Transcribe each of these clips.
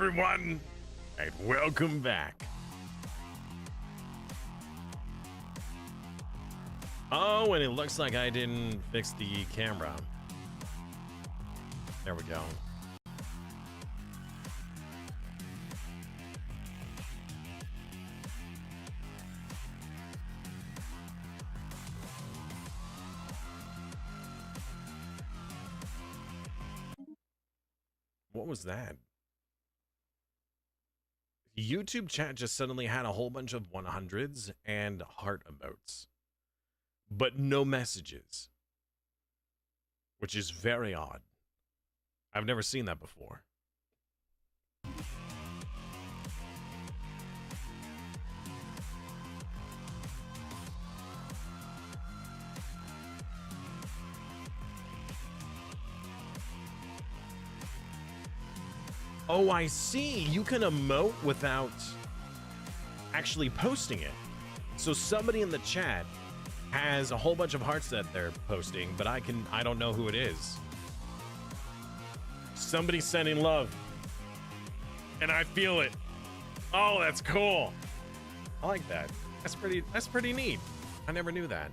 everyone, and welcome back. Oh, and it looks like I didn't fix the camera. There we go. What was that? YouTube chat just suddenly had a whole bunch of 100s and heart emotes, but no messages, which is very odd. I've never seen that before. Oh, I see. You can emote without actually posting it. So somebody in the chat has a whole bunch of hearts that they're posting, but I don't know who it is. Somebody's sending love. And I feel it. Oh, that's cool. I like that. That's pretty neat. I never knew that.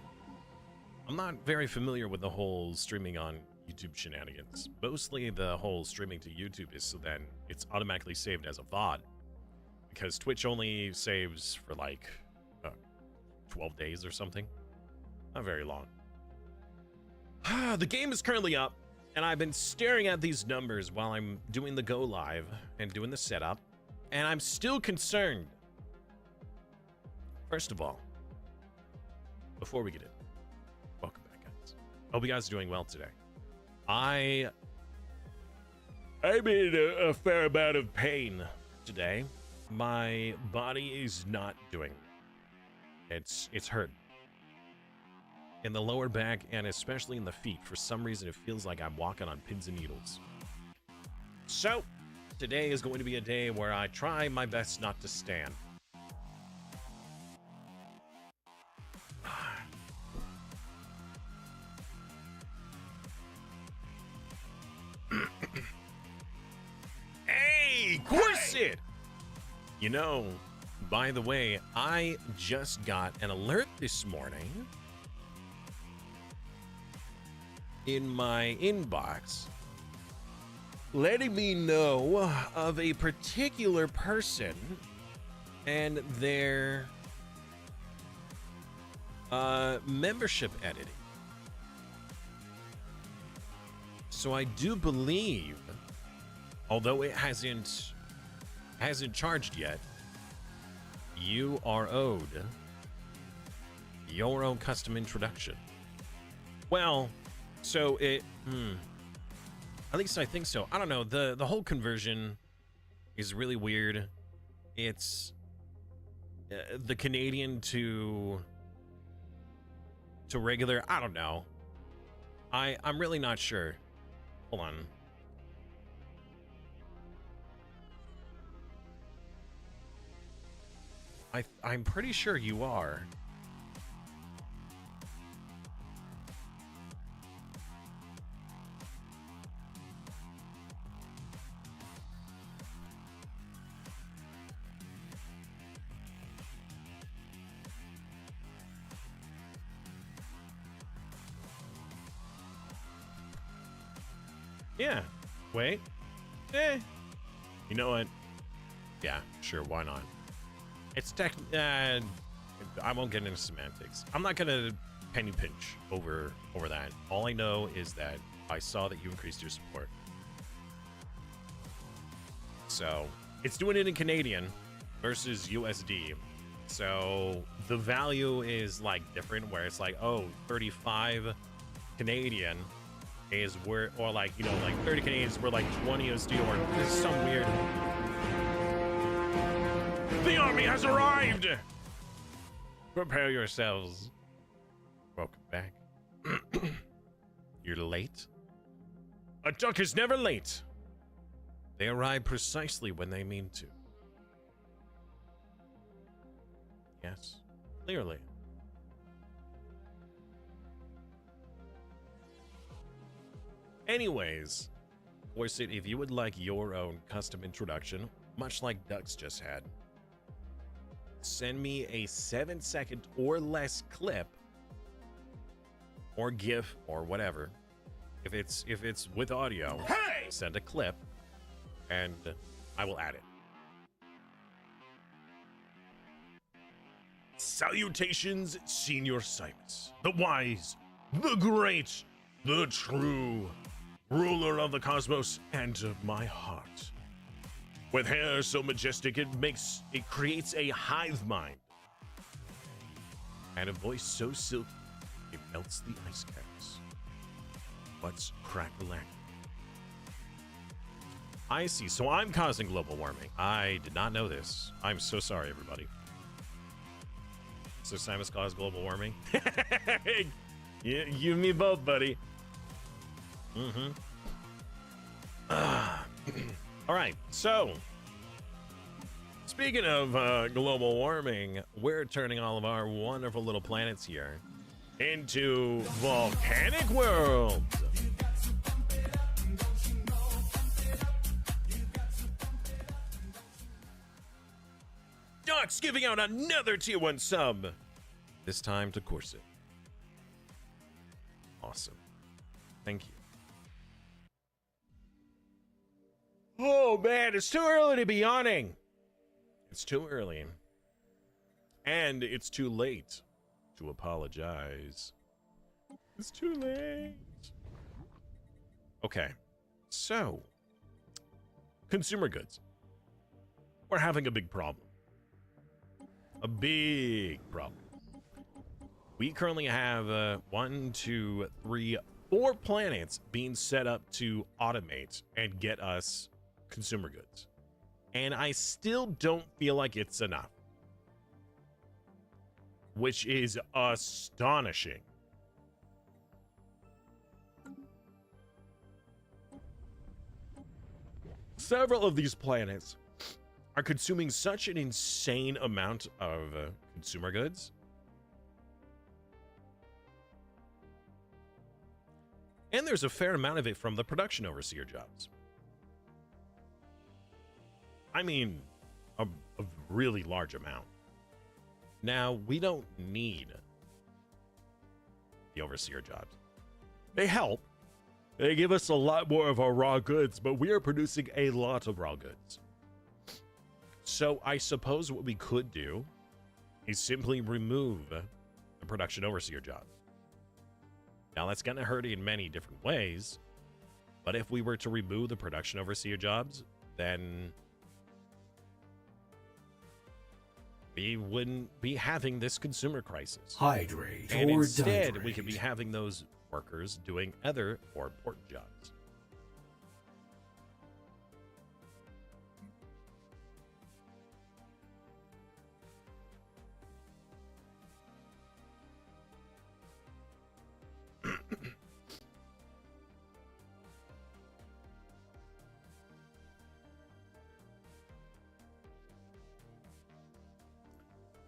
I'm not very familiar with the whole streaming on YouTube shenanigans. Mostly the whole streaming to YouTube is so then it's automatically saved as a VOD, because Twitch only saves for like 12 days or something. Not very long. The game is currently up, and I've been staring at these numbers while I'm doing the go live and doing the setup, and I'm still concerned. First of all, before we get in, welcome back, guys. Hope you guys are doing well today. I'm in a fair amount of pain today. My body is not doing. It's hurt. In the lower back and especially in the feet. For some reason, it feels like I'm walking on pins and needles. So, today is going to be a day where I try my best not to stand. Hey, Corset! You know, by the way, I just got an alert this morning in my inbox letting me know of a particular person and their membership editing. So I do believe, although it hasn't charged yet, you are owed your own custom introduction. Well, so it, at least I think so. I don't know. The whole conversion is really weird. It's the Canadian to regular. I don't know. I'm really not sure. Hold on. I'm pretty sure you are. Yeah. Wait. You know what? Yeah, sure. Why not? It's I won't get into semantics. I'm not gonna penny pinch over that. All I know is that I saw that you increased your support. So it's doing it in Canadian versus USD. So the value is like different, where it's like, oh, 35 Canadian is where, or like, you know, like 30 Canadian is where like 20 USD, or this is some weird. The army has arrived! Prepare yourselves. Welcome back. You're late? A duck is never late. They arrive precisely when they mean to. Yes, clearly. Anyways, Corset, if you would like your own custom introduction, much like Ducks just had, send me a 7-second or less clip or GIF or whatever. If it's with audio, hey! Send a clip and I will add it. Salutations, Senior Simus, the wise, the great, the true ruler of the cosmos and of my heart. With hair so majestic it creates a hive mind, and a voice so silky it melts the ice caps. What's crack-a-lack? I see. So I'm causing global warming. I did not know this. I'm so sorry, everybody. So Simus caused global warming? You and me both, buddy. All right, so speaking of global warming, we're turning all of our wonderful little planets here into volcanic worlds. Doc's giving out another tier 1 sub, this time to Corset. Awesome. Thank you. Oh man, it's too early to be yawning. It's too early. And it's too late to apologize. It's too late. Okay, so consumer goods. We're having a big problem. A big problem. We currently have 1, 2, 3, 4 planets being set up to automate and get us consumer goods. And I still don't feel like it's enough. Which is astonishing. Several of these planets are consuming such an insane amount of consumer goods. And there's a fair amount of it from the production overseer jobs. I mean, a really large amount. Now, we don't need the overseer jobs. They help. They give us a lot more of our raw goods, but we are producing a lot of raw goods. So I suppose what we could do is simply remove the production overseer job. Now that's going to hurt in many different ways, but if we were to remove the production overseer jobs, then we wouldn't be having this consumer crisis. Hydrate and or instead, dihydrate. we could be having those workers doing other more important jobs.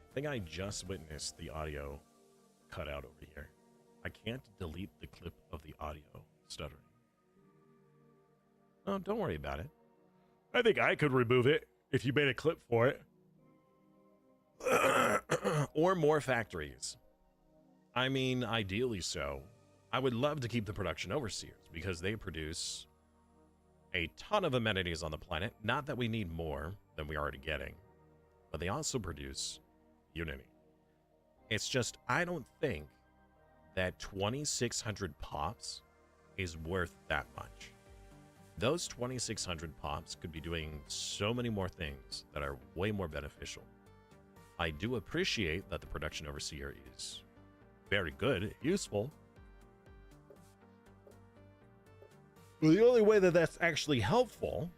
I think I just witnessed the audio cut out over here. I can't delete the clip of the audio stuttering. Oh, don't worry about it. I think I could remove it if you made a clip for it. Or more factories. I mean, ideally so. I would love to keep the production overseers because they produce a ton of amenities on the planet. Not that we need more than we are already getting, but they also produce Unity. It's just, I don't think that 2,600 pops is worth that much. Those 2,600 pops could be doing so many more things that are way more beneficial. I do appreciate that the production overseer is very good, useful. Well, the only way that that's actually helpful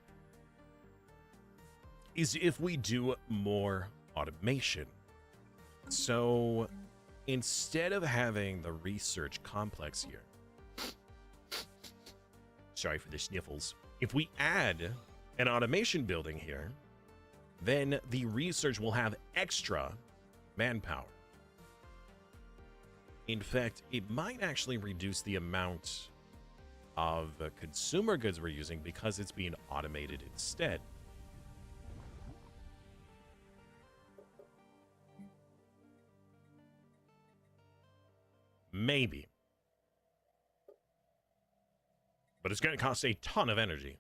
is if we do more automation. So instead of having the research complex here, sorry for the sniffles, if we add an automation building here, then the research will have extra manpower. In fact, it might actually reduce the amount of consumer goods we're using because it's being automated instead. Maybe. But it's going to cost a ton of energy.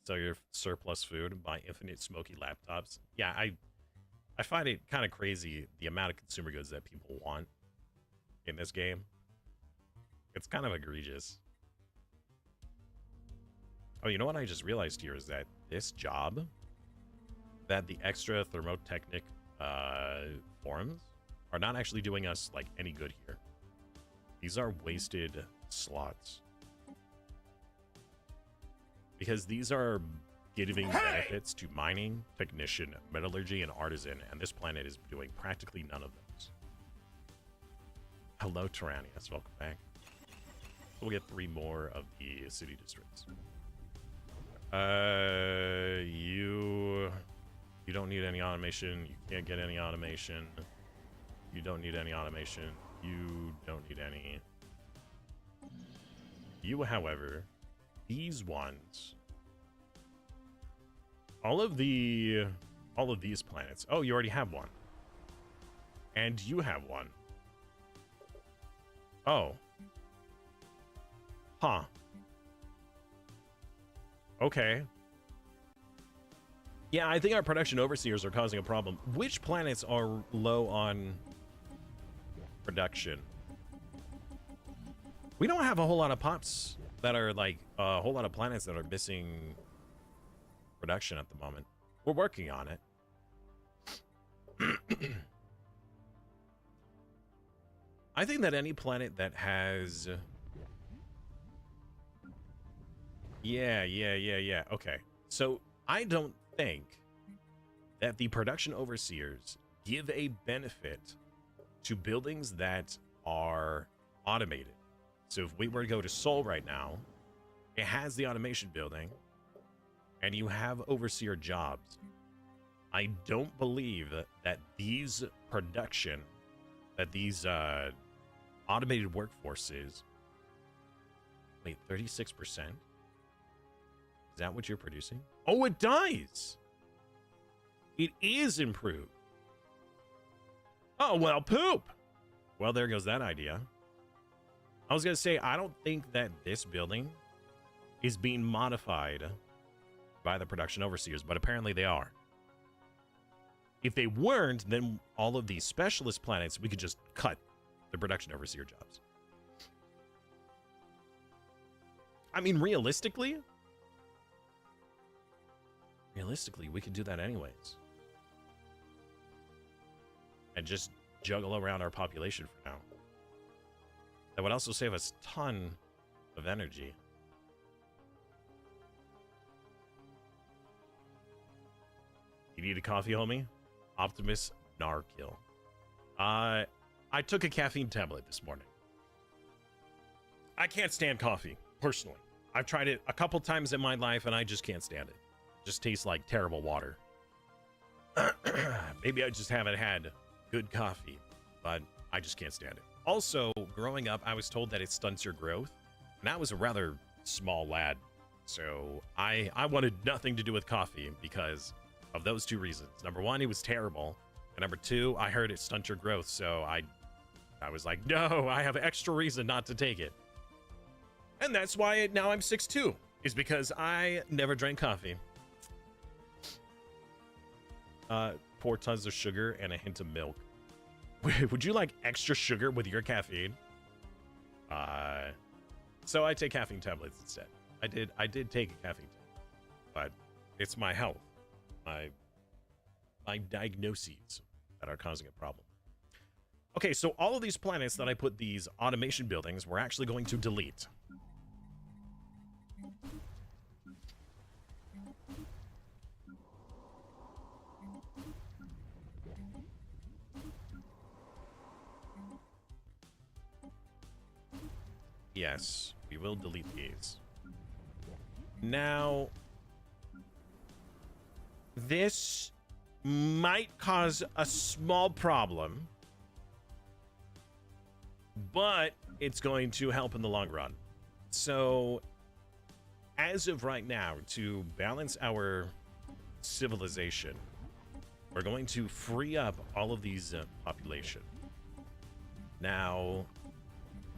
Sell your surplus food, buy infinite smoky laptops. Yeah, I find it kind of crazy the amount of consumer goods that people want in this game. It's kind of egregious. Oh, you know what I just realized here is that this job, that the extra thermotechnic forums are not actually doing us like any good here. These are wasted slots. Because these are giving benefits to mining, technician, metallurgy, and artisan, and this planet is doing practically none of those. Hello, Tyrannius. Welcome back. We'll get 3 more of the city districts. You don't need any automation. You can't get any automation. You don't need any automation. You don't need any. You, however, these ones, all of these planets. Oh, you already have one. And you have one. Oh. Huh. Okay. Yeah, I think our production overseers are causing a problem. Which planets are low on production? We don't have a whole lot of pops that are like a whole lot of planets that are missing production at the moment. We're working on it. I think that any planet that has... Yeah. Okay. So I don't think that the production overseers give a benefit to buildings that are automated. So if we were to go to Sol right now, it has the automation building, and you have overseer jobs. I don't believe that these production, that these automated workforces, wait, 36%? Is that what you're producing? Oh, it does! It is improved. Oh, well, poop! Well, there goes that idea. I was going to say, I don't think that this building is being modified by the production overseers, but apparently they are. If they weren't, then all of these specialist planets, we could just cut the production overseer jobs. I mean, realistically, we could do that anyways. And just juggle around our population for now. That would also save us a ton of energy. You need a coffee, homie? Optimus Narkill. I took a caffeine tablet this morning. I can't stand coffee, personally. I've tried it a couple times in my life, and I just can't stand it. It just tastes like terrible water. Maybe I just haven't had good coffee, but I just can't stand it. Also, growing up, I was told that it stunts your growth, and I was a rather small lad, so I wanted nothing to do with coffee because of those 2 reasons. Number 1, it was terrible, and number 2, I heard it stunt your growth, so I was like, no, I have extra reason not to take it. And that's why now I'm 6'2", is because I never drank coffee. 4 tons of sugar and a hint of milk. Would you like extra sugar with your caffeine? So I take caffeine tablets instead. I did take a caffeine tablet, but it's my health, my diagnoses that are causing a problem. Okay, so all of these planets that I put these automation buildings, we're actually going to delete. Yes, we will delete these. Now, this might cause a small problem, but it's going to help in the long run. So, as of right now, to balance our civilization, we're going to free up all of these population. Now,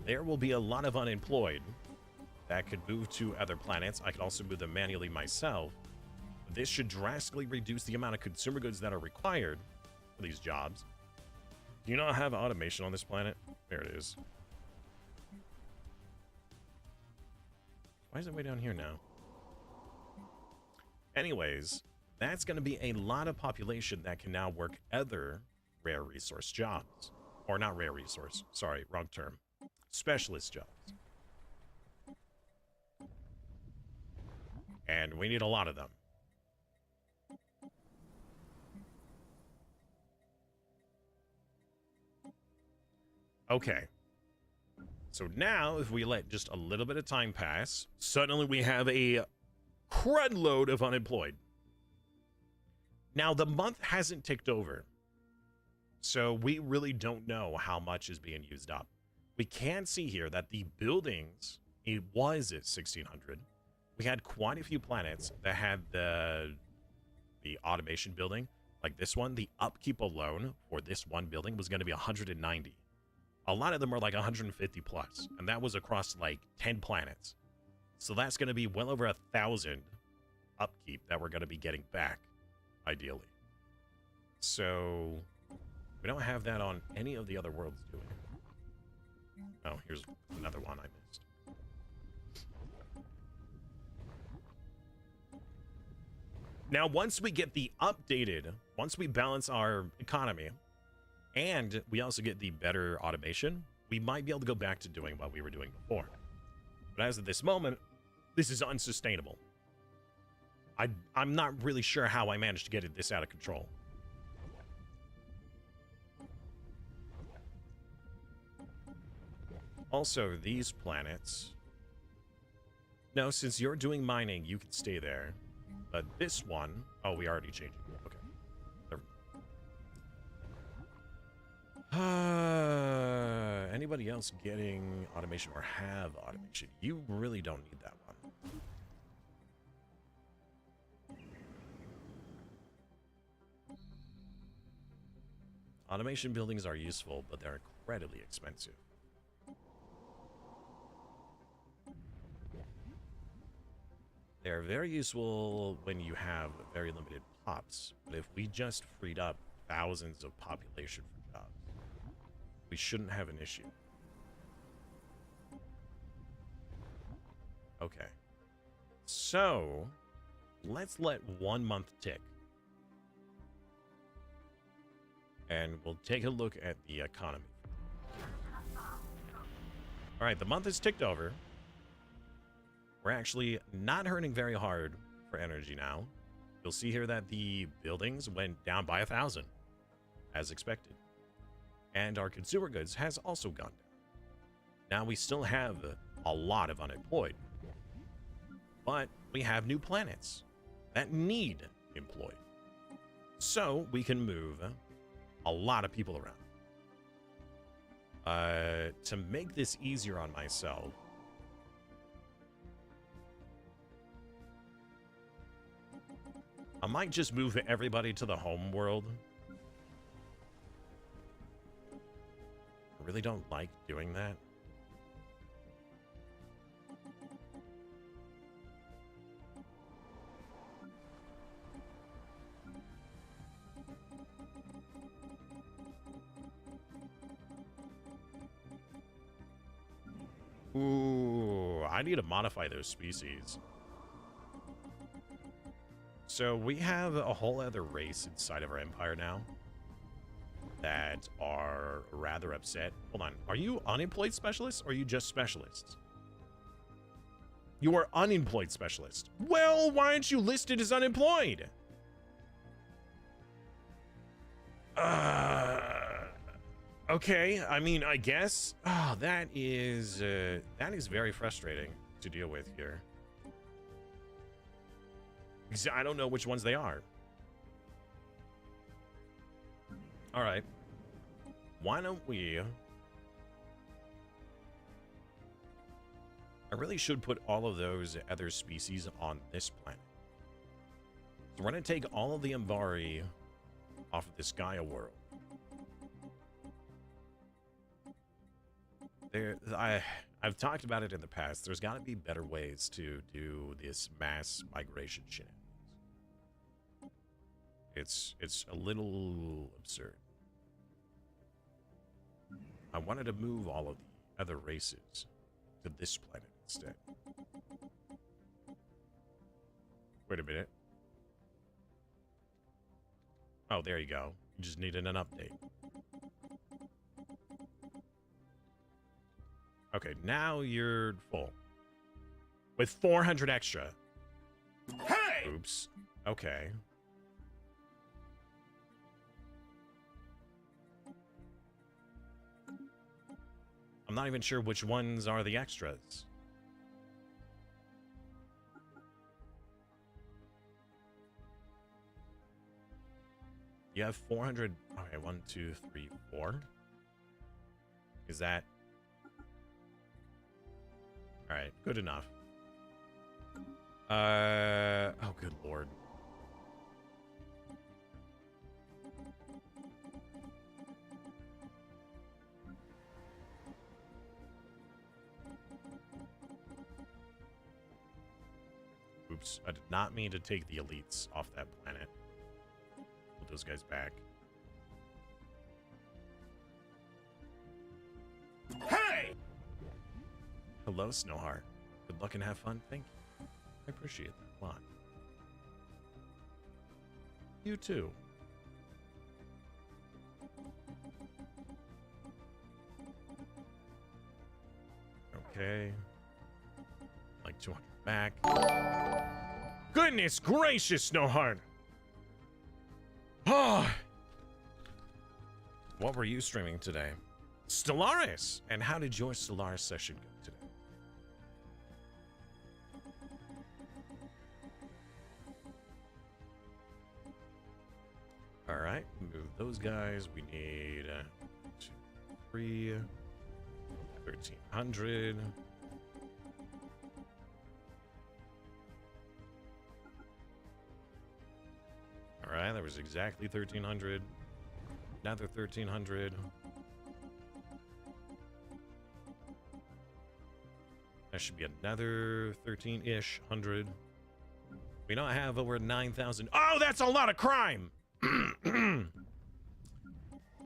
there will be a lot of unemployed that could move to other planets. I could also move them manually myself. This should drastically reduce the amount of consumer goods that are required for these jobs. Do you not have automation on this planet? There it is. Why is it way down here now? Anyways, that's going to be a lot of population that can now work other rare resource jobs. Or not rare resource. Sorry, wrong term. Specialist jobs. And we need a lot of them. Okay. So now, if we let just a little bit of time pass, suddenly we have a crud load of unemployed. Now, the month hasn't ticked over, so we really don't know how much is being used up. We can see here that the buildings, it was at 1,600. We had quite a few planets that had the automation building. Like this one, the upkeep alone for this one building was going to be 190. A lot of them were like 150 plus, and that was across like 10 planets. So that's going to be well over 1,000 upkeep that we're going to be getting back, ideally. So we don't have that on any of the other worlds, do we? Oh, here's another one I missed. Now, once we get the updated, once we balance our economy, and we also get the better automation, we might be able to go back to doing what we were doing before. But as of this moment, this is unsustainable. I'm not really sure how I managed to get this out of control. Also, these planets... No, since you're doing mining, you can stay there. But this one... Oh, we already changed it. Okay. Anybody else getting automation or have automation? You really don't need that one. Automation buildings are useful, but they're incredibly expensive. They're very useful when you have very limited pops, but if we just freed up thousands of population for jobs, we shouldn't have an issue. Okay. So, let's let 1 month tick. And we'll take a look at the economy. Alright, the month has ticked over. We're actually not hurting very hard for energy now. You'll see here that the buildings went down by 1,000, as expected. And our consumer goods has also gone down. Now we still have a lot of unemployed, but we have new planets that need employed. So we can move a lot of people around. To make this easier on myself, I might just move everybody to the home world. I really don't like doing that. Ooh, I need to modify those species. So we have a whole other race inside of our empire now that are rather upset. Hold on. Are you unemployed specialists or are you just specialists? You are unemployed specialists. Well, why aren't you listed as unemployed? Okay. I mean, I guess. Oh, that is very frustrating to deal with here. I don't know which ones they are. All right. Why don't we... All I really should put all of those other species on this planet. So we're going to take all of the Ambari off of this Gaia world. I've talked about it in the past. There's got to be better ways to do this mass migration shenanigans. It's a little absurd. I wanted to move all of the other races to this planet instead. Wait a minute. Oh, there you go. You just needed an update. Okay, now you're full. With 400 extra. Hey! Oops. Okay. I'm not even sure which ones are the extras. You have 400. Okay, 1, 2, 3, 4. Is that... Alright, good enough. Oh, good lord. Oops, I did not mean to take the elites off that planet. Put those guys back. Hey! Hello, Snowheart. Good luck and have fun. Thank you. I appreciate that a lot. You too. Okay. Like 200 back. Goodness gracious, Snowheart! Oh! What were you streaming today? Stellaris! And how did your Stellaris session go today? Alright, move those guys. We need 2, 3, 1300. Alright, that was exactly 1300. Another 1300. That should be another 13-ish hundred. We now have over 9,000. Oh, that's a lot of crime!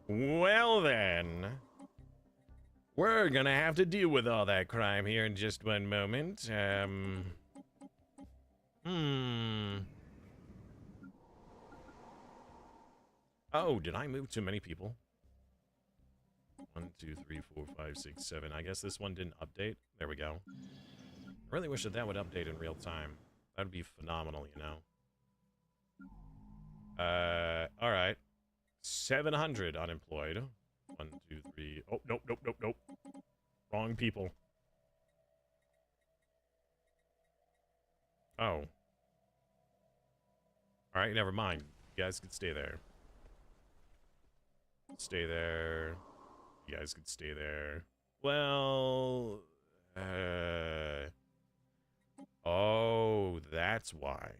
Well then, we're gonna have to deal with all that crime here in just one moment. Oh, did I move too many people? 1, 2, 3, 4, 5, 6, 7. I guess this one didn't update. There we go. I really wish that would update in real time. That'd be phenomenal, you know. Alright. 700 unemployed. 1, 2, 3. Oh, nope, nope, nope, nope. Wrong people. Oh. Alright, never mind. You guys can stay there. Stay there. You guys can stay there. Well... Oh, that's why.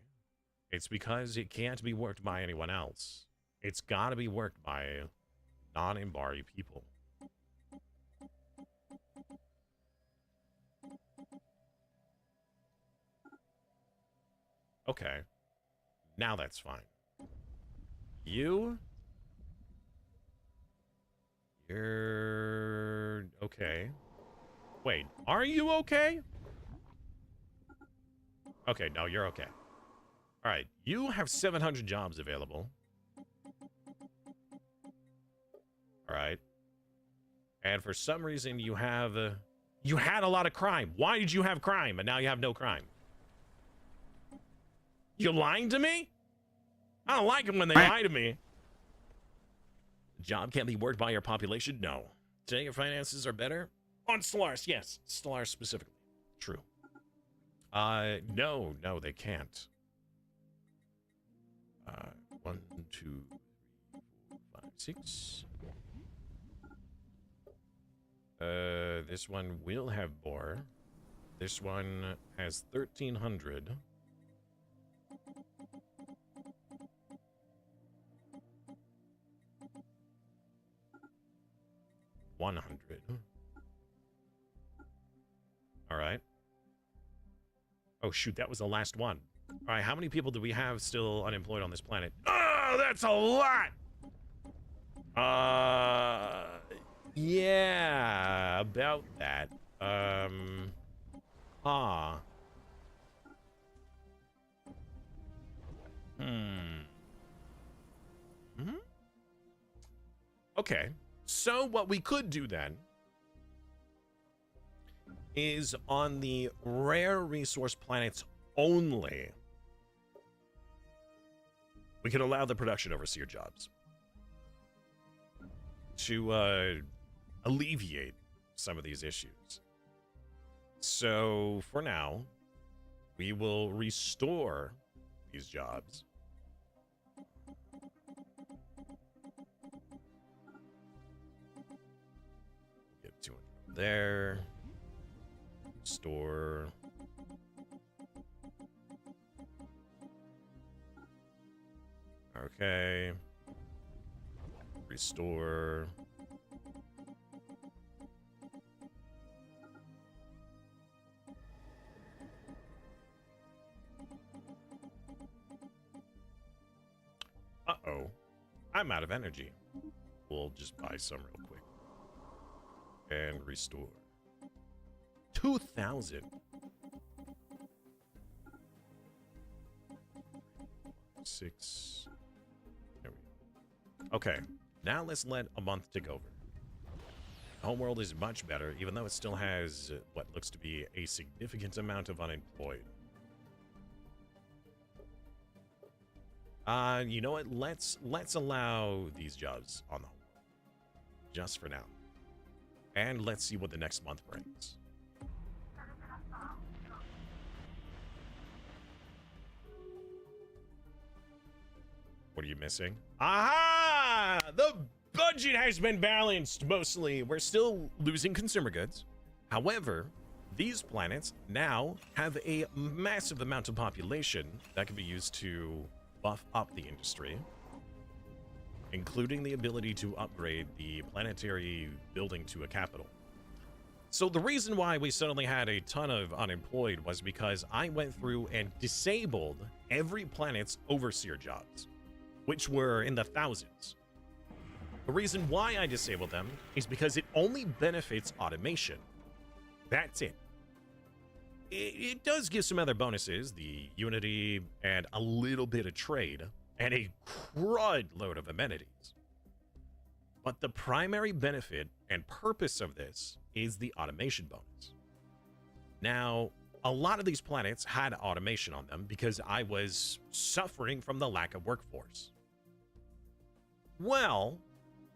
It's because it can't be worked by anyone else. It's gotta be worked by non-Ambari people. Okay. Now that's fine. You're okay. Wait, are you okay? Okay, no, you're okay. All right, you have 700 jobs available. All right. And for some reason you have you had a lot of crime. Why did you have crime and now you have no crime? You lying to me? I don't like it when they lie to me. The job can't be worked by your population? No. Today your finances are better? On Stellaris, yes. Stellaris specifically. True. No, they can't. 1, 2, 3, 4, 5, 6. This one will have bore. This one has 1,300. 100. All right. Oh, shoot, that was the last one. All right, how many people do we have still unemployed on this planet? Oh, that's a lot! Yeah, about that. Ah. Okay, so what we could do then is on the rare resource planets only, we could allow the production overseer jobs to alleviate some of these issues. So for now, we will restore these jobs. Get 200 there. Store. Okay. Restore. Uh-oh. I'm out of energy. We'll just buy some real quick. And restore. 2,000. Six. There we go. Okay, now let's let a month tick over. Homeworld is much better, even though it still has what looks to be a significant amount of unemployed. You know what? Let's allow these jobs on the home, just for now, and let's see what the next month brings. What are you missing? Aha! The budget has been balanced, mostly. We're still losing consumer goods. However, these planets now have a massive amount of population that can be used to buff up the industry, including the ability to upgrade the planetary building to a capital. So the reason why we suddenly had a ton of unemployed was because I went through and disabled every planet's overseer jobs, which were in the thousands. The reason why I disabled them is because it only benefits automation. That's it. It does give some other bonuses, the Unity and a little bit of trade, and a crud load of amenities. But the primary benefit and purpose of this is the automation bonus. Now, a lot of these planets had automation on them because I was suffering from the lack of workforce. Well,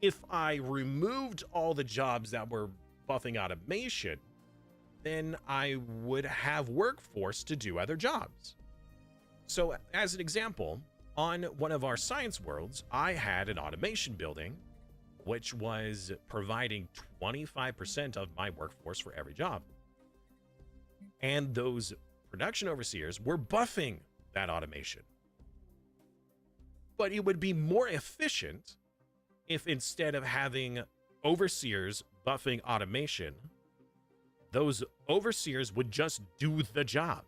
if I removed all the jobs that were buffing automation, then I would have workforce to do other jobs. So as an example, on one of our science worlds, I had an automation building, which was providing 25% of my workforce for every job. And those production overseers were buffing that automation. But it would be more efficient if instead of having overseers buffing automation, those overseers would just do the job.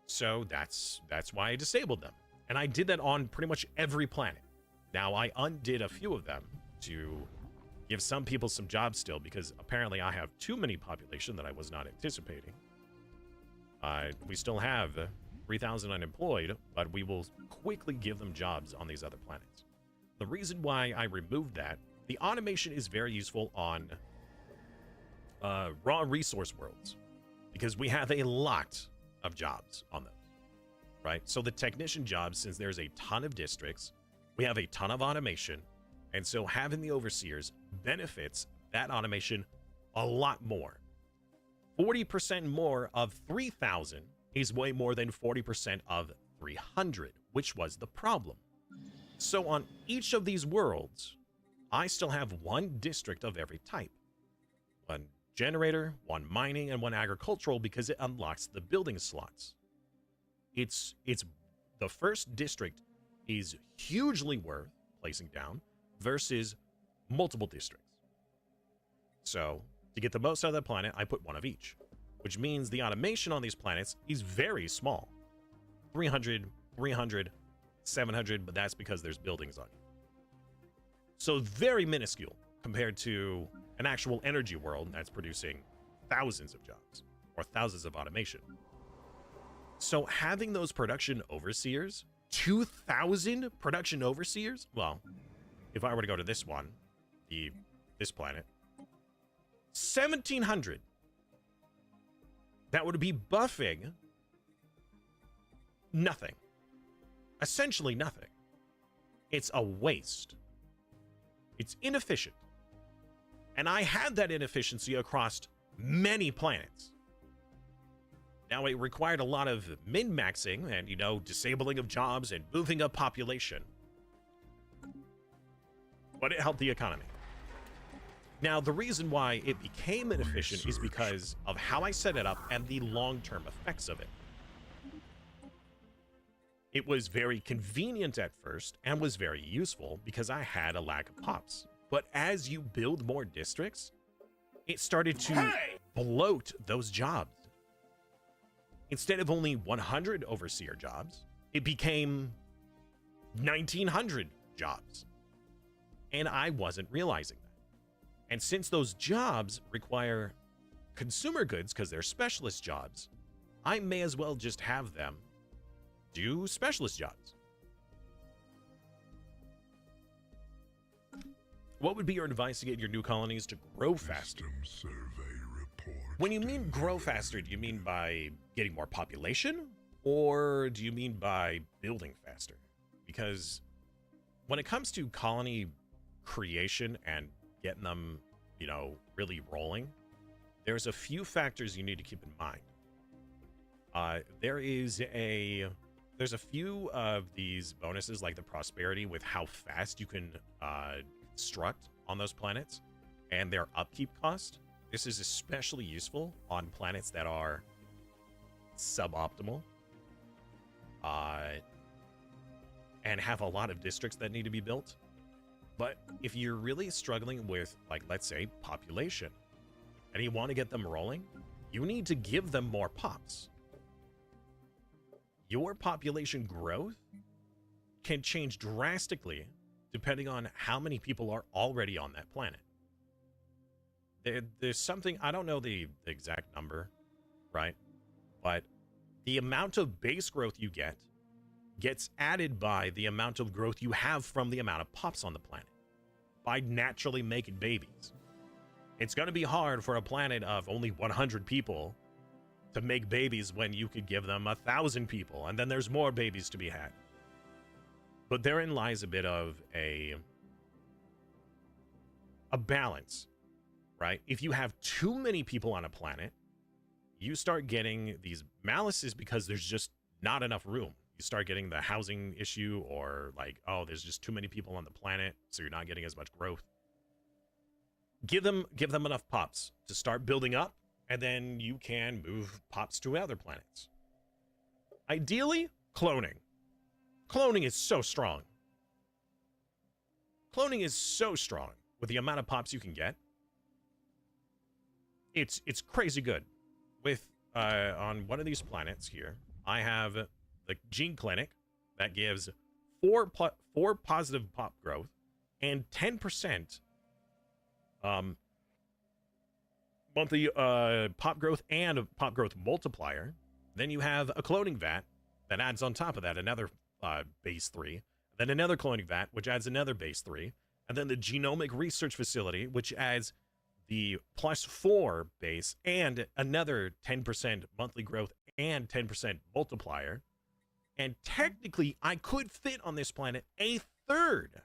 So that's why I disabled them. And I did that on pretty much every planet. Now, I undid a few of them to give some people some jobs still, because apparently I have too many population that I was not anticipating. We still have 3,000 unemployed, but we will quickly give them jobs on these other planets. The reason why I removed that, the automation is very useful on raw resource worlds, because we have a lot of jobs on those, right? So the technician jobs, since there's a ton of districts, we have a ton of automation, and so having the overseers benefits that automation a lot more. 40% more of 3,000 is way more than 40% of 300, which was the problem. So on each of these worlds, I still have one district of every type. One generator, 1 mining, and 1 agricultural because it unlocks the building slots. It's the first district is hugely worth placing down versus multiple districts. So to get the most out of the planet, I put 1 of each, which means the automation on these planets is very small. 300, 300, 700, but that's because there's buildings on it. So very minuscule compared to an actual energy world that's producing thousands of jobs or thousands of automation. So having those production overseers, 2,000 production overseers, well, if I were to go to this one, this planet, 1,700. That would be buffing nothing. Essentially nothing. It's a waste. It's inefficient. And I had that inefficiency across many planets. Now, it required a lot of min-maxing and, you know, disabling of jobs and moving up population. But it helped the economy. Now, the reason why it became inefficient is because of how I set it up and the long-term effects of it. It was very convenient at first and was very useful because I had a lack of pops. But as you build more districts, it started to bloat those jobs. Instead of only 100 overseer jobs, it became 1,900 jobs. And I wasn't realizing that. And since those jobs require consumer goods because they're specialist jobs, I may as well just have them do specialist jobs. What would be your advice to get your new colonies to grow faster? When you mean grow faster, do you mean by getting more population? Or do you mean by building faster? Because when it comes to colony creation and getting them, you know, really rolling, there's a few factors you need to keep in mind. There's a few of these bonuses, like the prosperity with how fast you can construct on those planets and their upkeep cost. This is especially useful on planets that are suboptimal and have a lot of districts that need to be built. But if you're really struggling with, like, let's say, population, and you want to get them rolling, you need to give them more pops. Your population growth can change drastically depending on how many people are already on that planet. There's something, I don't know the exact number, right? But the amount of base growth you get gets added by the amount of growth you have from the amount of pops on the planet by naturally making babies. It's going to be hard for a planet of only 100 people to make babies when you could give them 1,000 people, and then there's more babies to be had. But therein lies a bit of a balance, right? If you have too many people on a planet, you start getting these malices because there's just not enough room. You start getting the housing issue, or like, oh, there's just too many people on the planet, so you're not getting as much growth. Give them enough pops to start building up, and then you can move pops to other planets. Ideally, cloning. Cloning is so strong. Cloning is so strong with the amount of pops you can get. It's crazy good. With on one of these planets here, I have the gene clinic that gives 4 positive pop growth and 10% monthly pop growth and a pop growth multiplier. Then you have a cloning vat that adds on top of that another base 3, then another cloning vat which adds another base 3, and then the genomic research facility which adds the +4 base and another 10% monthly growth and 10% multiplier. And technically I could fit on this planet a 3rd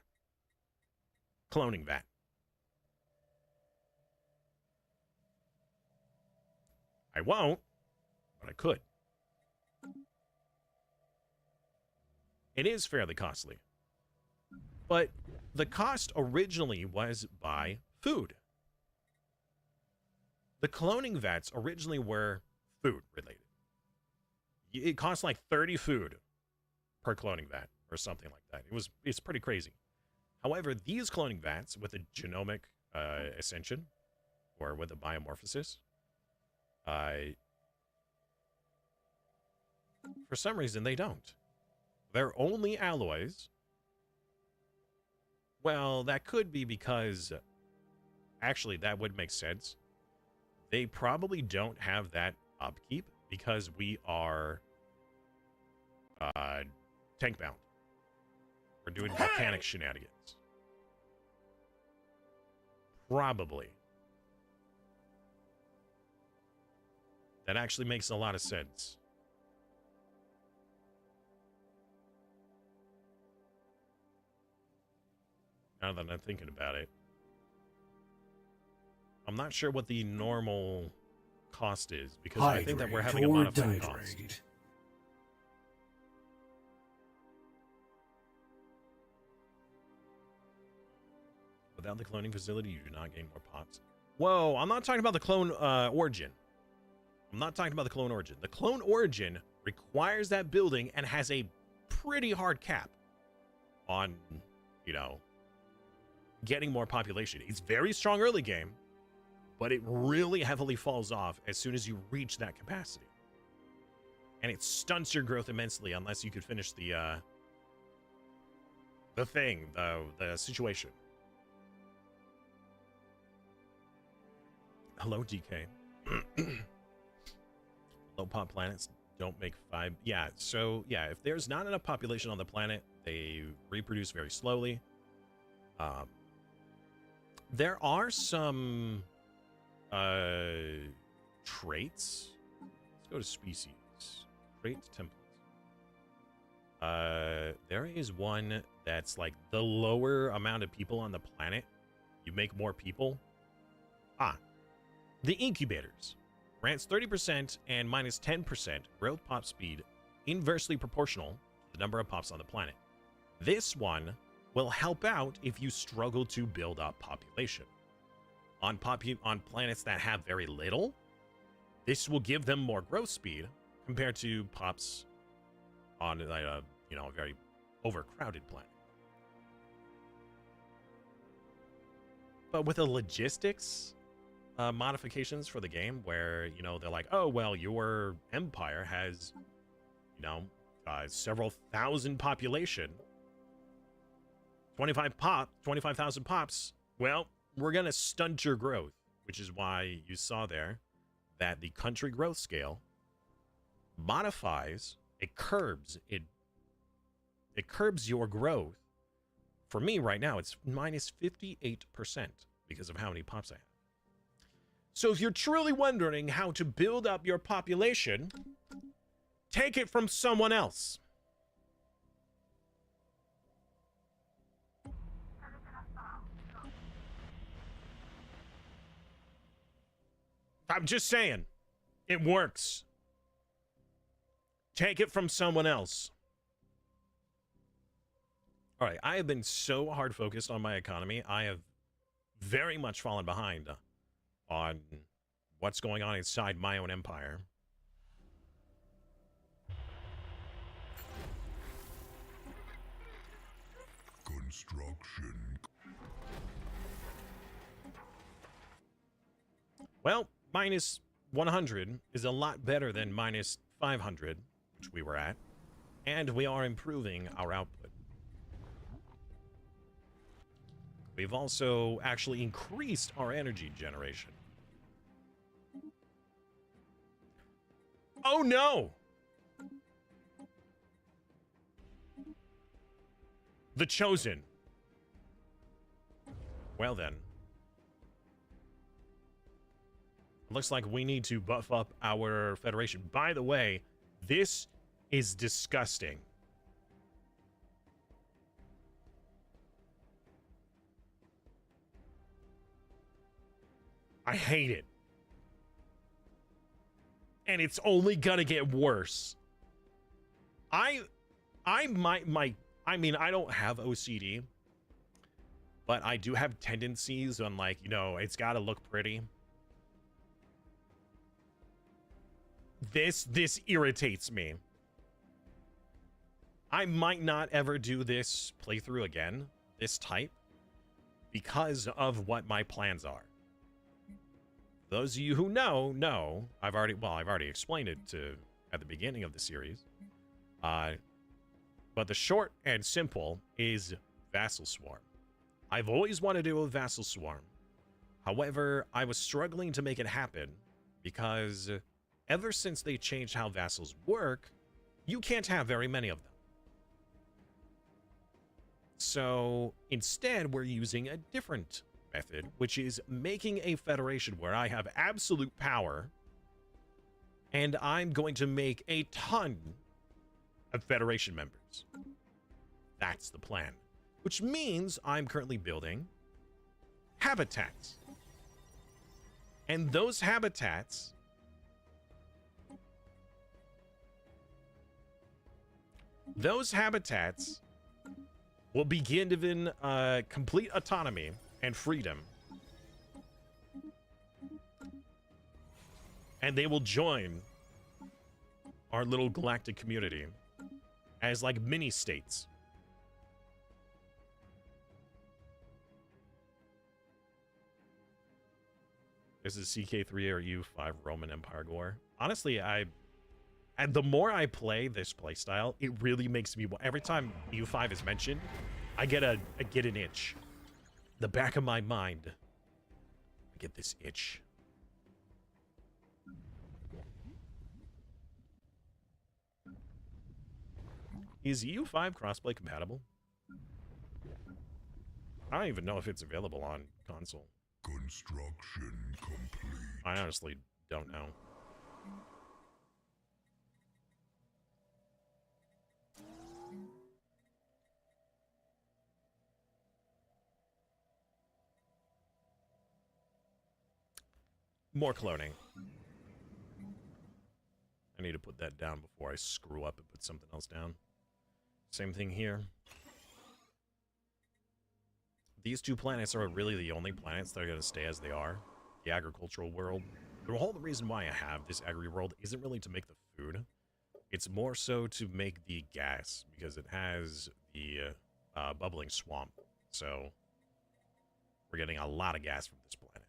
cloning vat. I won't, but I could. It is fairly costly. But the cost originally was by food. The cloning vets originally were food related. It cost like 30 food per cloning vat or something like that. It's pretty crazy. However, these cloning vats with a genomic ascension or with a biomorphosis, for some reason they don't. They're only alloys. Well, that could be because actually that would make sense. They probably don't have that upkeep because we are tank bound. We're doing volcanic shenanigans. Probably. That actually makes a lot of sense. Now that I'm thinking about it. I'm not sure what the normal cost is, because I think that we're having a modified cost. Without the cloning facility, you do not gain more pops. Whoa, I'm not talking about the clone origin. I'm not talking about the clone origin. The clone origin requires that building and has a pretty hard cap on, you know, getting more population. It's very strong early game, but it really heavily falls off as soon as you reach that capacity. And it stunts your growth immensely unless you could finish the situation. Hello, DK. Low pop planets don't make 5. Yeah, so, yeah, if there's not enough population on the planet, they reproduce very slowly. There are some traits. Let's go to species. Trait templates. There is one that's like the lower amount of people on the planet, you make more people. The incubators grants 30% and minus 10% growth pop speed, inversely proportional to the number of pops on the planet. This one will help out if you struggle to build up population. On planets that have very little, this will give them more growth speed compared to pops on a very overcrowded planet. But with the logistics modifications for the game, where they're like, oh well, your empire has several thousand population, 25,000 pops. Well, we're gonna stunt your growth, which is why you saw there that the country growth scale modifies, it curbs your growth. For me right now, it's minus 58% because of how many pops I have. So if you're truly wondering how to build up your population, take it from someone else. I'm just saying, it works. Take it from someone else. All right, I have been so hard focused on my economy. I have very much fallen behind on what's going on inside my own empire. Construction. Well, minus 100 is a lot better than minus 500, which we were at, and we are improving our output. We've also actually increased our energy generation. Oh no! The Chosen. Well then. Looks like we need to buff up our Federation. By the way, this is disgusting. I hate it. And it's only gonna get worse. I mean, I don't have OCD, but I do have tendencies on, like, it's gotta look pretty. This irritates me. I might not ever do this playthrough again, this type, because of what my plans are. Those of you who know, I've already explained it at the beginning of the series. But the short and simple is Vassal Swarm. I've always wanted to do a Vassal Swarm. However, I was struggling to make it happen because ever since they changed how vassals work, you can't have very many of them. So instead, we're using a different method, which is making a federation where I have absolute power, and I'm going to make a ton of federation members. That's the plan, which means I'm currently building habitats. And those habitats will be given complete autonomy and freedom. And they will join our little galactic community as like mini states. This is CK3 or U5 Roman Empire Gore. Honestly, and the more I play this playstyle, it really makes me, every time U5 is mentioned, I get an itch. The back of my mind, I get this itch. Is EU5 crossplay compatible? I don't even know if it's available on console. Construction complete. I honestly don't know. More cloning. I need to put that down before I screw up and put something else down. Same thing here. These two planets are really the only planets that are going to stay as they are. The agricultural world. The whole reason why I have this agri world isn't really to make the food. It's more so to make the gas, because it has the bubbling swamp. So we're getting a lot of gas from this planet.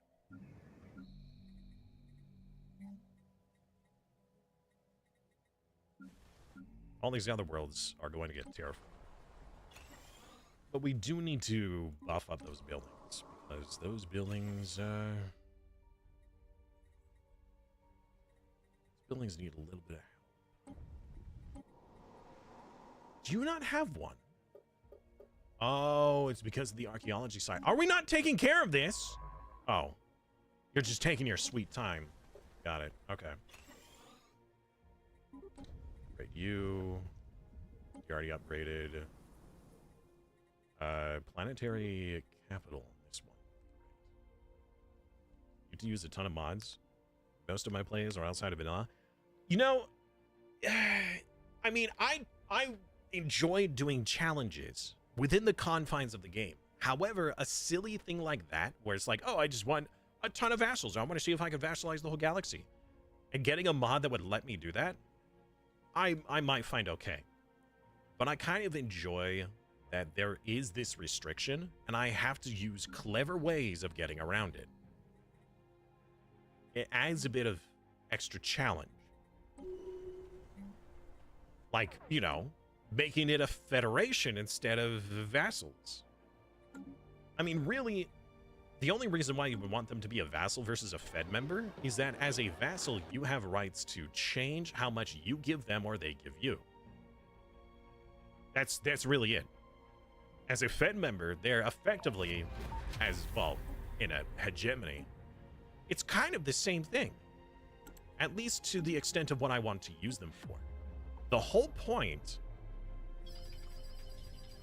All these other worlds are going to get terraformed. But we do need to buff up those buildings, because those buildings need a little bit of help. Do you not have one? Oh, it's because of the archaeology side. Are we not taking care of this? Oh, you're just taking your sweet time. Got it. Okay. Great. You already upgraded. Planetary capital on this one. You can use a ton of mods. Most of my plays are outside of vanilla. You know, I mean, I enjoy doing challenges within the confines of the game. However, a silly thing like that, where it's like, oh, I just want a ton of vassals. I want to see if I can vassalize the whole galaxy. And getting a mod that would let me do that, I might find okay. But I kind of enjoy that there is this restriction, and I have to use clever ways of getting around it. It adds a bit of extra challenge. Like, you know, making it a federation instead of vassals. I mean, really, the only reason why you would want them to be a vassal versus a fed member is that as a vassal, you have rights to change how much you give them or they give you. That's really it. As a fed member, they're effectively, as well, in a hegemony, it's kind of the same thing. At least to the extent of what I want to use them for. The whole point...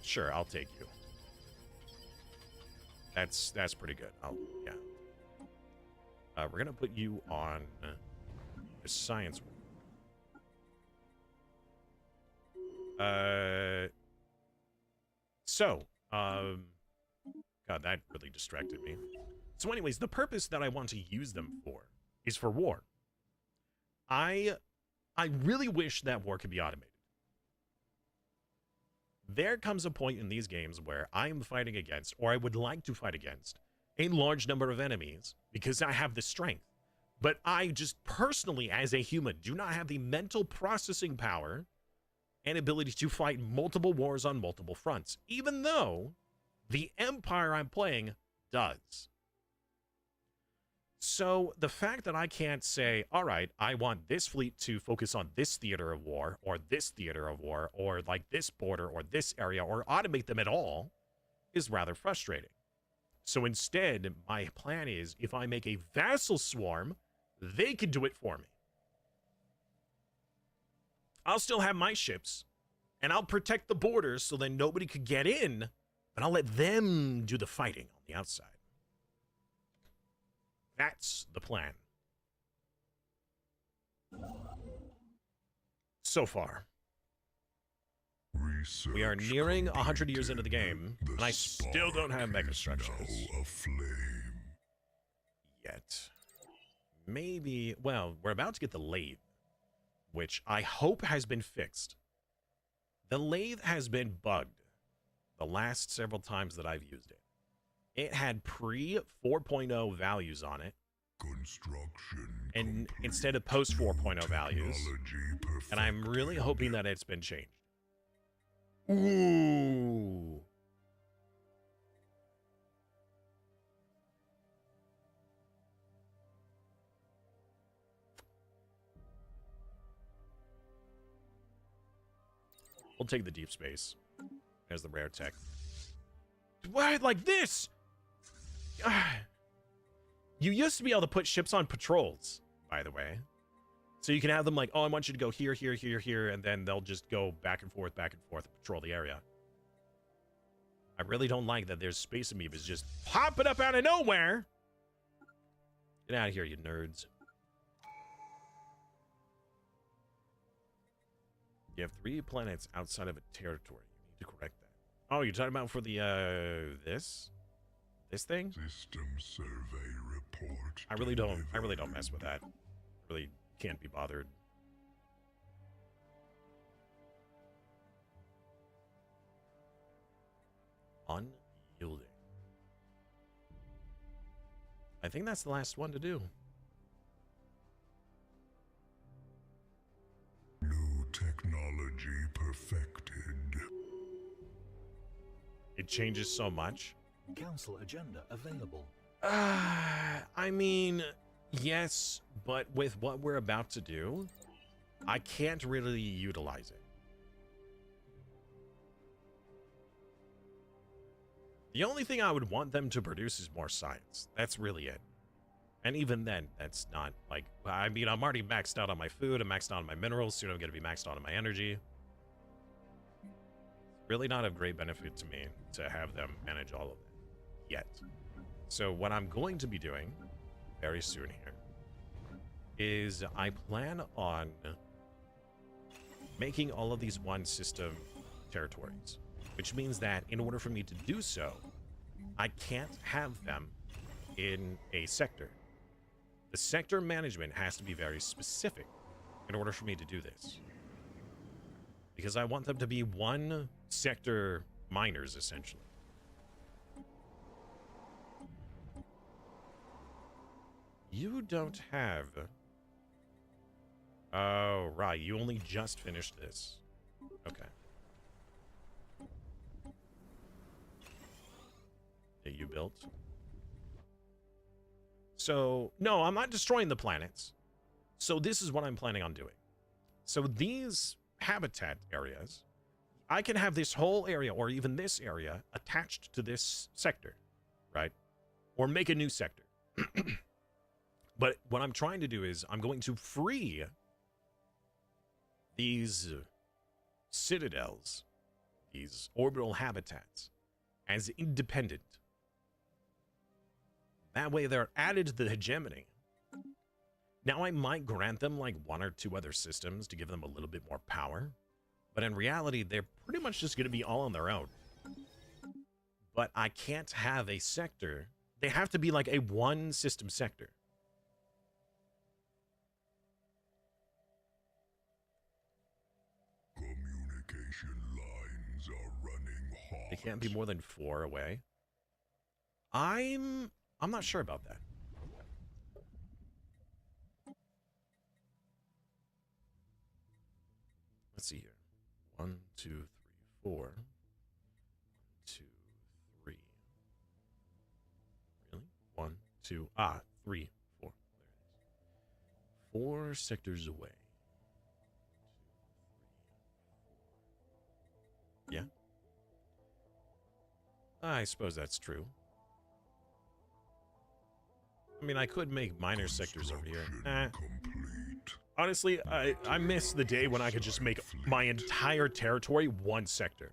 Sure, I'll take you. That's pretty good. Yeah. We're gonna put you on the science one. God, that really distracted me. So anyways, the purpose that I want to use them for is for war. I I really wish that war could be automated. There comes a point in these games where I am fighting against, or I would like to fight against, a large number of enemies because I have the strength. But I just personally, as a human, do not have the mental processing power and ability to fight multiple wars on multiple fronts, even though the empire I'm playing does. So the fact that I can't say, all right, I want this fleet to focus on this theater of war, or this theater of war, or like this border, or this area, or automate them at all, is rather frustrating. So instead, my plan is, if I make a vassal swarm, they can do it for me. I'll still have my ships, and I'll protect the borders so then nobody could get in, but I'll let them do the fighting on the outside. That's the plan. So far. Research We are nearing 100 years into the completed. game, The and I still don't have mega spark is structures. now aflame. Yet. Maybe, well, we're about to get the lathe, which I hope has been fixed. The lathe has been bugged the last several times that I've used it. It had pre 4.0 values on it, Construction and complete. instead of post 4.0 values, Technology and I'm really perfected. hoping that it's been changed. Ooh. We'll take the deep space as the rare tech. Why like this? You used to be able to put ships on patrols, by the way. So you can have them like, oh, I want you to go here, here, here, here, and then they'll just go back and forth, and patrol the area. I really don't like that there's space amoebas just popping up out of nowhere. Get out of here, you nerds. You have 3 planets outside of a territory. You need to correct that. Oh, you're talking about for the, this thing? System survey report. I really don't delivered. mess with that. Really can't be bothered. Unyielding. I think that's the last one to do. New technology perfected. It changes so much. Council agenda available. I mean, yes, but with what we're about to do, I can't really utilize it. The only thing I would want them to produce is more science. That's really it. And even then, that's not like, I mean, I'm already maxed out on my food, I'm maxed out on my minerals, soon I'm going to be maxed out on my energy. Really not of great benefit to me to have them manage all of that yet. So what I'm going to be doing very soon here is I plan on making all of these one system territories, which means that in order for me to do so, I can't have them in a sector. The sector management has to be very specific in order for me to do this, because I want them to be one sector miners, essentially. You don't have... Oh, right. You only just finished this. Okay. That you built. So, no, I'm not destroying the planets. So this is what I'm planning on doing. So these habitat areas, I can have this whole area, or even this area, attached to this sector, right? Or make a new sector. But what I'm trying to do is I'm going to free these citadels, these orbital habitats, as independent. That way they're added to the hegemony. Now I might grant them like 1 or 2 other systems to give them a little bit more power, but in reality they're pretty much just going to be all on their own. But I can't have a sector. They have to be like a one system sector. Communication lines are running hot. They can't be more than 4 away. I'm not sure about that. Let's see here. 1, 2, 3, 4. 1, 2, 3. Really? 1, 2. 3, 4. There it is. 4 sectors away. 2, 3, 4. Yeah. I suppose that's true. I mean, I could make minor sectors over here. Complete. Honestly, I miss the day when I could just make my entire territory 1 sector.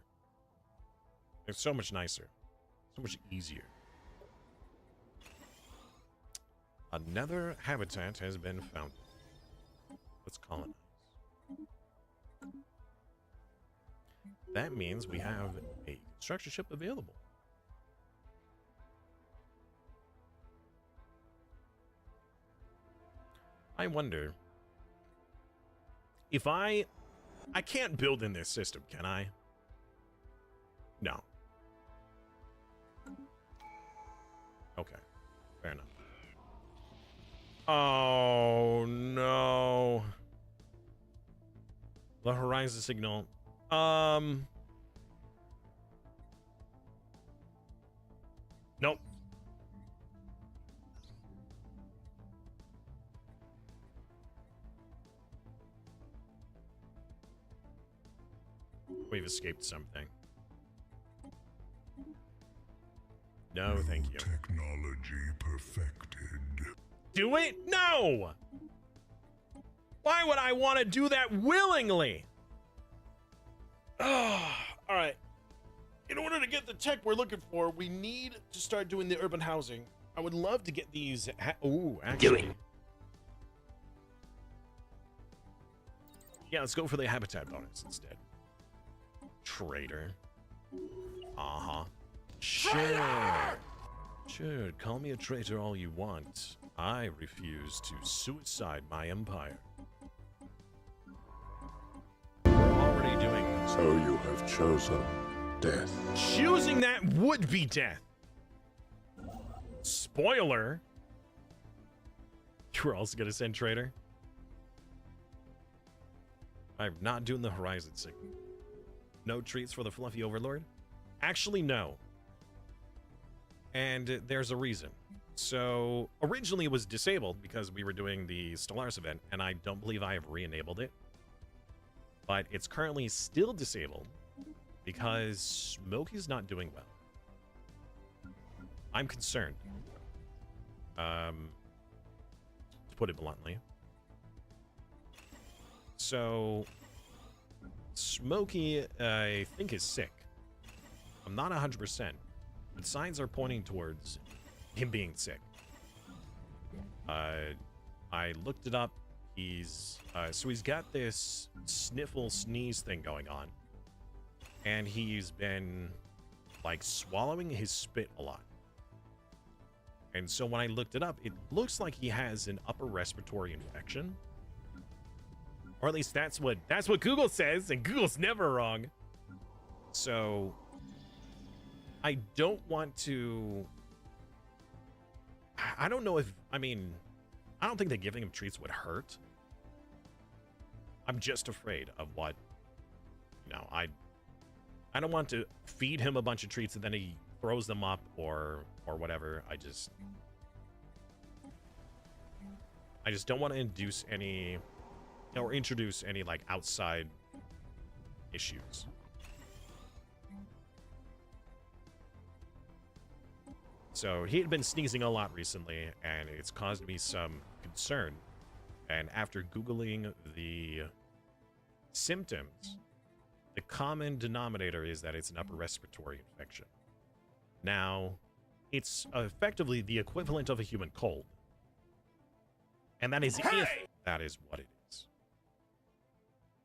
It's so much nicer. So much easier. Another habitat has been found. Let's colonize. That means we have a construction ship available. I wonder if I can't build in this system, can I? No. Okay, fair enough. Oh no. The horizon signal. Nope. We've escaped something. No, thank you. Technology perfected. Do it? No! Why would I want to do that willingly? Alright. In order to get the tech we're looking for, we need to start doing the urban housing. I would love to get these... Ooh, actually... Yeah, let's go for the habitat bonus instead. Traitor. Uh-huh. Sure. Sure, call me a traitor all you want. I refuse to suicide my empire. We're already doing... So you have chosen death. Choosing that would be death. Spoiler. You're also gonna send traitor? I'm not doing the horizon signal. No treats for the fluffy overlord? Actually, no. And there's a reason. So, originally it was disabled because we were doing the Stellaris event, and I don't believe I have re-enabled it. But it's currently still disabled because Smokey's not doing well. I'm concerned. To put it bluntly. So... Smokey, I think, is sick. I'm not 100%, but signs are pointing towards him being sick. I looked it up. So he's got this sniffle sneeze thing going on, and he's been like swallowing his spit a lot. And so when I looked it up, it looks like he has an upper respiratory infection. Or at least that's what Google says, and Google's never wrong. So I don't want to... I don't know if... I mean, I don't think that giving him treats would hurt. I'm just afraid of what... You know, I don't want to feed him a bunch of treats and then he throws them up or whatever. I just don't want to induce any... or introduce any, like, outside issues. So he had been sneezing a lot recently, and it's caused me some concern. And after Googling the symptoms, the common denominator is that it's an upper respiratory infection. Now, it's effectively the equivalent of a human cold. And that is if that is what it is.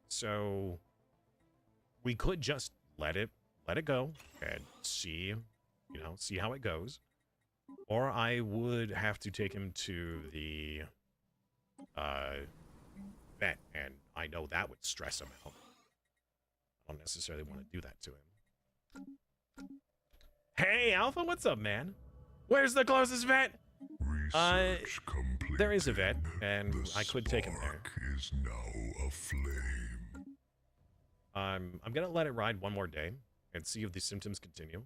So we could just let it go and see, see how it goes. Or I would have to take him to the vet, and I know that would stress him out. I don't necessarily want to do that to him. Hey, Alpha, what's up, man? Where's the closest vet? Research completed. There is a vet, and The I could take him there. spark is now aflame. I'm gonna let it ride one more day and see if the symptoms continue,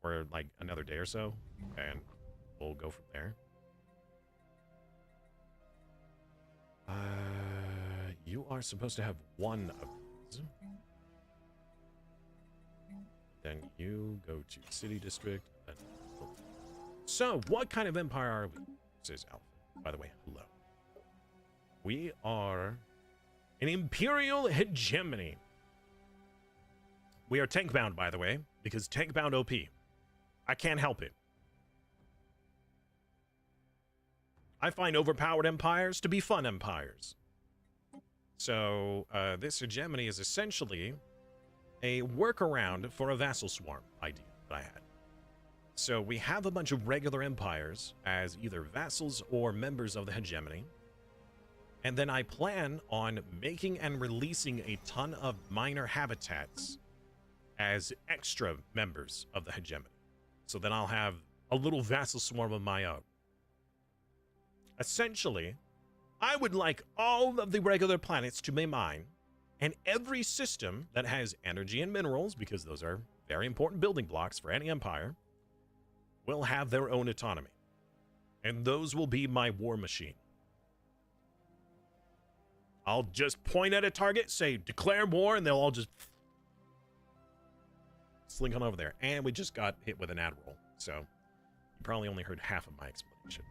or like another day or so, and we'll go from there. You are supposed to have one of these. Then you go to City District. So, what kind of empire are we? Says Alpha. By the way, hello. We are an Imperial Hegemony. We are tank bound, by the way, because tank bound OP. I can't help it. I find overpowered empires to be fun empires. So, this hegemony is essentially a workaround for a vassal swarm idea that I had. So we have a bunch of regular empires as either vassals or members of the hegemony. And then I plan on making and releasing a ton of minor habitats as extra members of the hegemony. So then I'll have a little vassal swarm of my own. Essentially, I would like all of the regular planets to be mine, and every system that has energy and minerals, because those are very important building blocks for any empire, will have their own autonomy. And those will be my war machine. I'll just point at a target, say, declare war, and they'll all just slink on over there. And we just got hit with an admiral, so you probably only heard half of my explanation.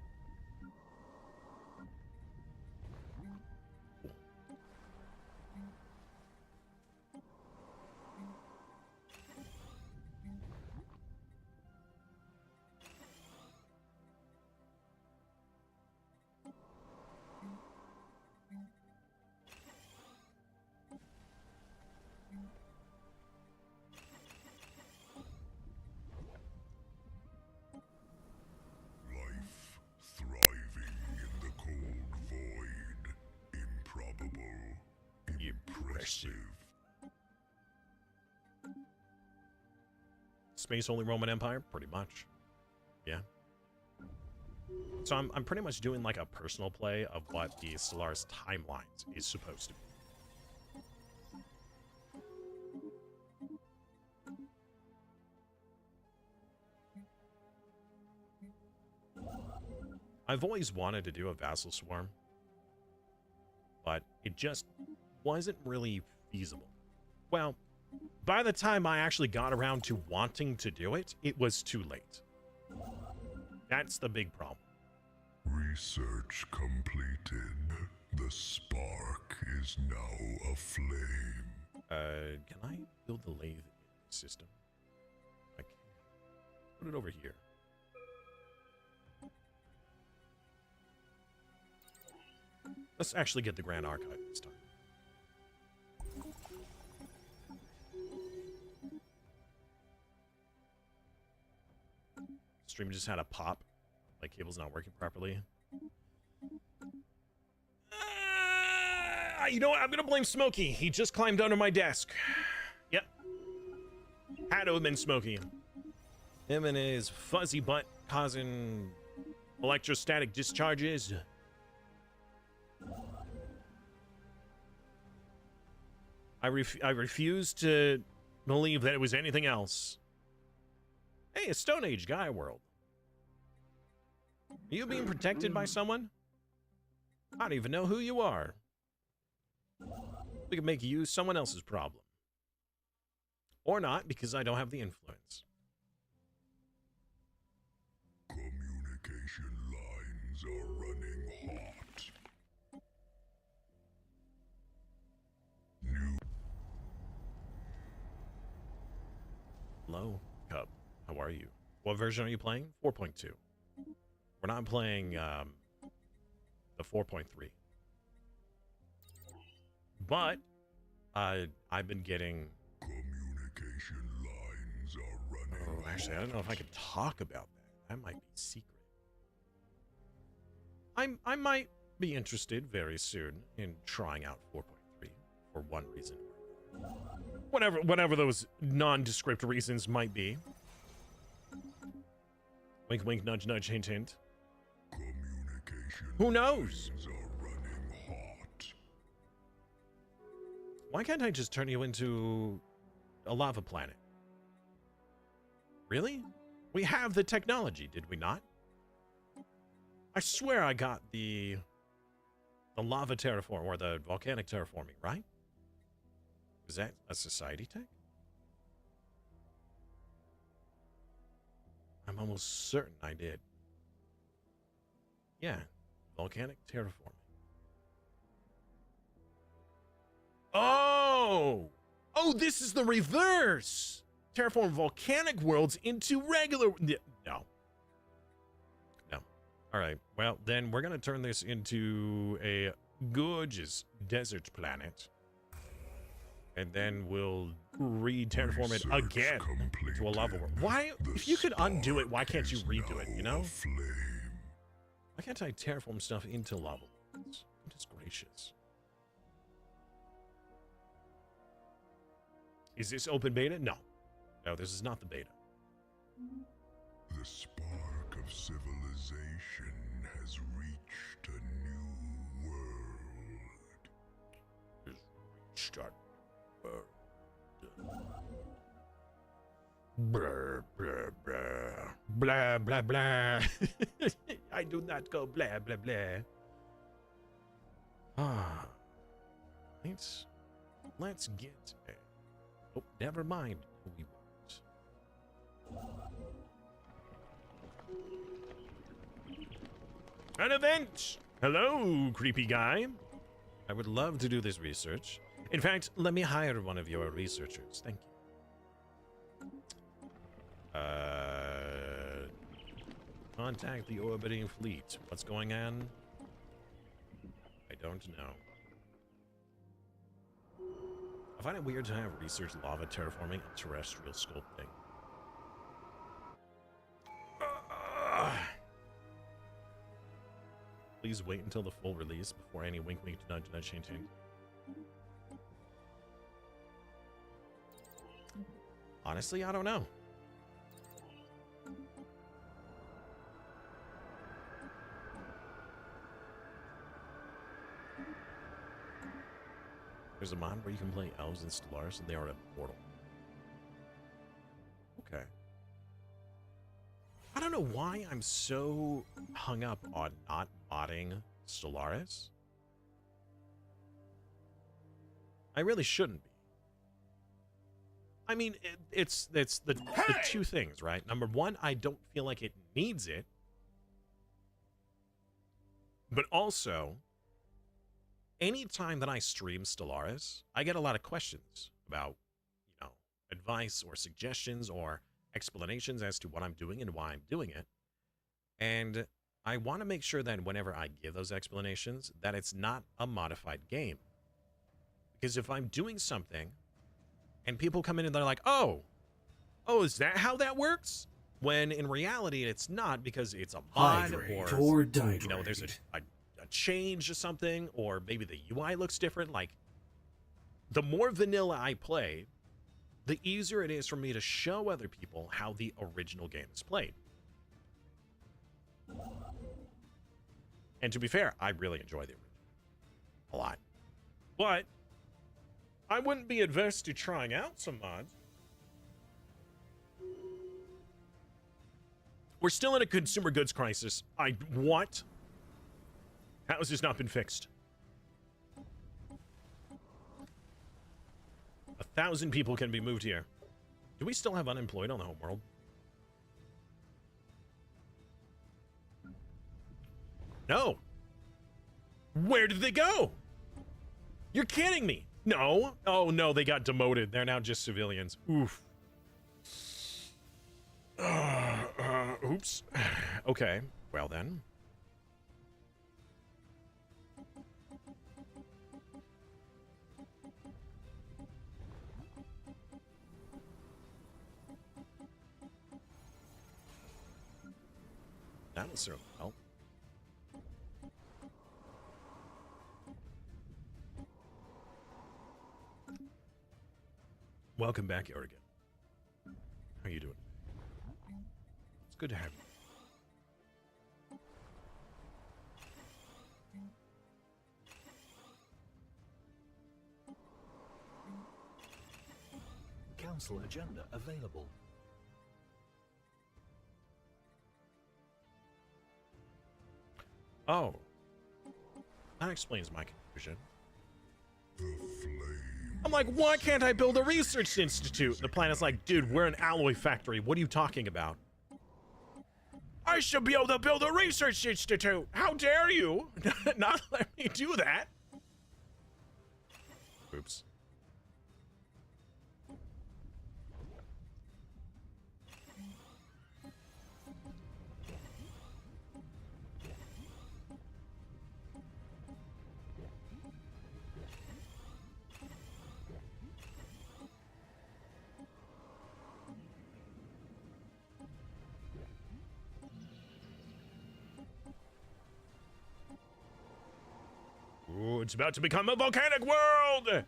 Space only Roman Empire, pretty much. Yeah. So I'm pretty much doing like a personal play of what the Stellaris timelines is supposed to be. I've always wanted to do a vassal swarm, but it just wasn't really feasible. Well, by the time I actually got around to wanting to do it, it was too late. That's the big problem. Research completed. The spark is now aflame. Can I build the lathe system? I can. Put it over here. Let's actually get the Grand Archive this time. Stream just had a pop. Like cable's not working properly. You know what? I'm gonna blame Smokey. He just climbed under my desk. Yep. Had to have been Smokey. Him and his fuzzy butt causing electrostatic discharges. I refuse to believe that it was anything else. Hey, a Stone Age Gaia world. Are you being protected by someone? I don't even know who you are. We can make you someone else's problem. Or not, because I don't have the influence. Communication lines are running hot. Hello, Cub. How are you? What version are you playing? 4.2. We're not playing the 4.3. But I've been getting... Communication lines are running Oh, actually, I don't know if I could talk about that. That might be secret. I might be interested very soon in trying out 4.3 for one reason or another. whatever those nondescript reasons might be. Wink, wink, nudge, nudge, hint, hint. Communication Who knows? lines are running hot. Why can't I just turn you into a lava planet? Really? We have the technology, did we not? I swear I got the lava terraform or the volcanic terraforming, right? Is that a society tech? I'm almost certain I did. Yeah, volcanic terraforming. Oh! Oh, this is the reverse! Terraform volcanic worlds into regular... No. No. Alright, well, then we're gonna turn this into a gorgeous desert planet. And then we'll re-terraform it Research again into a lava world. Why? The If you could undo it, why can't you spark redo it, is you now know? aflame. Why can't I terraform stuff into lava worlds? Goodness gracious. Is this open beta? No. No, this is not the beta. The spark of civilization has reached a new world. Start. Blah, blah, blah. Blah, blah, blah. I do not go blah, blah, blah. Ah. Let's get... Oh, never mind. We won't. An event! Hello, creepy guy. I would love to do this research. In fact, let me hire one of your researchers. Thank you. Contact the orbiting fleet. What's going on? I don't know. I find it weird to have research lava terraforming and terrestrial sculpting. Please wait until the full release before any wink wink nudge nudge hint hint. Honestly, I don't know. There's a mod where you can play elves and Stellaris and they are immortal. Okay. I don't know why I'm so hung up on not modding Stellaris. I really shouldn't be. I mean, it's the two things, right? Number one, I don't feel like it needs it. But also, anytime that I stream Stellaris, I get a lot of questions about, you know, advice or suggestions or explanations as to what I'm doing and why I'm doing it. And I want to make sure that whenever I give those explanations, that it's not a modified game. Because if I'm doing something and people come in and they're like, oh, is that how that works? When in reality, it's not, because it's a mod or you know, there's a change or something, or maybe the UI looks different. Like, the more vanilla I play, the easier it is for me to show other people how the original game is played. And to be fair, I really enjoy the original a lot. But I wouldn't be adverse to trying out some mods. We're still in a consumer goods crisis. What? How has this not been fixed? 1,000 people can be moved here. Do we still have unemployed on the homeworld? No. Where did they go? You're kidding me. No. Oh, no, they got demoted. They're now just civilians. Oof. Oops. Okay. Well, then. That would certainly help. Welcome back, Oregon. How you doing? It's good to have you. Council agenda available. Oh. That explains my confusion. I'm like, why can't I build a research institute? The planet's like, dude, we're an alloy factory. What are you talking about? I should be able to build a research institute. How dare you not let me do that? Oops. Ooh, it's about to become a volcanic world!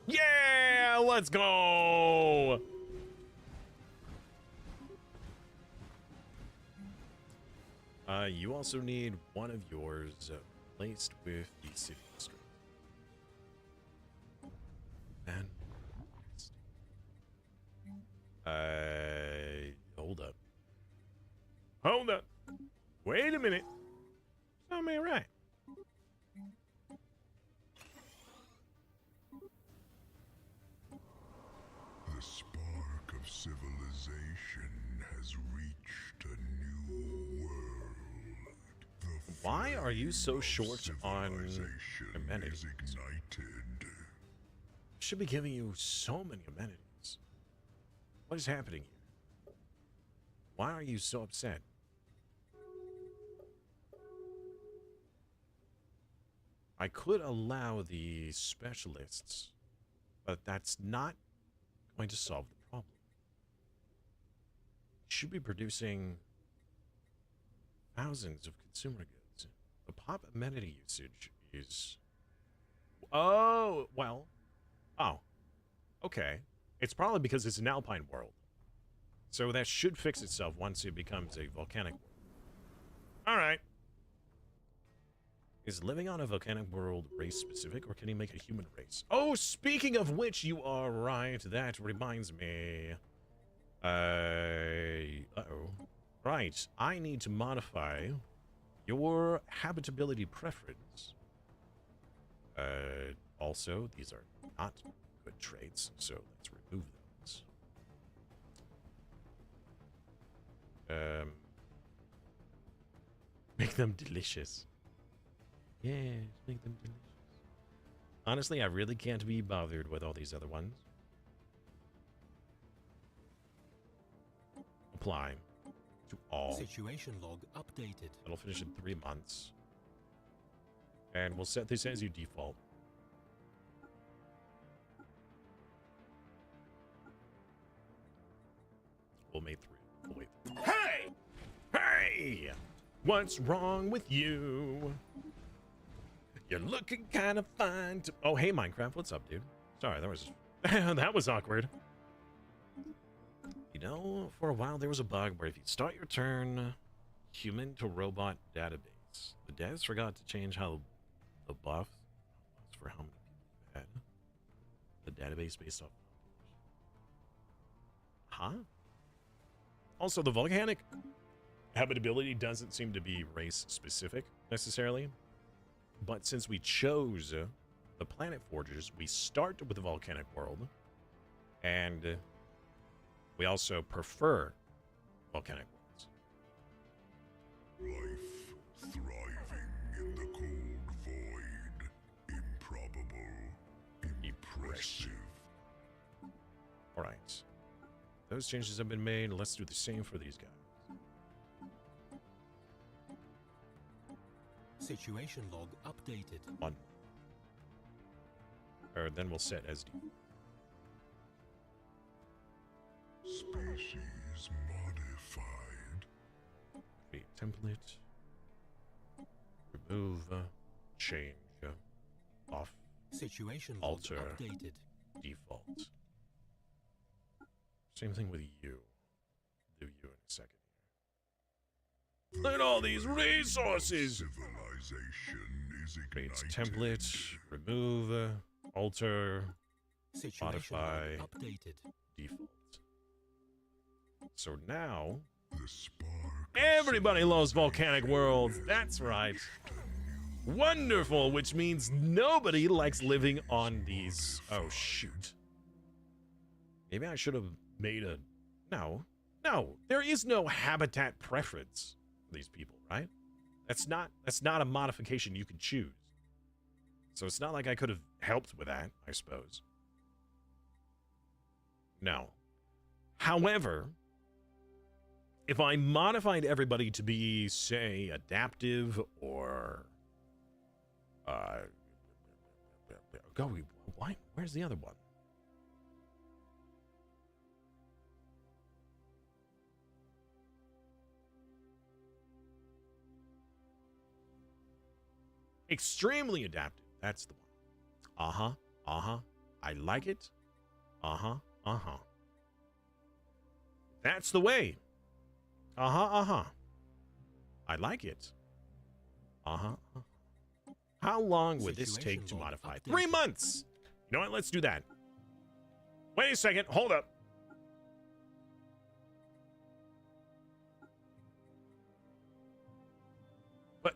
Yeah, let's go! You also need one of yours placed with the city district. And hold up. Hold up. Wait a minute. Am I right? The spark of civilization has reached a new world. Why are you so short on amenities? Ignited. Should be giving you so many amenities. What is happening here? Why are you so upset? I could allow the specialists, but that's not going to solve the problem. You should be producing thousands of consumer goods. The pop amenity usage is... Oh, well. Oh, okay. It's probably because it's an alpine world. So that should fix itself once it becomes a volcanic world. All right. Is living on a volcanic world race-specific, or can you make a human race? Oh, speaking of which, you are right. That reminds me. Uh-oh. Right. I need to modify your habitability preference. Also, these are not good traits, so let's remove those. Make them delicious. Yeah, make them delicious. Honestly, I really can't be bothered with all these other ones. Apply to all. Situation log updated. That'll finish in 3 months. And we'll set this as your default. We'll make 3. We'll wait. Hey! Hey! What's wrong with you? You're looking kind of fine. Oh, hey, Minecraft. What's up, dude? Sorry, that was that was awkward. You know, for a while there was a bug where if you start your turn, human to robot database, the devs forgot to change how the buff was for how many people you had. The database based off. Huh? Also, the volcanic habitability doesn't seem to be race specific necessarily. But since we chose the planet forgers, we start with the volcanic world, and we also prefer volcanic worlds. Life thriving in the cold void. Improbable. Impressive. All right. Those changes have been made. Let's do the same for these guys. Situation log updated. 1. Or then we'll set as default. Species modified. Create template. Remove change off Situation log alter updated. default. Same thing with you. Do you in a second here. Look at all these resources. Civilization is Creates ignited. template, remove, alter, Situation modify. log updated. default. So now The spark of everybody loves volcanic worlds. That's right. Wonderful, which means nobody likes living on these. Oh shoot. Maybe I should have made a. No, there is no habitat preference for these people, right? That's not a modification you can choose. So it's not like I could have helped with that, I suppose. No. However, if I modified everybody to be, say, adaptive or why? Where's the other one? Extremely adaptive. That's the one. I like it. That's the way. I like it. How long would this take to Situation log modify? updated. 3 months. You know what? Let's do that. Wait a second. Hold up. What?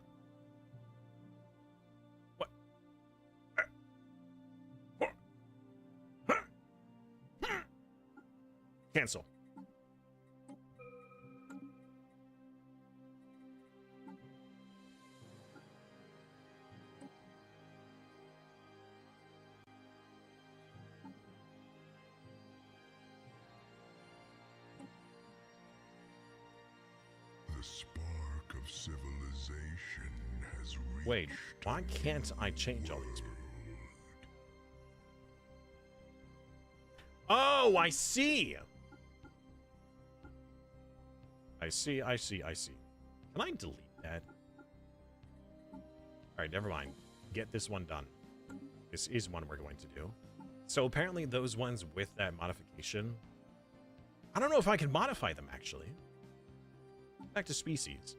Cancel. The spark of civilization has reached. Wait, why can't I change all these people? Oh, I see. I see. Can I delete that? All right, never mind. Get this one done. This is one we're going to do. So apparently those ones with that modification, I don't know if I can modify them, actually. Back to species.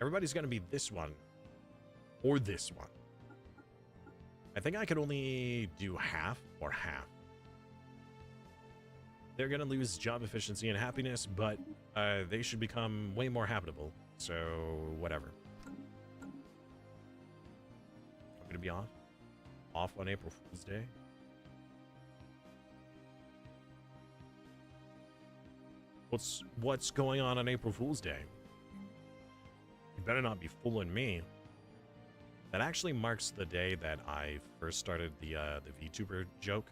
Everybody's going to be this one or this one. I think I could only do half or half. They're going to lose job efficiency and happiness, but they should become way more habitable. So, whatever. I'm going to be off. Off on April Fool's Day. What's going on April Fool's Day? You better not be fooling me. That actually marks the day that I first started the VTuber joke,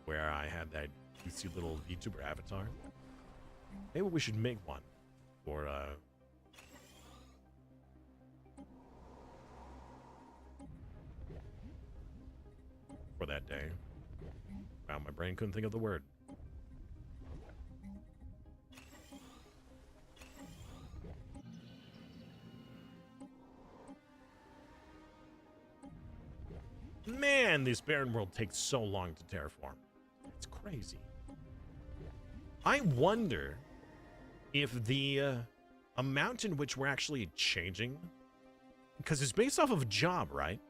where I had that cutesy little VTuber avatar. Maybe we should make one for that day. Wow, my brain couldn't think of the word. Man, this barren world takes so long to terraform. It's crazy. I wonder if the amount in which we're actually changing, because it's based off of a job, right?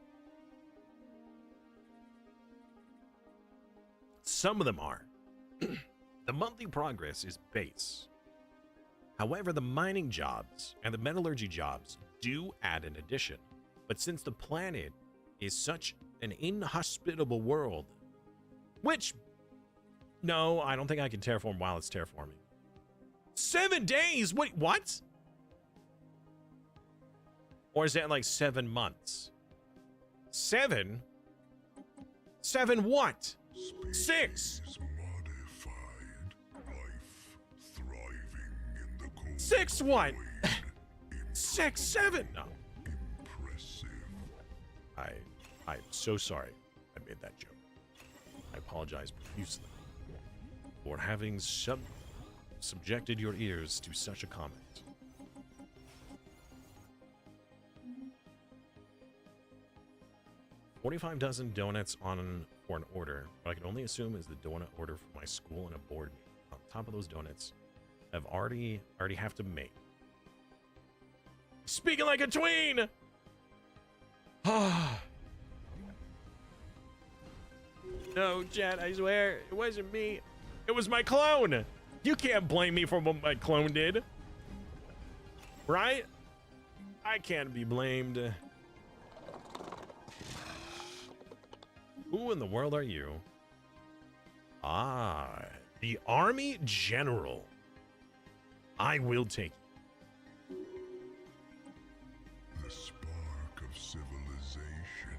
Some of them are. The monthly progress is base. However, the mining jobs and the metallurgy jobs do add an addition. But since the planet is such an inhospitable world, which, no, I don't think I can terraform while it's terraforming. 7 days? Wait, what? Or is that like 7 months? 7? 7 what? 6. Modified life thriving in the cold 6 what? void. 6, 7. No. Impressive. I'm so sorry I made that joke. I apologize profusely. for having subjected your ears to such a comment. 45 dozen donuts for an order. What I can only assume is the donut order for my school and a board meeting. On top of those donuts, I've already have to make. Speaking like a tween! No, Chad, I swear, it wasn't me. It was my clone. You can't blame me for what my clone did. Right? I can't be blamed. Who in the world are you? Ah, the Army General. I will take you. The spark of civilization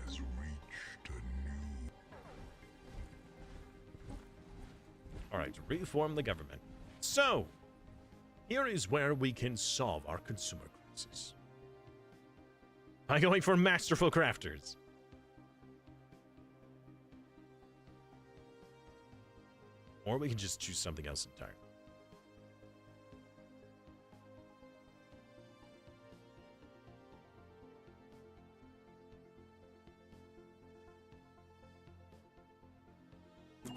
has reached a new... Alright, reform the government. So, here is where we can solve our consumer crisis. By going for masterful crafters. Or we can just choose something else entirely.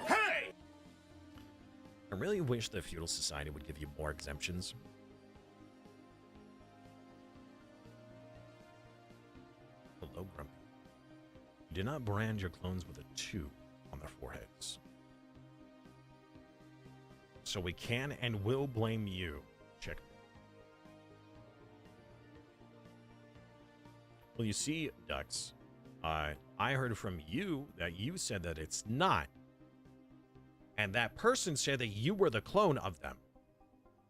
Hey! I really wish the feudal society would give you more exemptions. Hello, Grumpy. You did not brand your clones with a 2 on their foreheads. So we can and will blame you. Check. Well, you see, Dux, I heard from you that you said that it's not. And that person said that you were the clone of them.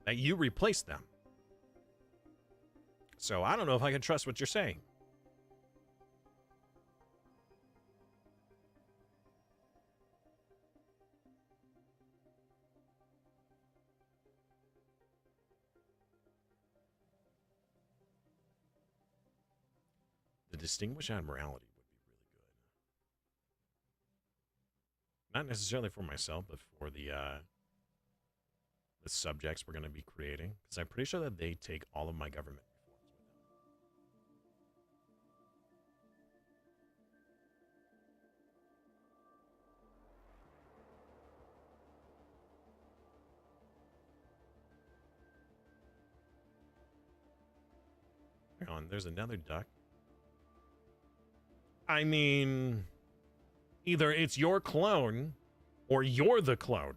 That you replaced them. So I don't know if I can trust what you're saying. The Distinguished Admiralty would be really good. Not necessarily for myself, but for the subjects we're going to be creating. Because I'm pretty sure that they take all of my government reforms with them. Hang on, there's another duck. I mean, either it's your clone or you're the clone.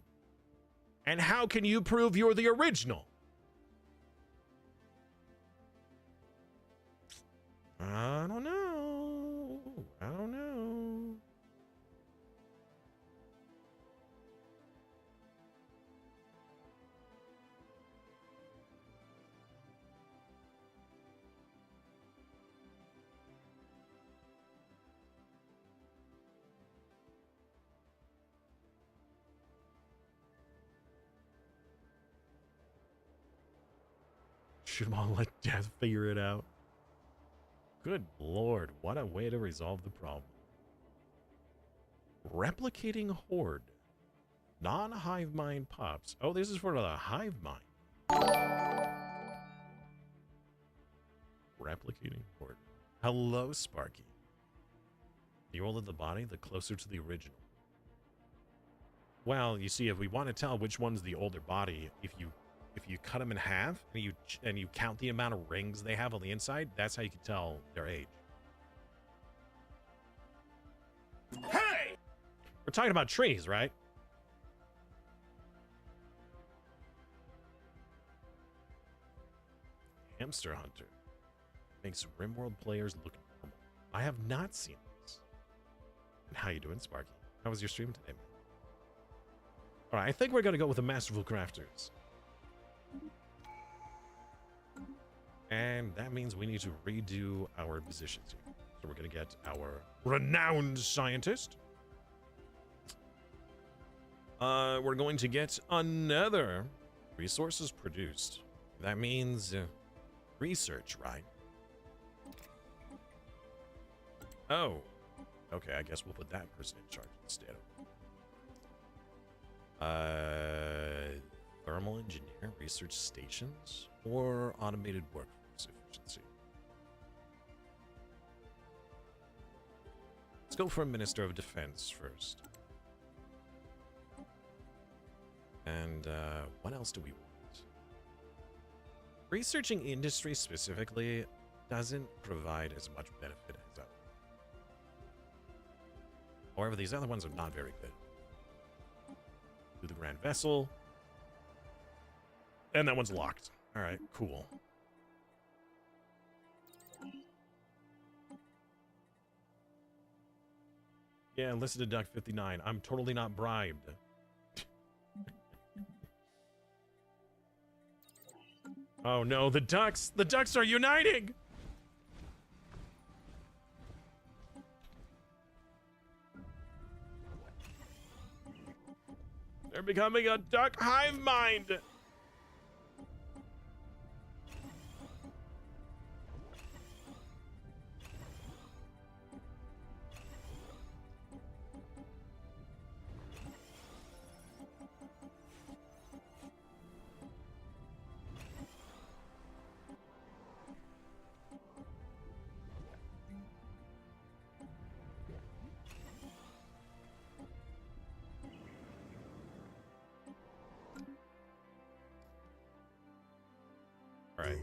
And how can you prove you're the original? I don't know. I don't know. Should all let death figure it out. Good lord, what a way to resolve the problem. Replicating horde. Non-hive mind pups. Oh, this is for the hive mind. Replicating horde. Hello, Sparky. The older the body, the closer to the original. Well, you see, if we want to tell which one's the older body, if you cut them in half and you count the amount of rings they have on the inside, that's how you can tell their age. Hey! We're talking about trees, right? Hamster Hunter makes RimWorld players look normal. I have not seen this. And how you doing, Sparky? How was your stream today, man? All right, I think we're gonna go with the Masterful Crafters. And that means we need to redo our positions here. So we're going to get our renowned scientist. We're going to get another resources produced. That means research, right? Oh. Okay, I guess we'll put that person in charge instead. Thermal engineer, research stations, or automated workforce efficiency. Let's go for a Minister of Defense first. And what else do we want? Researching industry specifically doesn't provide as much benefit as others. However, these other ones are not very good. Do the Grand Vessel. And that one's locked. All right, cool. Yeah, listen to Duck 59. I'm totally not bribed. Oh no, the ducks! The ducks are uniting! They're becoming a duck hive mind! Alright.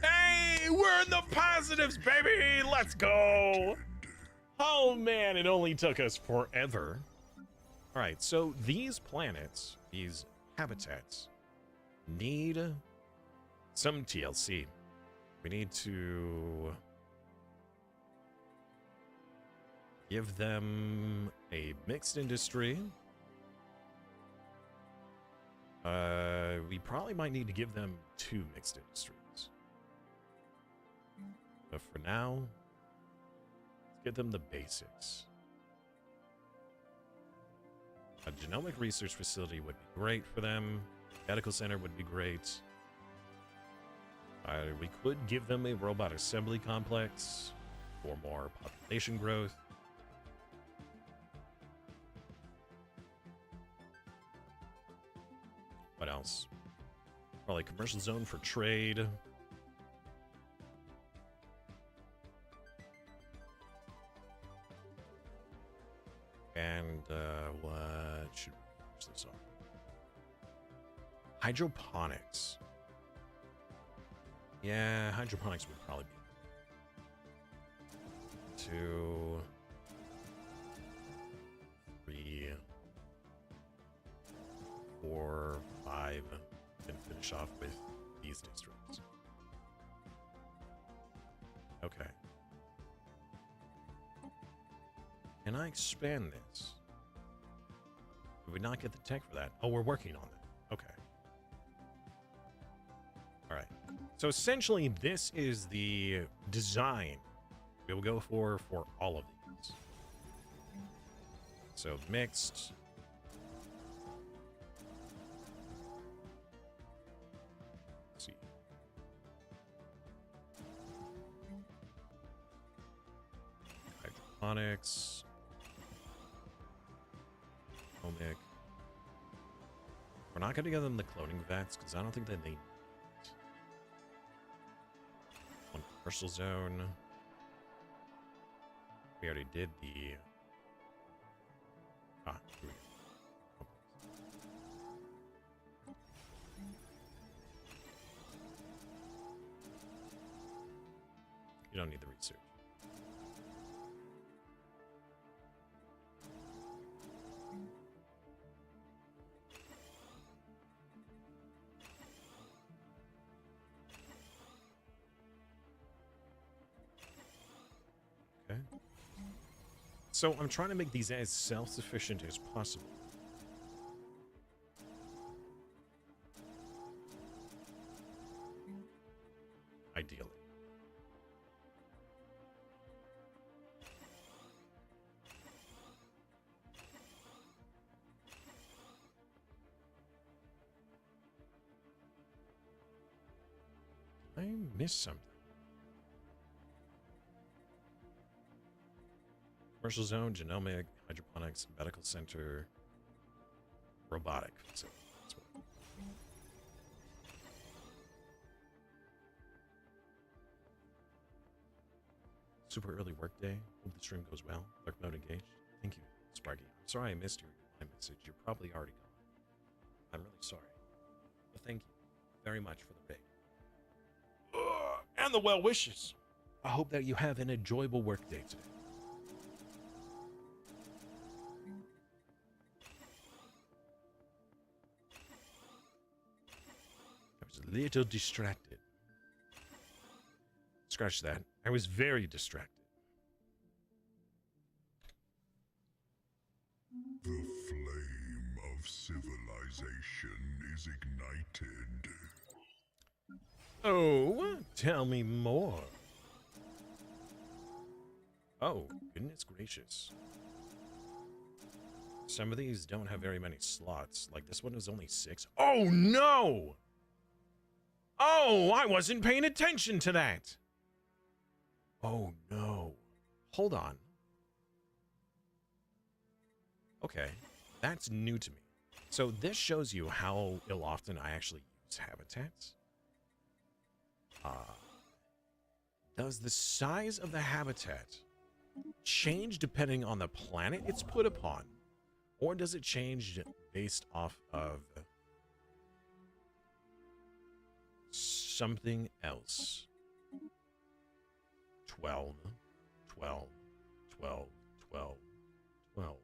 Hey, we're in the positives, baby! Let's go! Oh man, it only took us forever. Alright, so these planets, these habitats, need some TLC. We need to give them a mixed industry. We probably might need to give them 2 mixed industries. But for now, let's get them the basics. A genomic research facility would be great for them. Medical center would be great. We could give them a robot assembly complex for more population growth. What else? Probably commercial zone for trade. And what should we finish this off? Hydroponics. Yeah, hydroponics would probably be 2, 3, 4, 5, and finish off with these districts. Okay. Can I expand this? Did we not get the tech for that? Oh, we're working on that. Okay. All right. So essentially, this is the design we will go for all of these. So mixed. Let's see. Hydroponics. Omic. We're not going to give them the cloning vets because I don't think that they need it. One commercial zone. We already did the... Ah, here we go. You don't need the research. Okay. So I'm trying to make these as self-sufficient as possible. Ideally. I missed something. Commercial zone, genomic, hydroponics, medical center. robotic facility. That's what. Super early workday. Hope the stream goes well. Dark mode engaged. Thank you, Sparky. I'm sorry I missed your message. You're probably already gone. I'm really sorry. But thank you very much for the raid. And the well wishes. I hope that you have an enjoyable workday today. I was a little distracted. Scratch that. I was very distracted. The flame of civilization is ignited. Oh, tell me more. Oh, goodness gracious. Some of these don't have very many slots. Like this one is only 6. Oh, no! Oh, I wasn't paying attention to that. Oh, no. Hold on. Okay, that's new to me. So this shows you how often I actually use habitats. Does the size of the habitat change depending on the planet it's put upon? Or does it change based off of something else? 12, 12, 12, 12, 12.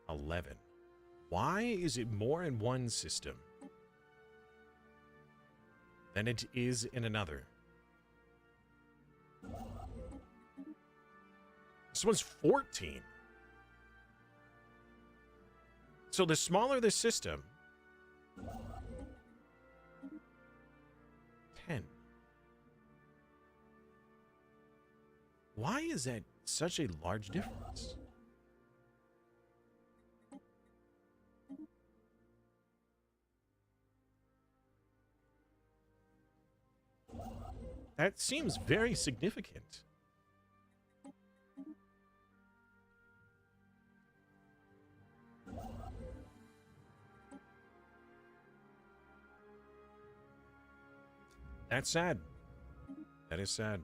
$11. Why is it more in one system than it is in another? This one's 14. So the smaller the system, 10. Why is that such a large difference? That seems very significant. That's sad. That is sad.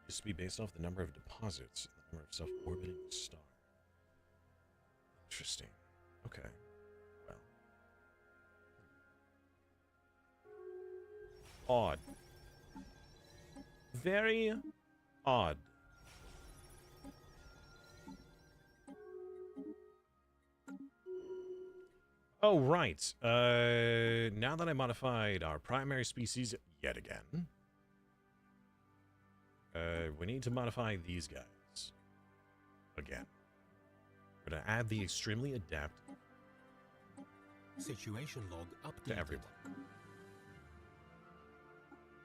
Used to be based off the number of deposits, the number of self-orbiting star. Interesting. Okay. Well. Odd. Very odd. Oh, right. Now that I modified our primary species yet again, we need to modify these guys again. We're going to add the extremely adaptive Situation log updated. to everyone.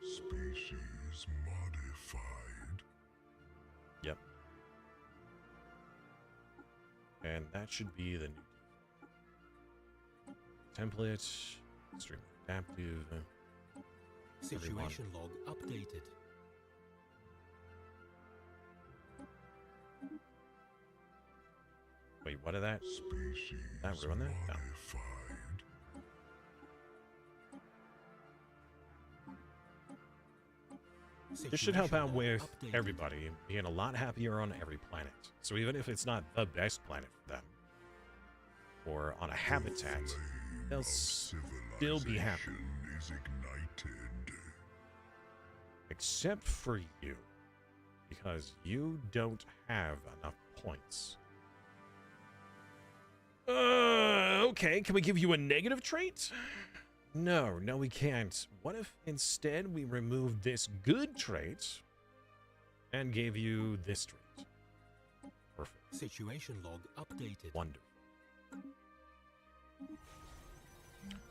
Species modified. Yep. And that should be the new template. Extremely adaptive. Situation log updated. Wait, what is that? Species That ruin that? No. modified. This should help out Situation log with updated. everybody being a lot happier on every planet. So even if it's not the best planet for them, or on a habitat, they'll still be happy. Civilization is ignited. Except for you. Because you don't have enough points. Okay, can we give you a negative trait? No, we can't. What if instead we removed this good trait and gave you this trait? Perfect. Situation log updated. Wonderful.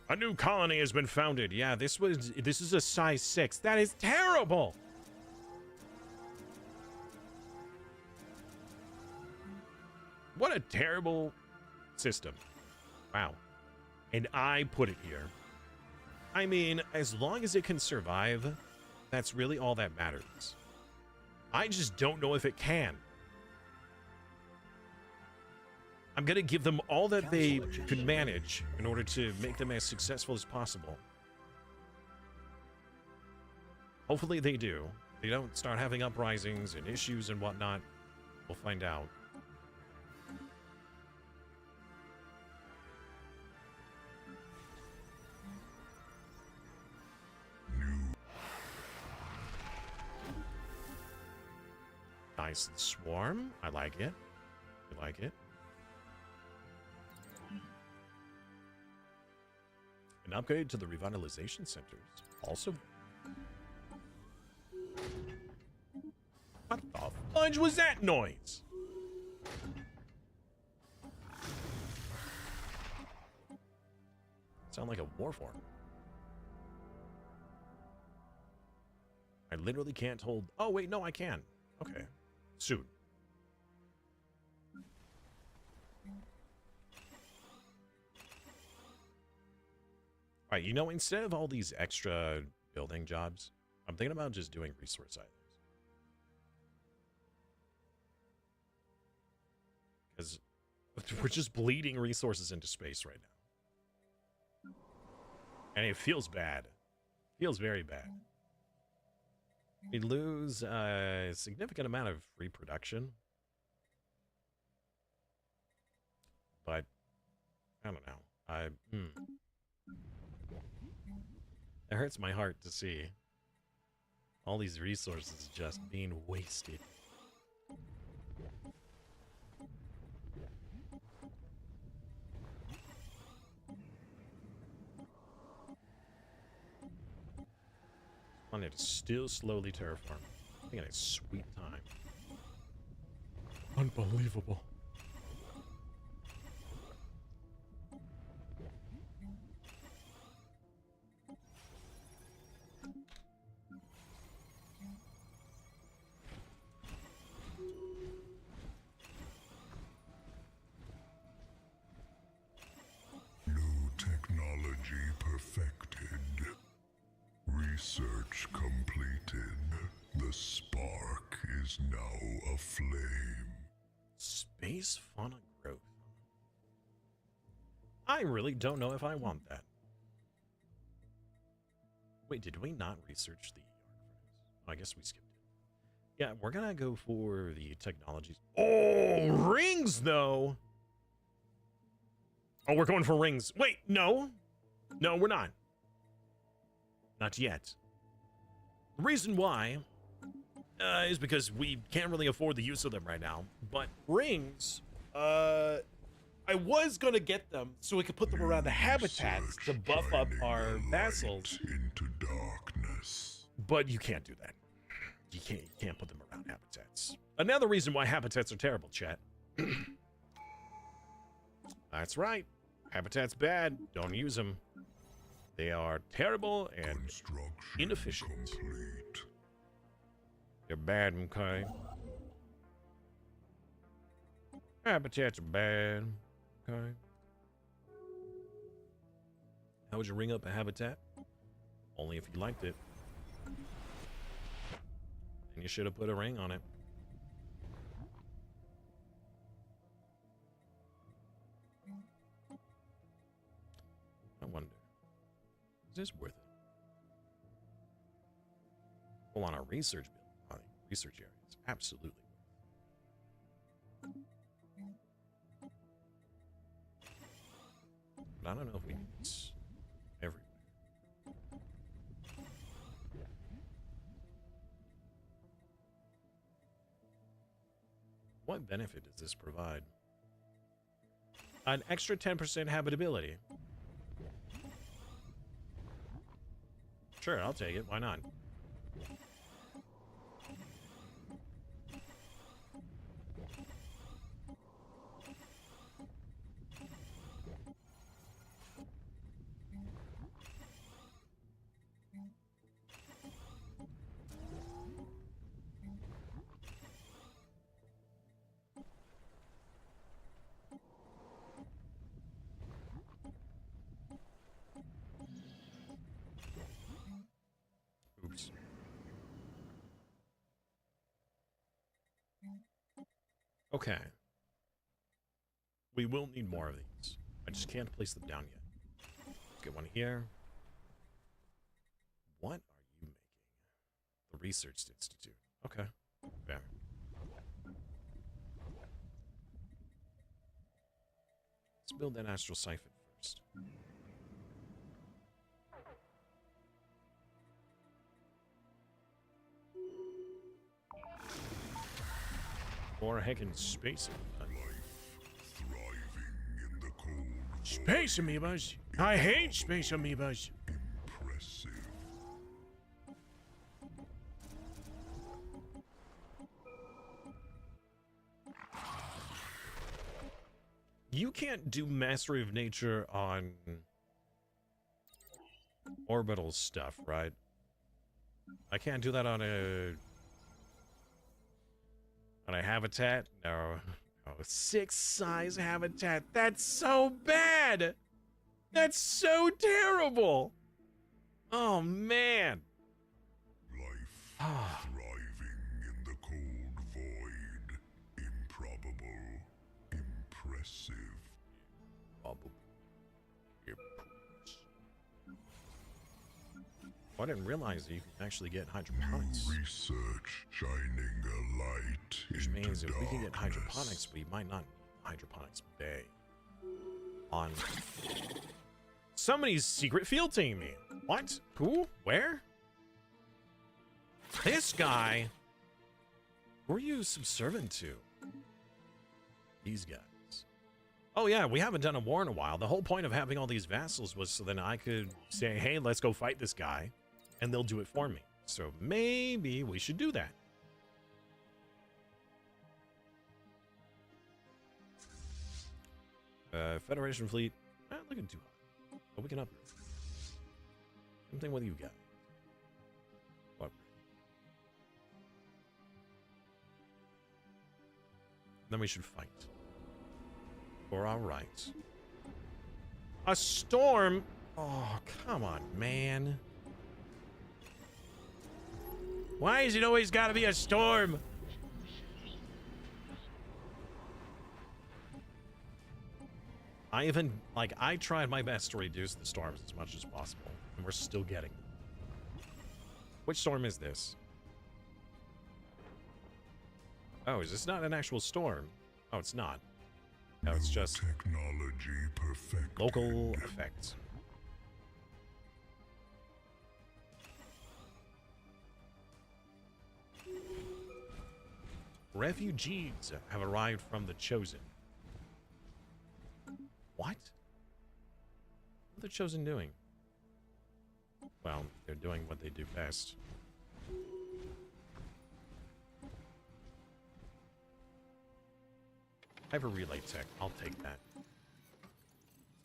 A new colony has been founded. Yeah, this is a size 6. That is terrible. What a terrible system. Wow. And I put it here. I mean, as long as it can survive, that's really all that matters. I just don't know if it can. I'm going to give them all that they could manage in order to make them as successful as possible. Hopefully they do. They don't start having uprisings and issues and whatnot. We'll find out. Nice and swarm. I like it. I like it. An upgrade to the revitalization centers. Also. What the fudge was that noise? Sound like a war form. I literally can't hold. Oh, wait, no, I can. Okay. Soon. All right, you know, instead of all these extra building jobs, I'm thinking about just doing resource islands. Because we're just bleeding resources into space right now. And it feels bad. Feels very bad. We lose a significant amount of reproduction. But, I don't know. It hurts my heart to see all these resources just being wasted. On it is still slowly terraform. I think it's a sweet time. Unbelievable. New technology perfected. Research completed. The spark is now aflame. Space fauna growth. I really don't know if I want that. Wait, did we not research the artifacts? Oh, I guess we skipped it. Yeah, we're gonna go for the technologies. Oh, rings though. Oh, we're going for rings. Wait, no. No, we're not. Not yet. The reason why is because we can't really afford the use of them right now. But rings, I was going to get them so we could put them around the habitats to buff up our vassals. Into darkness. But you can't do that. You can't put them around habitats. Another reason why habitats are terrible, chat. That's right. Habitats bad. Don't use them. They are terrible and inefficient. Complete. They're bad, okay? Habitats are bad, okay? How would you ring up a habitat? Only if you liked it. And you should have put a ring on it. I wonder. Is this worth it? Well, on a research building, on a research area, it's absolutely worth it. But I don't know if we need this everywhere. What benefit does this provide? An extra 10% habitability. Sure, I'll take it. Why not? Oops. Okay. We will need more of these. I just can't place them down yet. Let's get one here. What are you making? The Research Institute. Okay. Fair. Let's build that astral siphon first. Or heckin' space Thriving in the cold. Space amoebas? I hate space amoebas. Impressive. You can't do Mastery of Nature on orbital stuff, right? I can't do that on a habitat? No. Oh, 6 size habitat. That's so bad! That's so terrible! Oh, man. Life thriving in the cold void. Improbable. Impressive. I didn't realize that you can actually get hydroponics. New research shining a light Which into means if we can get darkness. hydroponics, we might not need hydroponics bay. On somebody's secret field team me. What? Who? Where? This guy? Who are you subservient to? These guys. Oh yeah, we haven't done a war in a while. The whole point of having all these vassals was so then I could say, hey, let's go fight this guy, and they'll do it for me. So maybe we should do that. Federation fleet, not looking too high, but we can upgrade. Same thing with you guys. What? Then we should fight. For our rights. A storm? Oh, come on, man. Why is it always gotta be a storm? I tried my best to reduce the storms as much as possible, and we're still getting them. Which storm is this? Oh, is this not an actual storm? Oh, it's not. No, it's just technology perfected. local effects. Refugees have arrived from the Chosen. What? What are the Chosen doing? Well, they're doing what they do best. Hyper relay tech. I'll take that.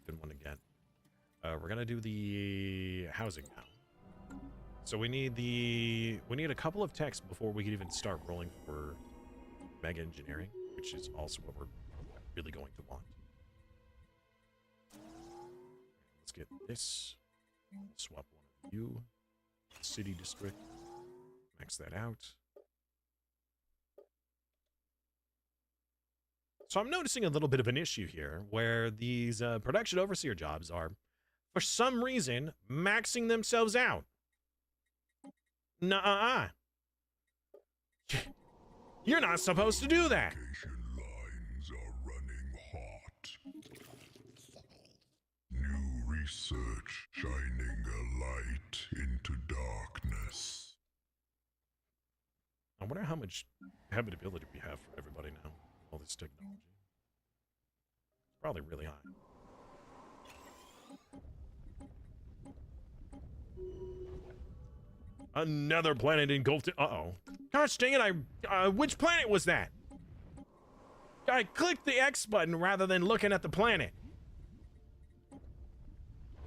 Good one to get. We're gonna do the housing now. So we need a couple of techs before we can even start rolling for mega engineering, which is also what we're really going to want. Let's get this. Swap one of you. City district. Max that out. So I'm noticing a little bit of an issue here where these production overseer jobs are, for some reason, maxing themselves out. Nuh-uh. You're not supposed to do that. Communication lines are running hot. New research shining a light into darkness. I wonder how much habitability we have for everybody now. All this technology. It's probably really high. Another planet engulfed it. Uh-oh. Gosh dang it, which planet was that? I clicked the X button rather than looking at the planet.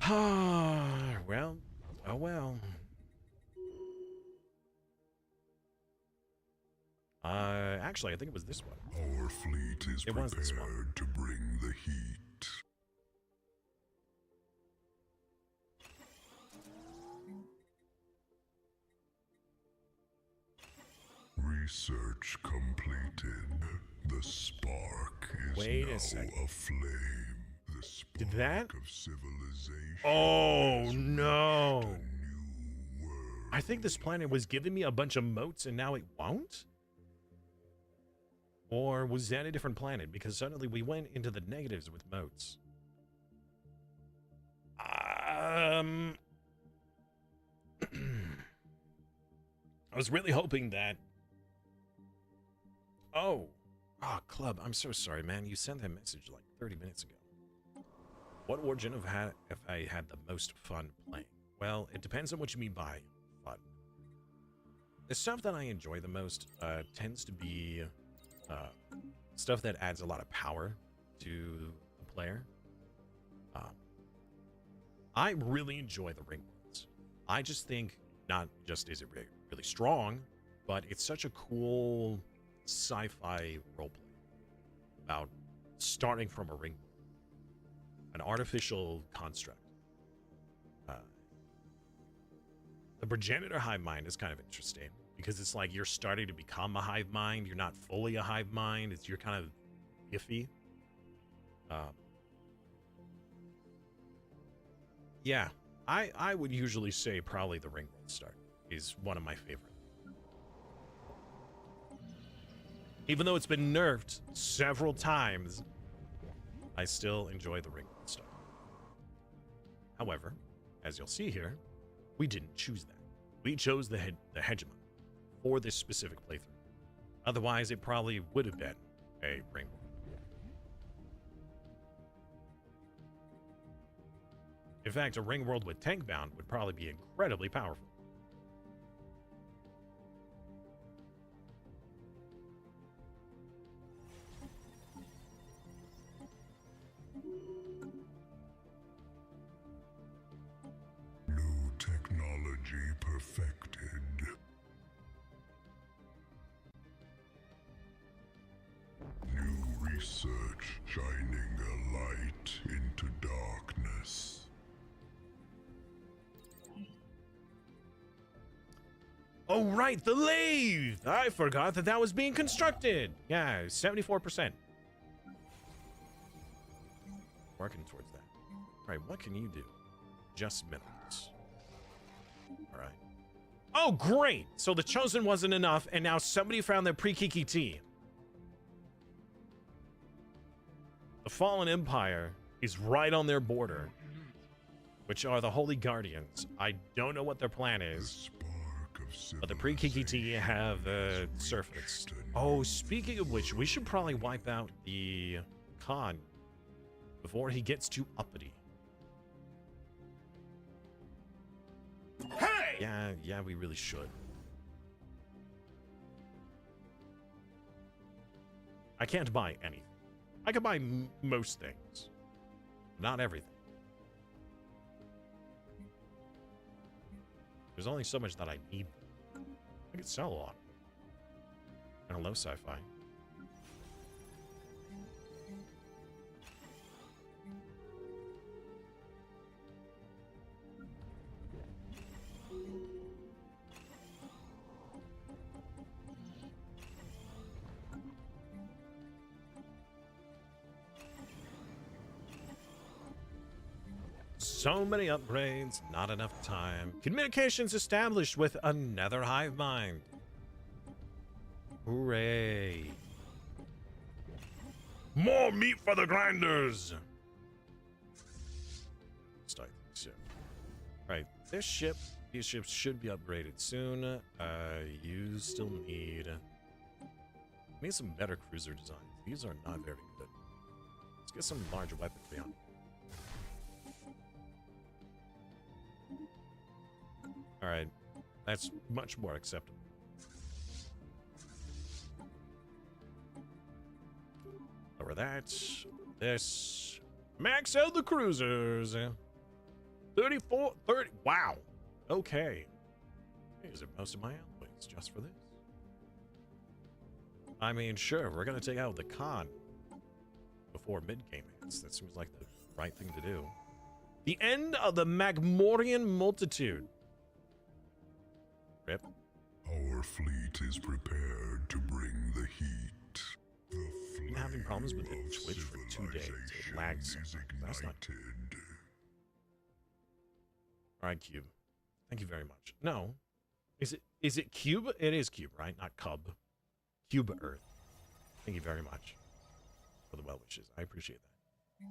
Well, oh well. Actually, I think it was this one. Our fleet is It was this one. prepared to bring the heat. research completed. The spark is Wait a now second. aflame. The spark Did that? of civilization. Oh has no. reached a new world. I think this planet was giving me a bunch of motes and now it won't? Or was that a different planet? Because suddenly we went into the negatives with motes. I was really hoping that... Oh, Club, I'm so sorry, man. You sent that message like 30 minutes ago. What origin have I had the most fun playing? Well, it depends on what you mean by fun. The stuff that I enjoy the most tends to be stuff that adds a lot of power to the player. I really enjoy the ring worlds. I just think not just is it really strong, but it's such a cool sci-fi roleplay about starting from a ring world, an artificial construct. The progenitor hive mind is kind of interesting because it's like you're starting to become a hive mind. You're not fully a hive mind. You're kind of iffy. Yeah, I would usually say probably the ring world start is one of my favorite. Even though it's been nerfed several times, I still enjoy the ring world start. However, as you'll see here, we didn't choose that. We chose the hegemon for this specific playthrough. Otherwise, it probably would have been a ring world. In fact, a ring world with tank bound would probably be incredibly powerful. New technology perfected. New research shining a light into darkness. Oh, right, the lathe! I forgot that that was being constructed. Yeah, 74%. Working towards that. All right, what can you do? Just minerals. All right. Oh, great! So the chosen wasn't enough, and now somebody found their pre-Kiki tea. The Fallen Empire is right on their border, which are the Holy Guardians. I don't know what their plan is. But the pre-Kiki tea have surfaced. Oh, speaking of which, we should probably wipe out the Khan before he gets too uppity. Hey! Yeah, we really should. I can't buy anything. I can buy most things. Not everything. There's only so much that I need. I could sell a lot. And hello, sci-fi. So many upgrades, not enough time. Communications established with another hive mind. Hooray. More meat for the grinders! Start the ship. Right, these ships should be upgraded soon. You still need some better cruiser designs. These are not very good. Let's get some larger weaponry on. Alright, that's much more acceptable. Over that, this. Max out the cruisers. 34, 30, wow. Okay. Is it most of my outlays just for this? I mean, sure, we're gonna take out the Khan before mid-game hits. That seems like the right thing to do. The end of the Magmorian multitude. Rip. Our Our fleet is prepared to bring the heat. The Been having problems with flame the of Twitch for 2 days. It civilization lags so is much. That's not. ignited. All right, Cube. Thank you very much. No. Is it Cube? It is Cube, right? Not Cub. Cube Earth. Thank you very much for the well wishes. I appreciate that.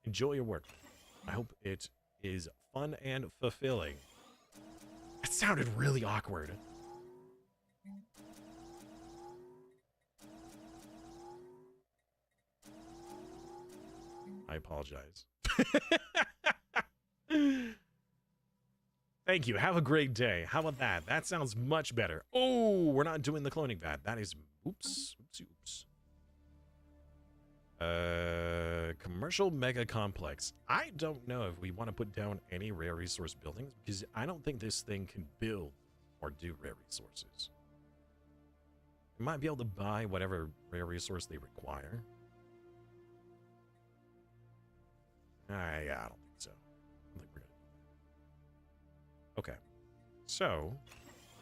Enjoy your work. I hope it is fun and fulfilling. It sounded really awkward. I apologize. Thank you. Have a great day. How about that? That sounds much better. Oh, we're not doing the cloning vat. That is oops. Commercial mega complex. I don't know if we want to put down any rare resource buildings because I don't think this thing can build or do rare resources. We might be able to buy whatever rare resource they require. Yeah, I don't think so. I don't think we're gonna. Okay. So,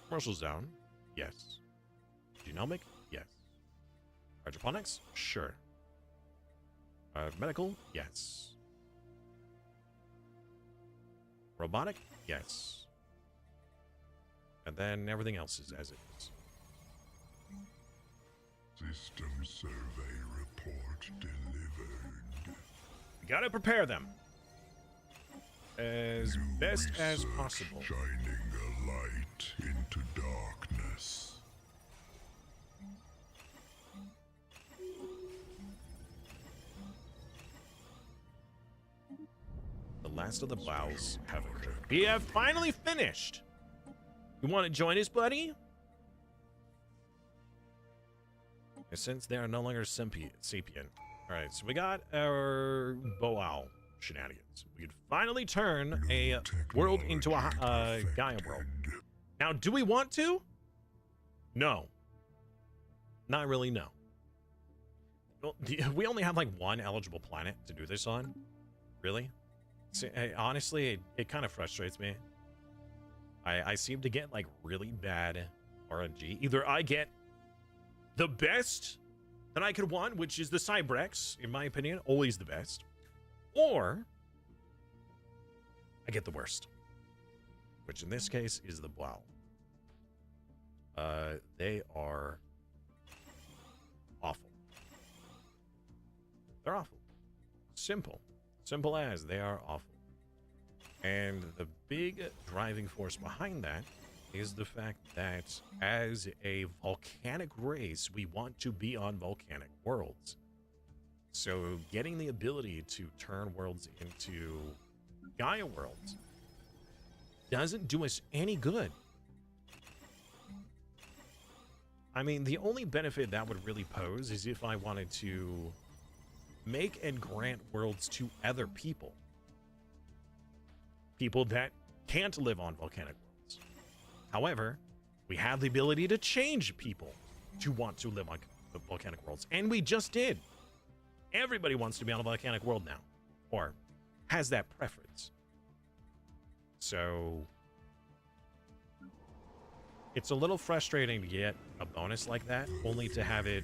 commercial zone, yes. Genomic, yes. Hydroponics, sure. Medical, yes. Robotic, yes. And then everything else is as it is. System survey report delivered. We gotta prepare them as best as possible. Shining a light into darkness. The last of the bows have occurred. We have finally finished. You want to join us, buddy? Since they are no longer sapient. All right, so we got our Boao shenanigans. We could finally turn a world into a Gaia world. Now, do we want to? No. Not really, no. Well, we only have like one eligible planet to do this on. Really? So, honestly, it kind of frustrates me. I seem to get like really bad RNG. Either I get the best that I could want, which is the Cybrex, in my opinion, always the best, or I get the worst, which in this case is the Blau. They are awful. They're awful. Simple as they are awful. And the big driving force behind that is the fact that as a volcanic race, we want to be on volcanic worlds. So getting the ability to turn worlds into Gaia worlds doesn't do us any good. I mean, the only benefit that would really pose is if I wanted to make and grant worlds to other people. People that can't live on volcanic worlds. However, we have the ability to change people to want to live on the volcanic worlds. And we just did. Everybody wants to be on a volcanic world now. Or has that preference. So it's a little frustrating to get a bonus like that, only to have it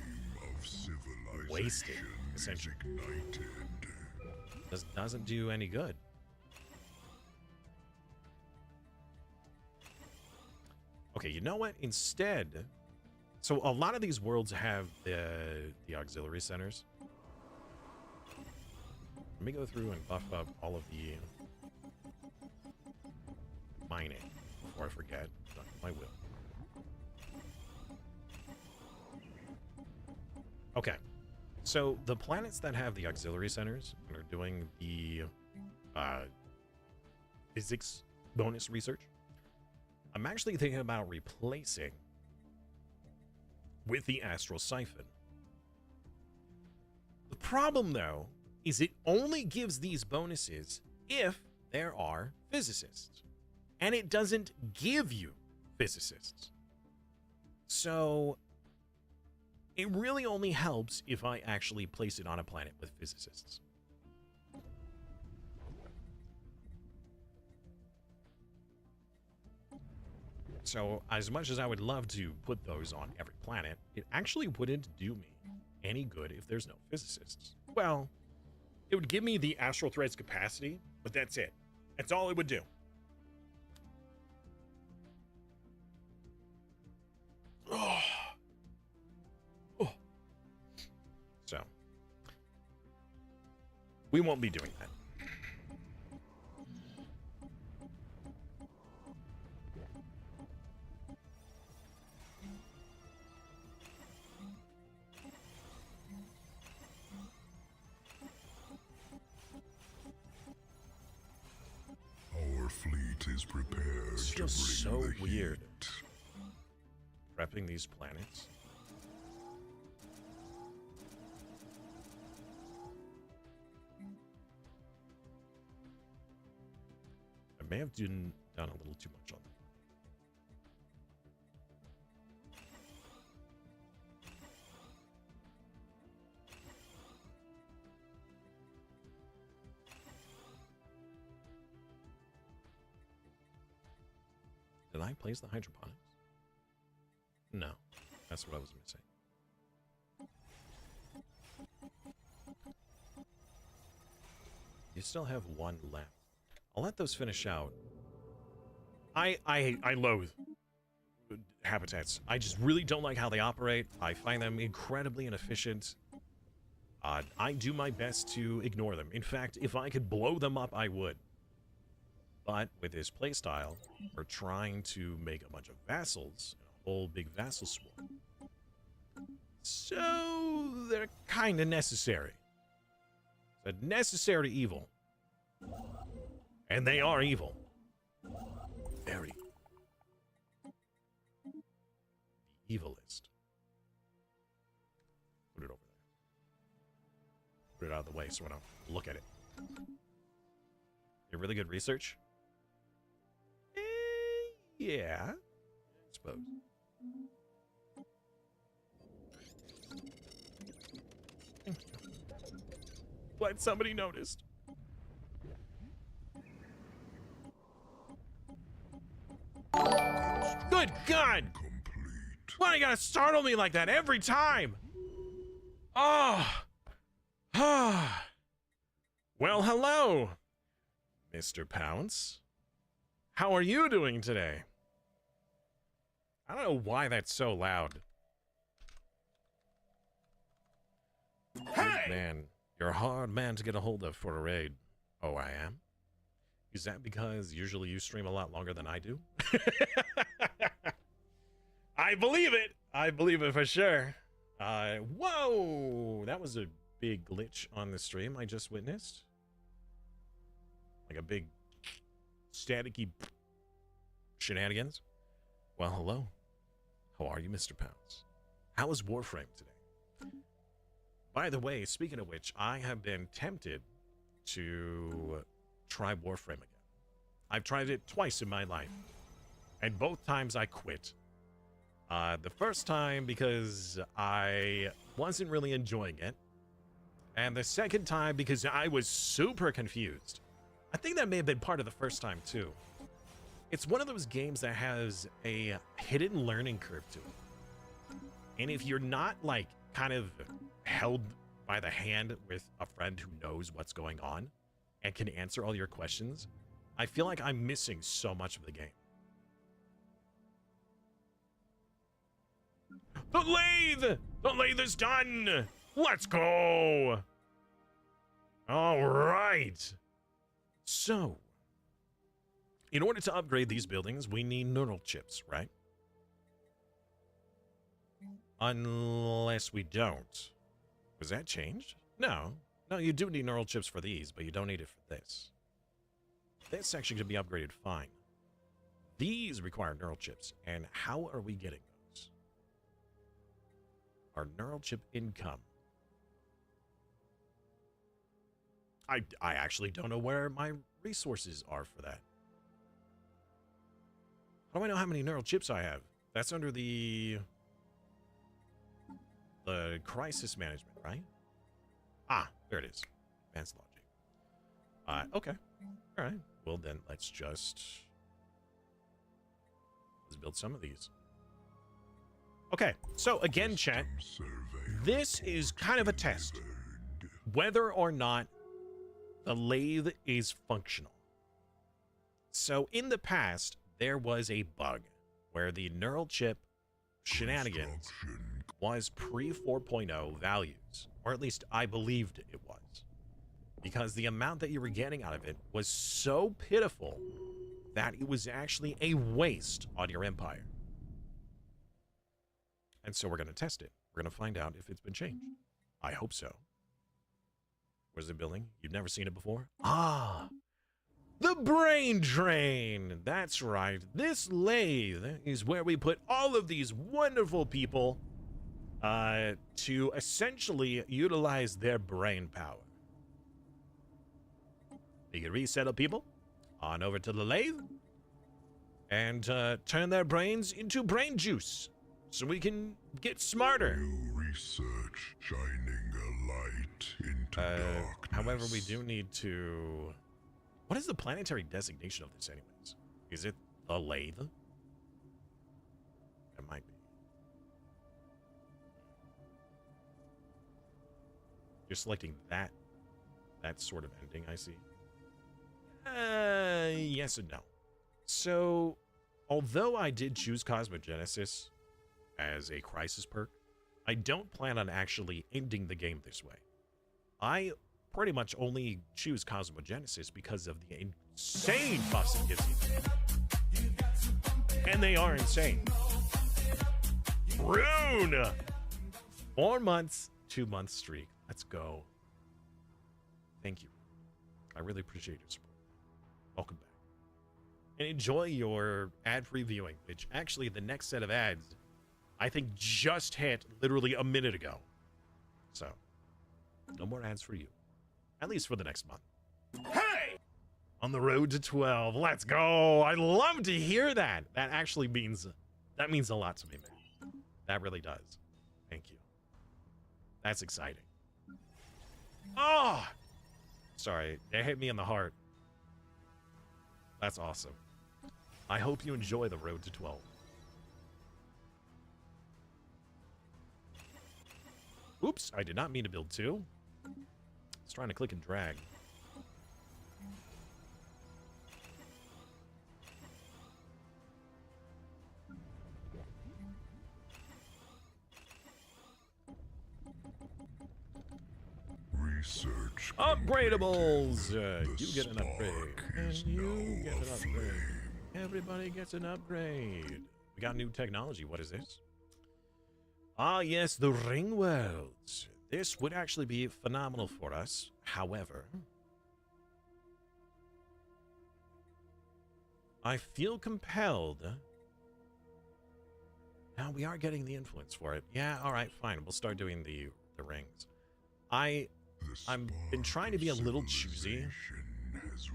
wasted, essentially. This doesn't do any good. Okay, you know what? Instead, so a lot of these worlds have the auxiliary centers. Let me go through and buff up all of the mining before I forget. I will. Okay, so the planets that have the auxiliary centers and are doing the physics bonus research, I'm actually thinking about replacing with the Astral Siphon. The problem, though, is it only gives these bonuses if there are physicists. And it doesn't give you physicists. So it really only helps if I actually place it on a planet with physicists. So as much as I would love to put those on every planet, it actually wouldn't do me any good if there's no physicists. Well, it would give me the astral thread's capacity, but that's it. That's all it would do. Oh. Oh. So, we won't be doing that. Our fleet is prepared This to feels so bring the weird. heat. Prepping these planets. I may have done a little too much on that. Did I place the hydroponics? No, that's what I was missing. You still have one left. I'll let those finish out. I loathe habitats. I just really don't like how they operate. I find them incredibly inefficient. I do my best to ignore them. In fact, if I could blow them up, I would. But with this playstyle, we're trying to make a bunch of vassals, a whole big vassal swarm. So they're kind of necessary. It's a necessary evil. And they are evil. Very. The evilest. Put it over there. Put it out of the way so I don't look at it. You're really good research? Yeah, I suppose. Thank you. Glad somebody noticed. Good God! Complete. Why you gotta startle me like that every time? Oh. Ah. Well, hello, Mr. Pounce. How are you doing today? I don't know why that's so loud. Hey! Man, you're a hard man to get a hold of for a raid. Oh, I am? Is that because usually you stream a lot longer than I do? I believe it. I believe it for sure. Whoa! That was a big glitch on the stream I just witnessed. Like a big staticky shenanigans. Well, hello. How are you, Mr. Pounce? How is Warframe today? By the way, speaking of which, I have been tempted to try Warframe again. I've tried it twice in my life, and both times I quit. The first time because I wasn't really enjoying it, and the second time because I was super confused. I think that may have been part of the first time too. It's one of those games that has a hidden learning curve to it. And if you're not, like, kind of held by the hand with a friend who knows what's going on and can answer all your questions, I feel like I'm missing so much of the game. The lathe! The lathe is done! Let's go! All right. So, in order to upgrade these buildings, we need neural chips, right? Unless we don't. Was that changed? No. No, you do need neural chips for these, but you don't need it for this. This section can be upgraded fine. These require neural chips, and how are we getting those? Our neural chip income. I actually don't know where my resources are for that. How do I know how many neural chips I have? That's under the crisis management, right? Ah, there it is. Advanced logic. Okay. All right. Well, then let's just Let's build some of these. Okay, so again, chat, this is kind of a test. Whether or not the lathe is functional. So in the past, there was a bug where the neural chip shenanigans was pre 4.0 values, or at least I believed it was, because the amount that you were getting out of it was so pitiful that it was actually a waste on your empire. And so we're going to test it. We're going to find out if it's been changed. I hope so. Where's it building? You've never seen it before? Ah, the brain drain. That's right. This lathe is where we put all of these wonderful people to essentially utilize their brain power. You can resettle people on over to the lathe and turn their brains into brain juice so we can get smarter. New research shining a light into darkness. However, we do need to... What is the planetary designation of this anyways? Is it the lathe? It might be. You're selecting that sort of ending, I see. Yes and no. So, although I did choose Cosmogenesis as a crisis perk, I don't plan on actually ending the game this way. I pretty much only choose Cosmogenesis because of the insane buffs it gives you. And they are insane. Rune! 4 months, 2-month streak. Let's go. Thank you. I really appreciate your support. Welcome back. And enjoy your ad-free viewing, which actually the next set of ads, I think just hit literally a minute ago. So, no more ads for you. At least for the next month. Hey! On the road to 12. Let's go. I love to hear that. That actually means a lot to me, man. That really does. Thank you. That's exciting. Oh! Sorry, that hit me in the heart. That's awesome. I hope you enjoy the road to 12. Oops, I did not mean to build 2. I was trying to click and drag. Research Upgradables! completed. You get an The upgrade. spark And is you now get an upgrade. aflame. Everybody gets an upgrade. We got new technology. What is this? Ah, yes, the ring worlds. This would actually be phenomenal for us. However, I feel compelled. Now we are getting the influence for it. Yeah, all right, fine. We'll start doing the rings. I've been trying to be a little choosy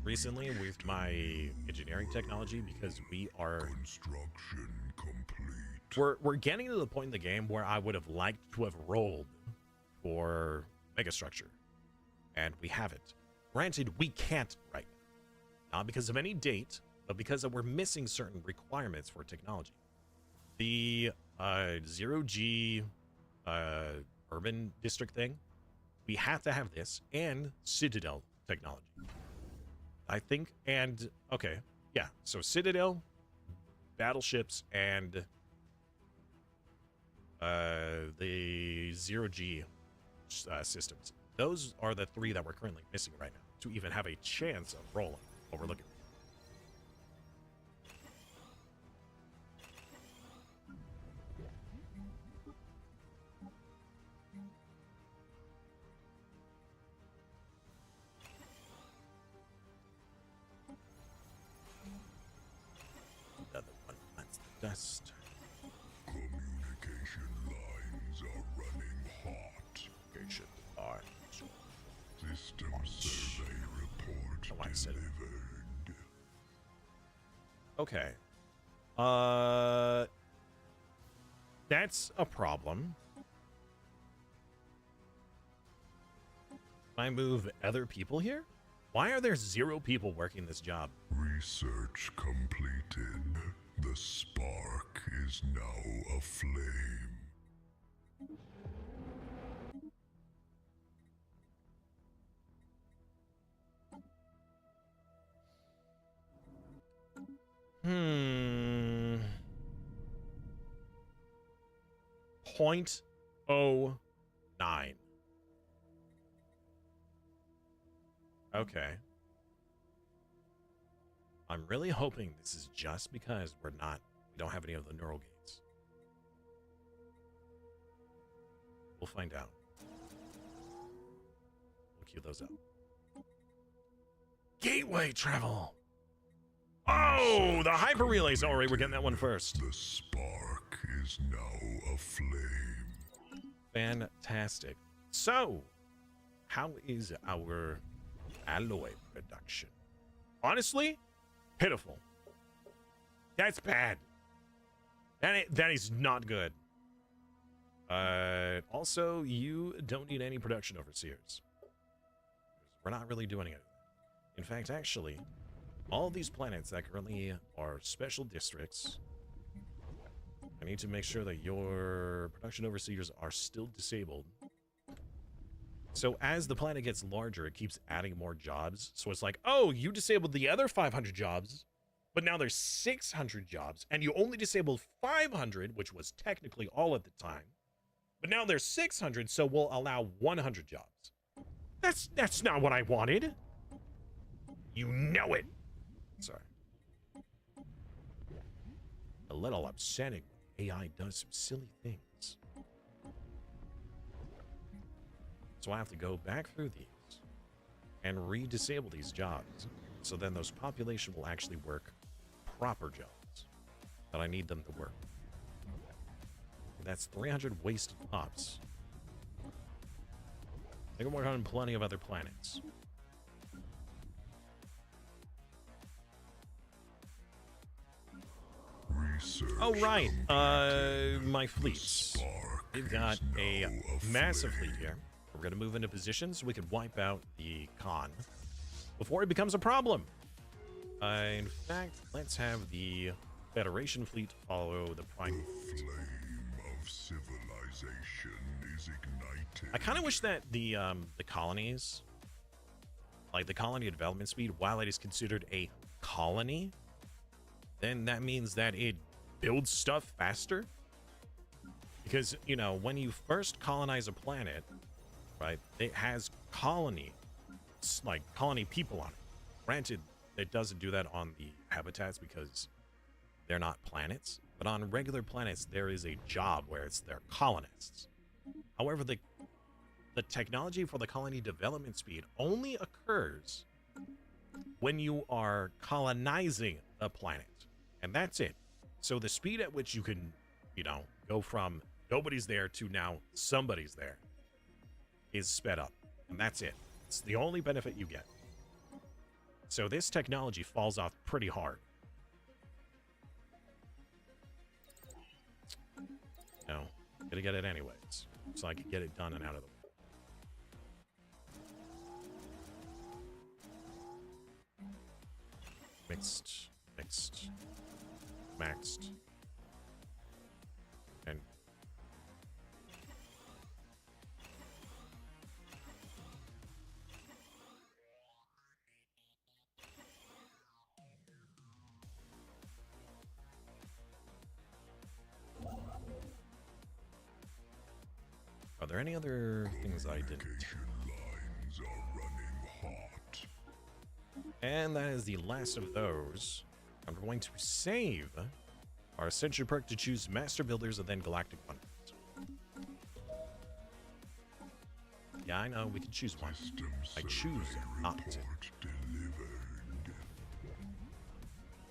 recently with my engineering technology because we are Construction complete. we're getting to the point in the game where I would have liked to have rolled for megastructure, and we haven't. Granted, we can't right now, not because of any date, but because we're missing certain requirements for technology. The 0G urban district thing, we have to have this and Citadel technology, I think. And okay, yeah, so Citadel, battleships, and the 0G systems. Those are the 3 that we're currently missing right now to even have a chance of rolling what we're looking for. Another one bites the dust. Communication lines are running hot. Communication lines. System survey report Oh, I said it. delivered. Okay. That's a problem. Can I move other people here? Why are there 0 people working this job? Research completed. The spark is now aflame. Hmm. 0.09. Okay. I'm really hoping this is just because we don't have any of the neural gates. We'll find out. We'll queue those up. Gateway travel. Oh, the hyper relays. All right, we're getting that one first. The spark is now aflame. Fantastic. So, how is our alloy production? Honestly, pitiful. That's bad. That is not good. Also, you don't need any production overseers. We're not really doing it. In fact, actually, all these planets that currently are special districts, I need to make sure that your production overseers are still disabled. So as the planet gets larger, it keeps adding more jobs. So it's like, oh, you disabled the other 500 jobs, but now there's 600 jobs, and you only disabled 500, which was technically all at the time. But now there's 600, so we'll allow 100 jobs. That's not what I wanted. You know it. Sorry. A little upsetting. AI does some silly things. So I have to go back through these and re-disable these jobs. So then those population will actually work proper jobs that I need them to work. That's 300 wasted pops. They can work on plenty of other planets. Research Oh, right. completed. My The fleets. spark We've got is a now massive fleet aflame. here. We're going to move into position so we can wipe out the Khan before it becomes a problem. In fact, let's have the Federation fleet follow the Prime. The flame of civilization is ignited. I kind of wish that the colonies, like the colony development speed, while it is considered a colony, then that means that it builds stuff faster. Because, you know, when you first colonize a planet, right, it has colony people on it. Granted, it doesn't do that on the habitats because they're not planets, but on regular planets, there is a job where it's their colonists. However, the technology for the colony development speed only occurs when you are colonizing a planet, and that's it. So the speed at which you can, you know, go from nobody's there to now somebody's there is sped up, and that's it. It's the only benefit you get. So this technology falls off pretty hard. No, gonna get it anyways, so I can get it done and out of the way. Mixed, maxed, and are there any other things I didn't? Communication lines are running hot. And that is the last of those. I'm going to save our Ascension perk to choose Master Builders and then Galactic Wonders. Yeah, I know, we can choose one. System I choose survey not to. report delivered.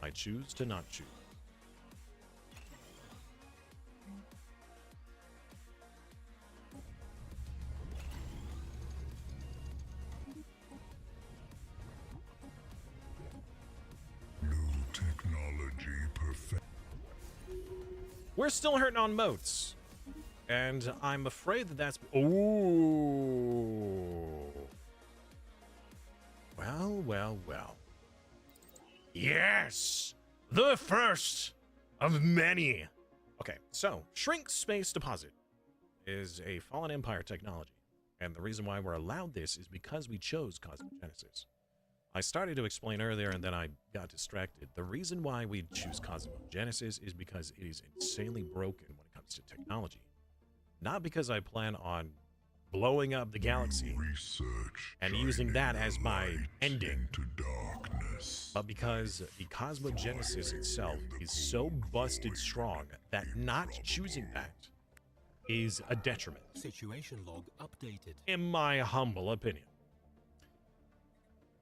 I choose to not choose. New technology perfect. We're still hurting on moats. And I'm afraid that that's... Ooh. Well, well, well. Yes! The first of many. Okay, so Shrink Space Deposit is a Fallen Empire technology. And the reason why we're allowed this is because we chose Cosmogenesis. I started to explain earlier and then I got distracted. The reason why we choose Cosmogenesis is because it is insanely broken when it comes to technology. Not because I plan on blowing up the galaxy and using that as my ending, but because the Cosmogenesis itself is so busted strong that not choosing that is a detriment. Situation log updated. In my humble opinion.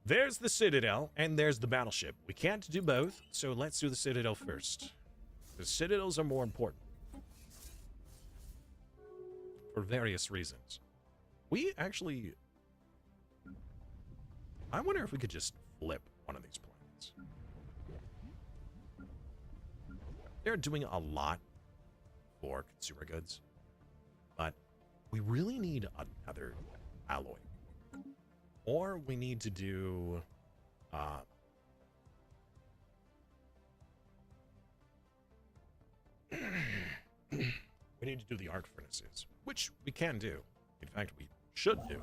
There's the Citadel, and there's the battleship. We can't do both, so let's do the Citadel first. The Citadels are more important. For various reasons. We actually... I wonder if we could just flip one of these planets. They're doing a lot for consumer goods. But we really need another alloy. Or we need to do... we need to do the arc furnaces, which we can do. In fact, we should do.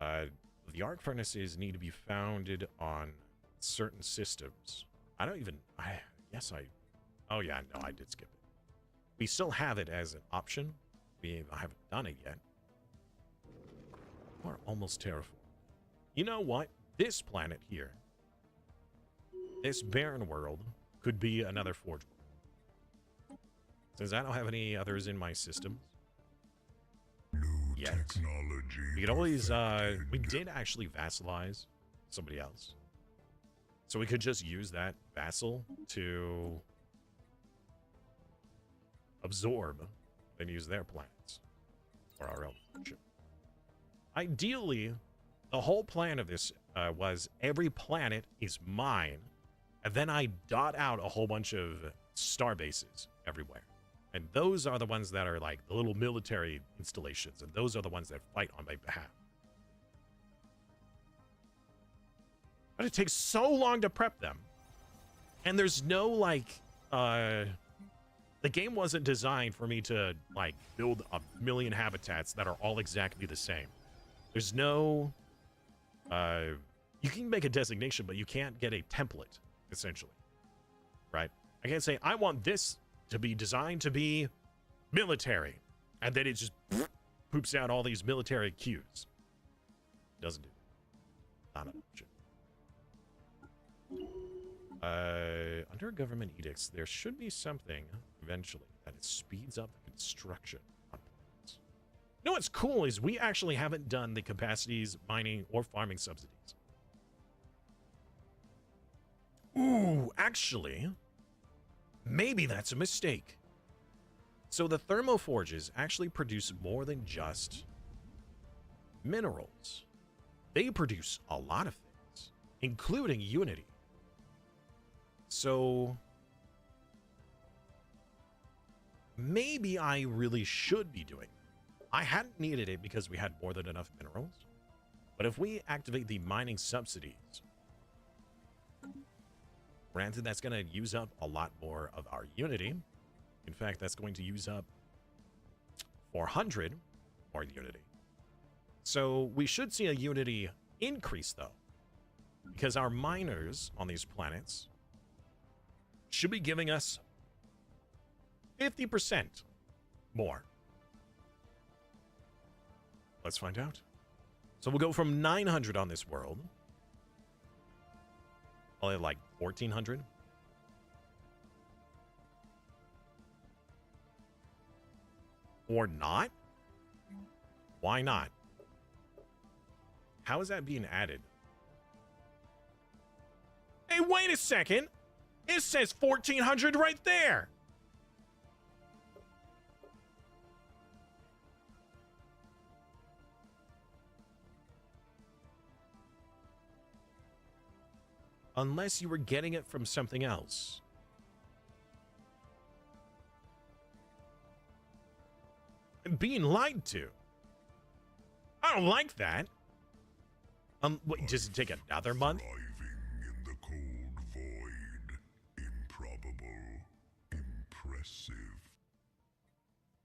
The arc furnaces need to be founded on certain systems. I don't even... Oh yeah, no, I did skip it. We still have it as an option. I haven't done it yet. We're almost terraformed. You know what? This planet here, this barren world, could be another forge world. Since I don't have any others in my systems yet, we could always, we did actually vassalize somebody else. So we could just use that vassal to absorb and use their planets for our own function. Ideally, the whole plan of this was every planet is mine, and then I dot out a whole bunch of star bases everywhere. And those are the ones that are like the little military installations, and those are the ones that fight on my behalf. But it takes so long to prep them. And there's no, like, the game wasn't designed for me to, like, build a million habitats that are all exactly the same. There's no... you can make a designation, but you can't get a template, essentially. Right? I can't say, I want this to be designed to be military. And then it just poops out all these military cues. Doesn't do it. Not an option. Under government edicts, there should be something eventually that it speeds up the construction on planets. You know what's cool is we actually haven't done the capacities, mining, or farming subsidies. Ooh, actually, maybe that's a mistake. So the thermoforges actually produce more than just minerals. They produce a lot of things, including Unity. So maybe I really should be doing it. I hadn't needed it because we had more than enough minerals. But if we activate the mining subsidies, granted that's going to use up a lot more of our Unity. In fact, that's going to use up 400 more Unity. So we should see a Unity increase, though, because our miners on these planets should be giving us 50% more. Let's find out. So we'll go from 900 on this world. Probably like 1,400. Or not? Why not? How is that being added? Hey, wait a second! It says 1,400 right there! Unless you were getting it from something else. I'm being lied to. I don't like that. What, does it take another month? Thriving in the cold void, improbable. impressive.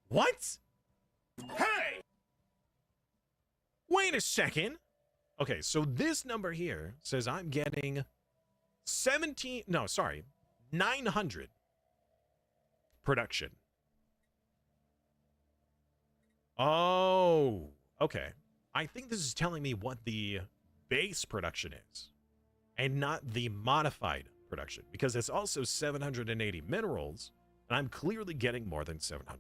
What? Hey! Wait a second. Okay, so this number here says I'm getting 900 production. Oh, okay. I think this is telling me what the base production is and not the modified production, because it's also 780 minerals, and I'm clearly getting more than 700.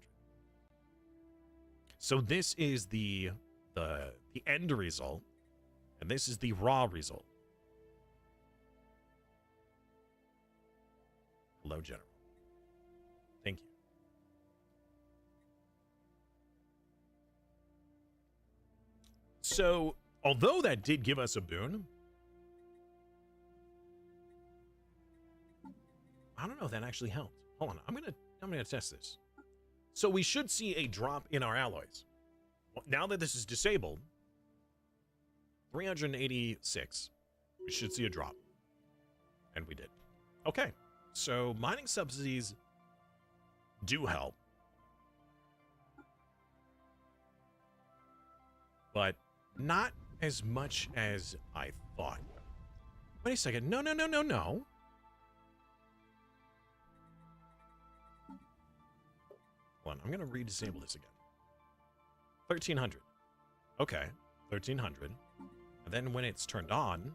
So this is the end result, and this is the raw result. Hello, General. Thank you. So, although that did give us a boon, I don't know if that actually helped. Hold on, I'm gonna test this. So we should see a drop in our alloys. Now that this is disabled, 386, we should see a drop. And we did. Okay, so mining subsidies do help. But not as much as I thought. Wait a second. No. Hold on, I'm going to re-disable this again. 1,300. Okay, 1,300. And then when it's turned on,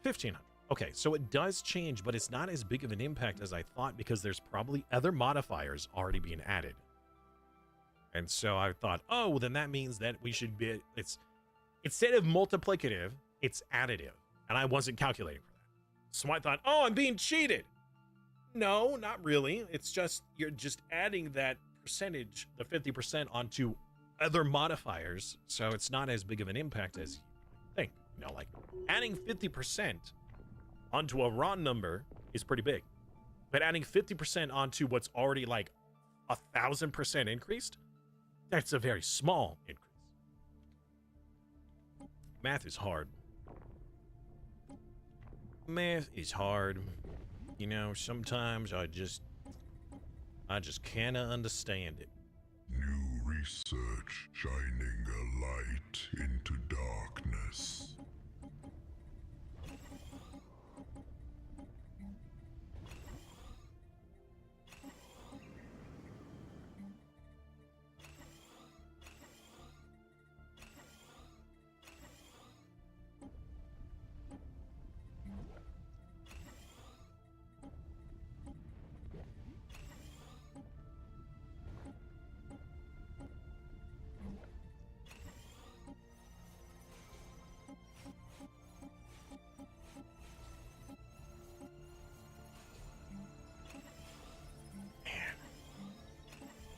1,500. Okay, so it does change, but it's not as big of an impact as I thought, because there's probably other modifiers already being added. And so I thought, oh, well, then that means that we should be, it's, instead of multiplicative, it's additive. And I wasn't calculating for that. So I thought, oh, I'm being cheated. No, not really. It's just, you're just adding that percentage, the 50%, onto other modifiers. So it's not as big of an impact as you think. You know, like adding 50% onto a raw number is pretty big. But adding 50% onto what's already like 1,000% increased, that's a very small increase. Math is hard. Math is hard. You know, sometimes I just cannot understand it. New research shining a light into darkness.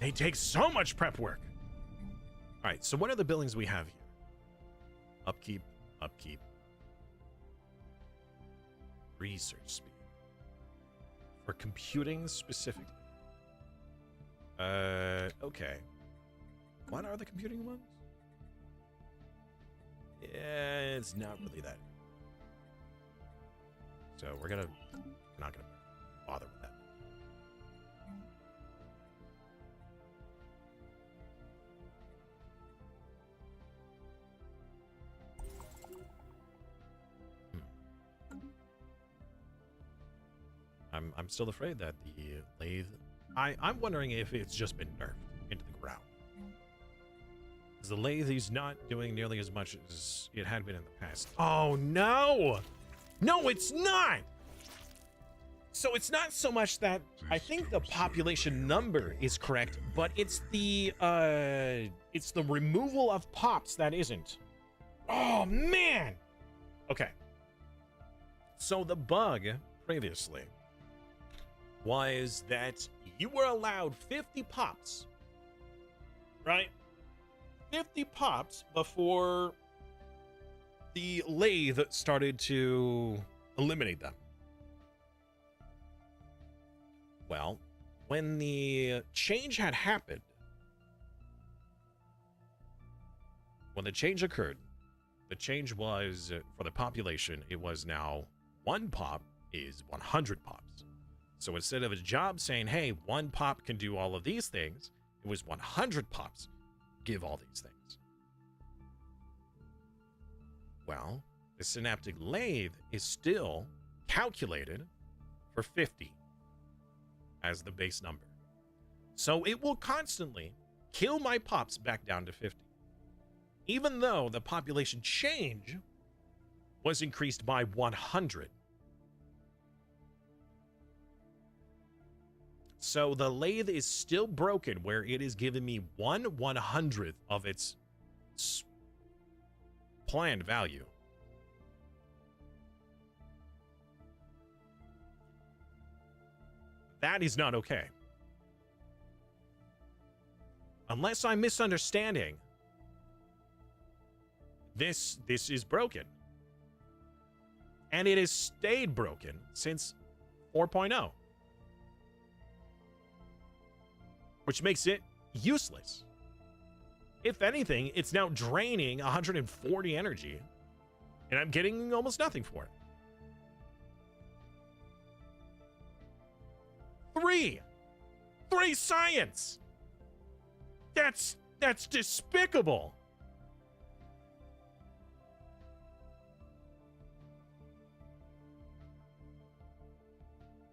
They take so much prep work. All right, so what are the buildings we have here? Upkeep. Research speed. For computing specifically. Okay. What are the computing ones? Yeah, it's not really that. So we're not gonna bother with that. I'm still afraid that the lathe... I'm wondering if it's just been nerfed into the ground. Because the lathe is not doing nearly as much as it had been in the past. Oh, no! No, it's not! So it's not so much that... I think the population number is correct, but it's the removal of pops that isn't. Oh, man! Okay. So the bug previously was that you were allowed 50 pops, right? 50 pops before the lathe started to eliminate them. Well, when the change had happened, when the change occurred, the change was, for the population, it was now 1 pop is 100 pops. So instead of a job saying, hey, 1 pop can do all of these things, it was 100 pops give all these things. Well, the synaptic lathe is still calculated for 50 as the base number. So it will constantly kill my pops back down to 50. Even though the population change was increased by 100. So the lathe is still broken where it is giving me 1/100th of its planned value. That is not okay. Unless I'm misunderstanding, this is broken. And it has stayed broken since 4.0. Which makes it useless. If anything, it's now draining 140 energy, and I'm getting almost nothing for it. 3 science! That's despicable!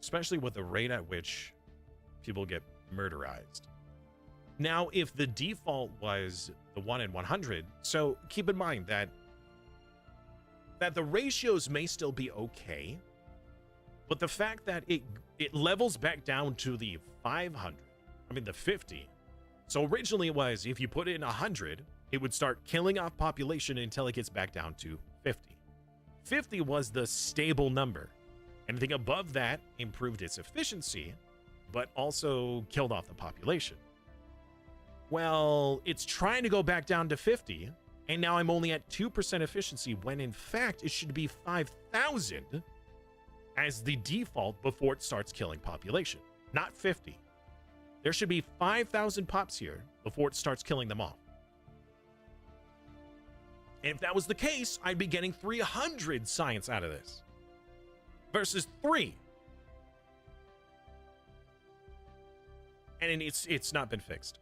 Especially with the rate at which people get murderized. Now, if the default was the 1 in 100, so keep in mind that the ratios may still be okay, but the fact that it levels back down to the 500, I mean the 50. So originally it was, if you put it in 100, it would start killing off population until it gets back down to 50. 50 was the stable number. Anything above that improved its efficiency, but also killed off the population. Well, it's trying to go back down to 50, and now I'm only at 2% efficiency, when in fact it should be 5,000 as the default before it starts killing population, not 50. There should be 5,000 pops here before it starts killing them off. And if that was the case, I'd be getting 300 science out of this versus 3. And it's not been fixed.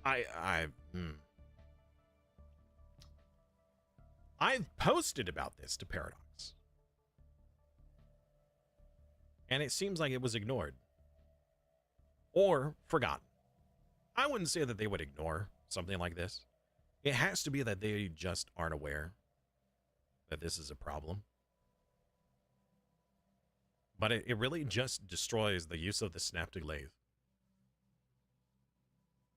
I've posted about this to Paradox, and it seems like it was ignored or forgotten. I wouldn't say that they would ignore something like this. It has to be that they just aren't aware that this is a problem. But it really just destroys the use of the synaptic lathe.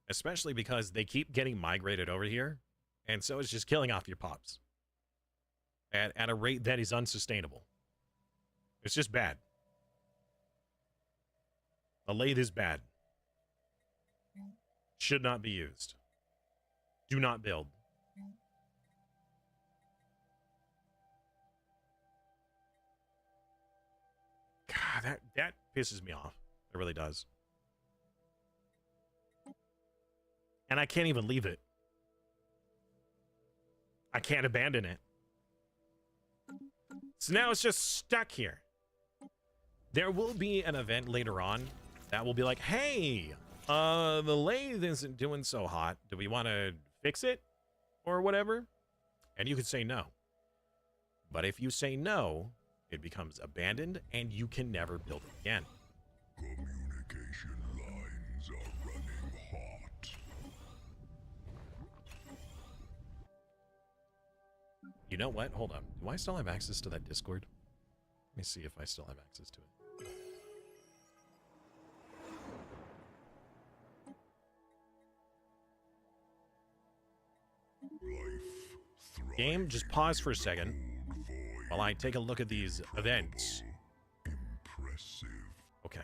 Especially because they keep getting migrated over here, and so it's just killing off your pops at a rate that is unsustainable. It's just bad. The lathe is bad. Should not be used. Do not build. God, that pisses me off. It really does. And I can't even leave it. I can't abandon it. So now it's just stuck here. There will be an event later on that will be like, hey, the lathe isn't doing so hot. Do we want to fix it or whatever? And you could say no. But if you say no, it becomes abandoned and you can never build it again. Communication lines are running hot. You know what? Hold on. Do I still have access to that Discord? Let me see if I still have access to it. Game, just pause for a second while I take a look at these events. Impressive. Okay.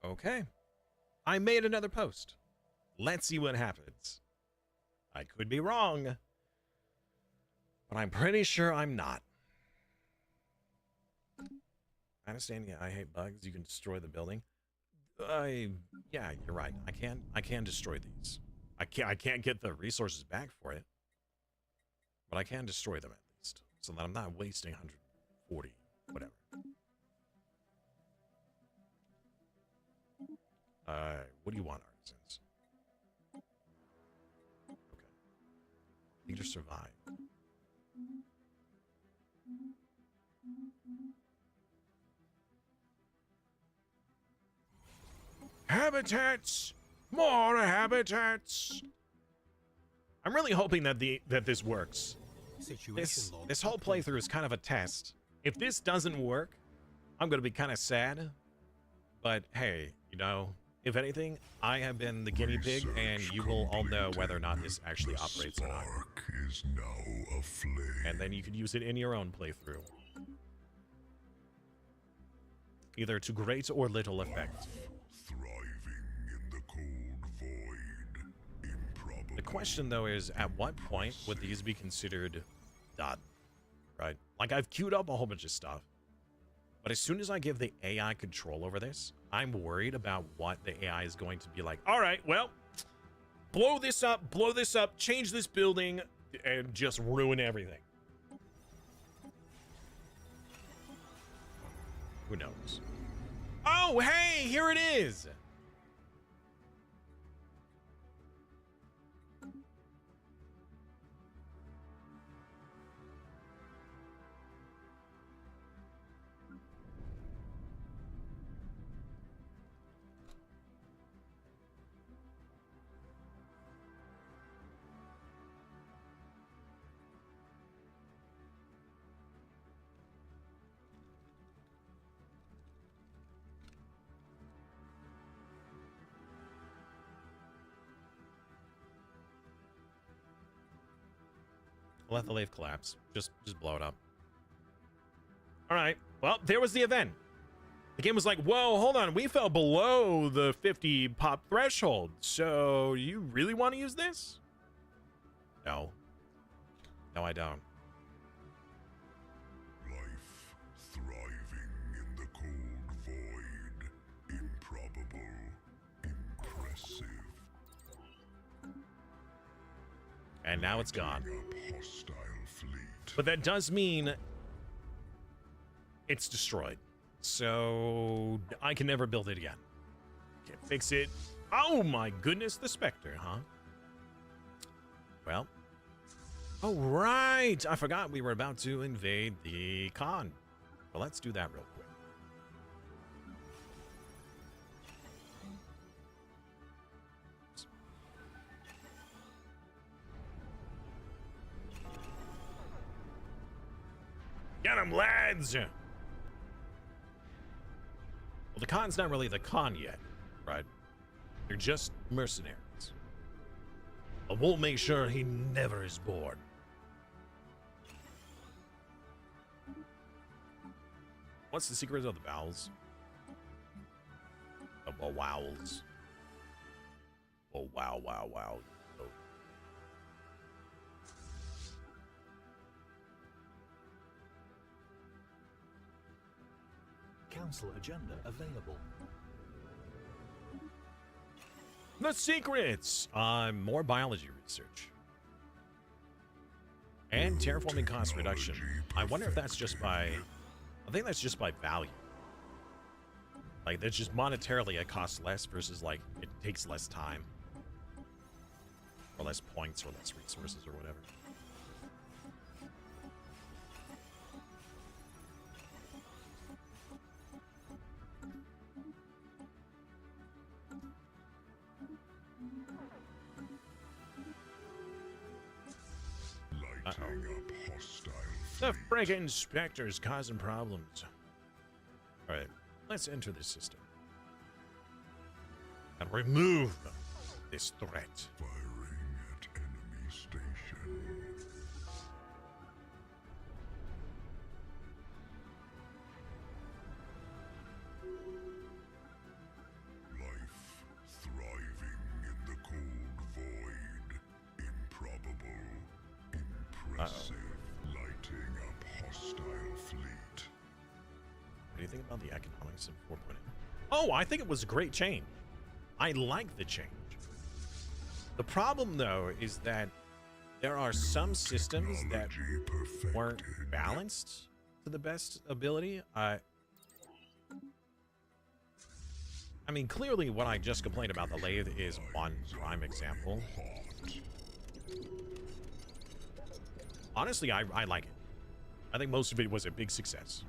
Okay. I made another post. Let's see what happens. I could be wrong, but I'm pretty sure I'm not. I understand. Yeah, I hate bugs. You can destroy the building. Yeah, you're right. I can destroy these. I can't get the resources back for it, but I can destroy them at least, so that I'm not wasting 140, whatever. What do you want, artisans? Okay. Leader survive. Habitats! More habitats! I'm really hoping that this works. This whole playthrough is kind of a test. If this doesn't work, I'm gonna be kind of sad. But hey, you know, if anything, I have been the guinea pig, and you will all know whether or not this actually operates or not. Is now aflame. And then you can use it in your own playthrough. Either to great or little effect. Thriving in the cold void. Improbable. The question, though, is at what point would these be considered done? Right? Like, I've queued up a whole bunch of stuff. But as soon as I give the AI control over this, I'm worried about what the AI is going to be like. All right, well, blow this up, change this building, and just ruin everything. Who knows? Oh, hey, here it is. Let the lathe collapse. Just blow it up. All right. Well, there was the event. The game was like, whoa, hold on. We fell below the 50 pop threshold. So you really want to use this? No. No, I don't. Life thriving in the cold void. Improbable. Impressive. And now it's gone. Up hostile fleet. But that does mean it's destroyed. So I can never build it again. Can't fix it. Oh my goodness, the Spectre, huh? Well. Oh, right. I forgot we were about to invade the con. Well, let's do that real quick. Get 'em, lads! Well, the con's not really the con yet, right? They're just mercenaries. I won't make sure he never is bored. What's the secret of the vowels? The vowels. Oh, wow, wow, wow. Oh. Council agenda available. The secrets! More biology research. And terraforming cost reduction. I wonder if that's just by... I think that's just by value. Like, that's just monetarily it costs less versus, like, it takes less time. Or less points or less resources or whatever. Lighting up hostile The fleet. friggin' Spectre's causing problems. Alright, let's enter the system. And remove this threat. Firing at enemy station. Massive lighting up hostile fleet. What do you think about the economics of 4.0? Oh, I think it was a great change. I like the change. The problem, though, is that there are some systems that weren't balanced to the best ability. I mean, clearly what I just complained about the lathe is one prime example. Honestly, I like it. I think most of it was a big success.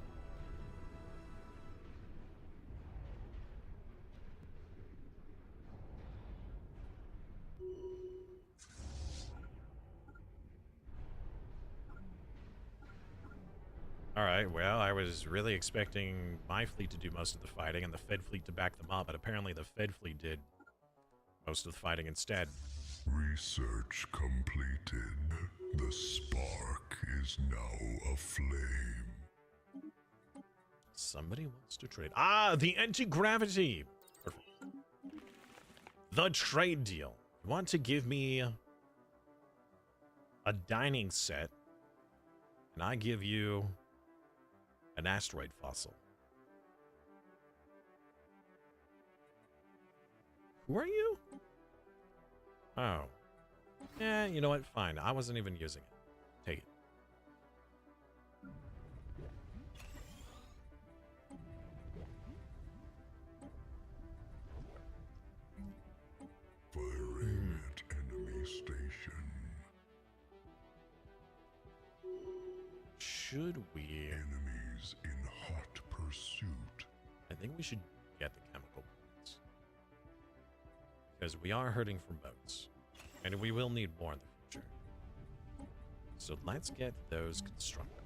All right, well, I was really expecting my fleet to do most of the fighting and the Fed fleet to back them up, but apparently the Fed fleet did most of the fighting instead. Research completed. The spark is now aflame. Somebody wants to trade. Ah, the anti-gravity. Perfect. The trade deal. You want to give me a dining set, and I give you an asteroid fossil. Who are you? Oh. Yeah, you know what? Fine. I wasn't even using it. Take it. Firing at enemy station. Should we? Enemies in hot pursuit. I think we should get the chemical boats. Because we are hurting for boats. And we will need more in the future. So let's get those constructed.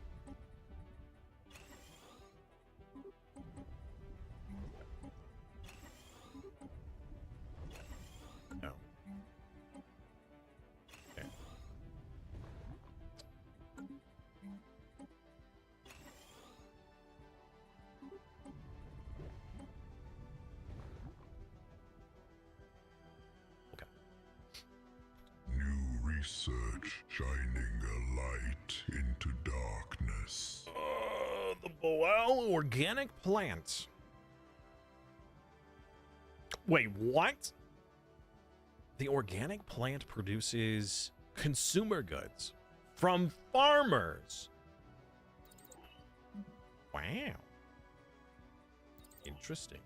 No. Okay. New research shining a light into darkness. The Boel organic plant. Wait, what? The organic plant produces consumer goods from farmers. Wow. Interesting.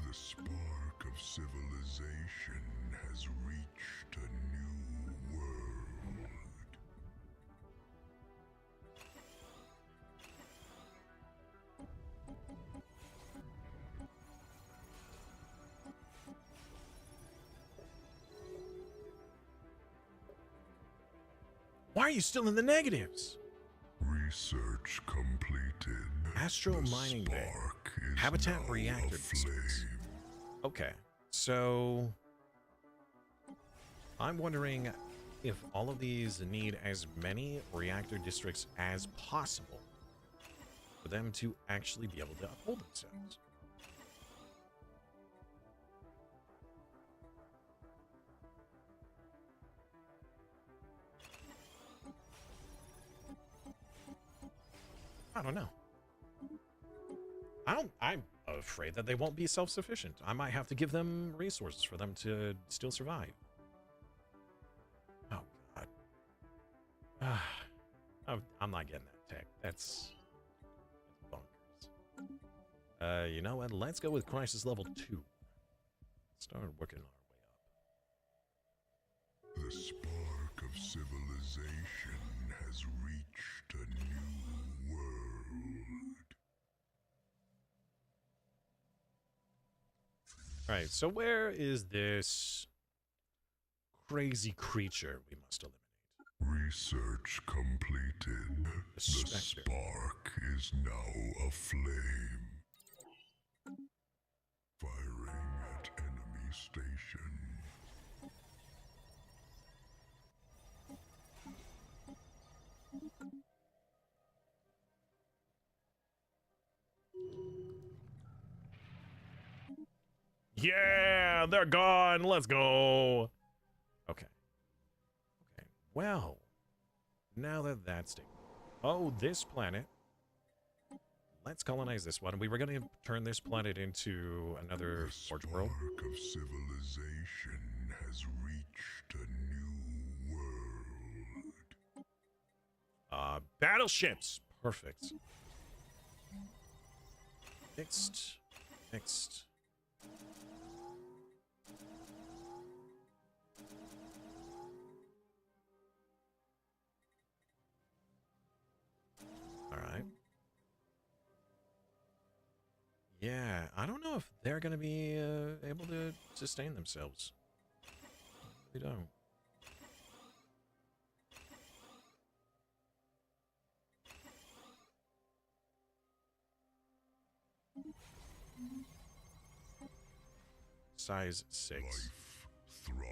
The spark of civilization has reached a new world. Why are you still in the negatives? Research completed. Astro The mining bay. spark is Habitat now reactor aflame. districts. Okay, so I'm wondering if all of these need as many reactor districts as possible for them to actually be able to uphold themselves. I don't know. I'm afraid that they won't be self-sufficient. I might have to give them resources for them to still survive. Oh, God. I'm not getting that tech. That's bonkers. You know what? Let's go with crisis level 2. Start working our way up. The spark of civilization has reached a new world. All right, so where is this crazy creature we must eliminate? Research completed. The Spectre. spark is now aflame. Firing at enemy station. Yeah, they're gone. Let's go. Okay. Okay. Well, Now that that's taken. Oh, this planet. Let's colonize this one. We were going to turn this planet into another The Forge spark world. of civilization has reached a new world. Battleships. Perfect. Fixed. Fixed. All right. Yeah, I don't know if they're going to be able to sustain themselves. They don't. Size 6. Life thriving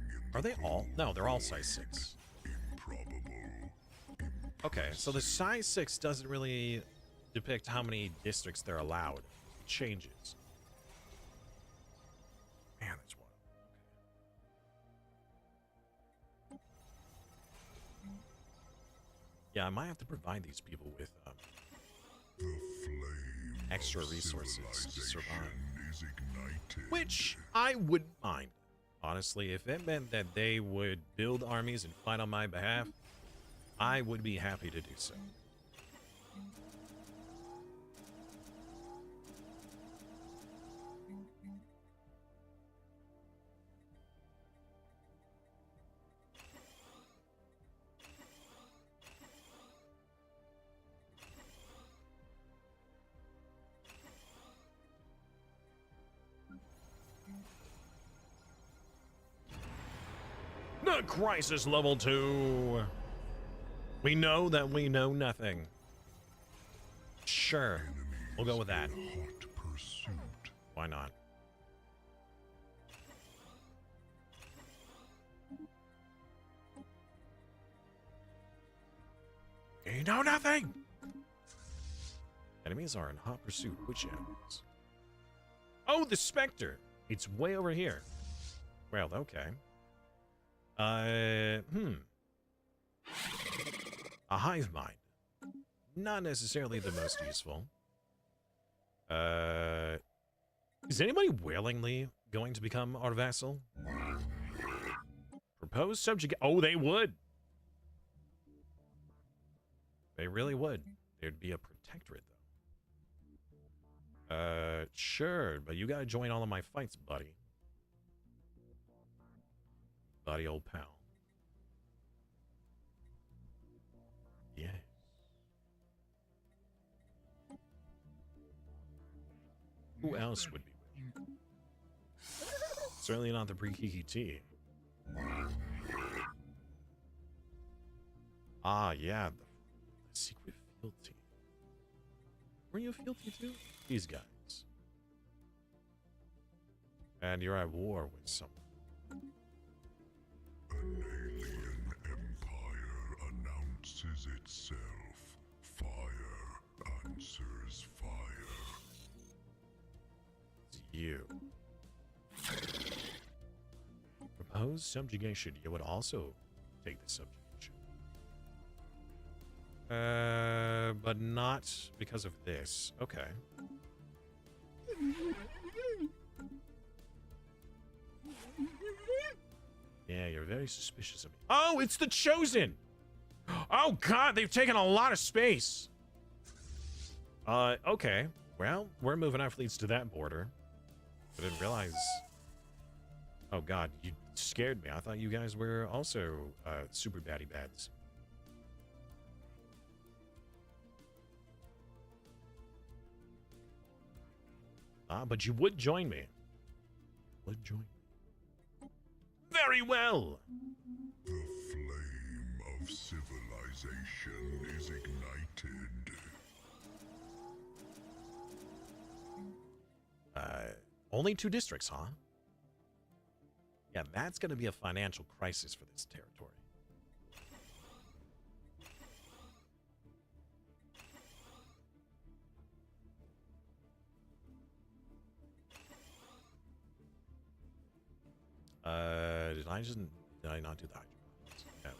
in Are the they all? cold No, they're all void. size 6. Improbable. Okay, so the size 6 doesn't really depict how many districts they're allowed. It changes. Man, that's wild. Okay. Yeah, I might have to provide these people with The flame extra of resources to survive. civilization is ignited. Which I wouldn't mind. Honestly, if it meant that they would build armies and fight on my behalf, I would be happy to do so. The crisis level 2. We know that we know nothing. Sure. We'll go with that. Hot pursuit. Why not? You know nothing! Enemies are in hot pursuit. Which enemies? Oh, the Spectre! It's way over here. Well, okay. A hive mind. Not necessarily the most useful. Is anybody willingly going to become our vassal? Propose subjugate. Oh, they would. They really would. There'd be a protectorate, though. Sure, but you gotta join all of my fights, buddy. Buddy, old pal. Yes. Who else would be with you? Certainly not the pre-Kiki T. Ah, yeah, the secret fealty. Were you a fealty too? These guys. And you're at war with someone. An alien empire announces itself. Fire answers fire. It's you. Propose subjugation. You would also take the subjugation. But not because of this. Okay. Yeah, you're very suspicious of me. Oh, it's the Chosen! Oh, God, they've taken a lot of space. Okay. Well, we're moving our fleets to that border. I didn't realize... Oh, God, you scared me. I thought you guys were also, super baddie bads. But you would join me. Would join me. Very well! The flame of civilization is ignited. Only 2 districts, huh? Yeah, that's going to be a financial crisis for this territory. Did I not do the hydroponics? Yeah.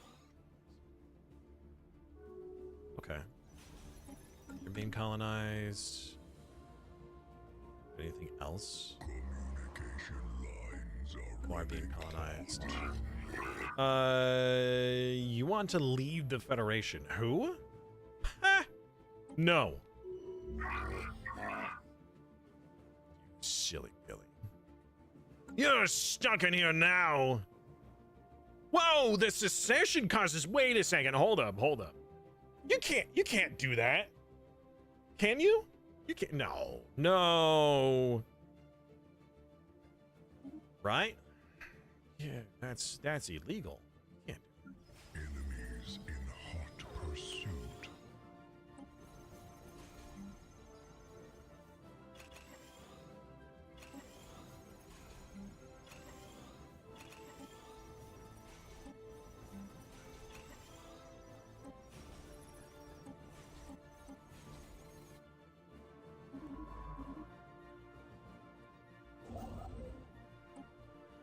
Okay. You're being colonized. Anything else? Communication lines are Who are being running colonized? You want to leave the Federation. Who? Ha! No. Silly Billy. You're stuck in here now. Whoa, the secession causes. Wait a second. Hold up. You can't do that. Can you? You can't. No. Right? Yeah, that's illegal. You can't do that. enemies in hot pursuit.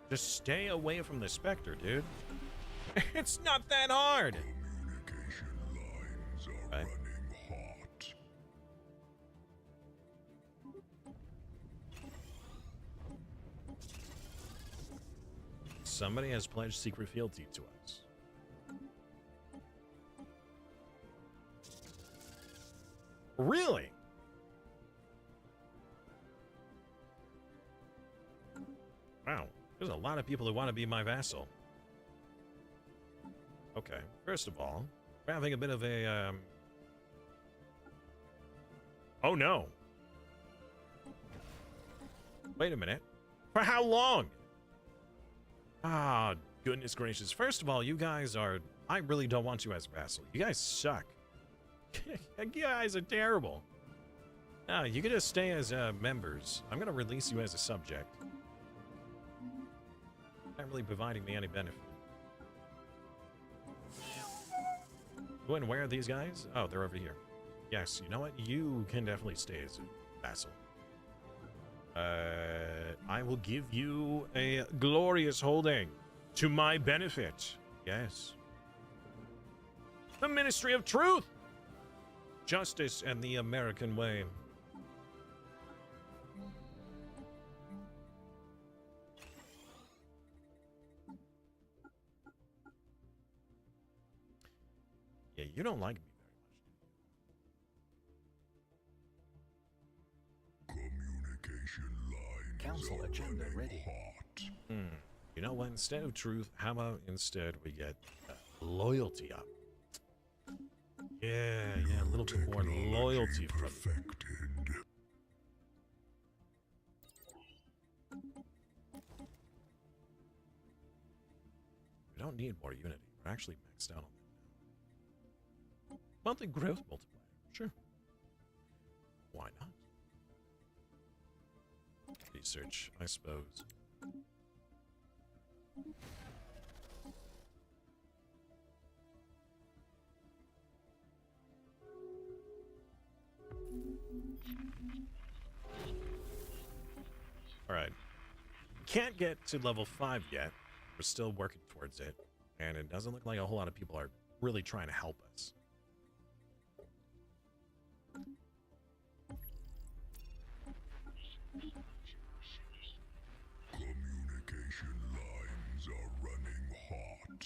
Just stay away from the Spectre, dude. It's not that hard. Communication lines are Right. running hot. Somebody has pledged secret fealty to us. Really? Wow. There's a lot of people who want to be my vassal. Okay. First of all, we're having a bit of a, Oh, no. Wait a minute. For how long? Ah, goodness gracious. First of all, you guys are... I really don't want you as a vassal. You guys suck. You guys are terrible. Ah, you can just stay as members. I'm going to release you as a subject. Not really providing me any benefit. Who and where are these guys? Oh, they're over here. Yes, you know what? You can definitely stay as a vassal. I will give you a glorious holding to my benefit. Yes. The Ministry of Truth! Justice and the American way. Yeah, you don't like me very much. Communication lines Council are agenda running ready. hot. You know what? Instead of truth, how about instead we get loyalty up? Yeah, a little bit more loyalty from Perfected. We don't need more unity. We're actually maxed out on that now. Monthly growth multiplier. Sure. Why not? Research, I suppose. All right. Can't get to level 5 yet. We're still working towards it. And it doesn't look like a whole lot of people are really trying to help us. Communication lines are running hot.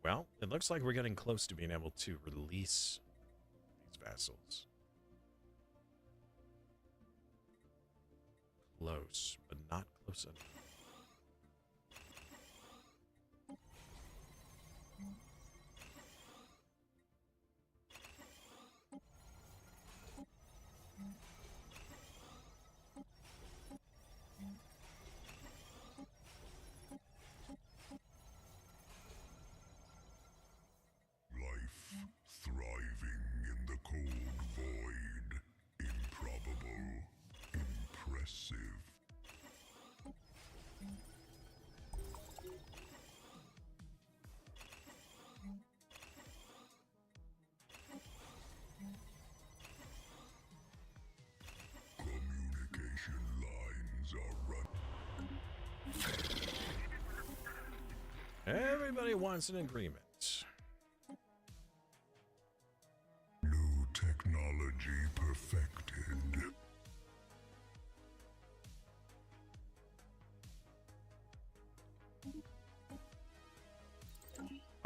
Well, it looks like we're getting close to being able to release these vassals. Close, but not close enough. Life thriving in the cold void. Improbable. Impressive. Communication lines are running. Everybody wants an agreement.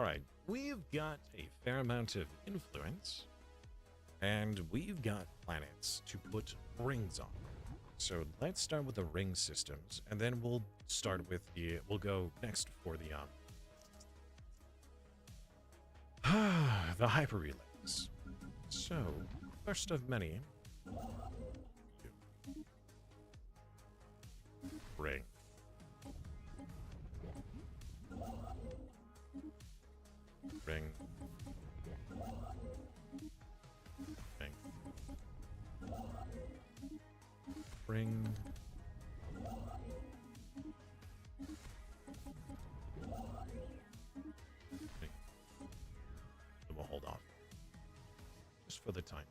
All right, we've got a fair amount of influence, and we've got planets to put rings on. So let's start with the ring systems, and then we'll start with we'll go next for the the hyper relays. So, first of many, ring. Ring. Ring. Ring. Ring. So we'll hold off. Just for the time.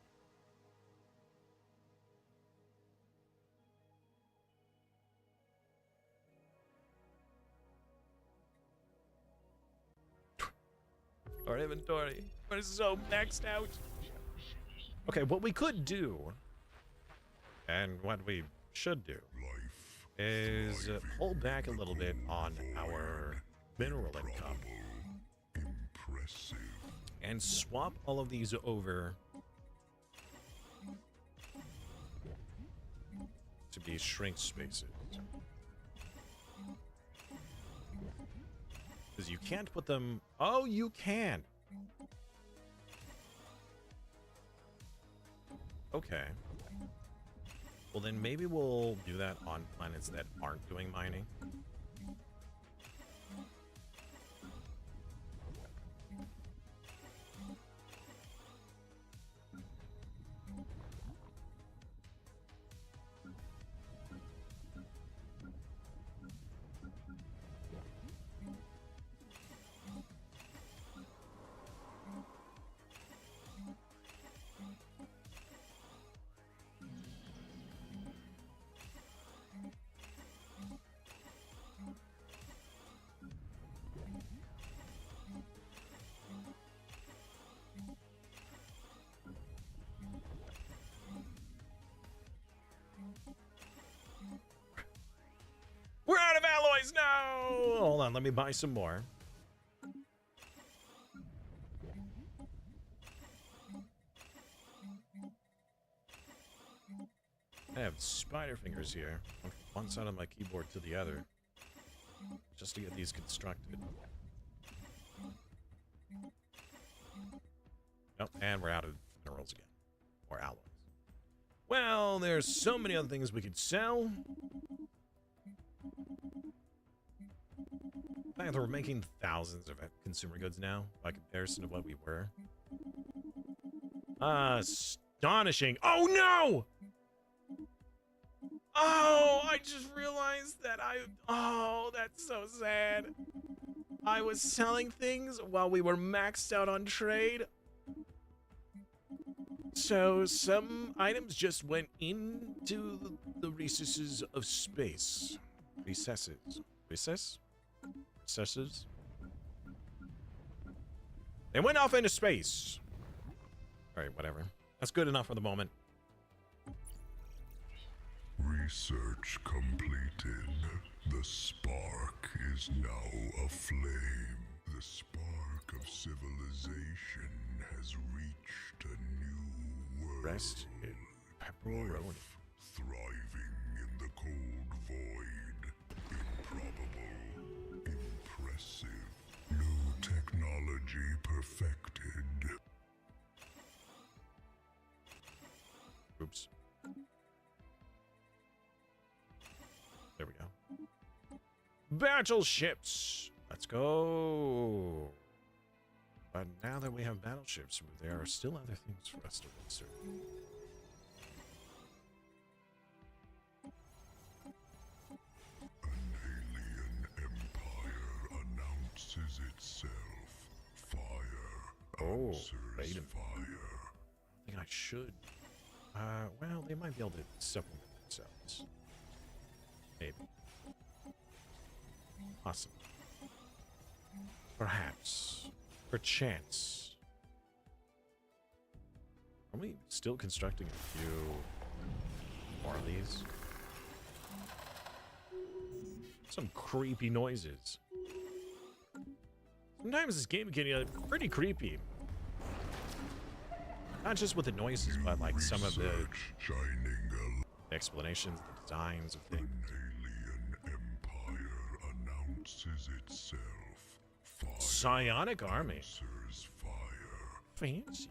Our inventory. We're so maxed out. Okay, what we could do, and what we should do, is pull back a little bit on our mineral income. Impressive. And swap all of these over to be shrink spaces. Because you can't put them... Oh, you can! Okay. Well, then maybe we'll do that on planets that aren't doing mining. We're out of alloys! No! Hold on, let me buy some more. I have spider fingers here, from one side of my keyboard to the other, just to get these constructed. Nope, and we're out of minerals again. Or alloys. Well, there's so many other things we could sell. The fact that we're making thousands of consumer goods now, by comparison to what we were. Astonishing. Oh, no! Oh, I just realized that oh, that's so sad. I was selling things while we were maxed out on trade. So some items just went into the recesses of space. Recesses. Recess? Recesses? They went off into space. Alright, whatever. That's good enough for the moment. Research completed. The spark is now aflame. The spark of civilization has reached a new world. Rest in pepperoni. Thriving in the cold void. Improbable. Impressive. New technology perfected. Oops. There we go. Battleships! Let's go! But now that we have battleships, there are still other things for us to research. An alien empire announces itself. Fire Oh, answers wait a minute. fire. I think I should. Well, they might be able to supplement themselves. Maybe. Awesome. Perhaps. Perchance. Are we still constructing a few more of these? Some creepy noises. Sometimes this game can get pretty creepy. Not just with the noises, but like some of the Research shining explanations, the designs of an things. alien empire announces itself. Fire Psionic army. answers fire. Fancy.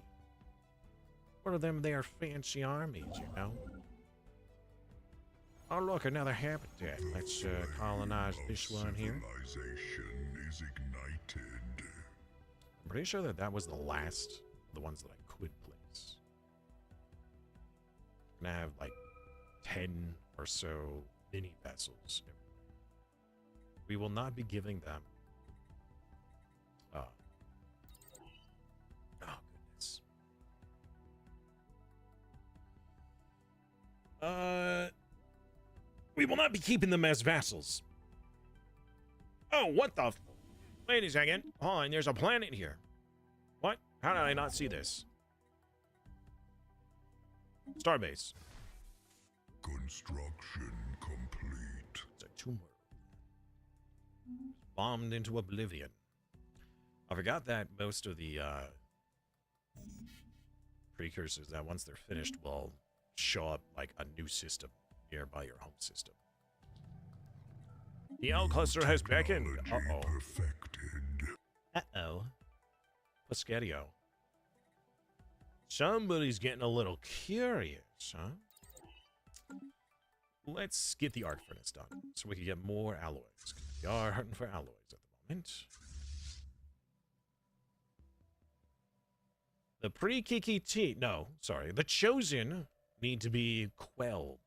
What are them there fancy armies, you know? Oh, look, another habitat. Let's colonize this one here. Civilization is ignited. I'm pretty sure that was the last of the ones that I could place. I'm gonna have like 10 or so mini vessels. We will not be giving them. Oh goodness. We will not be keeping them as vassals. Oh, what the? Wait a second. Hold on, there's a planet here. What? How did I not see this? Starbase. Construction complete. It's a tumor. Bombed into oblivion. I forgot that most of the precursors that once they're finished will show up like a new system nearby your home system. The L cluster has beckoned. Technology perfected. Uh-oh. Pescario. Somebody's getting a little curious, huh? Let's get the arc furnace done so we can get more alloys. We are hunting for alloys at the moment. The pre-Kiki T. No, sorry. The Chosen need to be quelled.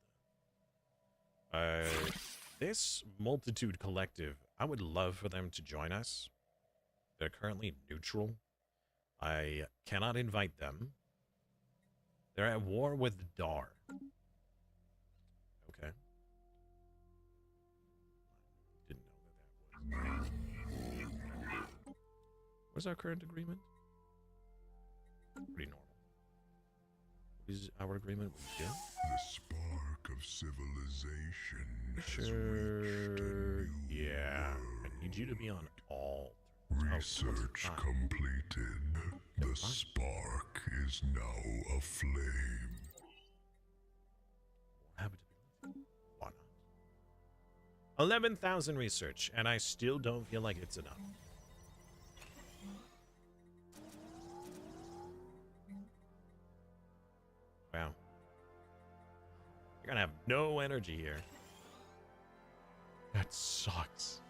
This Multitude Collective, I would love for them to join us. They're currently neutral. I cannot invite them. They're at war with Dar. Okay. Didn't know that. What's our current agreement? Pretty normal. What is our agreement with Jim? The spark of civilization has reached a Sure. new Yeah. I world. need you to be on all. Research completed. The spark is now aflame. Habitability. Why not? 11,000 research, and I still don't feel like it's enough. Wow. You're gonna have no energy here. That sucks.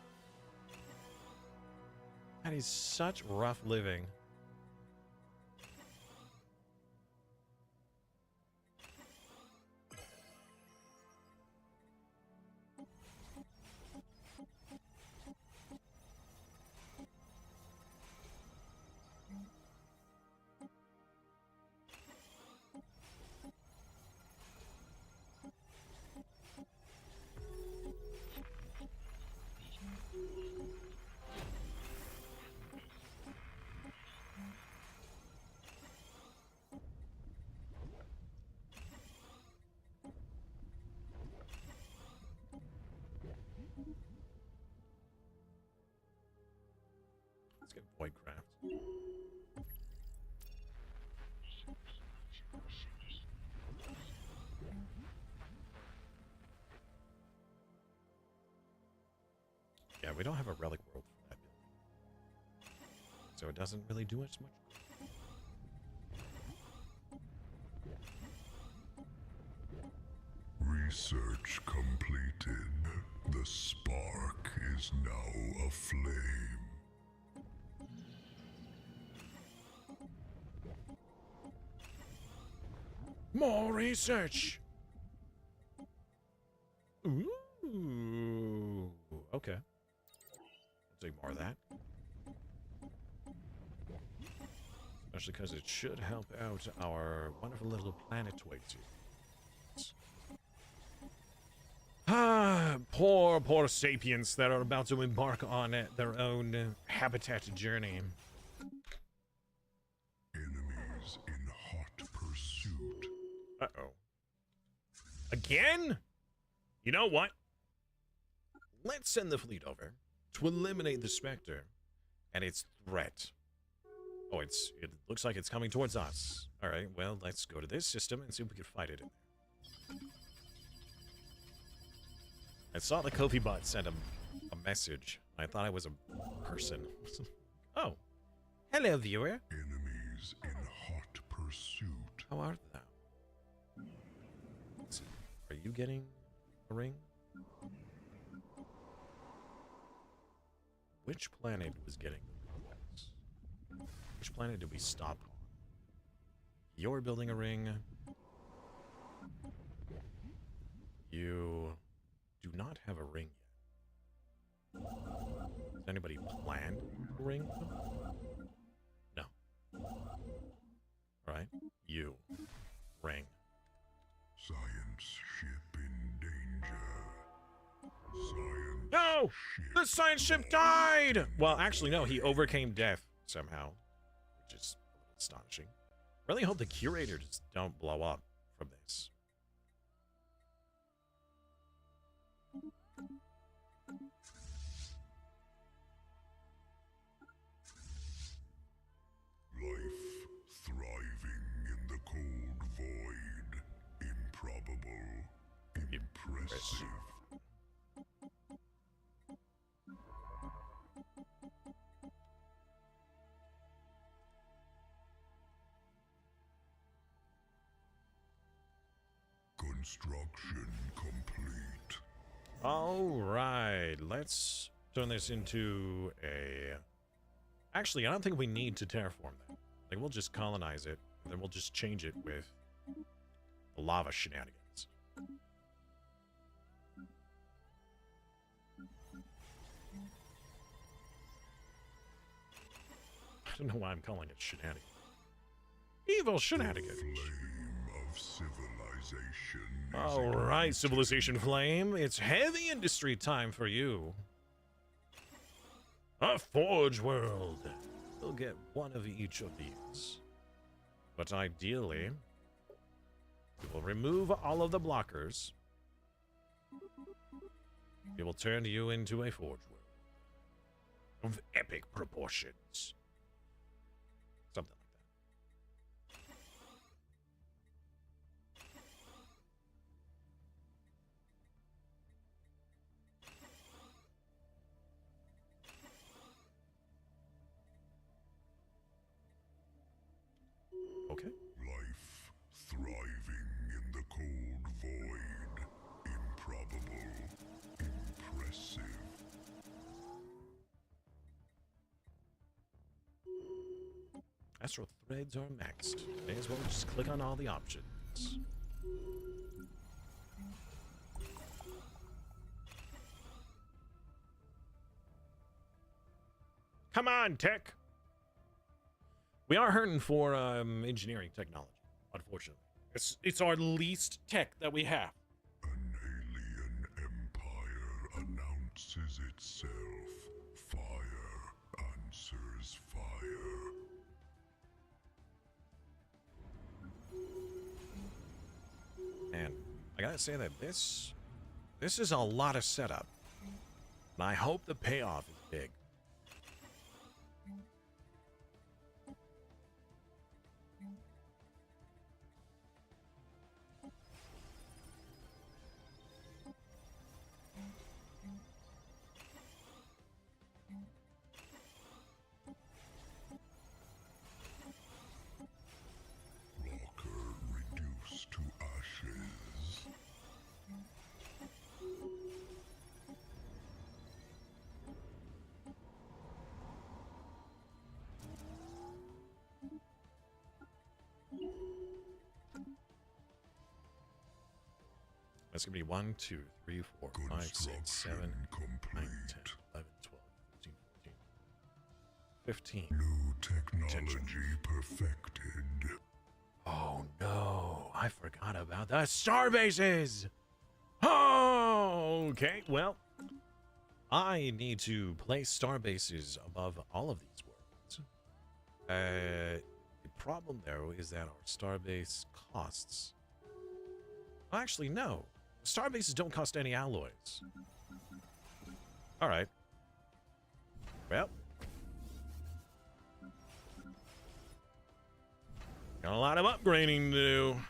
That is such rough living. Let's get Voidcraft. Yeah, we don't have a relic world for that building. So it doesn't really do as much. Research completed. The spark is now aflame. More research! Ooh. Okay. I'll take more of that. Especially because it should help out our wonderful little planetoids. Ah, poor sapiens that are about to embark on their own habitat journey. Enemies in hot pursuit. Uh-oh. Again? You know what? Let's send the fleet over to eliminate the Spectre And its threat. Oh, it looks like it's coming towards us. All right, well, let's go to this system and see if we can fight it in there. I saw the Kofi bot send a message. I thought I was a person. Oh. Hello, viewer. Enemies in hot pursuit. How art thou? Are you getting a ring? Which planet was getting the rings? Which planet did we stop on? You're building a ring. You do not have a ring yet. Has anybody planned a ring? No. Alright. You. Ring. Science ship in danger. Science No! ship The science ship died! Well, actually, no. He overcame death somehow. Which is astonishing. Really hope the curators don't blow up from this. life thriving in the cold void. Improbable. Impressive. Construction complete. All right, let's turn this into a... Actually, I don't think we need to terraform that. Like, we'll just colonize it, and then we'll just change it with the lava shenanigans. I don't know why I'm calling it shenanigans. Evil shenanigans. Flame of civilization. is All right, Civilization Flame, it's heavy industry time for you. A Forge World. We'll get one of each of these. But ideally, we will remove all of the blockers. We will turn you into a Forge World of epic proportions. Something like that. Okay. Life thriving in the cold void. Improbable. Impressive. Astral threads are maxed. May as well just click on all the options. Come on, tech! We are hurting for engineering technology, unfortunately. It's our least tech that we have. An alien empire announces itself. Fire answers fire. And I gotta say that this is a lot of setup. And I hope the payoff is big. Blocker reduced to ashes. That's gonna be 1, 2, 3, 4, 5, 6, 7, 8, 9, 10, 11, 12, 13, 14, 15. New technology perfected. Oh no, I forgot about the star bases. Oh, okay, well, I need to place star bases above all of these worlds. The problem though is that our star base costs. Actually, no. Star bases don't cost any alloys. All right. Well, Got a lot of upgrading to do.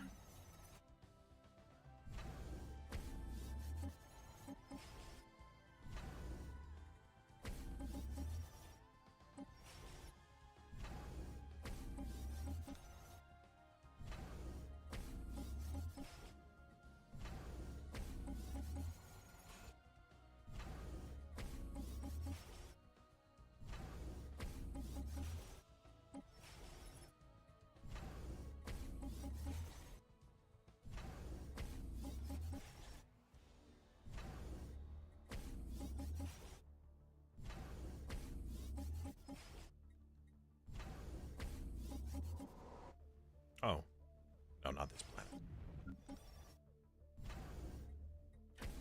Oh. No, not this planet.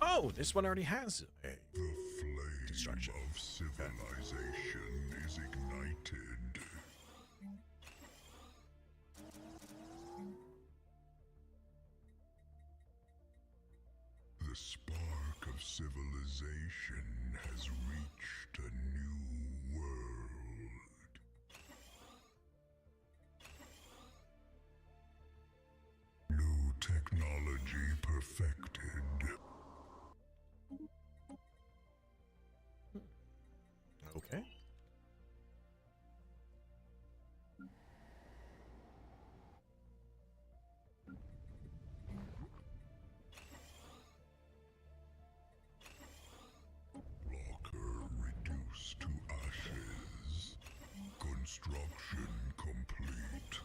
Oh, this one already has a The flame destruction. of civilization is ignited. The spark of civilization has reached a new world. New technology perfected. Okay. Blocker reduced to ashes. Construction complete.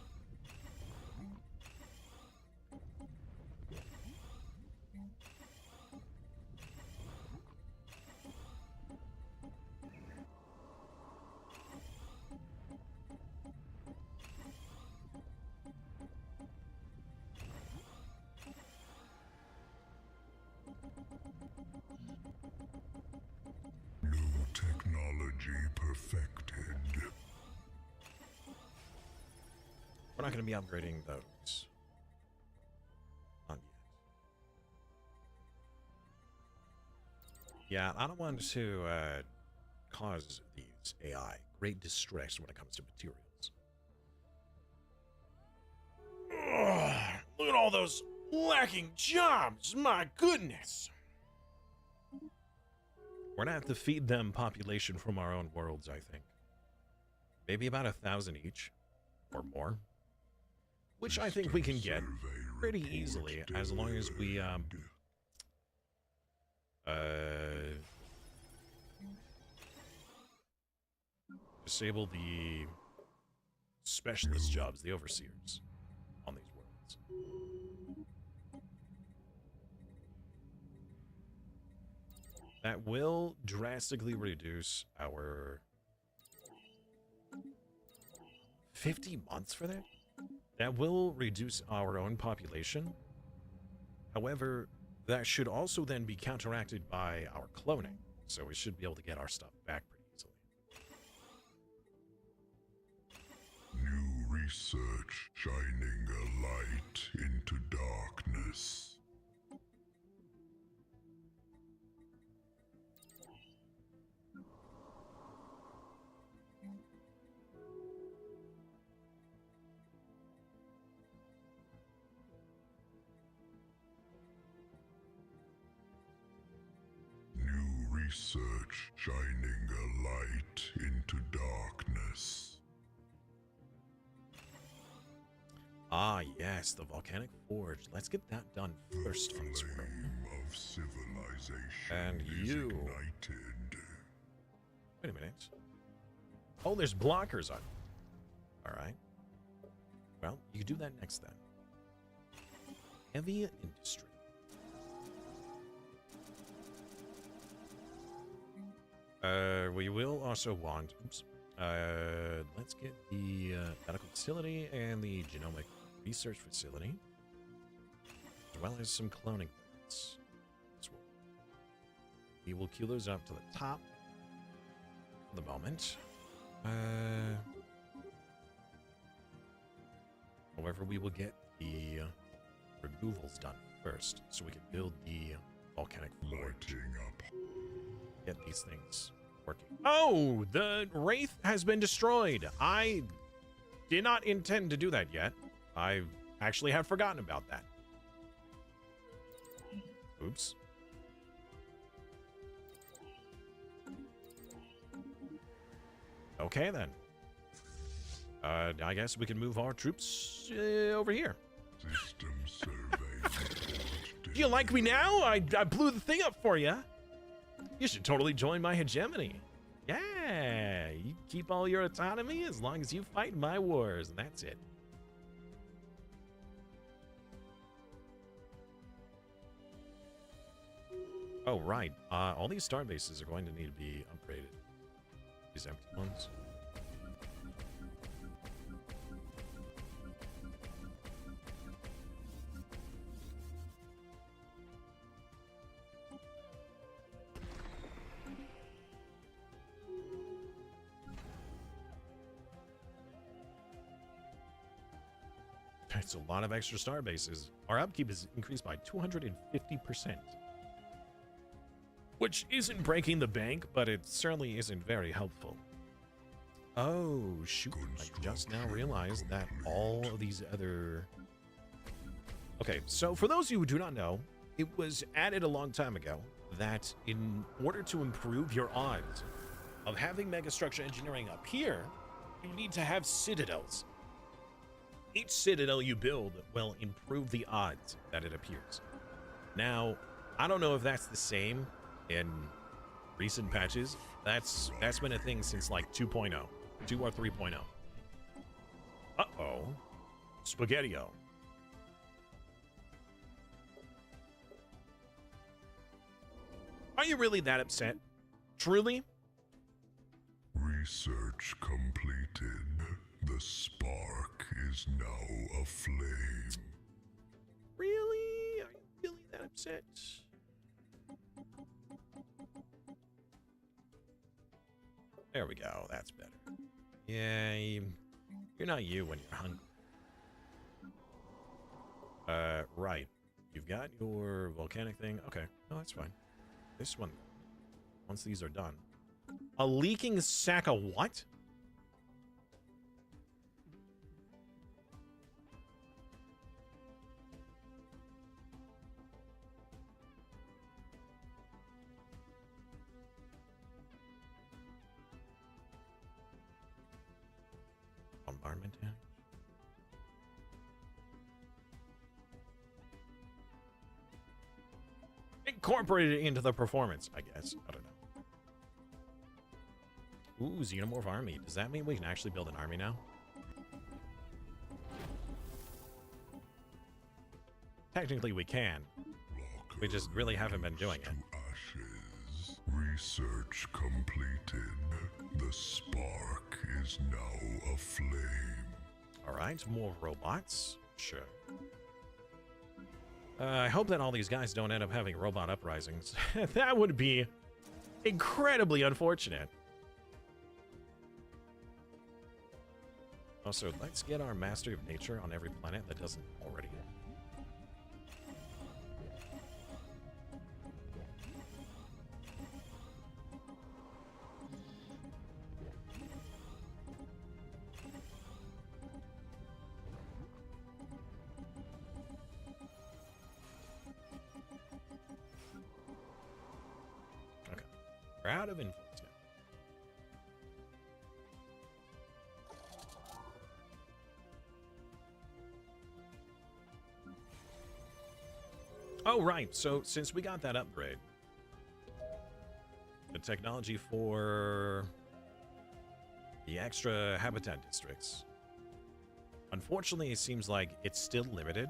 New technology perfected. We're not going to be upgrading those. Not yet. Yeah, I don't want to cause these AI great distress when it comes to materials. Ugh, look at all those lacking jobs. My goodness. We're gonna have to feed them population from our own worlds, I think. Maybe about 1,000 each, or more. Which I think we can get pretty easily, as long as we, disable the specialist jobs, the overseers, on these worlds. That will drastically reduce our 50 months for that? That will reduce our own population. However, that should also then be counteracted by our cloning. So we should be able to get our stuff back pretty easily. New research shining a light into darkness. New research shining a light into darkness. Ah, yes, the volcanic forge. Let's get that done first on this world. Flame of civilization And is you. ignited. Wait a minute. Oh, there's blockers on. Alright. Well, you can do that next then. Heavy industry. We will also want, let's get the medical facility and the genomic research facility, as well as some cloning plants. We will queue those up to the top for the moment. However, we will get the removals done first, so we can build the volcanic forge. Lighting up. Get these things working. Oh, the Wraith has been destroyed. I did not intend to do that yet. I actually had forgotten about that. Oops. Okay, then. I guess we can move our troops over here. System survey. Do you like me now? I blew the thing up for you. You should totally join my hegemony. Yeah, you keep all your autonomy as long as you fight my wars, and that's it. Oh, right. All these star bases are going to need to be upgraded. These empty ones. It's a lot of extra star bases. Our upkeep is increased by 250%. Which isn't breaking the bank, but it certainly isn't very helpful. Oh, shoot. I just now realized that all of these other... Okay, so for those of you who do not know, it was added a long time ago that in order to improve your odds of having megastructure engineering up here, you need to have citadels. Each citadel you build will improve the odds that it appears. Now, I don't know if that's the same in recent patches. That's been a thing since like 2.0, 2 or 3.0. Uh-oh. Spaghetti-O. Are you really that upset? Truly? Research completed. The spark is now aflame. Really? Are you really that upset? There we go. That's better. Yeah, you're not you when you're hungry. Right. You've got your volcanic thing. Okay. No, that's fine. This one, once these are done. A leaking sack of what? Bombardment damage. Incorporate it into the performance, I guess. I don't know. Ooh, Xenomorph army. Does that mean we can actually build an army now? Technically, we can. We just really haven't been doing it. Ashes. Research completed. The spark is now aflame. All right, more robots. Sure. I hope that all these guys don't end up having robot uprisings. That would be incredibly unfortunate. Also, let's get our Master of Nature on every planet that doesn't already. Okay. We're out of influence now. Oh, right. So, since we got that upgrade, the technology for the extra habitat districts, unfortunately, it seems like it's still limited.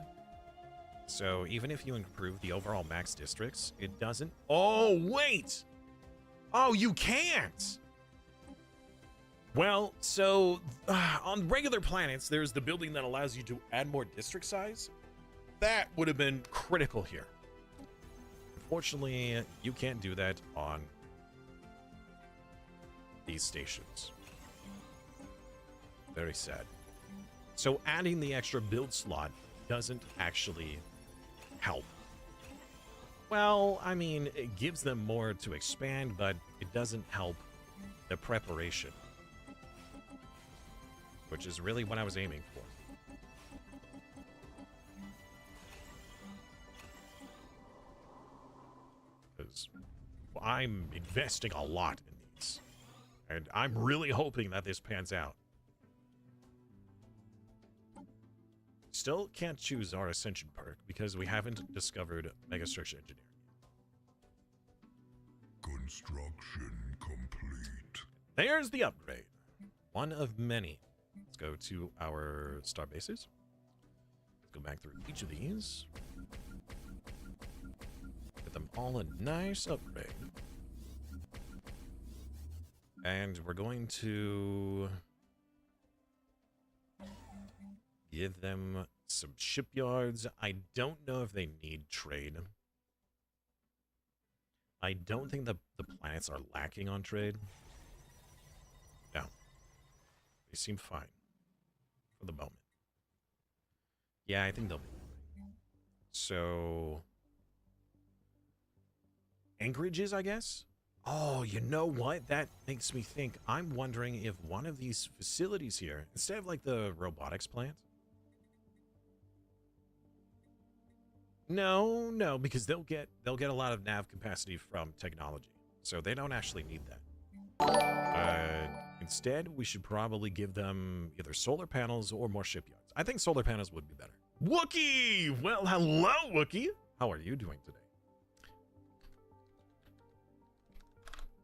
So, even if you improve the overall max districts, it doesn't... Oh, wait! Oh, you can't! Well, so, on regular planets, there's the building that allows you to add more district size. That would have been critical here. Unfortunately, you can't do that on these stations. Very sad. So adding the extra build slot doesn't actually help. Well, I mean, it gives them more to expand, but it doesn't help the preparation, which is really what I was aiming for. I'm investing a lot in these. And I'm really hoping that this pans out. Still can't choose our Ascension perk because we haven't discovered Megastructure Engineering. Construction complete. There's the upgrade. One of many. Let's go to our star bases. Let's go back through each of these. Get them all a nice upgrade. And we're going to give them some shipyards. I don't know if they need trade. I don't think the planets are lacking on trade. No. They seem fine. For the moment. Yeah, I think they'll be fine. So... anchorages, I guess? Oh, you know what? That makes me think. I'm wondering if one of these facilities here, instead of like the robotics plant... No, because they'll get a lot of nav capacity from technology, so they don't actually need that. Instead, we should probably give them either solar panels or more shipyards. I think solar panels would be better. Wookie! Well, hello, Wookie! How are you doing today?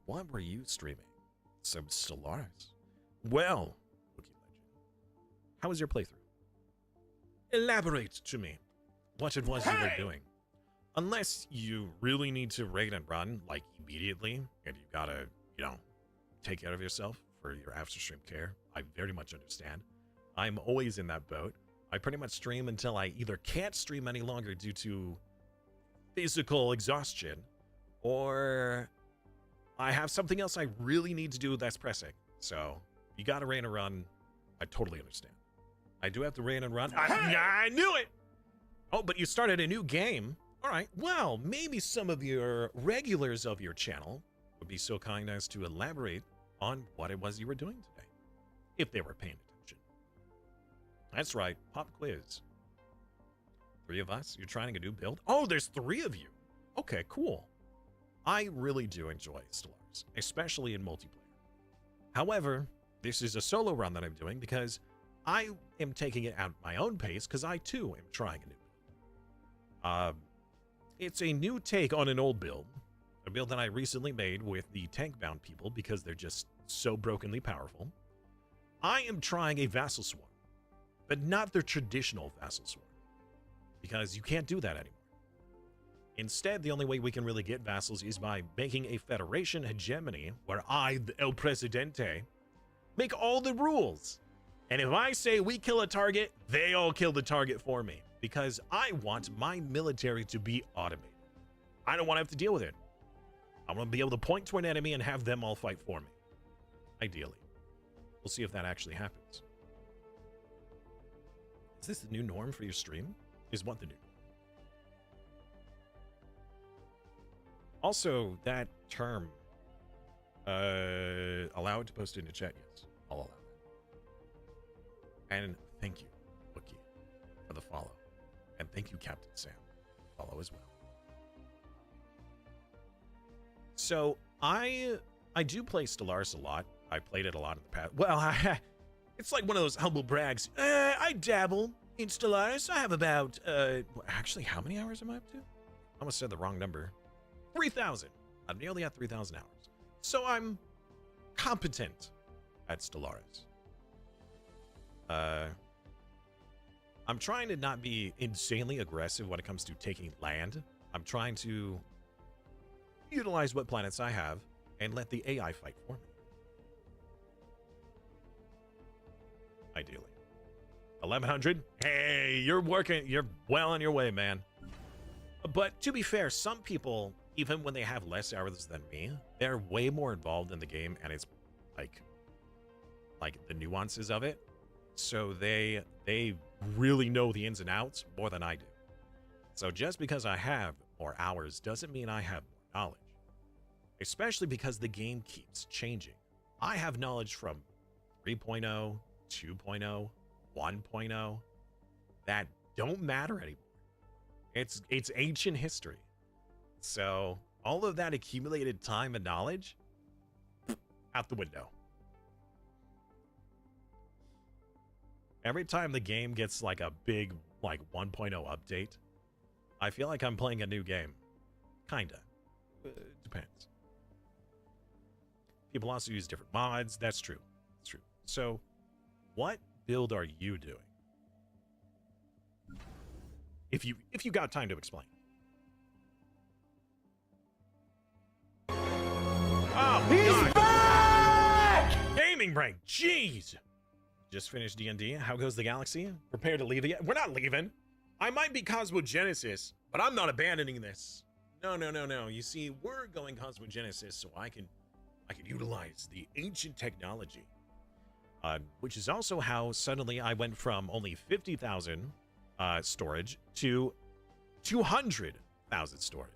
What were you streaming? Some Stellaris. Well, Wookie Legend, how was your playthrough? Elaborate to me what it was you were doing. Unless you really need to raid and run, like, immediately, and you gotta, you know, take care of yourself for your after-stream care, I very much understand. I'm always in that boat. I pretty much stream until I either can't stream any longer due to physical exhaustion, or I have something else I really need to do that's pressing. So, you gotta raid and run. I totally understand. I do have to raid and run. I knew it! Oh, but you started a new game. All right, well, maybe some of your regulars of your channel would be so kind as to elaborate on what it was you were doing today, if they were paying attention. That's right, pop quiz. 3 of us? You're trying a new build? Oh, there's 3 of you. Okay, cool. I really do enjoy Stellaris, especially in multiplayer. However, this is a solo run that I'm doing because I am taking it at my own pace because I, too, am trying a new build. It's a new take on an old build. A build that I recently made with the tank-bound people because they're just so brokenly powerful. I am trying a vassal swarm, but not the traditional vassal swarm, because you can't do that anymore. Instead, the only way we can really get vassals is by making a federation hegemony where I, the El Presidente, make all the rules. And if I say we kill a target, they all kill the target for me. Because I want my military to be automated. I don't want to have to deal with it. I want to be able to point to an enemy and have them all fight for me. Ideally. We'll see if that actually happens. Is this the new norm for your stream? Is what the new norm? Also, that term, allow it to post into chat, yes. I'll allow that. And thank you, Wookie, for the follow. And thank you, Captain Sam. Follow as well. So, I do play Stellaris a lot. I played it a lot in the past. Well, it's like one of those humble brags. I dabble in Stellaris. I have about, actually, how many hours am I up to? I almost said the wrong number. 3,000. I'm nearly at 3,000 hours. So I'm competent at Stellaris. I'm trying to not be insanely aggressive when it comes to taking land. I'm trying to utilize what planets I have and let the AI fight for me. Ideally. 1,100? Hey, you're well on your way, man. But to be fair, some people, even when they have less hours than me, they're way more involved in the game, and it's like the nuances of it. So they really know the ins and outs more than I do. So just because I have more hours doesn't mean I have more knowledge. Especially because the game keeps changing. I have knowledge from 3.0, 2.0, 1.0 that don't matter anymore. It's ancient history. So All of that accumulated time and knowledge, out the window. Every time the game gets like a big, like 1.0 update, I feel like I'm playing a new game. Kinda. Depends. People also use different mods. That's true. That's true. So, what build are you doing? If you got time to explain. Oh, he's back! Gaming break. Jeez. Just finished D&D. How goes the galaxy? Prepare to leave again. We're not leaving. I might be Cosmogenesis, but I'm not abandoning this. No. You see, we're going Cosmogenesis so I can utilize the ancient technology. Which is also how suddenly I went from only 50,000 storage to 200,000 storage.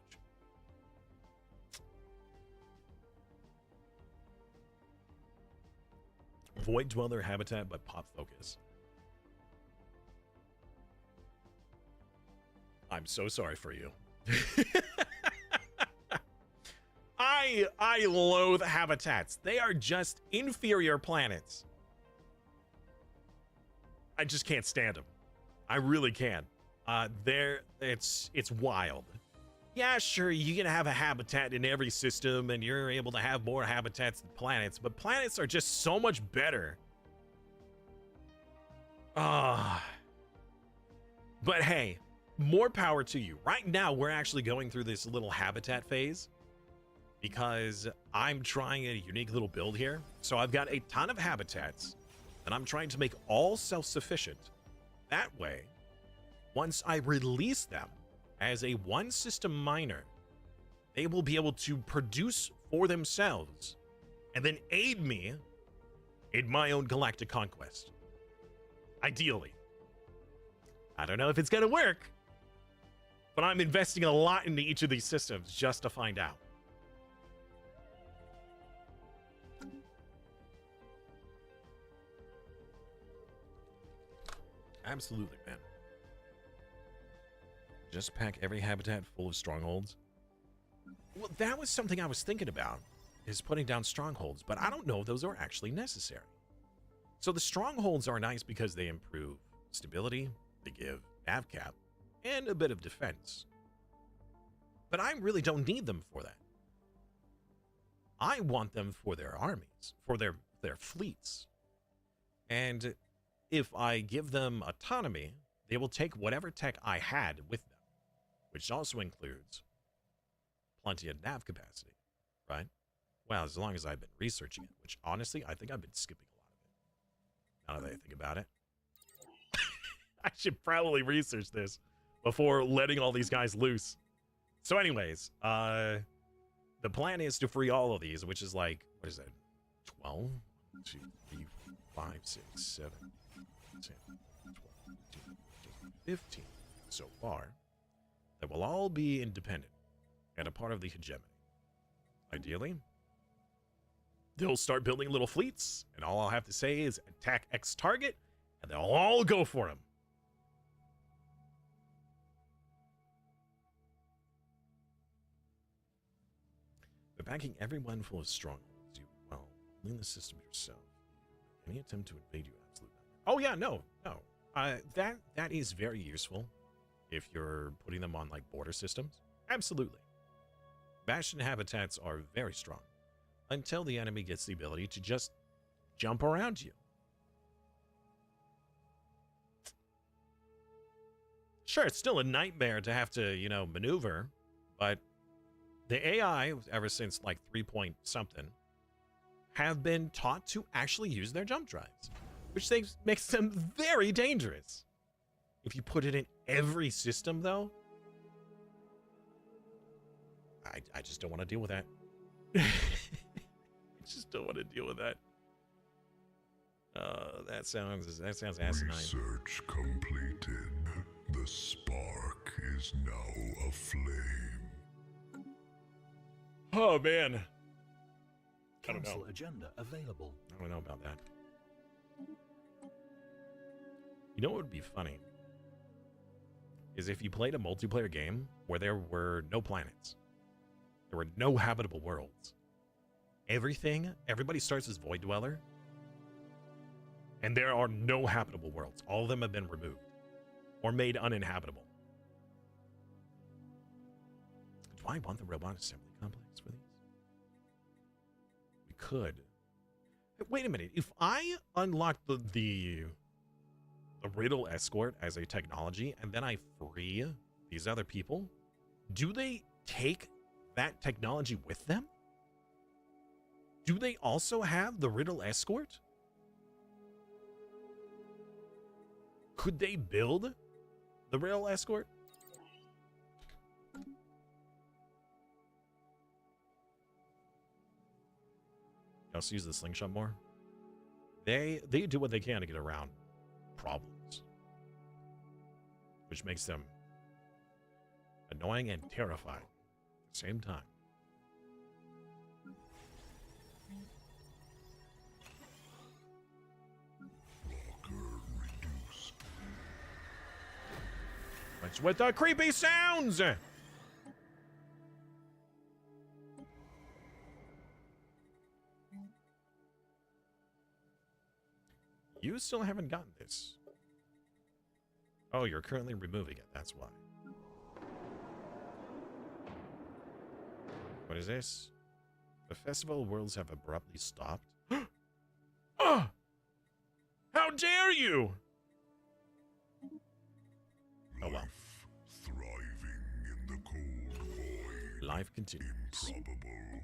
Void Dweller habitat, but pop focus. I'm so sorry for you. I loathe habitats. They are just inferior planets. I just can't stand them. I really can't. It's wild. Yeah, sure, you can have a habitat in every system and you're able to have more habitats than planets, but planets are just so much better. But hey, more power to you. Right now, we're actually going through this little habitat phase because I'm trying a unique little build here. So I've got a ton of habitats and I'm trying to make all self-sufficient. That way, once I release them as a one system miner, they will be able to produce for themselves and then aid me in my own galactic conquest. Ideally. I don't know if it's gonna work, but I'm investing a lot into each of these systems just to find out. Absolutely, man. Just pack every habitat full of strongholds. Well, that was something I was thinking about, is putting down strongholds, but I don't know if those are actually necessary. So the strongholds are nice because they improve stability, they give nav cap, and a bit of defense. But I really don't need them for that. I want them for their armies, for their fleets. And if I give them autonomy, they will take whatever tech I had with them, which also includes plenty of nav capacity, right? Well, as long as I've been researching it, which honestly, I think I've been skipping a lot of it. Now that I think about it. I should probably research this before letting all these guys loose. So anyways, the plan is to free all of these, which is like, what is that? 12? 1, 2, 3, 4, 5, 6, 7, 10, 12, 13, 15 so far. That will all be independent and a part of the hegemony. Ideally, they'll start building little fleets, and all I'll have to say is attack X target, and they'll all go for him. But backing everyone full of strongholds, you, well, lean the system yourself. Any attempt to invade you, absolutely. Oh yeah, no. That is very useful if you're putting them on like border systems. Absolutely. Bastion habitats are very strong until the enemy gets the ability to just jump around you. Sure, it's still a nightmare to have to, you know, maneuver, but the AI, ever since like 3 point something, have been taught to actually use their jump drives, which makes them very dangerous. If you put it in every system, though, I just don't want to deal with that. I just don't want to deal with that. That sounds asinine. Research completed. The spark is now aflame. Oh man. I don't Council know. agenda available. I don't know about that. You know what would be funny? Is if you played a multiplayer game where there were no planets. There were no habitable worlds. Everybody starts as Void Dweller, and there are no habitable worlds. All of them have been removed or made uninhabitable. Do I want the robot assembly complex for these? We could. Wait a minute. If I unlock the Riddle Escort as a technology and then I free these other people, do they take that technology with them? Do they also have the Riddle Escort? Could they build the Riddle Escort? Let's use the slingshot more. They do what they can to get around problems, which makes them annoying and terrifying at the same time. What's with the creepy sounds? You still haven't gotten this. Oh, you're currently removing it. That's why. What is this? The Festival of Worlds have abruptly stopped. Oh! How dare you! Oh, well. Thriving in the cold void. Life continues. Improbable,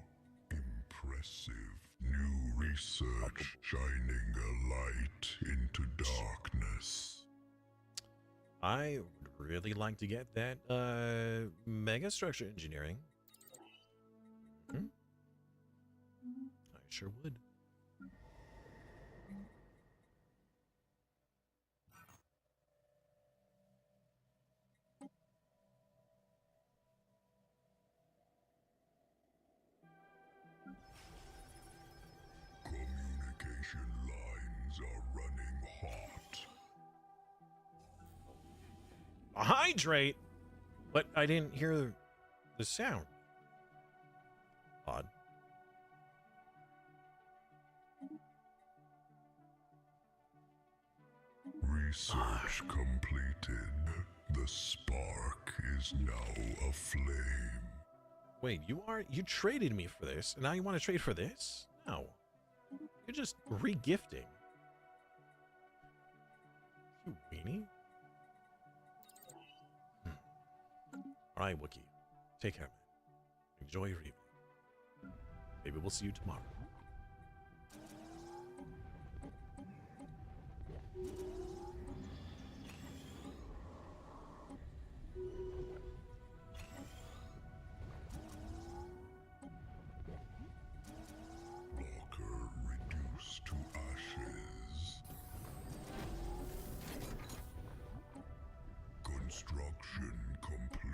impressive, new research shining a light into darkness. I would really like to get that mega structure engineering. I sure would. Communication lines are running hot. Hydrate? But I didn't hear the sound. Odd. Research completed. The spark is now aflame. Wait, you traded me for this, and now you want to trade for this? No. You're just re-gifting. You weenie. Alright, Wookie. Take care, man. Enjoy your evening. Maybe we'll see you tomorrow. Locker reduced to ashes. Construction complete.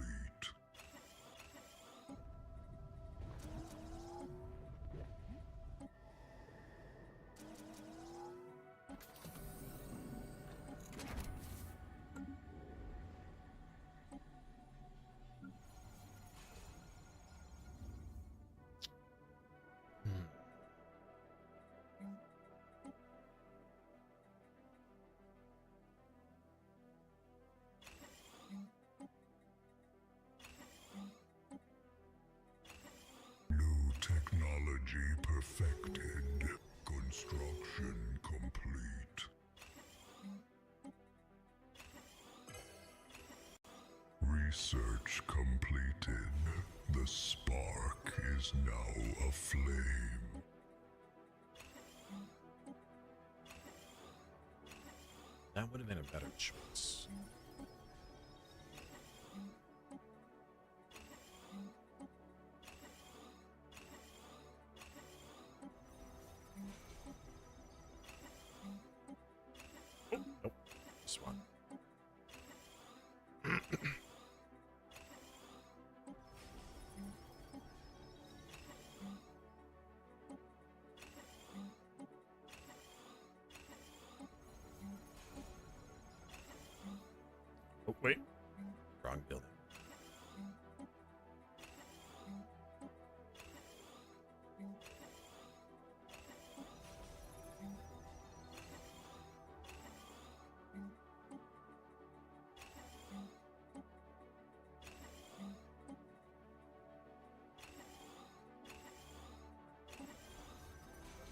New technology perfected. Construction complete. Research completed. The spark is now aflame. That would have been a better choice. Oh, nope. This one. Oh, wait. Wrong building.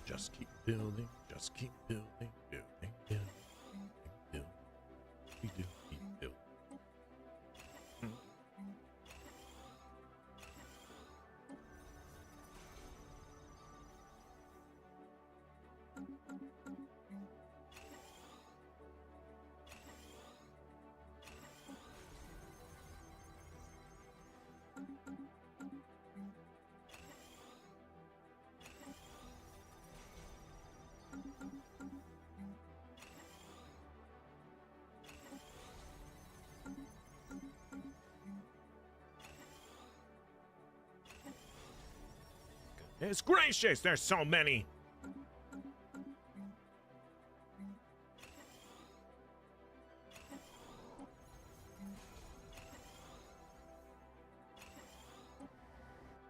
Just keep building, just keep building, building, building, building. We do keep building. It's gracious, there's so many.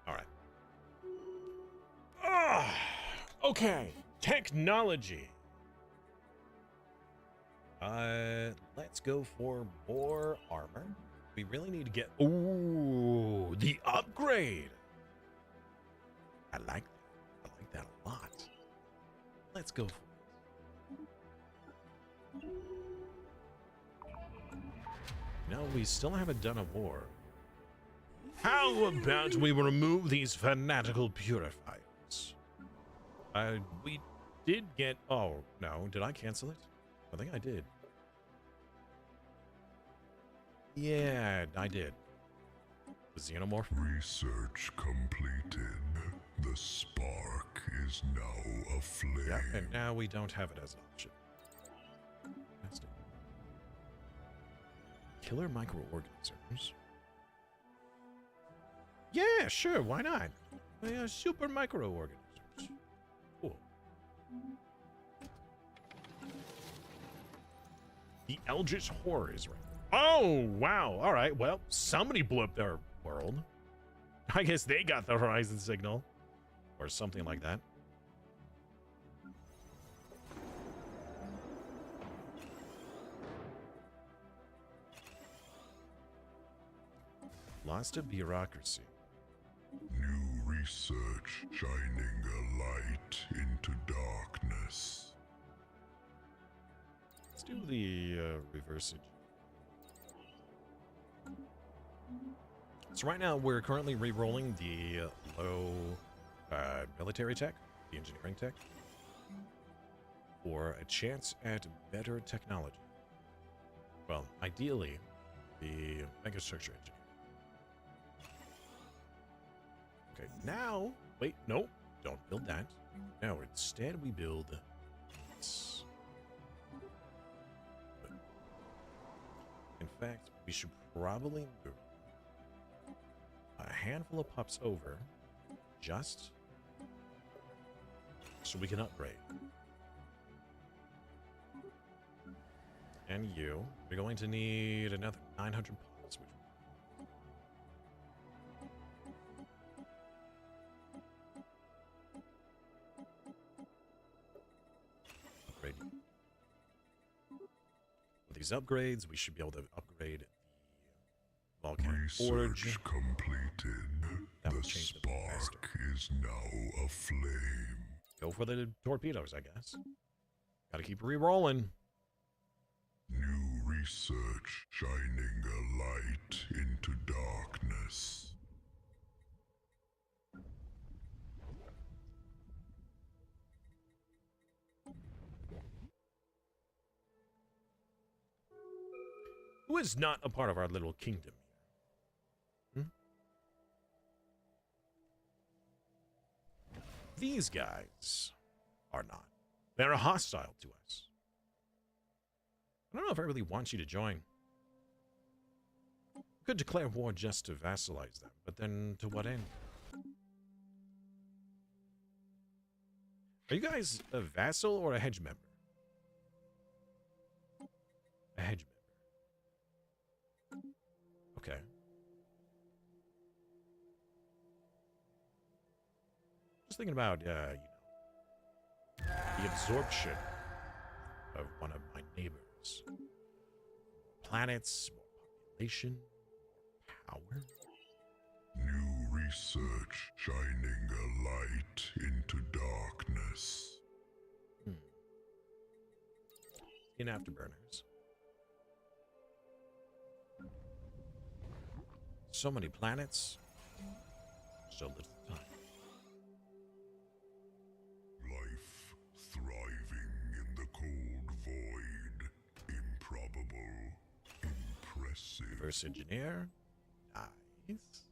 All right. Okay. Technology. Let's go for more armor. We really need to get... Ooh, the upgrade. I like that a lot. Let's go for it. No, we still haven't done a war. How about we remove these fanatical purifiers? We did get... Oh, no. Did I cancel it? I think I did. Yeah, I did. The xenomorph. Research completed. The spark is now aflame. Yeah, and now we don't have it as an option. Killer microorganisms. Yeah, sure, why not? Super microorganisms. Cool. The Eldritch Horror is right. Oh, wow. All right, well, somebody blew up their world. I guess they got the horizon signal. Or something like that. Lost of bureaucracy. New research shining a light into darkness. Let's do the reverse engineering. So right now we're currently re-rolling the low military tech, the engineering tech, for a chance at better technology. Well, ideally, the megastructure engineering. Okay, now, wait, no, don't build that. No, instead we build this. In fact, we should probably move a handful of pups over just so we can upgrade. And you, we're going to need another 900 pups. Upgrade. With these upgrades, we should be able to upgrade the volcanic forge. Completed. That will The change the spark is now aflame. Go for the torpedoes, I guess. Gotta keep re-rolling. New research shining a light into darkness. Who is not a part of our little kingdom? These guys are not. They're hostile to us. I don't know if I really want you to join. Could declare war just to vassalize them, but then to what end? Are you guys a vassal or a hedge member? A hedge member. Okay. Just thinking about, you know, the absorption of one of my neighbors. Planets, more population, more power. New research shining a light into darkness. In afterburners. So many planets. So little time. Life thriving in the cold void. Improbable. Impressive. Reverse engineer. Nice.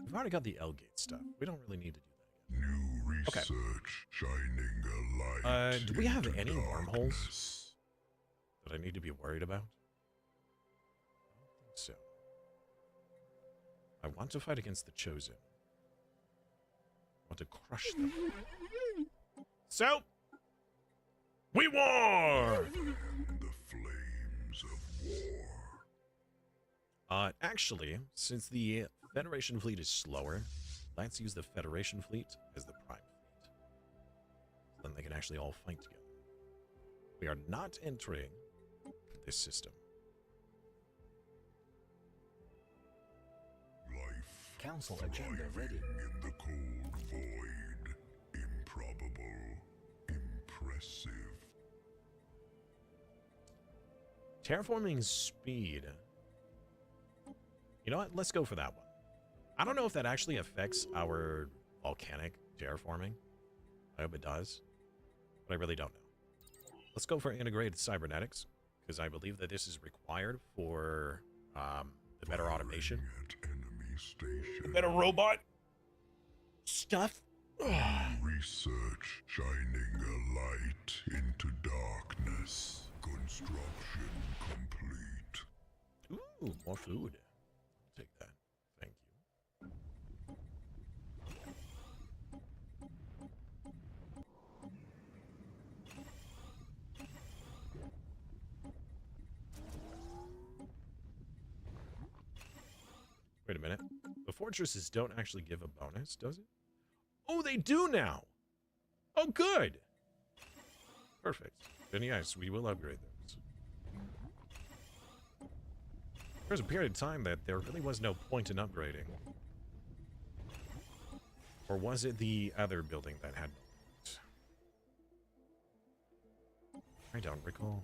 We've already got the L-gate stuff. We don't really need to do that again. New research shining a light. Do we have into any wormholes darkness. that I need to be worried about? I don't think so. I want to fight against the Chosen. I want to crush them. So, we war! And the flames of war. Actually, since the Federation fleet is slower, let's use the Federation fleet as the prime fleet. So then they can actually all fight together. We are not entering this system. Life Council agenda thriving ready. in the cold void. Improbable. Impressive. Terraforming speed. You know what? Let's go for that one. I don't know if that actually affects our volcanic terraforming. I hope it does. But I really don't know. Let's go for integrated cybernetics, because I believe that this is required for the better automation. At enemy station. Better robot stuff. Research shining a light into darkness. Construction complete. Ooh, more food. I'll take that. Thank you. Wait a minute. The fortresses don't actually give a bonus, does it? Oh, they do now! Oh, good! Perfect. Then yes, we will upgrade those. There was a period of time that there really was no point in upgrading. Or was it the other building that had no point? I don't recall.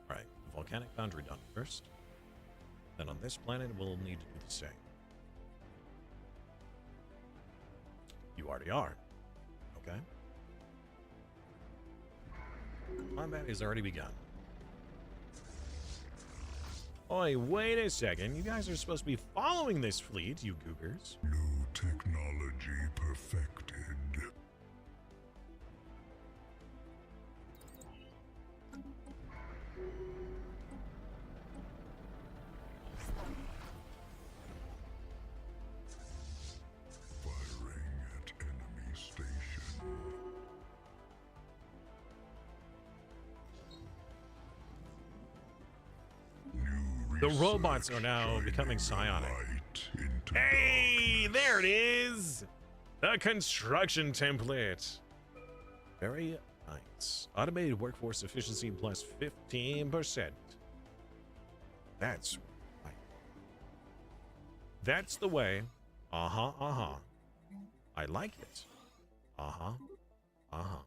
Alright, volcanic foundry done first. Then on this planet, we'll need to do the same. You already are. Okay. Combat has already begun. Oi, wait a second. You guys are supposed to be following this fleet, you googers. New technology perfected. Firing at enemy station. The robots are now becoming psionic. Hey, there it is! The construction template. Very nice. Automated workforce efficiency plus 15%. That's right. That's the way. Uh-huh, uh-huh. I like it. Uh-huh, uh-huh.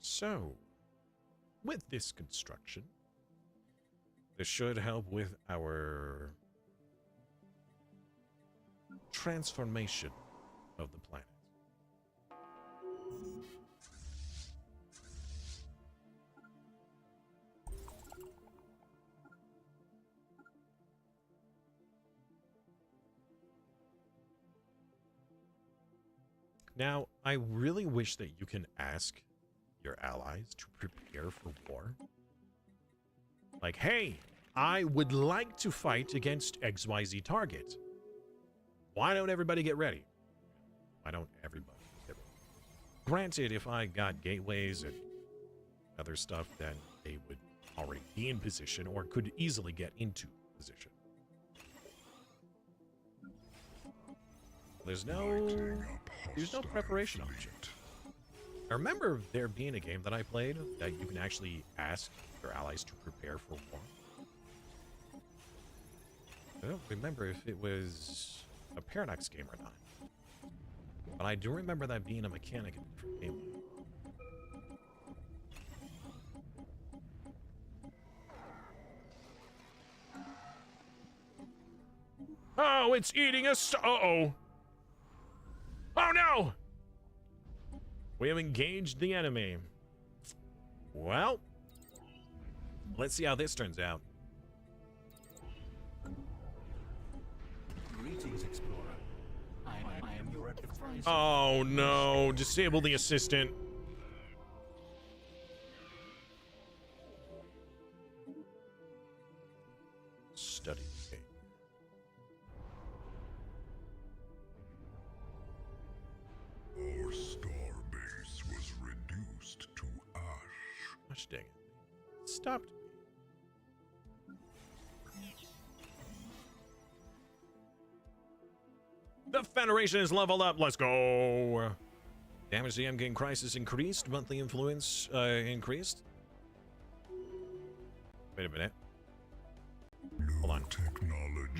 So, with this construction, this should help with our transformation of the planet. Now, I really wish that you can ask your allies to prepare for war. Like, hey, I would like to fight against XYZ target. Why don't everybody get ready? Why don't everybody get ready? Granted, if I got gateways and other stuff, then they would already be in position or could easily get into position. There's no preparation option. I remember there being a game that I played that you can actually ask your allies to prepare for war. I don't remember if it was a Paradox game or not. But I do remember that being a mechanic in a different game. Oh, it's eating us. Uh-oh. Oh, no! We have engaged the enemy. Well, let's see how this turns out. Greetings, Explorer. I am your advisor. Oh, no. Disable the assistant. Study. Our star base was reduced to ash. Gosh dang it. Stopped me. The Federation is leveled up. Let's go. Damage to the endgame crisis increased. Monthly influence increased. Wait a minute. Hold on.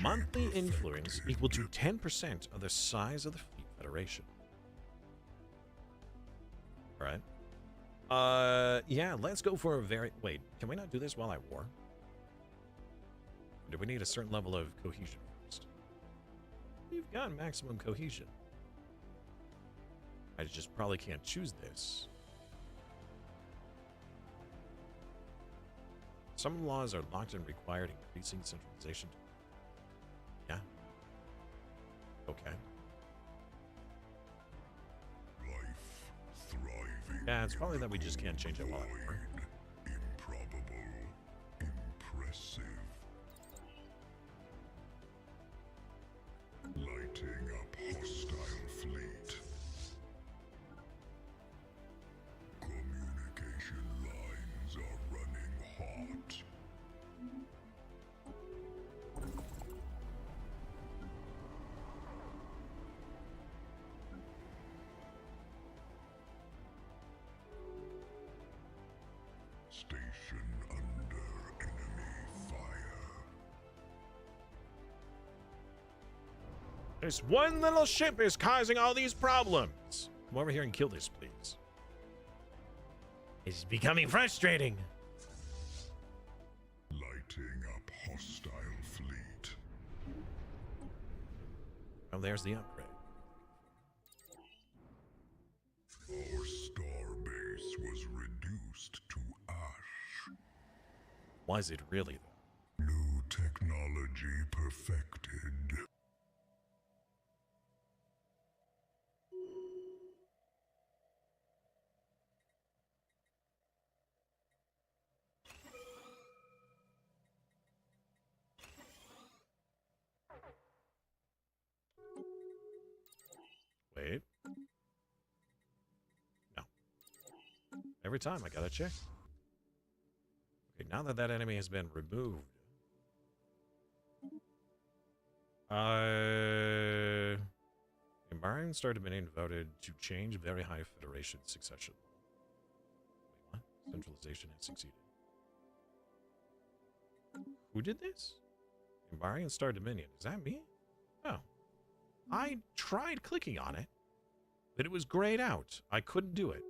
Monthly influence equal to 10% of the size of the Fleet Federation. Right. Yeah, let's go for a very... Wait, can we not do this while I war? Or do we need a certain level of cohesion first? We've got maximum cohesion. I just probably can't choose this. Some laws are locked and required, increasing centralization. Yeah. Okay. Yeah, it's probably that we just can't change it while I war. Improbable, impressive. Lighting up hostile fleet. Communication lines are running hot. Station under enemy fire. This one little ship is causing all these problems. Come over here and kill this, please. It's becoming frustrating. Lighting up hostile fleet. Oh, there's the upgrade. Our star base was reduced to ash. Was it really, though? New technology perfected. Wait. No. Every time I gotta check. Okay, now that that enemy has been removed. Embarring Star Dominion voted to change very high Federation succession. Wait, what? Centralization has succeeded. Who did this? Embarring Star Dominion. Is that me? Oh. I tried clicking on it, but it was grayed out. I couldn't do it.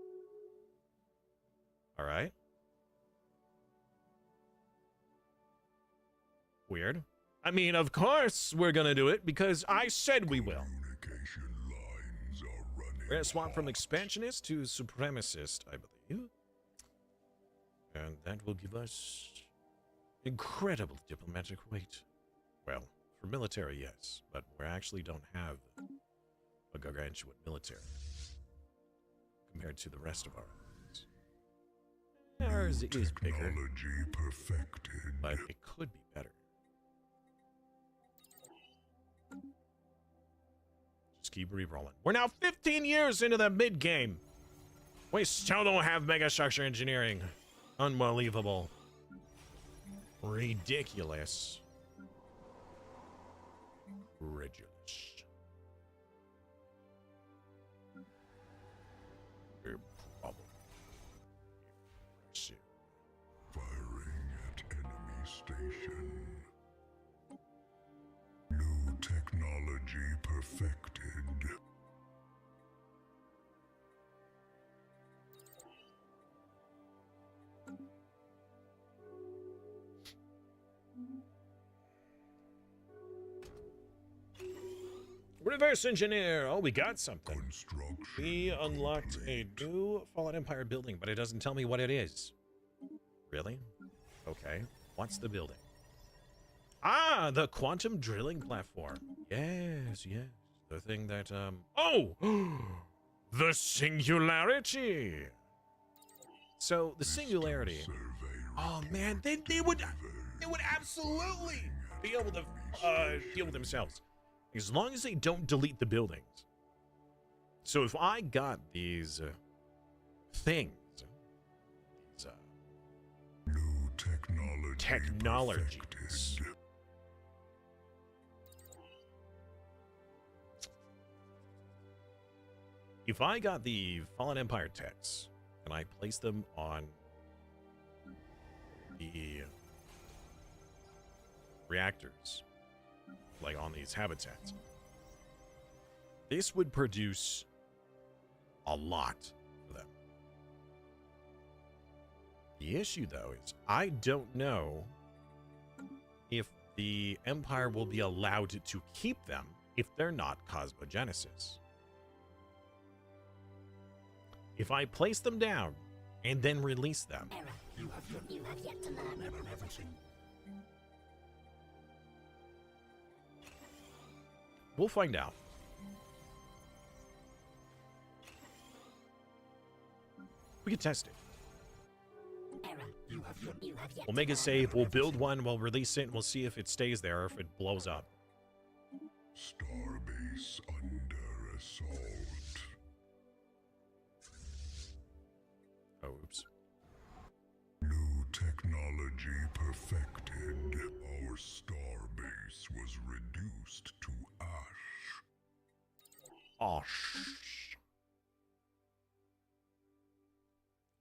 Alright. Weird. I mean, of course we're gonna do it, because I said we will. Communication lines are running We're gonna swap from hot. expansionist to supremacist, I believe. And that will give us incredible diplomatic weight. Well, for military, yes, but we actually don't have a gargantuan military. compared to the rest of ours. Ours is bigger, Technology perfected. but it could be better. Just keep re-rolling. We're now 15 years into the mid-game. We still don't have megastructure engineering. Unbelievable. Ridiculous. Ridiculous. Firing at enemy station. New technology perfected. Reverse engineer. Oh, we got something. Construction. We unlocked a complete. new Fallen Empire building, but it doesn't tell me what it is. Really? Okay. What's the building? Ah, the quantum drilling platform. Yes, yes. The thing that, Oh! The singularity! So, the singularity... Oh, man, they would absolutely be able to, deal with themselves. As long as they don't delete the buildings. So if I got these things, these New technologies. technologies, if I got the Fallen Empire techs and I placed them on the reactors, like on these habitats, this would produce a lot for them. The issue, though, is I don't know if the Empire will be allowed to keep them if they're not Cosmogenesis. If I place them down and then release them, Error. You have yet to learn. Never everything. we'll find out. We can test it. Error. You have yet We'll to make a learn. save, we'll build one, we'll release it, and we'll see if it stays there or if it blows up. Starbase under assault. Oh, oops. New technology perfected. Our starbase was reduced to ash. Oh, shh.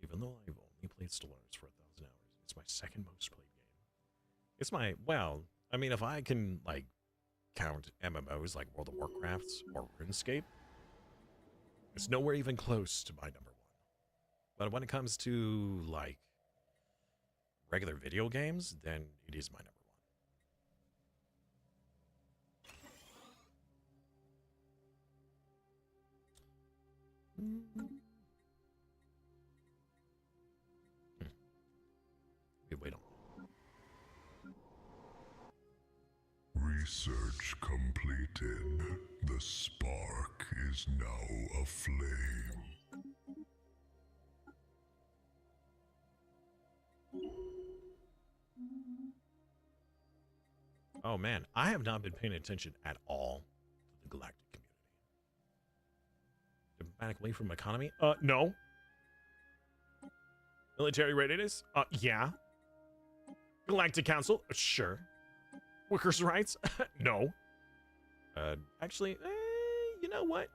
Even though I've only played Stellaris for 1,000 hours, it's my second most played game. It's my, well, I mean, if I can, like, count MMOs like World of Warcraft or RuneScape, it's nowhere even close to my number one. But when it comes to, like, regular video games, then it is my number one. Wait on. Research completed. The spark is now aflame. Oh man, I have not been paying attention at all to the galactic community. Diplomatic way from economy? No. Military readiness? Yeah. Galactic Council? Sure. Workers' rights? No. Actually, you know what?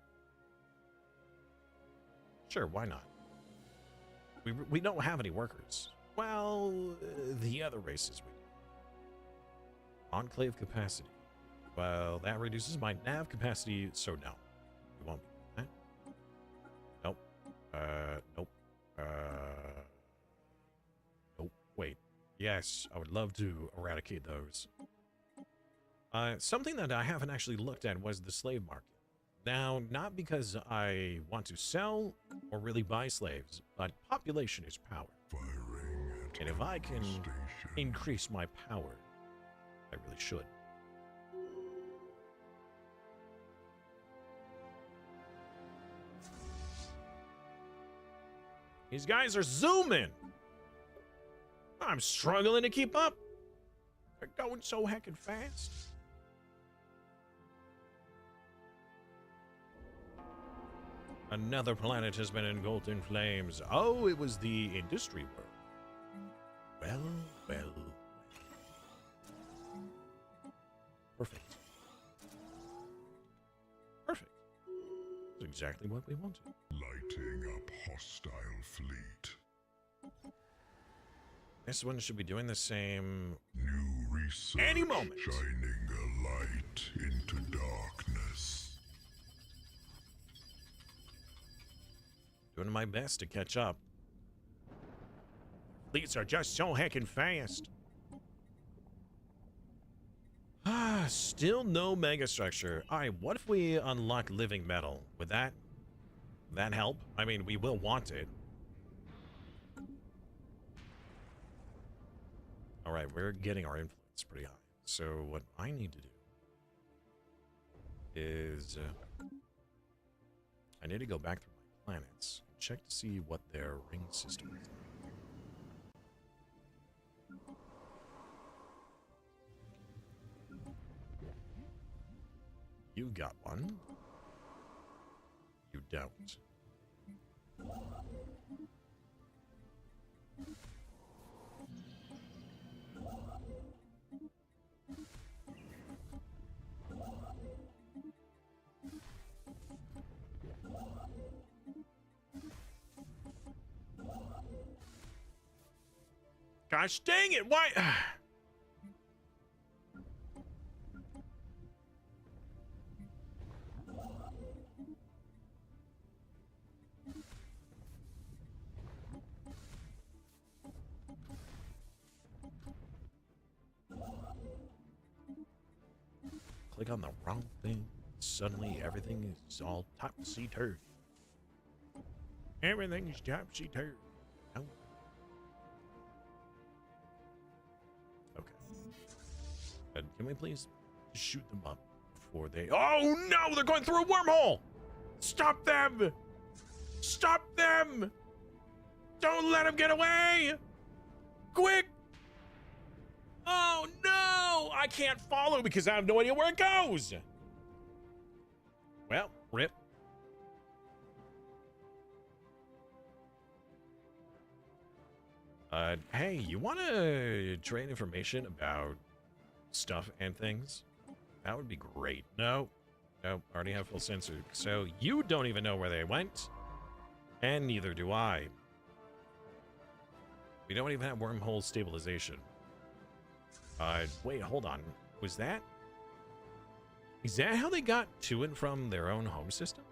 Sure, why not? We don't have any workers. Well, the other races we do. Enclave capacity. Well, that reduces my nav capacity, so no. We won't be doing that. Nope. Nope. Nope. Wait. Yes, I would love to eradicate those. Something that I haven't actually looked at was the slave market. Now, not because I want to sell or really buy slaves, but population is power. Firing at And if I can station. increase my power, I really should. These guys are zooming. I'm struggling to keep up. They're going so heckin' fast. Another planet has been engulfed in flames. Oh, it was the industry world. Well, well. Perfect. Perfect. That's exactly what we wanted. Lighting up hostile fleet. This one should be doing the same. New research Any moment. shining a light into darkness. Doing my best to catch up. Fleets are just so heckin' fast. Ah, still no megastructure. Alright, what if we unlock living metal? Would that help? I mean, we will want it. Alright, we're getting our influence pretty high. So what I need to do is I need to go back through my planets, check to see what their ring system is. You got one. You don't. Gosh dang it, why? Click on the wrong thing. Suddenly everything is all topsy-turvy. Everything is topsy-turvy. Oh. Okay. Can we please shoot them up before they... Oh no! They're going through a wormhole! Stop them! Stop them! Don't let them get away! Quick! Oh no! I can't follow because I have no idea where it goes! Well, rip. Hey, you want to trade information about stuff and things? That would be great. No, already have full sensor. So you don't even know where they went, and neither do I. We don't even have wormhole stabilization. Wait, hold on. Was that? Is that how they got to and from their own home system?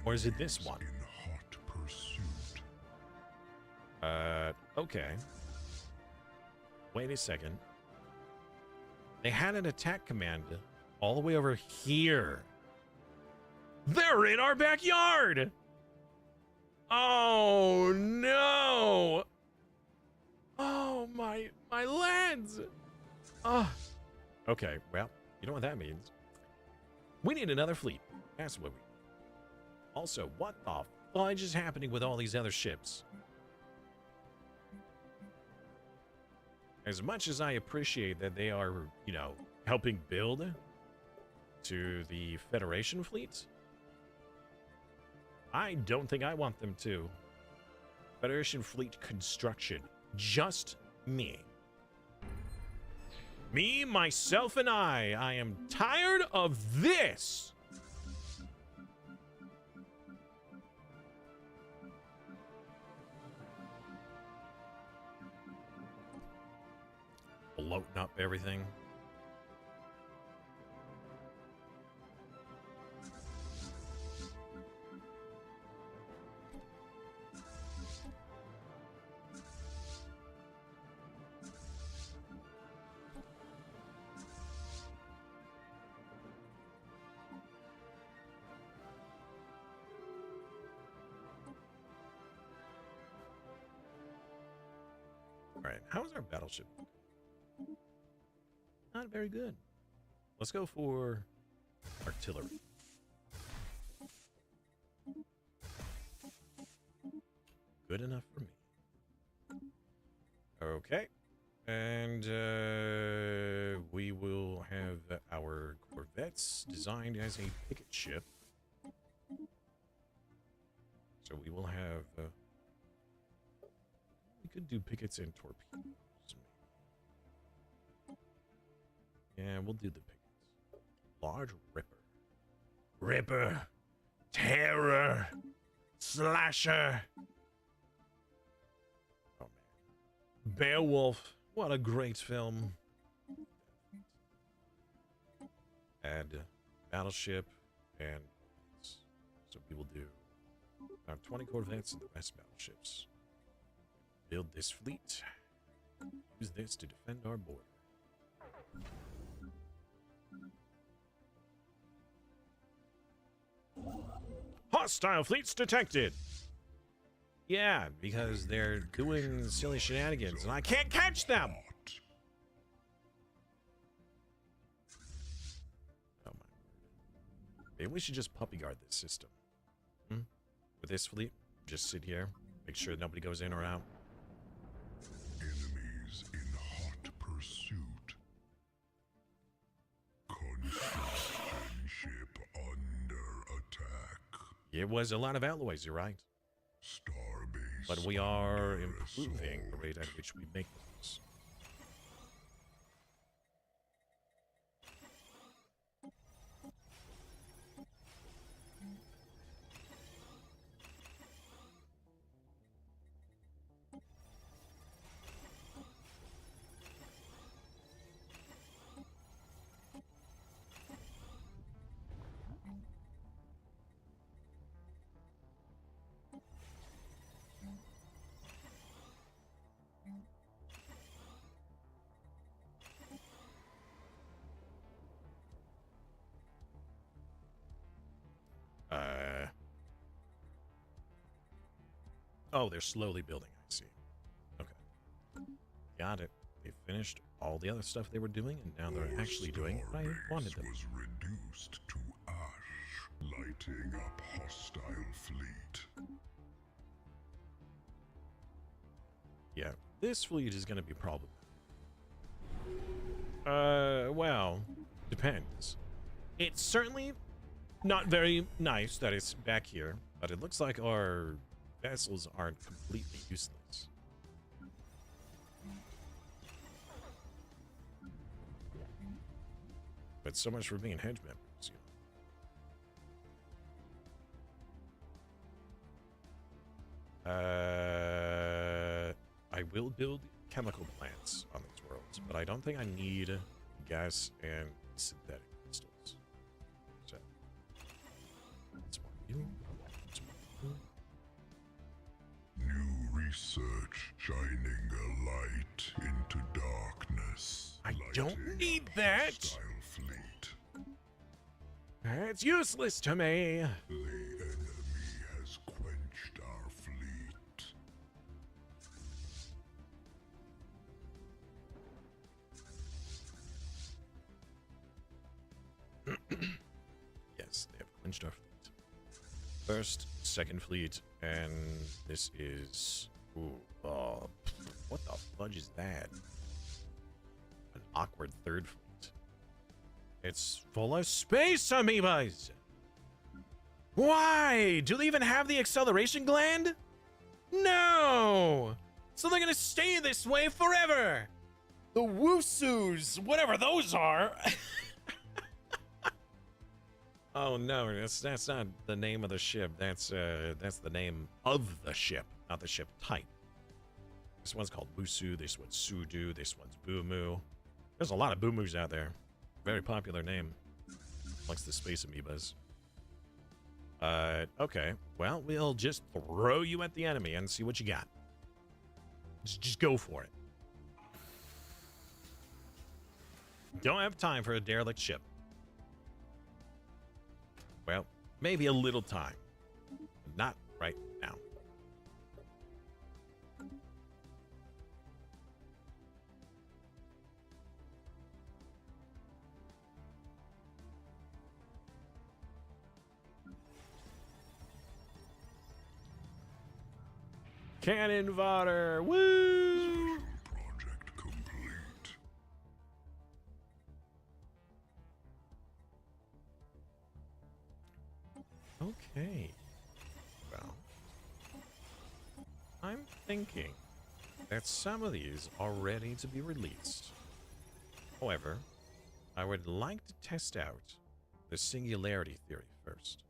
Or is it this one? In hot pursuit. Okay. Wait a second. They had an attack command all the way over here. They're in our backyard! Oh, no! Oh, my lands! Oh. Okay, well, you know what that means. We need another fleet. That's what we need. Also, what the fudge is happening with all these other ships? As much as I appreciate that they are, you know, helping build to the Federation fleet, I don't think I want them to. Federation fleet construction. Just me. Me, myself, and I. I am tired of this. Bloating up everything. All right, how's our battleship? Not very good. Let's go for artillery. good enough for me. Okay. And we will have our corvettes designed as a picket ship. So we will have... we could do pickets and torpedoes. Yeah, we'll do the pickets. Large Ripper. Ripper. Terror. Slasher. Oh, man. Beowulf. What a great film. Add battleship and... So we will do... 20 corvettes and the rest battleships. Build this fleet. Use this to defend our border. Hostile fleets detected! Yeah, because they're doing silly shenanigans and I can't catch them! Oh my. Maybe we should just puppy guard this system. With this fleet, just sit here, make sure nobody goes in or out. Enemies in hot pursuit. Construction ship under attack. It was a lot of alloys, you're right. Starbase. But we are under improving the assault. rate at which we make things. Oh, they're slowly building, I see. Okay. Got it. They finished all the other stuff they were doing, and now they're actually doing what I wanted them. Was reduced to ash, lighting up hostile fleet. Yeah, this fleet is going to be problematic. Well, depends. It's certainly not very nice that it's back here, but it looks like our vessels aren't completely useless. But so much for being hedge members, you know. I will build chemical plants on these worlds, but I don't think I need gas and synthetic crystals. So, that's more you. That's more you. New research shining a light into darkness. I don't lighting need up that. hostile fleet. It's useless to me. The enemy has quenched our fleet. Yes, they have quenched our fleet. First, second fleet, and this is... Ooh, what the fudge is that? An awkward third fleet. It's full of space amoebas! Why? Do they even have the acceleration gland? No! So they're gonna stay this way forever! The Woosoos, whatever those are! Oh no, that's not the name of the ship. That's the name of the ship, not the ship type. This one's called Wusu, this one's Sudu, this one's Boomoo. There's a lot of Boomoos out there. Very popular name amongst the space amoebas. Okay. Well, we'll just throw you at the enemy and see what you got. Just go for it. Don't have time for a derelict ship. Well, maybe a little time. Not right now. Cannon fodder. Woo! Project complete. Okay. Well, I'm thinking that some of these are ready to be released. However, I would like to test out the singularity theory first.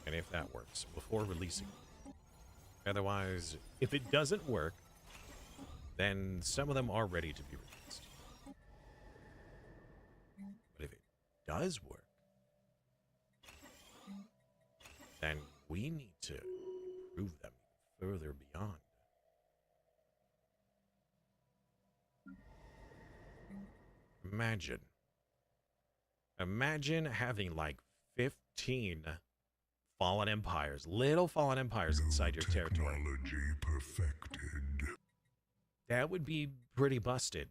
And if that works, before releasing it. Otherwise, if it doesn't work, then some of them are ready to be released. But if it does work, then we need to improve them further beyond. Imagine having like 15 fallen empires, little fallen empires inside your territory. Technology perfected. That would be pretty busted.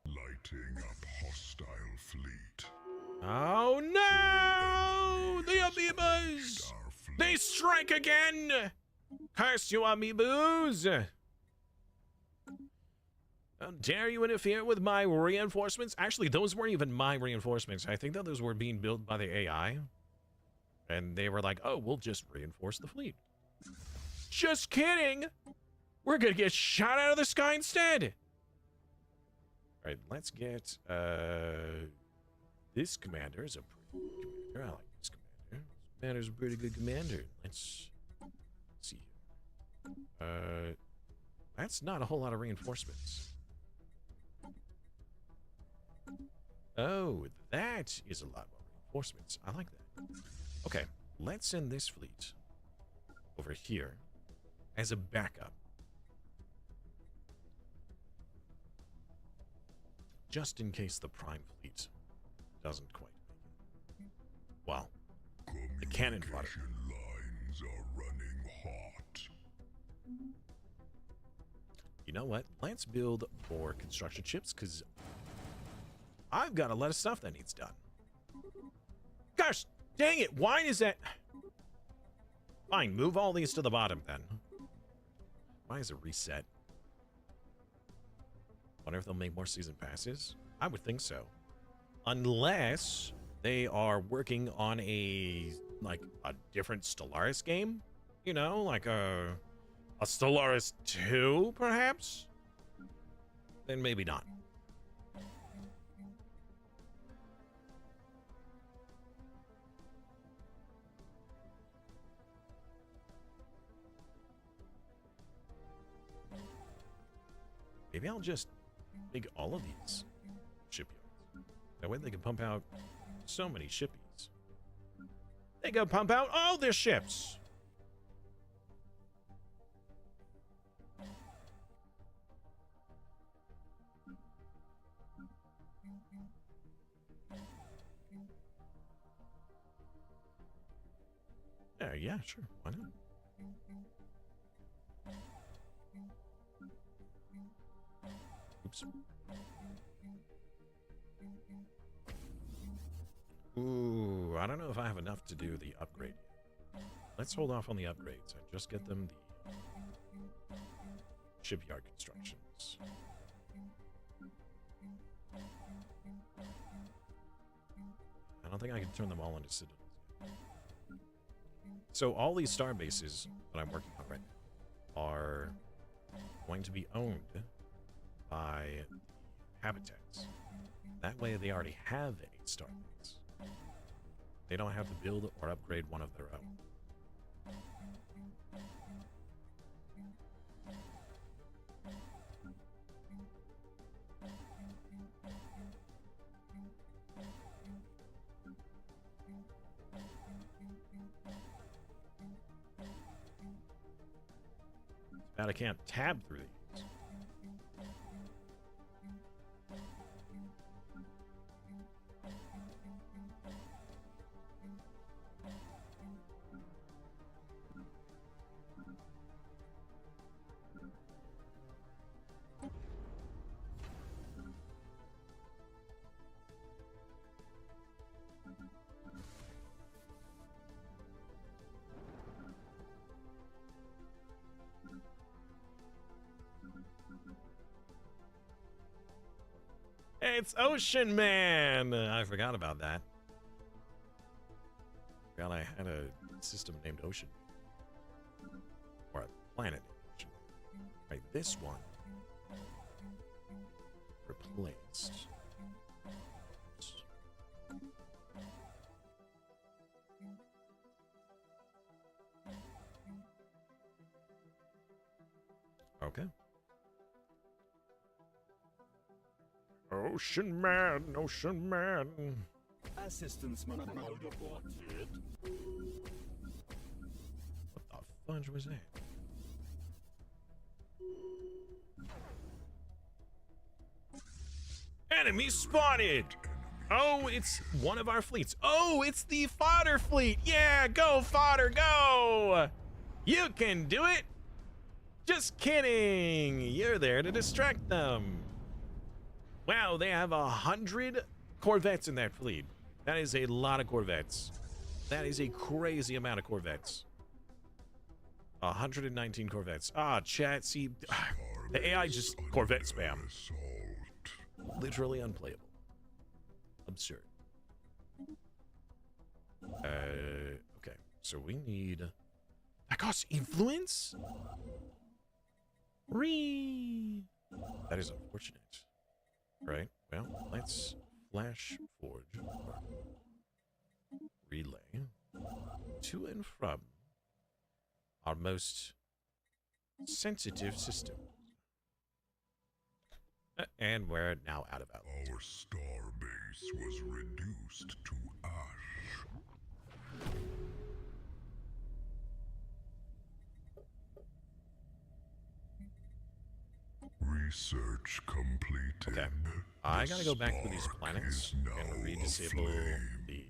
Lighting up hostile fleet. Oh no! The amoebas! Our fleet. They strike again! Curse you, amoebas! How dare you interfere with my reinforcements? Actually, those weren't even my reinforcements. I think that those were being built by the AI. And they were like, oh, we'll just reinforce the fleet. Just kidding! We're gonna get shot out of the sky instead! Alright, let's get, this commander is a pretty good commander. I like this commander. This commander's a pretty good commander. Let's see here. That's not a whole lot of reinforcements. Oh, that is a lot more reinforcements. I like that. Okay, let's send this fleet over here as a backup. Just in case the Prime Fleet doesn't quite make it. Well, the cannon fodder. Communication lines are running hot. You know what? Let's build more construction ships, because I've got a lot of stuff that needs done. Gosh, dang it! Why is that? Fine, move all these to the bottom, then. Why is it reset? Wonder if they'll make more season passes? I would think so. Unless they are working on a different Stellaris game? You know, like a Stellaris 2, perhaps? Then maybe not. Maybe I'll just make all of these shipyards. That way they can pump out so many shippies. They can pump out all their ships. Yeah, sure. Why not? Oops. Ooh, I don't know if I have enough to do the upgrade yet. Let's hold off on the upgrades and just get them the shipyard constructions. I don't think I can turn them all into citadels yet. So all these star bases that I'm working on right now are going to be owned by habitats. That way they already have a star base. They don't have to build or upgrade one of their own. It's bad I can't tab through these. It's Ocean Man. I forgot about that. Forgot I had a system named Ocean. Or a planet named Ocean. Right, this one. Replaced. Okay. Ocean Man, Ocean Man. Assistance mode aborted. What the fudge was that? Enemy spotted! Oh, it's one of our fleets. Oh, it's the fodder fleet. Yeah, go fodder, go! You can do it! Just kidding! You're there to distract them. Wow, they have 100 Corvettes in that fleet. That is a lot of Corvettes. That is a crazy amount of Corvettes. 119 Corvettes. Ah, chat, see, the AI just Corvette spam. Literally unplayable. Absurd. Okay, so we need... That costs influence? That is unfortunate. Right, well, let's flash forge or relay to and from our most sensitive system. And we're now out of outlets. Our star base was reduced to ash. Research completed. Okay, I gotta go back through these planets and re-disable the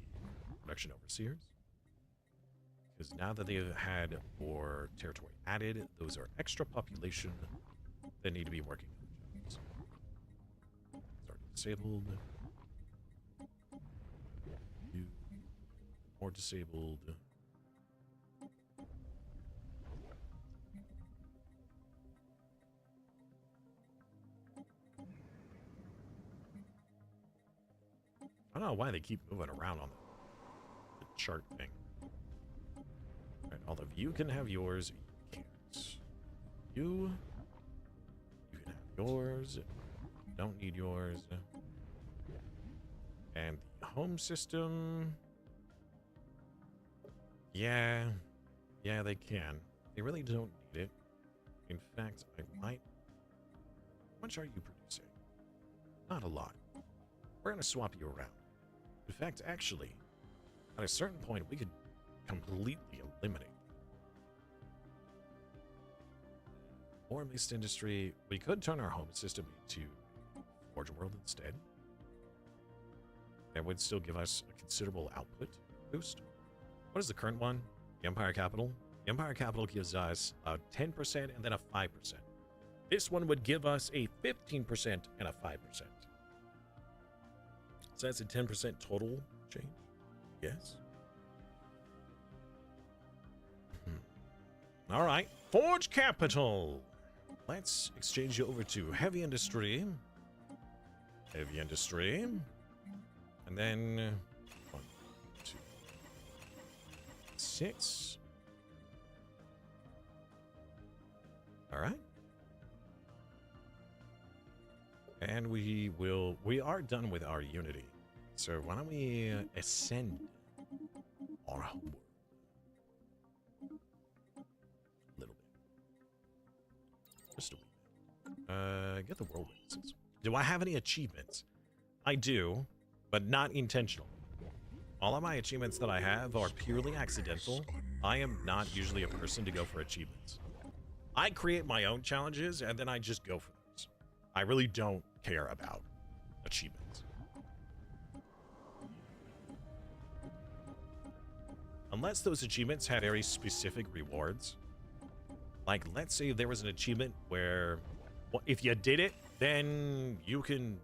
production overseers. Because now that they've had more territory added, those are extra population that need to be working on jobs. Start disabled. You more disabled. I don't know why they keep moving around on the chart thing. All right, although you can have yours, you can't. You can have yours. Don't need yours. And the home system. Yeah, they can. They really don't need it. In fact, I might. How much are you producing? Not a lot. We're gonna swap you around. In fact, actually, at a certain point, we could completely eliminate more mixed industry. We could turn our home system into Forge World instead. That would still give us a considerable output boost. What is the current one? The Empire Capital. The Empire Capital gives us a 10% and then a 5%. This one would give us a 15% and a 5%. So that's a 10% total change? Yes. All right. Forge Capital. Let's exchange you over to Heavy Industry. Heavy Industry. And then 1, 2, 6. All right. And we are done with our Unity. So why don't we ascend our homeworld a little bit. Just a wee bit. Get the world witnesses. Do I have any achievements? I do, but not intentional. All of my achievements that I have are purely accidental. I am not usually a person to go for achievements. I create my own challenges and then I just go for those. I really don't care about achievements. Unless those achievements had very specific rewards. Like, let's say there was an achievement where, well, if you did it, then you can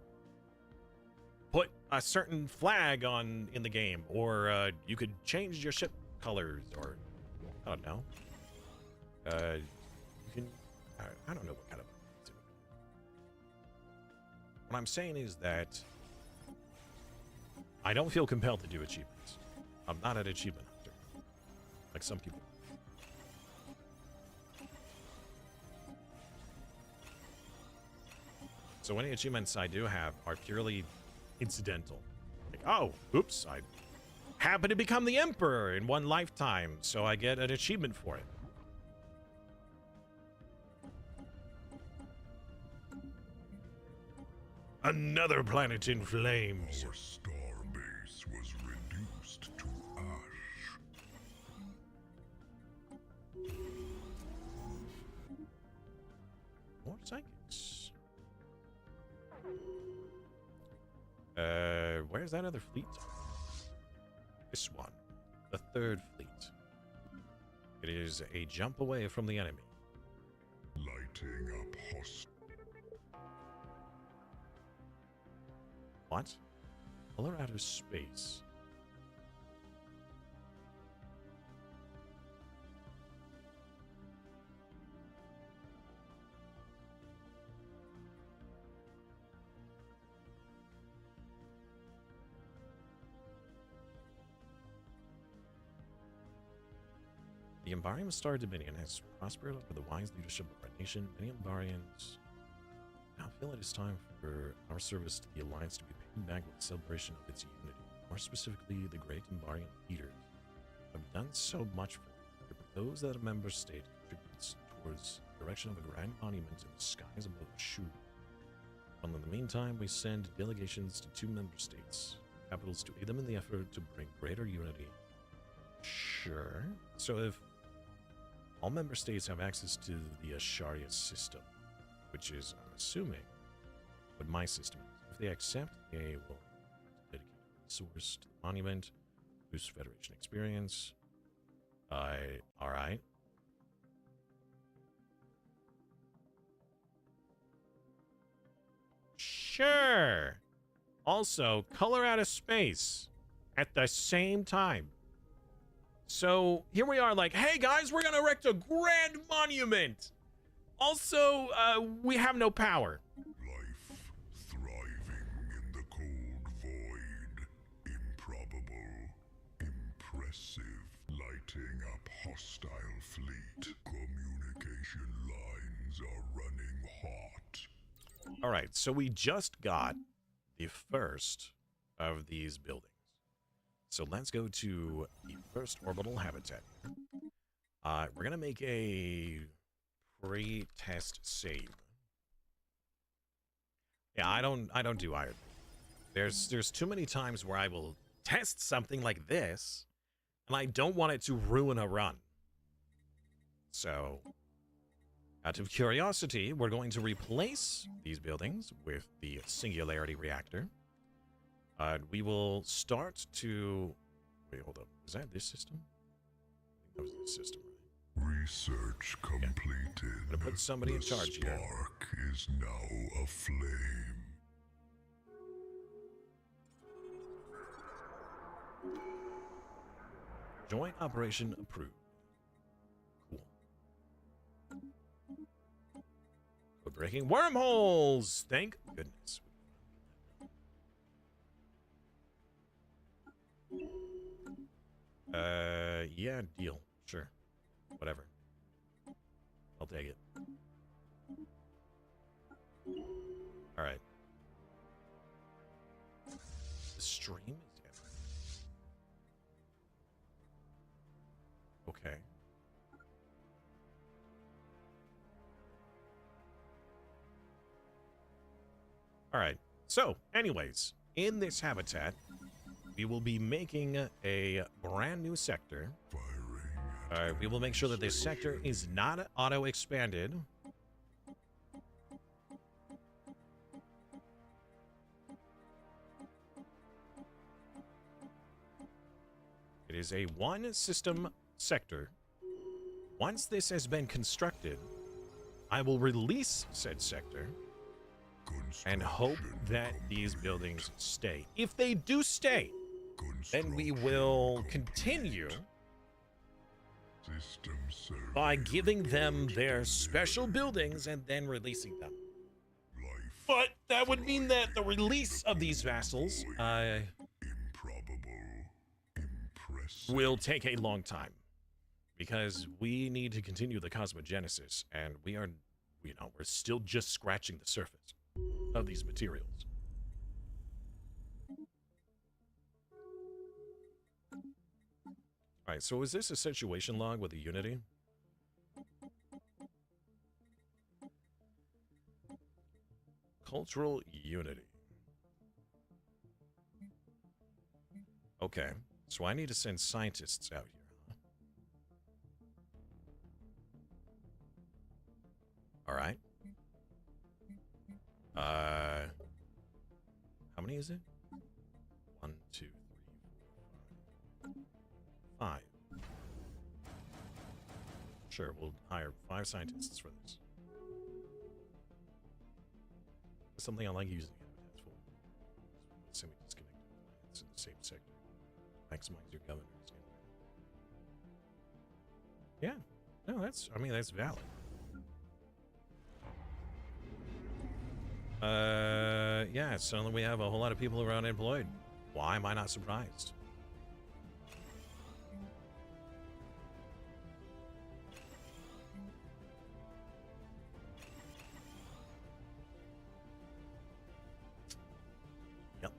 put a certain flag on in the game, or you could change your ship colors, or I don't know. You can, I don't know what kind of. What I'm saying is that I don't feel compelled to do achievements. I'm not an achievement hunter, like some people. So any achievements I do have are purely incidental. Like, oh, oops, I happen to become the Emperor in one lifetime, so I get an achievement for it. Another planet in flames. Our star base was reduced to ash. More psychics. Where's that other fleet? This one. The third fleet. It is a jump away from the enemy. Lighting up host. What? Color outer space. The Umbarian Star Dominion has prospered under the wise leadership of our nation. Many Umbarians now feel it is time for our service to the Alliance to be paid back with the celebration of its unity. More specifically, the great Umbarian leaders have done so much for you. It proposes that a member state contributes towards the erection of a grand monument in the skies above Shu. While in the meantime, we send delegations to 2 member states, capitals, to aid them in the effort to bring greater unity. Sure. So if all member states have access to the Asharia system, which is, I'm assuming, what my system is. If they accept, they will dedicate a resource to the monument, boost Federation experience. Alright. Sure. Also, color out of space at the same time. So here we are like, hey guys, we're gonna erect a grand monument. Also, we have no power. Life thriving in the cold void. Improbable. Impressive. Lighting up hostile fleet. Communication lines are running hot. All right, so we just got the first of these buildings. So let's go to the first orbital habitat. We're gonna make a pre-test save. Yeah, I don't do iron. There's too many times where I will test something like this, and I don't want it to ruin a run. So, out of curiosity, we're going to replace these buildings with the Singularity Reactor. We will start to... Wait, hold up. Is that this system? I think that was this system, right? Research completed. I'm gonna put somebody in charge here. The spark is now aflame. Joint operation approved. Cool. We're breaking wormholes! Thank goodness. Yeah, deal. Sure. Whatever. I'll take it. Alright. The stream is dead. Okay. Alright. So, anyways, in this habitat, we will be making a brand new sector. We will make sure that this sector is not auto-expanded. It is a one-system sector. Once this has been constructed, I will release said sector and hope that these buildings stay. If they do stay, then we will continue by giving them their special buildings and then releasing them. Life But that would mean that the release of these vassals Improbable. Impressive. will take a long time. Because we need to continue the cosmogenesis, and we are, you know, we're still just scratching the surface of these materials. All right, so is this a situation log with a Unity? Cultural Unity. Okay, so I need to send scientists out here. All right. How many is it? 1, 2, 3, 4, 5. 5. Sure, we'll hire 5 scientists for this. It's something I like using habitats for. Semi-disconnected planets in the same sector. Maximize your governance. Yeah. No, that's, I mean, that's valid. Yeah, suddenly we have a whole lot of people who are unemployed. Why am I not surprised? Yep.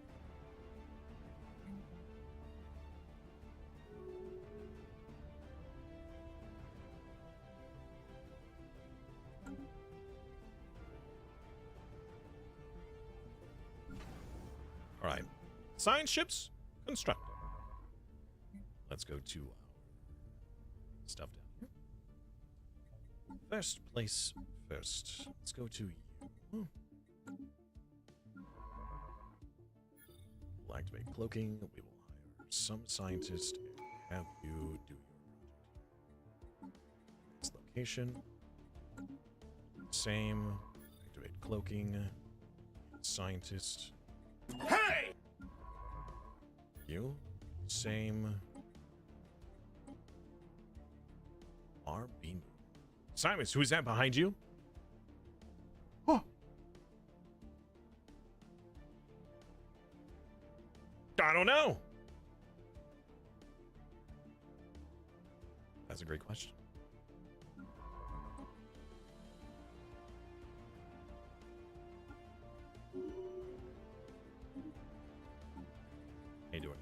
All right. Science ships constructed. Let's go to stuff down here. First place first. Let's go to you. We'll activate cloaking. We will hire some scientist and have you do your project. This location. Same. Activate cloaking. Scientist. Hey! You. Same. RB. Simons, who's that behind you? Oh. I don't know. That's a great question. How you doing?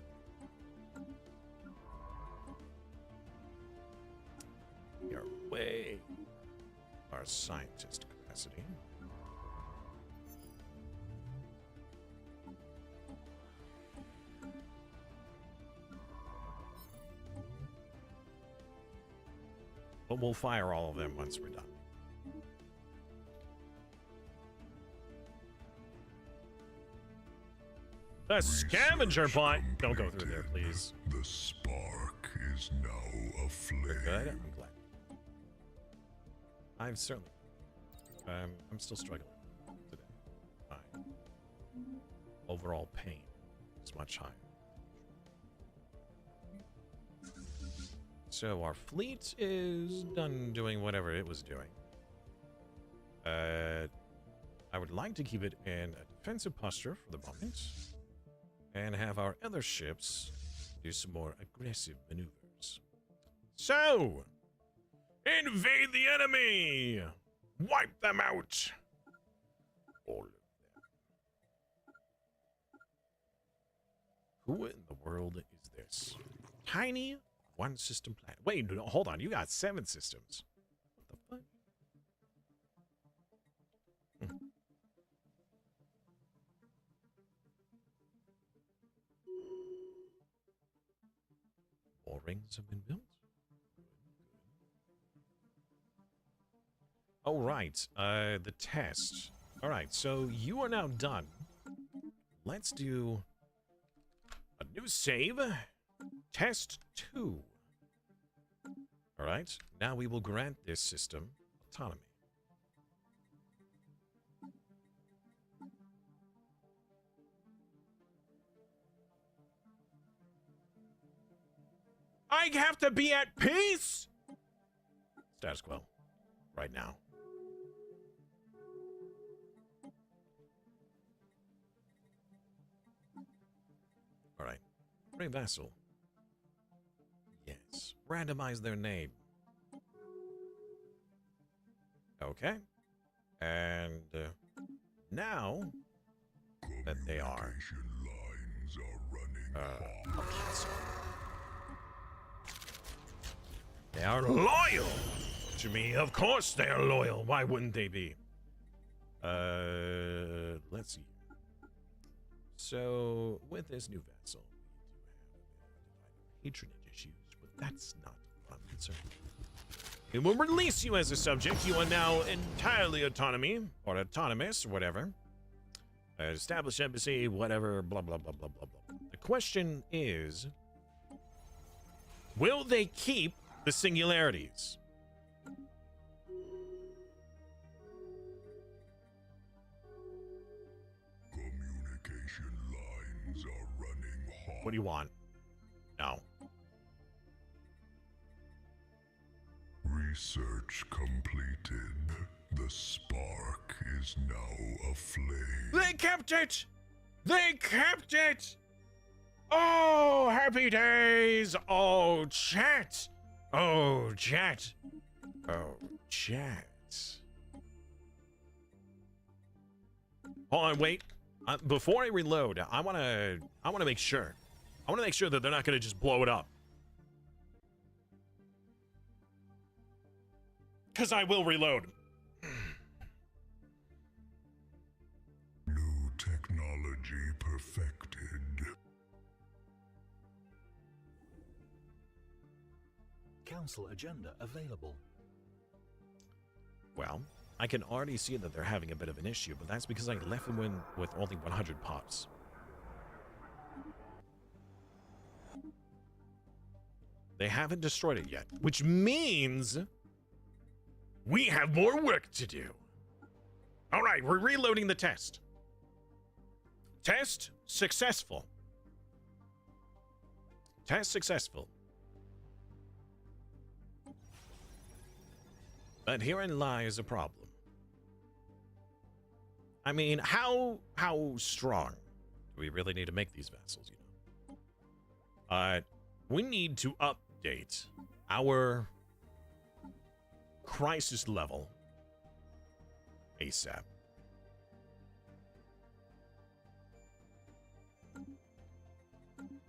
You're way our scientist capacity. But we'll fire all of them once we're done. The scavenger bot! Don't go through there, please. The spark is now aflame. You're good? I'm glad. I'm certainly... I'm still struggling today. My overall pain is much higher. So our fleet is done doing whatever it was doing. I would like to keep it in a defensive posture for the moment, and have our other ships do some more aggressive maneuvers. So, invade the enemy! Wipe them out! All of them. Who in the world is this? Tiny one system planet. Wait, hold on. You got 7 systems. What the fuck? More rings have been built. Oh, right. The test. All right, so you are now done. Let's do a new save. Test 2. All right, now we will grant this system autonomy. I have to be at peace! Status quo. Right now. Free vessel. Yes. Randomize their name. Okay. And now that they are Communication lines are running hot. okay, so they are loyal to me. Of course they are loyal. Why wouldn't they be? Let's see. So with this new vessel, we do have patronage issues, but that's not what I'm concerned. It will release you as a subject. You are now entirely autonomy, or autonomous, or whatever. Establish embassy, whatever, blah, blah, blah, blah, blah, blah. The question is, will they keep the singularities? Communication lines are running hot. What do you want? No. Research completed. The spark is now aflame. They kept it! They kept it! Oh, happy days! Oh, chat! Oh, chat! Oh, chat. Hold on, wait. Before I reload, I want to make sure. I want to make sure that they're not going to just blow it up. Because I will reload. New technology perfected. Council agenda available. Well, I can already see that they're having a bit of an issue, but that's because I left them with only 100 pops. They haven't destroyed it yet, which means we have more work to do. All right, we're reloading the test. Test successful. Test successful. But herein lies a problem. I mean, how strong do we really need to make these vessels, you know? We need to update our crisis level ASAP.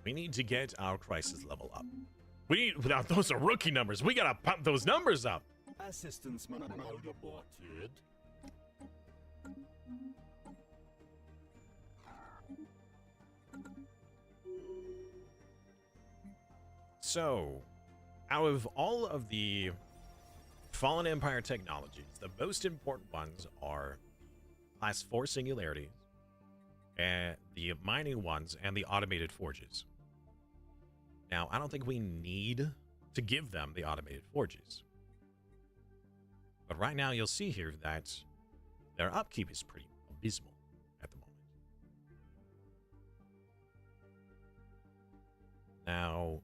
We need to get our crisis level up. Without those are rookie numbers. We gotta pump those numbers up. Assistance mode aborted. So, out of all of the Fallen Empire technologies, the most important ones are Class 4 singularities, and the mining ones, and the automated forges. Now, I don't think we need to give them the automated forges. But right now, you'll see here that their upkeep is pretty abysmal at the moment. Now,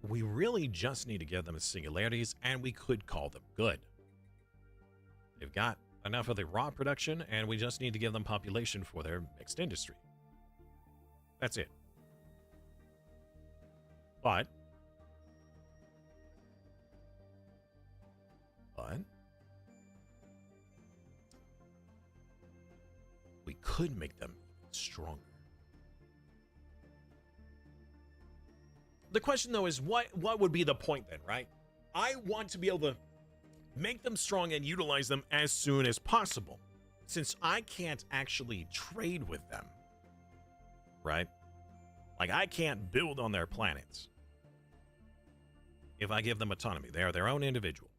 we really just need to give them singularities, and we could call them good. They've got enough of the raw production, and we just need to give them population for their mixed industry. That's it. But we could make them stronger. The question, though, is what would be the point then, right? I want to be able to make them strong and utilize them as soon as possible, since I can't actually trade with them, right? Like, I can't build on their planets if I give them autonomy. They are their own individual.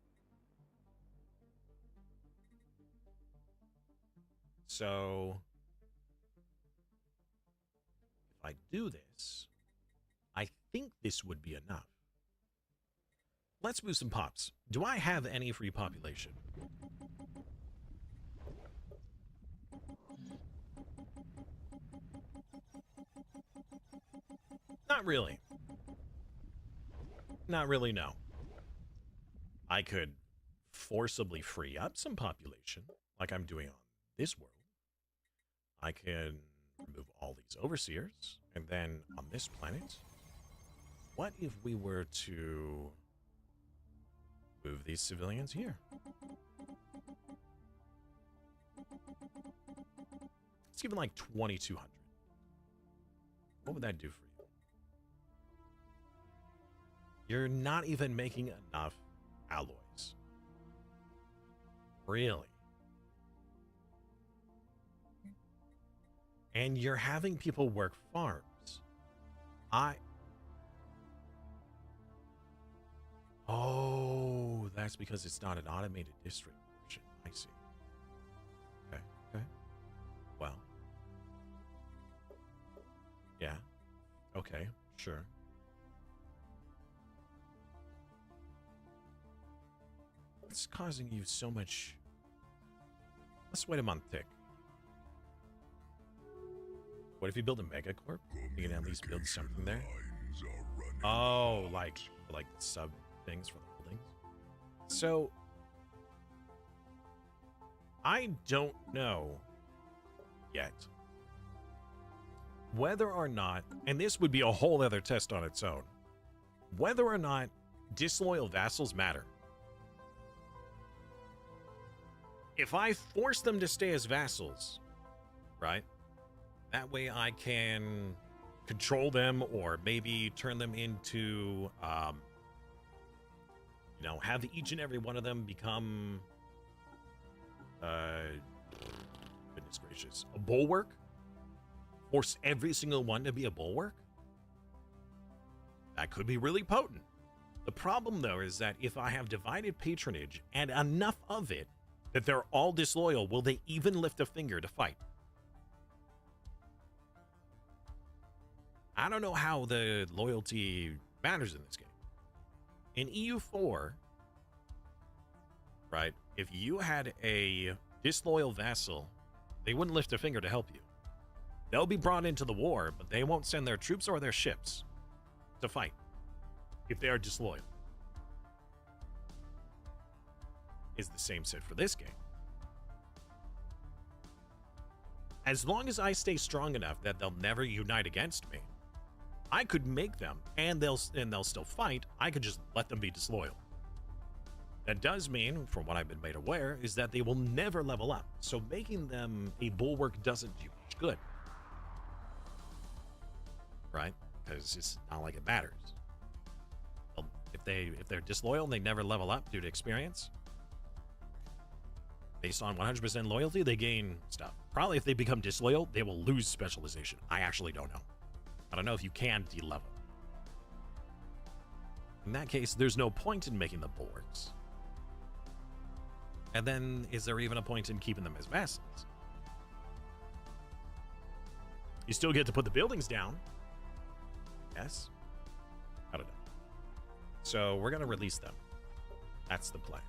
So, if I do this, I think this would be enough. Let's move some pops. Do I have any free population? Not really. Not really, no. I could forcibly free up some population, like I'm doing on this world. I can remove all these overseers. And then on this planet, what if we were to move these civilians here? Let's give it like 2,200. What would that do for you? You're not even making enough alloys. Really? And you're having people work farms. Oh, that's because it's not an automated district version. I see. Okay, okay. Well. Yeah. Okay, sure. What's causing you so much? Let's wait a month tick. What if you build a megacorp? You can at least build something there. Oh, like the sub things for the buildings. So I don't know yet whether or not, and this would be a whole other test on its own, whether or not disloyal vassals matter. If I force them to stay as vassals, right? That way I can control them or maybe turn them into, you know, have each and every one of them become, goodness gracious, a bulwark? Force every single one to be a bulwark? That could be really potent. The problem, though, is that if I have divided patronage and enough of it that they're all disloyal, will they even lift a finger to fight? I don't know how the loyalty matters in this game. In EU4, right, if you had a disloyal vassal, they wouldn't lift a finger to help you. They'll be brought into the war, but they won't send their troops or their ships to fight if they are disloyal. Is the same said for this game. As long as I stay strong enough that they'll never unite against me, I could make them, and they'll still fight. I could just let them be disloyal. That does mean, from what I've been made aware, is that they will never level up. So making them a bulwark doesn't do much good, right? Because it's not like it matters. Well, if they're disloyal and they never level up due to experience, based on 100% loyalty, they gain stuff. Probably if they become disloyal, they will lose specialization. I actually don't know. I don't know if you can de-level. In that case, there's no point in making the bulwarks. And then, is there even a point in keeping them as vassals? You still get to put the buildings down. Yes? I don't know. So, we're going to release them. That's the plan.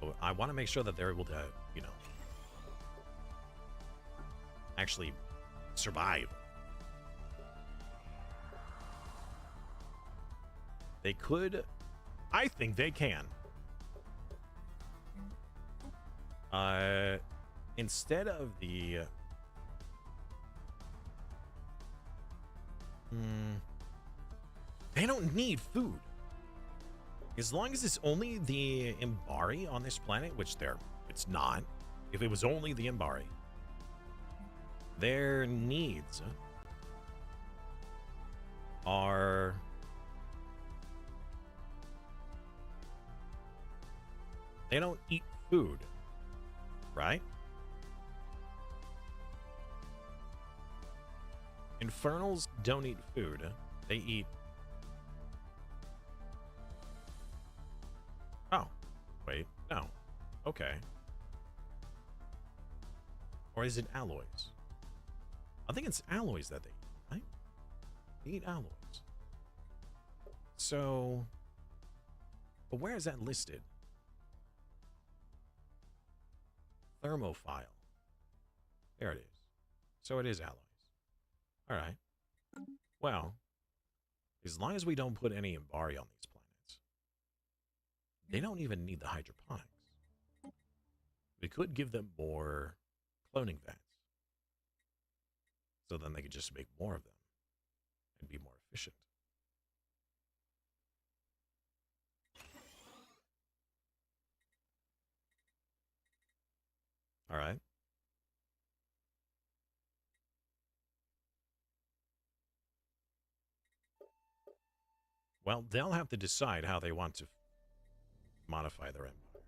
But I want to make sure that they're able to, you know, actually survive. They could. I think they can. Instead of the... they don't need food. As long as it's only the Imbari on this planet, which it's not. If it was only the Imbari, their needs are... they don't eat food, right? Infernals don't eat food. They eat... oh, wait, no. Okay. Or is it alloys? I think it's alloys that they eat, right? They eat alloys. So, but where is that listed? Thermophile. There it is. So it is alloys. All right. Well, as long as we don't put any Imbari on these planets, they don't even need the hydroponics. We could give them more cloning vats. So then they could just make more of them and be more efficient. All right. Well, they'll have to decide how they want to modify their empire.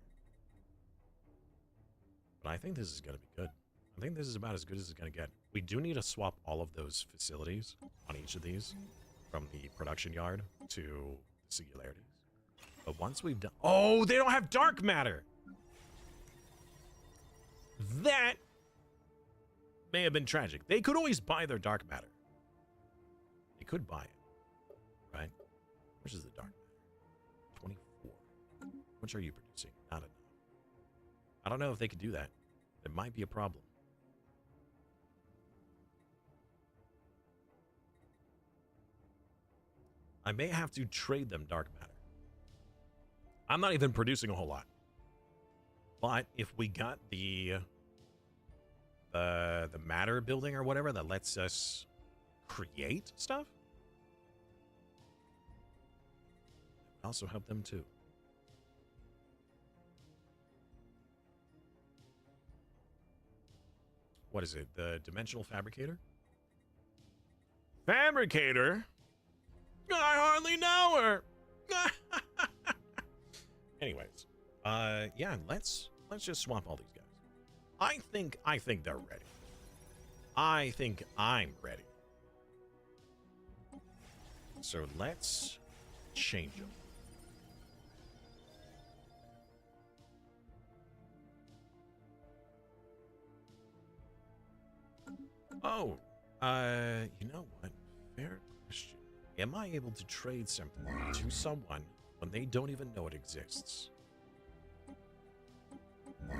But I think this is going to be good. I think this is about as good as it's going to get. We do need to swap all of those facilities on each of these from the production yard to singularities. But once we've done... Oh, they don't have dark matter! That may have been tragic. They could always buy their dark matter. They could buy it, right? Which is the dark matter? 24. Which are you producing? Not enough. I don't know if they could do that. It might be a problem. I may have to trade them dark matter. I'm not even producing a whole lot. But if we got the matter building or whatever that lets us create stuff, it would also help them too. What is it? The dimensional fabricator? Fabricator? I hardly know her. Anyways, yeah, let's just swap all these guys. I think they're ready. I think I'm ready. So let's change them. Oh, you know what? Fair question. Am I able to trade something to someone when they don't even know it exists?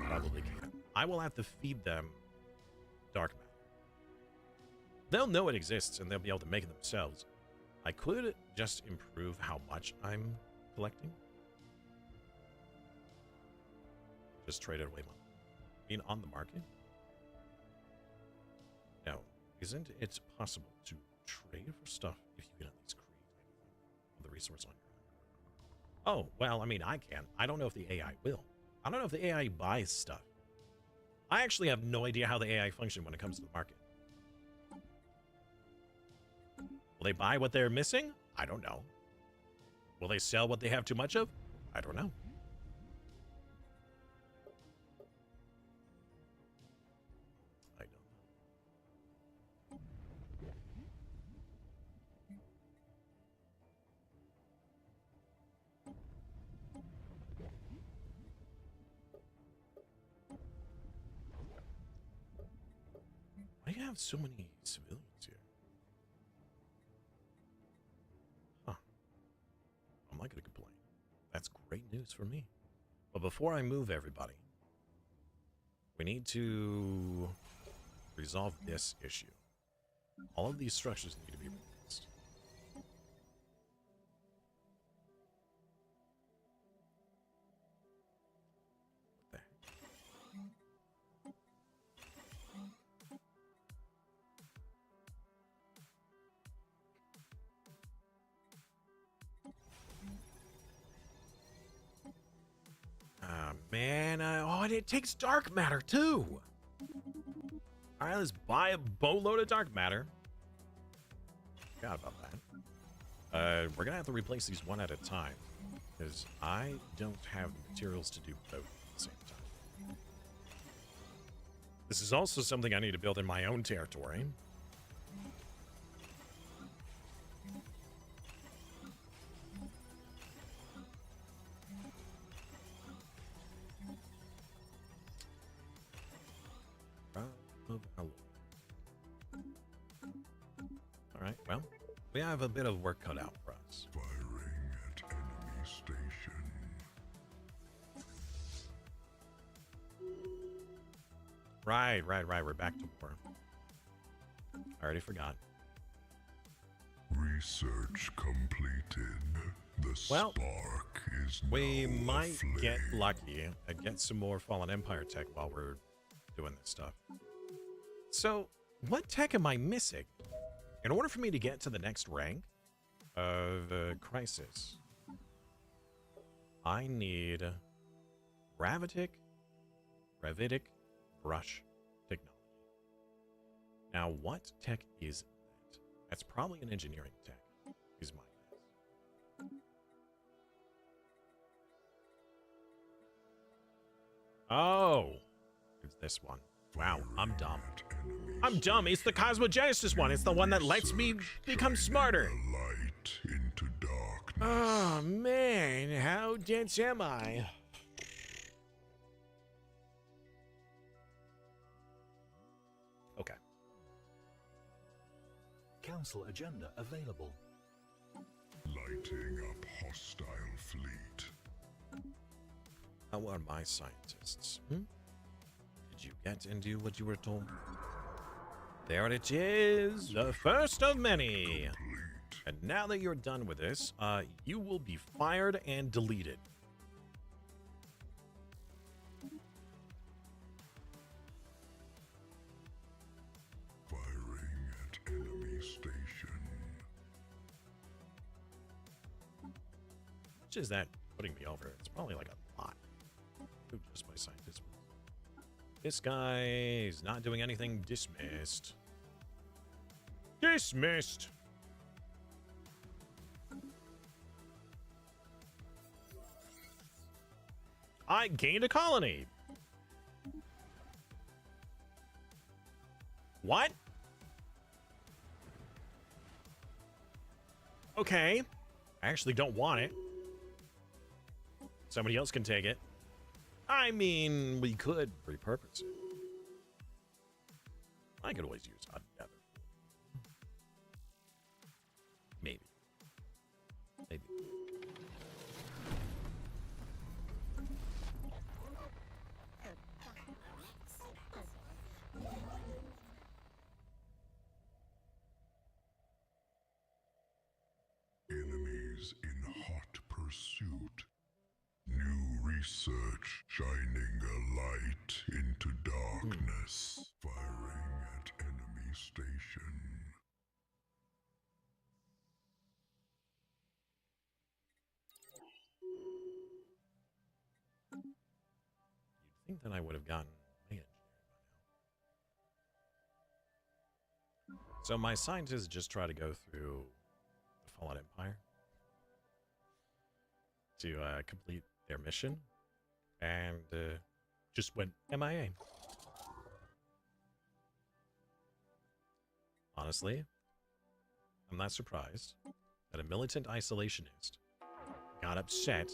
Probably can't. I will have to feed them dark matter. They'll know it exists and they'll be able to make it themselves. I could just improve how much I'm collecting. Just trade it away. Being on the market? No. Isn't it possible to trade for stuff if you can at least create anything with the resource on your own? Oh, well, I mean, I can. I don't know if the AI will. I don't know if the AI buys stuff. I actually have no idea how the AI functions when it comes to the market. Will they buy what they're missing? I don't know. Will they sell what they have too much of? I don't know. I don't know. Why do you have so many civilians here? Huh. I'm not going to complain. That's great news for me. But before I move everybody, we need to resolve this issue. All of these structures need to be replaced. What the heck? Man, oh, and it takes dark matter too. All right, let's buy a boatload of dark matter. Forgot about that. We're gonna have to replace these one at a time because I don't have the materials to do both at the same time. This is also something I need to build in my own territory. Alright, well, we have a bit of work cut out for us. Firing at enemy station. Right, we're back to war. I already forgot. Research completed. The spark is We now might aflame. get lucky and get some more Fallen Empire tech while we're doing this stuff. So, What tech am I missing? In order for me to get to the next rank of Crisis, I need gravitic brush technology. Now, what tech is that? That's probably an engineering tech, is my guess. Oh, it's this one. Wow, I'm dumb. I'm dumb. It's the Cosmogenesis one. It's the one that lets me become smarter. Light into darkness. Oh, man. How dense am I? Okay. Council agenda available. Lighting up hostile fleet. How are my scientists? Did you get and do what you were told? There it is, the first of many. And now that you're done with this, you will be fired and deleted. Firing at enemy station. Which is that putting me over? It's probably like a lot. Ooh, just my scientists. This guy is not doing anything. Dismissed. Dismissed. I gained a colony. What? Okay. I actually don't want it. Somebody else can take it. I mean, we could repurpose it. I could always use another. Maybe. Maybe. Enemies in hot pursuit. New research shining a light into darkness. Firing at enemy station. You'd think that I would have gotten my engineer by now. So my scientists just try to go through the Fallout Empire to complete their mission, and just went MIA. Honestly, I'm not surprised that a militant isolationist got upset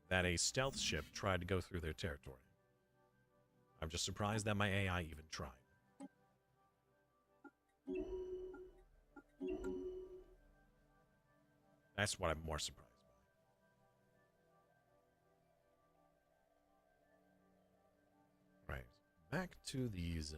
that a stealth ship tried to go through their territory. I'm just surprised that my AI even tried. That's what I'm more surprised by. Right. Back to these...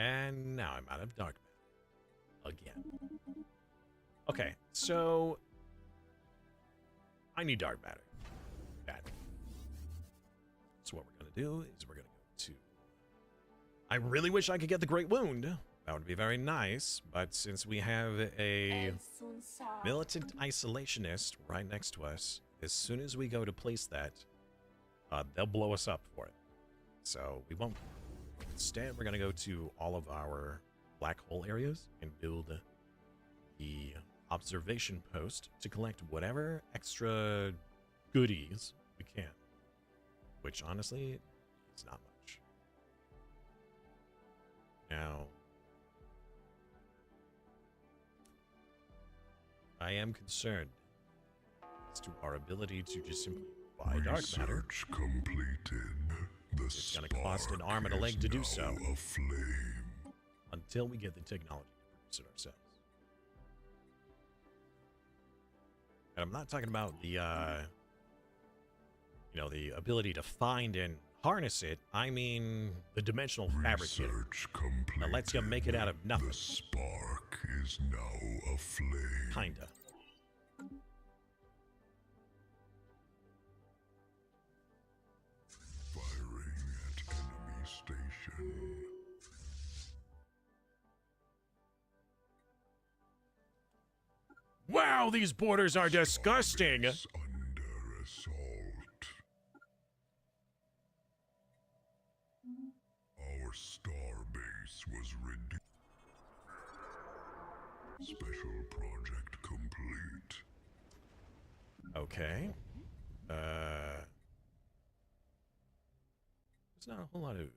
And now I'm out of dark matter. Again. Okay, so... I need dark matter. Badly. So what we're going to do is we're going to go to... I really wish I could get the Great Wound. That would be very nice. But since we have a militant isolationist right next to us, as soon as we go to place that, they'll blow us up for it. So we won't. Instead, we're going to go to all of our black hole areas and build the observation post to collect whatever extra goodies we can. Which, honestly, is not much. Now, I am concerned as to our ability to just simply buy dark matter. Research completed. The It's going to cost an arm and a leg to do so. Aflame. Until we get the technology to produce it ourselves. And I'm not talking about the, the ability to find and harness it. I mean the dimensional fabricator Research completed. that lets you make it out of nothing. The spark is now aflame. Kinda. Firing at enemy station. Wow, these borders are disgusting. Starbase under assault. Our starbase was reduced. Special project complete. Okay. There's not a whole lot of...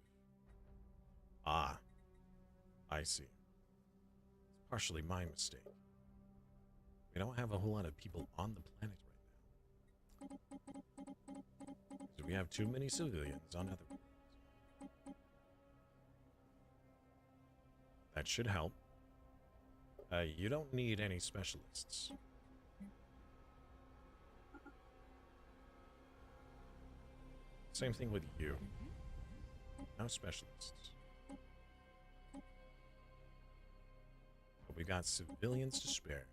Ah. I see. It's partially my mistake. We don't have a whole lot of people on the planet right now. So we have too many civilians on other planets. That should help. You don't need any specialists. Same thing with you. No specialists. But we got civilians to spare.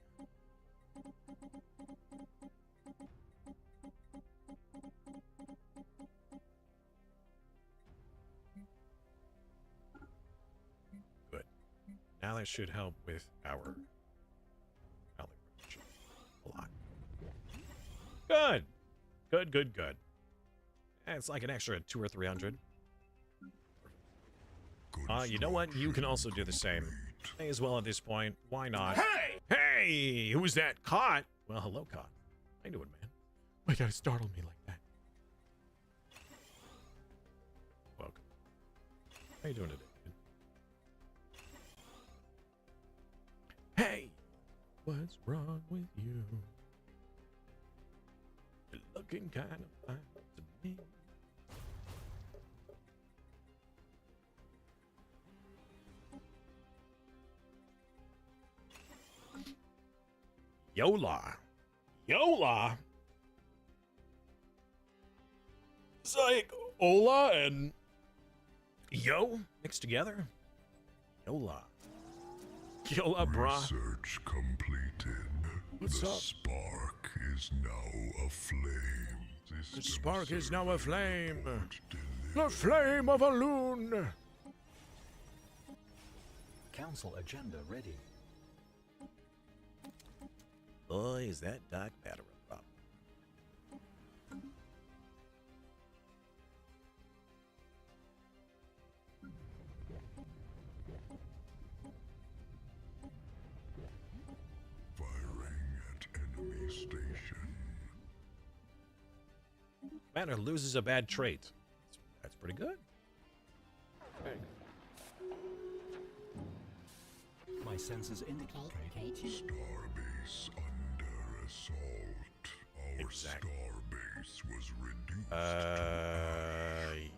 Good. Now that should help with our value production a lot. Good. Good, good, good. It's like an extra 200 or 300. You know what? You can also do the same. May as well at this point. Why not? Hey! Hey! Who's that? Caught? Well, hello, Caught. How you doing, man? Why you gotta startle me like that? Welcome. How you doing today, kid? Hey! What's wrong with you? You're looking kind of fine to me. Yola. Yola? It's like Ola and Yo mixed together? Yola. Yola, brah. Research completed. What's the up? spark is now aflame. The spark is now aflame. The Delivered. flame of a loon. Council agenda ready. Boy, is that dark matter a problem. Firing at enemy station. Matter loses a bad trait. That's pretty good. My senses indicate Starbase under assault. Our Exactly. starbase was reduced.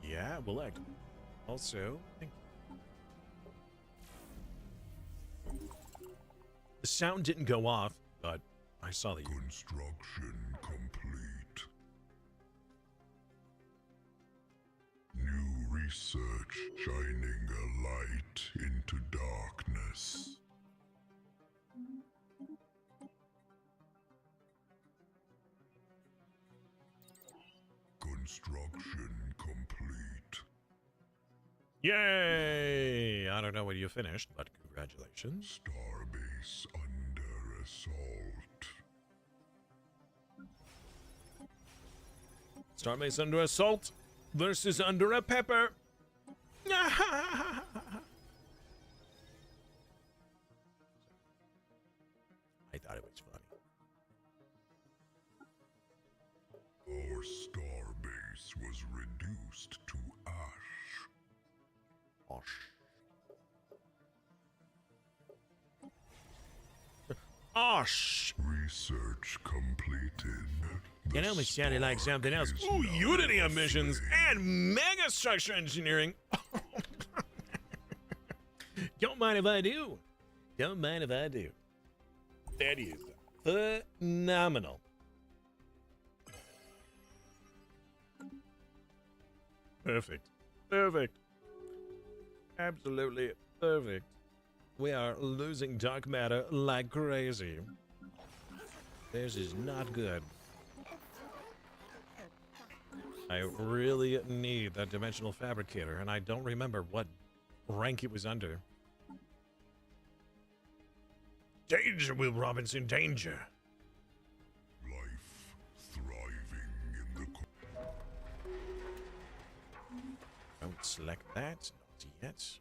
Yeah, we'll act. Also, thank you. The sound didn't go off, but I saw the. Construction complete. New research shining a light into darkness. Construction complete. Yay! I don't know when you finished, but congratulations. Starbase under assault. Starbase under assault versus under a pepper. I thought it was funny. Our starbase was reduced to ash. Osh. Research completed. It almost sounded like something else. Ooh, Unity emissions and megastructure engineering. Don't mind if I do. Don't mind if I do. That is phenomenal. Perfect. Perfect. Absolutely perfect. We are losing dark matter like crazy. This is not good. I really need that dimensional fabricator, and I don't remember what rank it was under. Danger, Will Robinson, danger. Life thriving in the Don't select that. Not yet.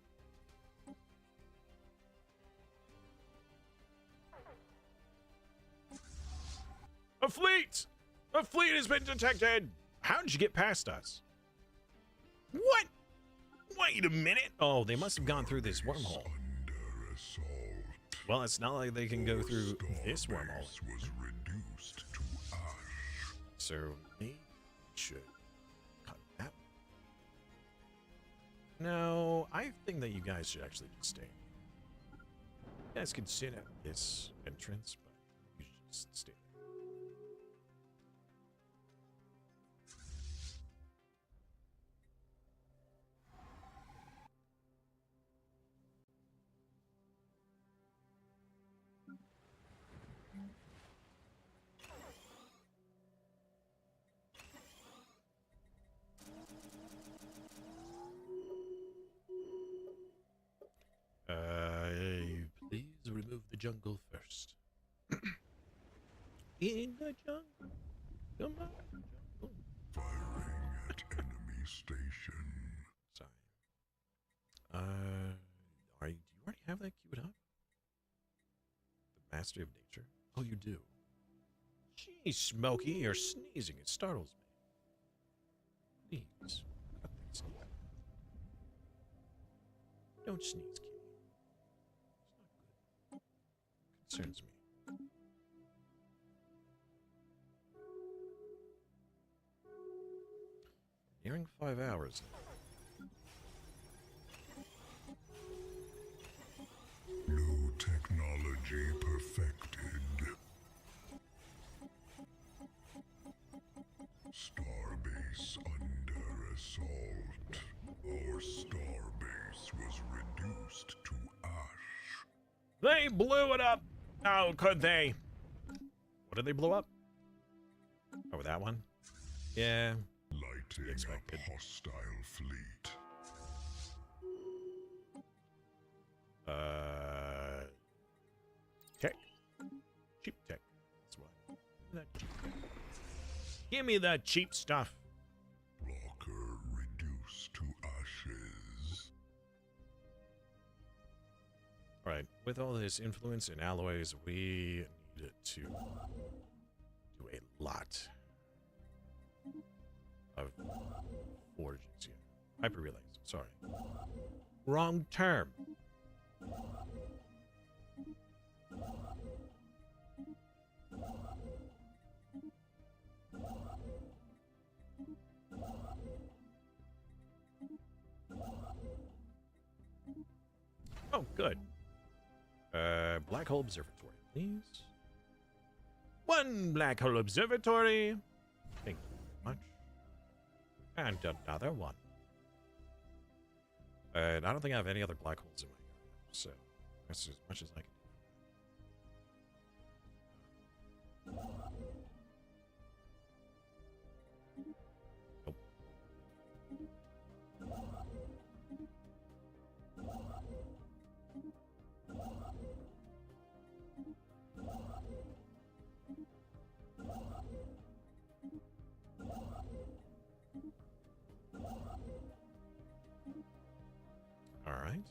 A fleet! A fleet has been detected! How did you get past us? What? Wait a minute! Oh, they must have gone through this wormhole. under assault. Well, it's not like they can go through this wormhole. Starbase was reduced to ash. So we should cut that. No, I think that you guys should actually just stay. You guys can sit at this entrance, but you should just stay. Please remove the jungle first. In the jungle. Come on. Jungle. Firing at enemy station. Sorry. Do you already have that queued up? The Mastery of Nature? Oh, you do. Gee, Smokey, you're sneezing. It startles me. Please. Cut that sneeze. Don't sneeze, kitty. It's not good. Concerns me. Nearing 5 hours. New technology perfected. Starbase under assault. Our starbase was reduced to ash. They blew it up! How could they? What did they blow up? Oh, that one? Yeah. Lighting Expected. up hostile fleet. Tech. Cheap tech. That's what. That cheap tech. Give me the cheap stuff. Blocker reduced to ashes. Alright, with all this influence and alloys, we need to do a lot of forges here. Hyper relays, sorry. Wrong term. Oh, good. Black hole observatory, please. One black hole observatory. Thank you very much. And another one. And I don't think I have any other black holes in my area, so that's as much as I can do. Nope. All right.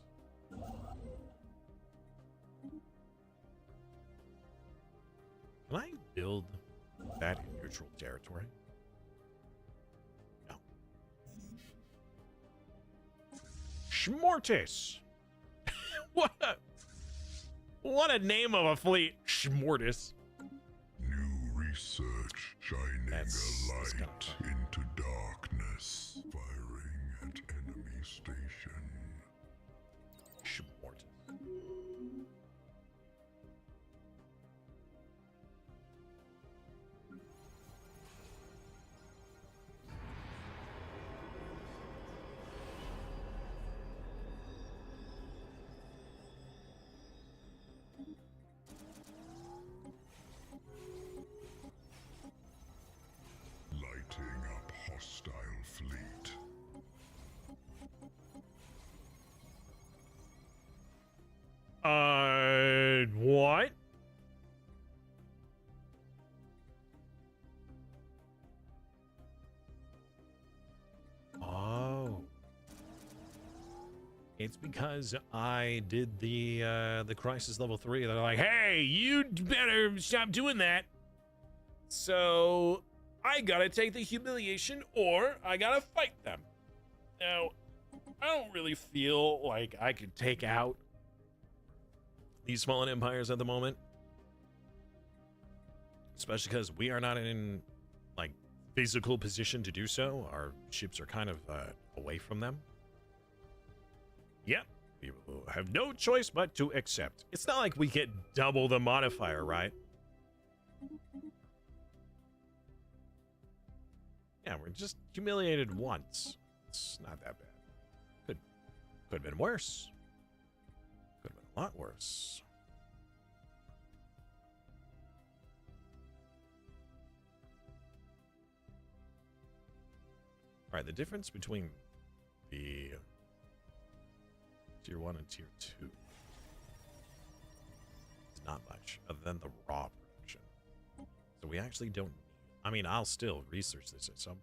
Can I build that in neutral territory? No. Schmortis! What a name of a fleet! Schmortis. New research shining That's a light kinda fun. into darkness. Firing at enemy station. Schmortis. What? Oh. It's because I did the crisis level 3. They're like, hey, you better stop doing that. So I gotta take the humiliation or I gotta fight them. Now, I don't really feel like I could take out these fallen empires at the moment. Especially because we are not in, like, physical position to do so. Our ships are kind of away from them. Yep, we will have no choice but to accept. It's not like we get double the modifier, right? Yeah, we're just humiliated once. It's not that bad. Could have been worse. Could have been a lot worse. All right, the difference between the Tier 1 and Tier 2 is not much, other than the raw production. So we actually don't need... I mean, I'll still research this at some point,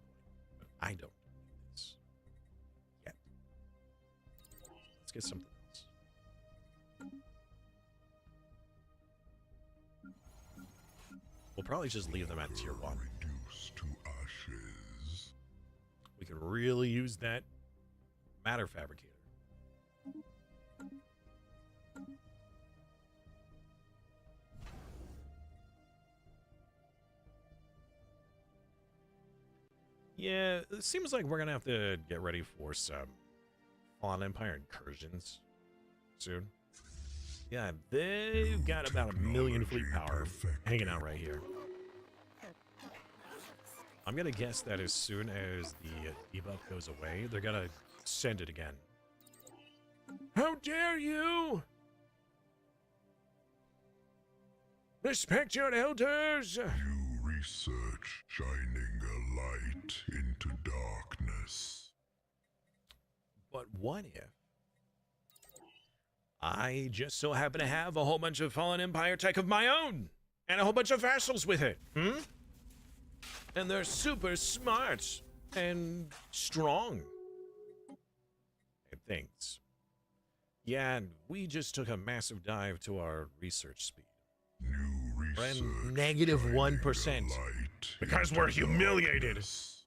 but I don't need this yet. Let's get something else. We'll probably just leave them at Tier 1. Reduced to ashes. We can really use that matter fabricator. Yeah, it seems like we're gonna have to get ready for some Fallen Empire incursions soon. Yeah, they've got about 1 million fleet power hanging out right here. I'm gonna guess that as soon as the debuff goes away, they're gonna send it again. How dare you! Respect your elders! You research shining a light into darkness. But what if I just so happen to have a whole bunch of Fallen Empire tech of my own and a whole bunch of vassals with it? And they're super smart and strong and things. Yeah, and we just took a massive dive to our research speed. New We're research in negative shining 1%. a light Because into we're humiliated. darkness.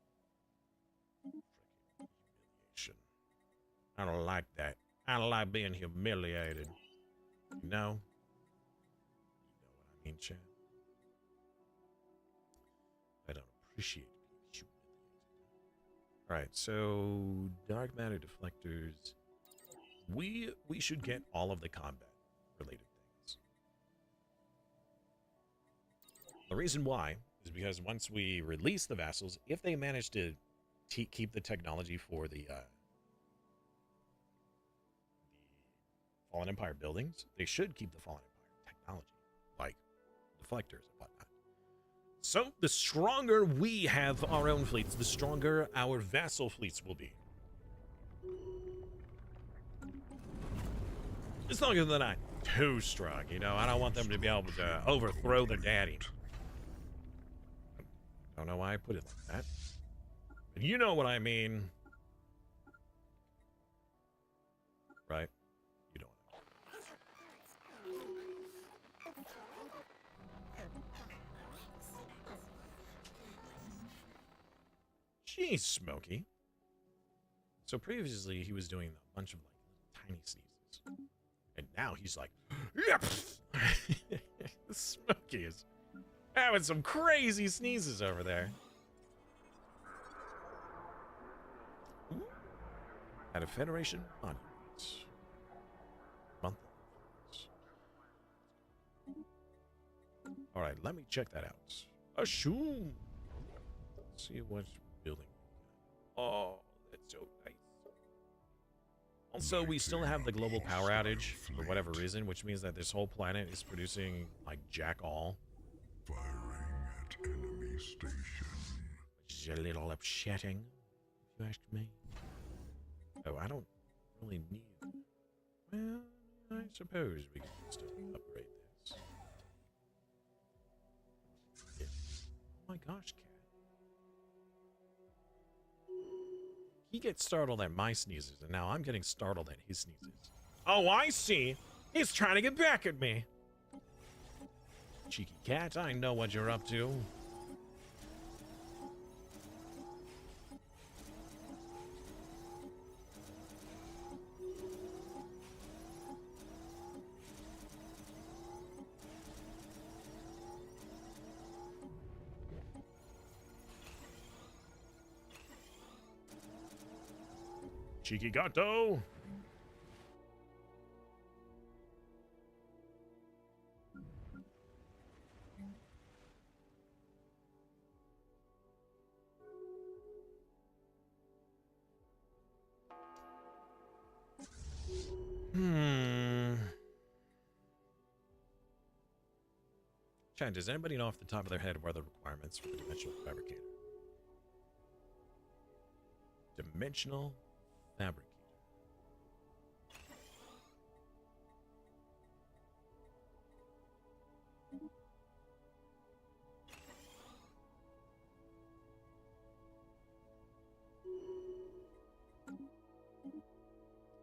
Humiliation. I don't like that. I don't like being humiliated. You know? You know what I mean, Chad? I don't appreciate being humiliated. Alright, so dark matter deflectors. We should get all of the combat related things. The reason why is because once we release the vassals, if they manage to keep the technology for the Fallen Empire buildings, they should keep the Fallen Empire technology, like deflectors and whatnot. So the stronger we have our own fleets, the stronger our vassal fleets will be. As long as they're not too strong, you know. I don't want them to be able to overthrow their daddy. Don't know why I put it like that. But you know what I mean. Right? You know what I mean. Jeez, Smokey. So previously he was doing a bunch of like tiny sneezes. And now he's like, yep. Smokey is having some crazy sneezes over there. Ooh. At a Federation monument. Month. All right, let me check that out. Assume. Let's see what's building. Oh, that's so nice. Also, we still have the global power outage for whatever reason, which means that this whole planet is producing, like, jack all. Firing at enemy station. Which is a little upsetting, if you ask me. Oh, I don't really need... Well, I suppose we can still upgrade this. Yeah. Oh my gosh, cat. He gets startled at my sneezes, and now I'm getting startled at his sneezes. Oh, I see. He's trying to get back at me. Cheeky cat, I know what you're up to. Cheeky gato. Chat, does anybody know off the top of their head what are the requirements for the dimensional fabricator? Dimensional fabricator.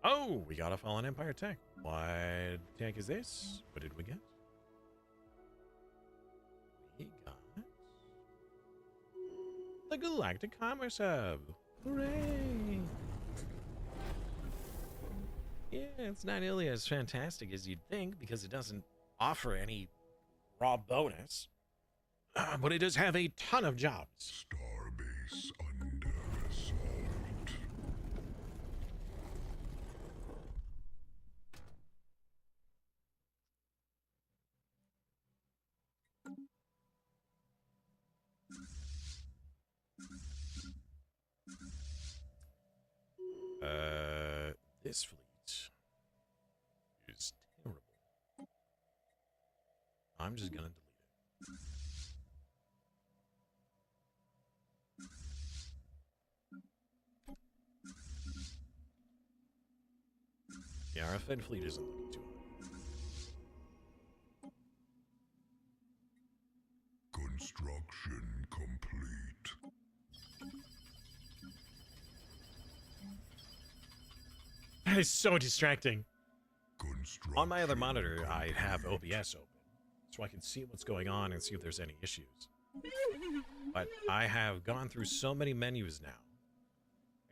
Oh, we got a Fallen Empire tech. What tech is this? What did we get? We got the Galactic Commerce Hub. Hooray! Yeah, it's not nearly as fantastic as you'd think because it doesn't offer any raw bonus. But it does have a ton of jobs. Starbase under assault. This fleet is terrible. I'm just gonna delete it. Yeah, our Fed fleet isn't looking too hot. Construction complete. That is so distracting. Construction On my other monitor, I have OBS open, so I can see what's going on and see if there's any issues. But I have gone through so many menus now,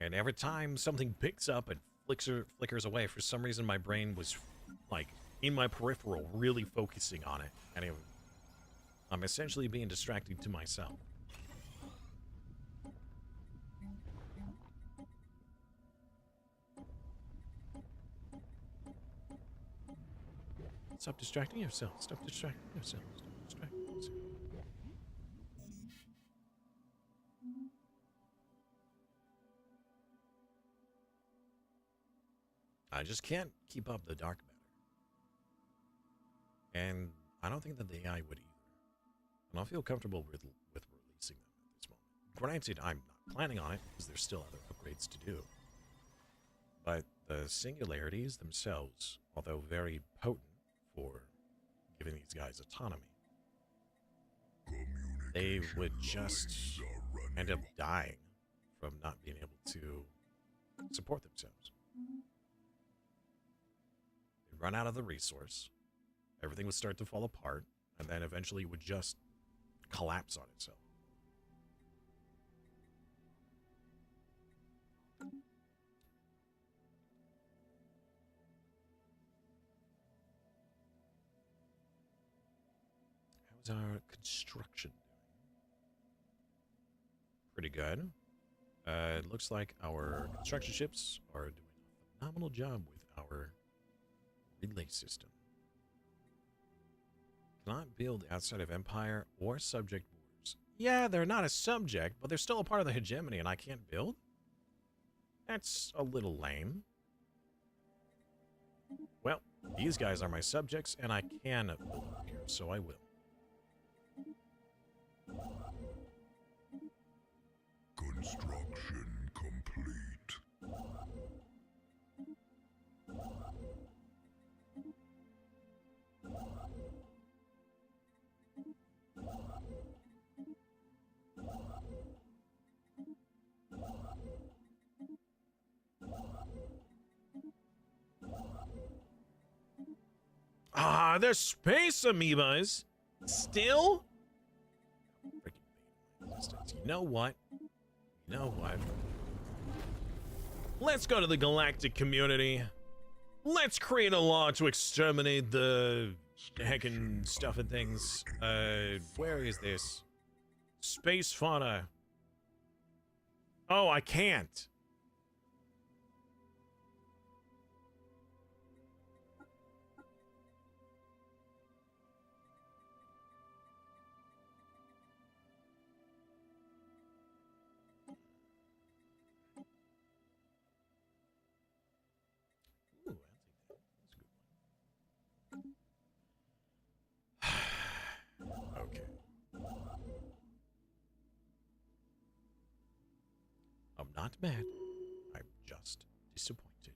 and every time something picks up and flickers away, for some reason my brain was, like, in my peripheral, really focusing on it, and I'm essentially being distracted to myself. Stop distracting yourself. Stop distracting yourself. Stop distracting yourself. I just can't keep up the dark matter. And I don't think that the AI would either. And I feel comfortable with releasing them at this moment. Granted, I'm not planning on it because there's still other upgrades to do. But the singularities themselves, although very potent for giving these guys autonomy, they would just end up dying from not being able to support themselves. They'd run out of the resource, everything would start to fall apart, and then eventually it would just collapse on itself. How's our construction doing? Pretty good. It looks like our construction ships are doing a phenomenal job with our relay system. Cannot build outside of Empire or Subject Wars. Yeah, they're not a subject, but they're still a part of the hegemony, and I can't build? That's a little lame. Well, these guys are my subjects, and I can build up here, so I will. Construction complete. Ah, they're space amoebas. Still? You know what? You know what? Let's go to the galactic community. Let's create a law to exterminate the heckin' stuff and things. Where is this? Space fauna. Oh, I can't. Ooh, I'll take that. That's a good one. Okay. I'm not mad. I'm just disappointed.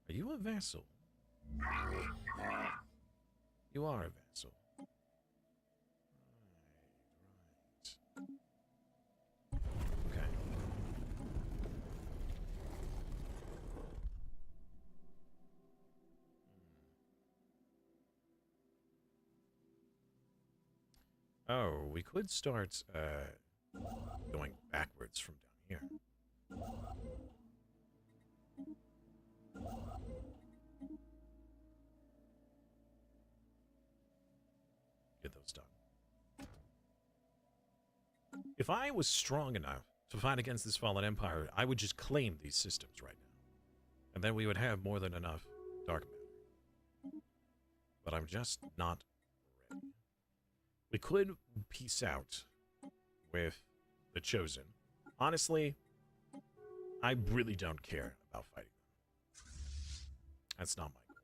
Are you a vassal? You are a vassal. Right. Okay. Oh, we could start going backwards from down here. Get those done. If I was strong enough to fight against this fallen empire, I would just claim these systems right now. And then we would have more than enough dark matter. But I'm just not ready. We could peace out with the Chosen. Honestly, I really don't care about fighting them. That's not my goal.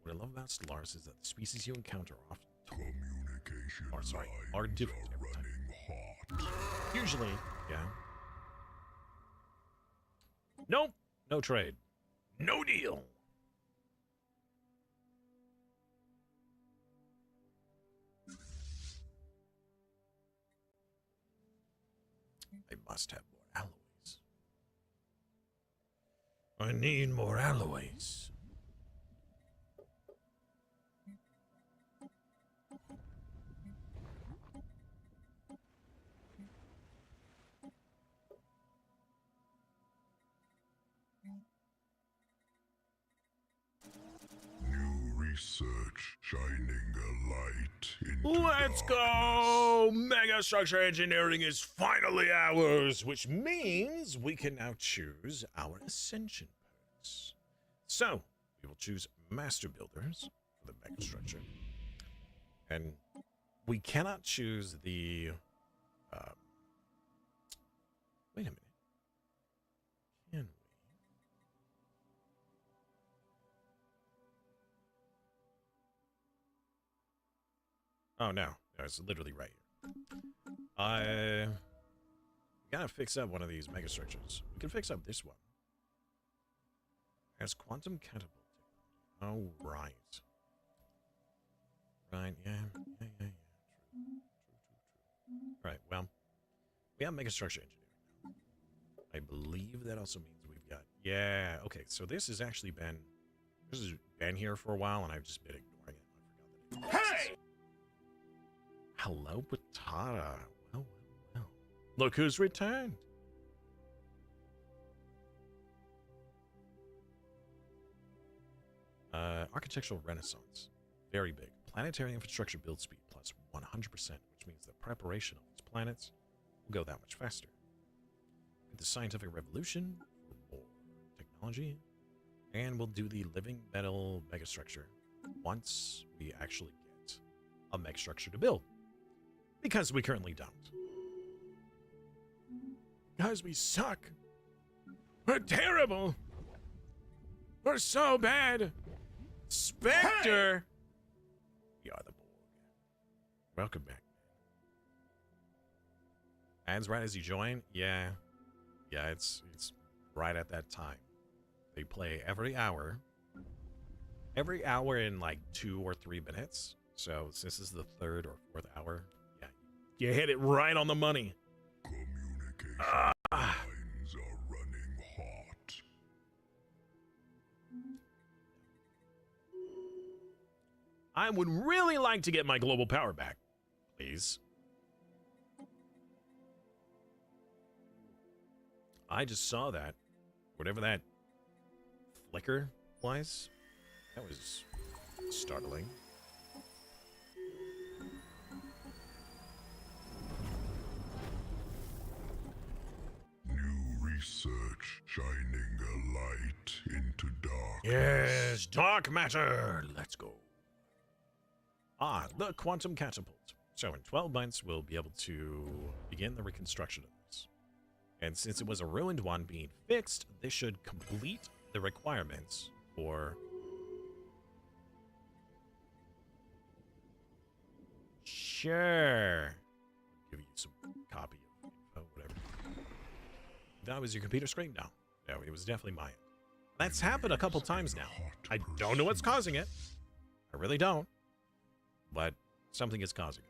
What I love about Stellaris is that the species you encounter are often are different every time. Usually, yeah. Nope, no trade. No deal. I must have more alloys. I need more alloys. New research shining a light into Let's go! Mega structure engineering is finally ours, which means we can now choose our ascension perks. So, we will choose Master Builders for the mega structure. And we cannot choose the... wait a minute. Can we? Oh, no. No, it's literally right here. We gotta fix up one of these mega structures. We can fix up this one. As quantum catapult technology. Oh, right. Right, yeah. True. Right, well, we have mega structure engineering now. I believe that also means we've got... Yeah, okay, so this has actually been... This has been here for a while, and I've just been ignoring it. I forgot that it... Hey! Hello, Patata. Well. Look who's returned. Architectural Renaissance. Very big. Planetary infrastructure build speed plus 100%, which means the preparation of these planets will go that much faster. With the scientific revolution for more technology, and we'll do the living metal megastructure once we actually get a megastructure to build. Because we currently don't. Because we suck. We're terrible. We're so bad. Spectre! Hey! You are the Borg. Welcome back. Adds right as you join? Yeah. Yeah, it's right at that time. They play every hour. Every hour in like 2 or 3 minutes. So since this is the 3rd or 4th hour, yeah, you hit it right on the money. Communication lines are running I would really like to get my global power back, please. I just saw that. Whatever that flicker was. That was startling. New research shining a light into darkness. Yes, dark matter. Let's go. Ah, the quantum catapult. So in 12 months, we'll be able to begin the reconstruction of this. And since it was a ruined one being fixed, this should complete the requirements for... Sure. Give you some copy of info, whatever. That was your computer screen? No. No, it was definitely mine. That's happened a couple times now. I don't know what's causing it. I really don't. But something is causing it.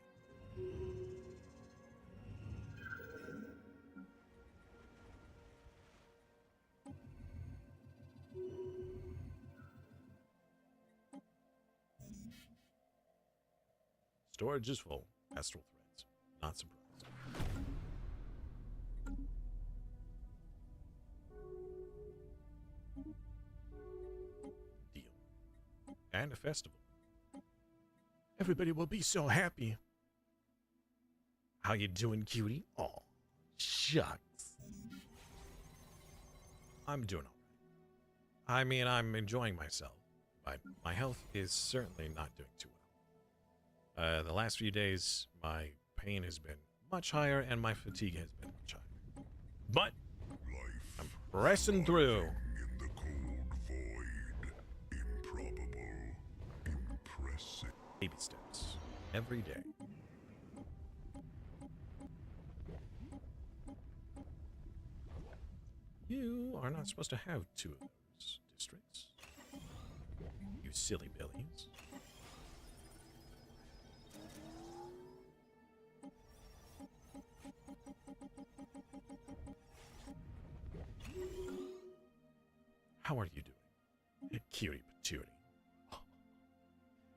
Storage is full. Astral threads. Not surprised. Deal. And a festival. Everybody will be so happy. How you doing, cutie? Oh, shucks. I'm doing all right. I mean, I'm enjoying myself, but my health is certainly not doing too well. The last few days, my pain has been much higher, and my fatigue has been much higher. But I'm pressing through. In the cold void, improbable, impressive. Baby steps. Every day. You are not supposed to have 2 of those districts. You silly billies. How are you doing? Cutie patootie.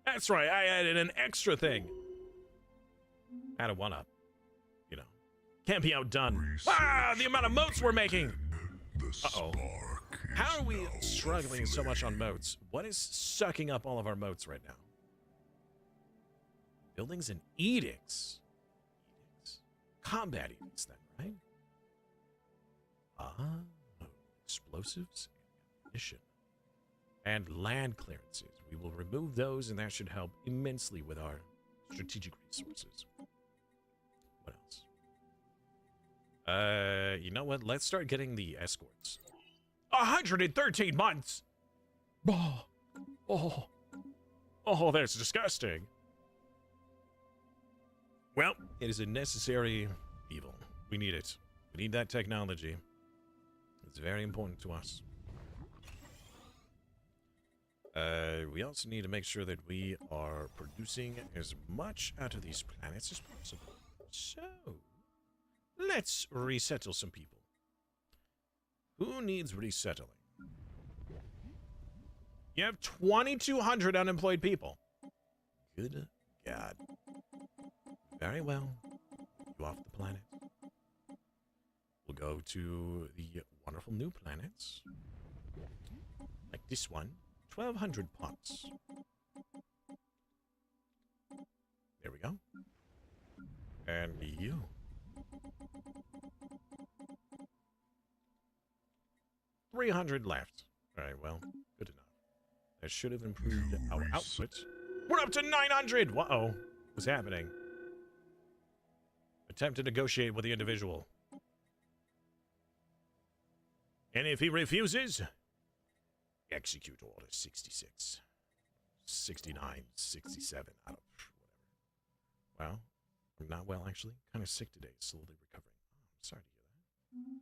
That's right, I added an extra thing. Added one up. You know. Can't be outdone. Ah, the amount of moats we're making! Uh-oh. How are we struggling so much on moats? What is sucking up all of our moats right now? Buildings and edicts. Edicts. Combat edicts then, right? Ah, explosives and ammunition. And land clearances. We will remove those, and that should help immensely with our strategic resources. What else? You know what? Let's start getting the escorts. 113 months! Oh, that's disgusting. Well, it is a necessary evil. We need it. We need that technology. It's very important to us. We also need to make sure that we are producing as much out of these planets as possible. So, let's resettle some people. Who needs resettling? You have 2,200 unemployed people. Good God. Very well. You off the planet. We'll go to the wonderful new planets. Like this one. 1,200 pots. There we go. And you. $300 left. Alright, well, good enough. That should have improved our output. We're up to 900! Uh-oh. What's happening? Attempt to negotiate with the individual. And if he refuses, execute order 66. 69, 67, I don't, whatever. Well, I'm not well, actually. Kind of sick today, slowly recovering. Oh, I'm sorry to hear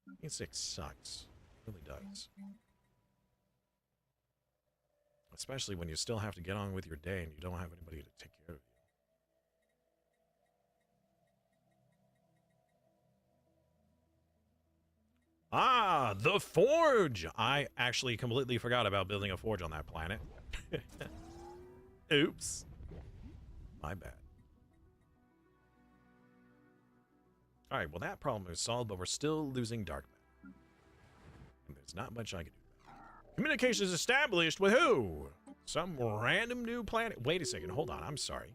that. Being sick sucks. It really does. Especially when you still have to get on with your day and you don't have anybody to take care of you. Ah, the forge! I actually completely forgot about building a forge on that planet. Oops. My bad. All right, well, that problem is solved, but we're still losing dark matter. And there's not much I can do. Communications established with who? Some random new planet. Wait a second. Hold on. I'm sorry.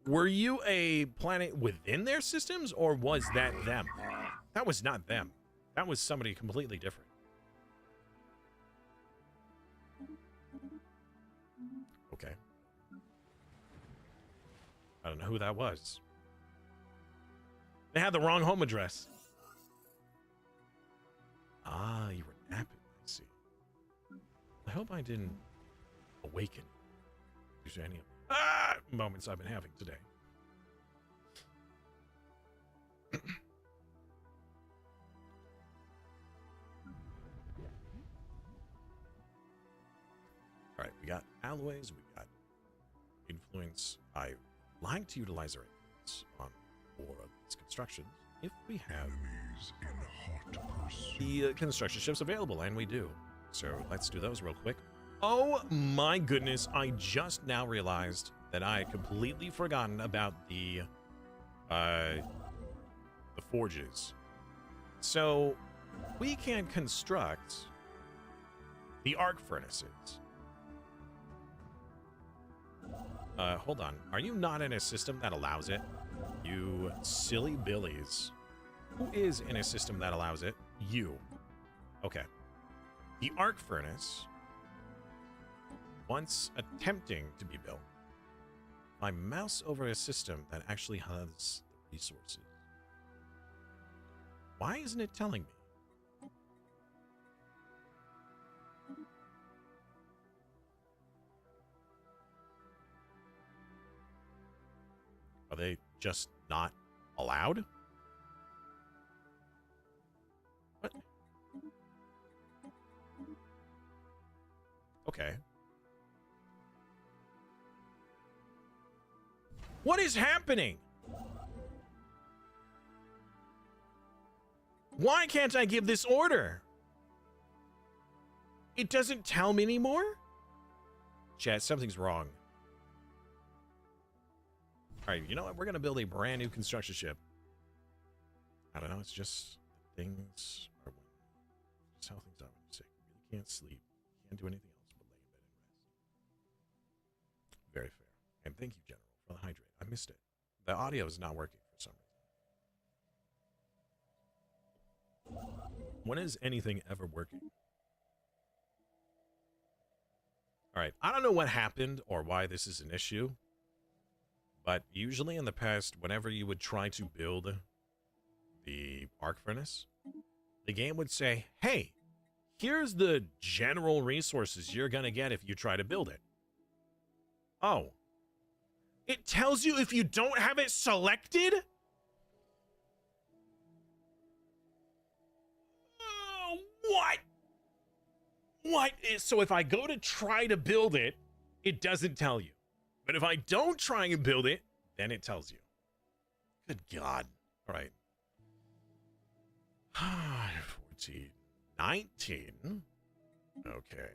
Were you a planet within their systems, or was that them? That was not them. That was somebody completely different. Okay. I don't know who that was. They had the wrong home address. Ah, you were napping, I see. I hope I didn't awaken to any moments I've been having today. All right, we got alloys, we got influence. I like to utilize our influence on more of these constructions if we have Enemies in hot pursuit. the construction ships available, and we do. So let's do those real quick. Oh my goodness, I just now realized that I had completely forgotten about the forges. So we can construct the arc furnaces. Hold on. Are you not in a system that allows it? You silly billies. Who is in a system that allows it? You. Okay. The arc furnace, once attempting to be built, I mouse over a system that actually has the resources. Why isn't it telling me? Are they just not allowed? What? Okay. What is happening? Why can't I give this order? It doesn't tell me anymore? Chat, something's wrong. All right, you know what? We're going to build a brand new construction ship. I don't know. It's just things are just how things are when you're sick. You really can't sleep. You can't do anything else but lay in bed and rest. Very fair. And thank you, General, for the hydrate. I missed it. The audio is not working for some reason. When is anything ever working? All right. I don't know what happened or why this is an issue. But usually in the past, whenever you would try to build the arc furnace, the game would say, hey, here's the general resources you're going to get if you try to build it. Oh. It tells you if you don't have it selected? Oh, what? What? So if I go to try to build it, it doesn't tell you. But if I don't try and build it, then it tells you. Good God. All right. 14, 19. Okay.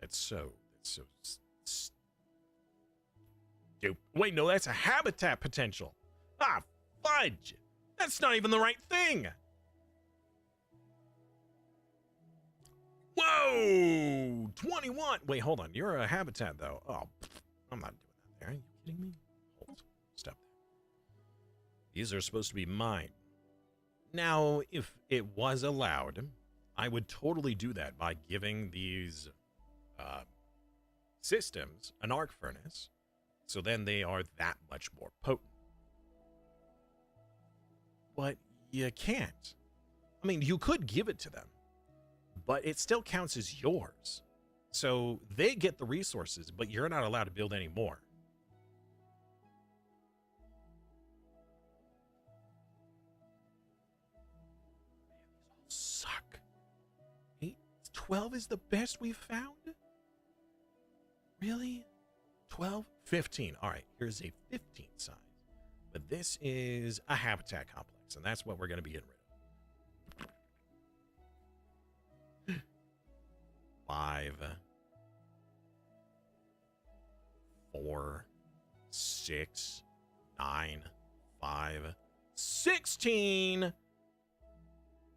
That's so stupid. Wait, no, that's a habitat potential. Ah, fudge. That's not even the right thing. Whoa! 21! Wait, hold on. You're a habitat, though. Oh, I'm not doing that there. Are you kidding me? Hold. Stop there. These are supposed to be mine. Now, if it was allowed, I would totally do that by giving these systems an arc furnace, so then they are that much more potent. But you can't. I mean, you could give it to them, but it still counts as yours. So they get the resources, but you're not allowed to build any more. Man, these all suck. 12 is the best we've found? Really? 12? 15. All right, here's a 15 size. But this is a habitat complex, and that's what we're going to be getting rid of. 5, 4, 6, 9, 5, 16.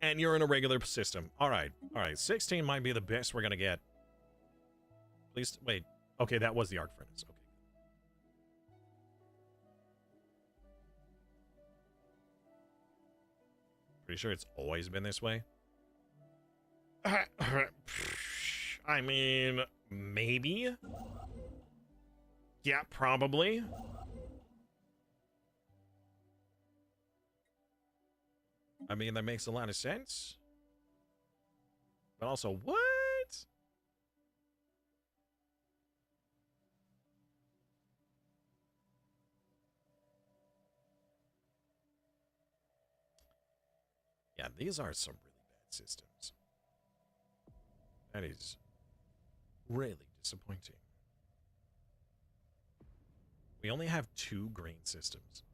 And you're in a regular system. All right. 16 might be the best we're going to get. Please, wait. Okay, that was the arc furnace. Okay. Pretty sure it's always been this way. I mean, maybe. Yeah, probably. I mean, that makes a lot of sense. But also, what? Yeah, these are some really bad systems. That is really disappointing. We only have 2 green systems.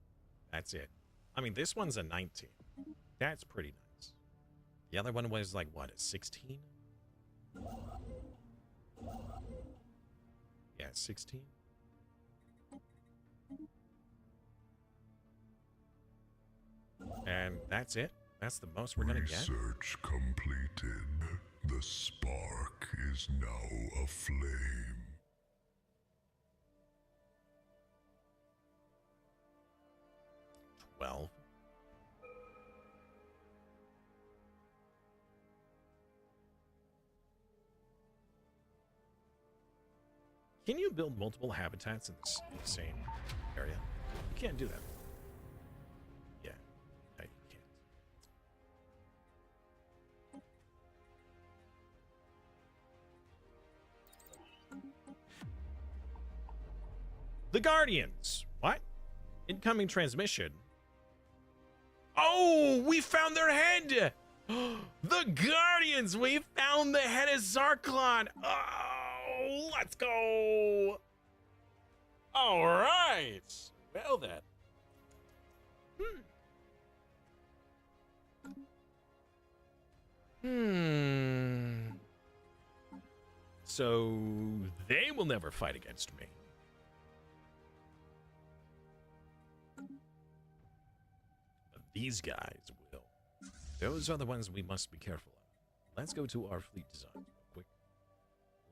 That's it. I mean, this one's a 19. That's pretty nice. The other one was like, what, a 16? Yeah, 16. And that's it. That's the most we're gonna get. Research completed. The spark is now aflame. 12. Can you build multiple habitats in the same area? You can't do that. Yeah, no, you can't. The Guardians. What? Incoming transmission. Oh, we found their head. The Guardians. We found the head of Zarklon. Oh, let's go. All right. Well then. So they will never fight against me. But these guys will. Those are the ones we must be careful of. Let's go to our fleet design real quick.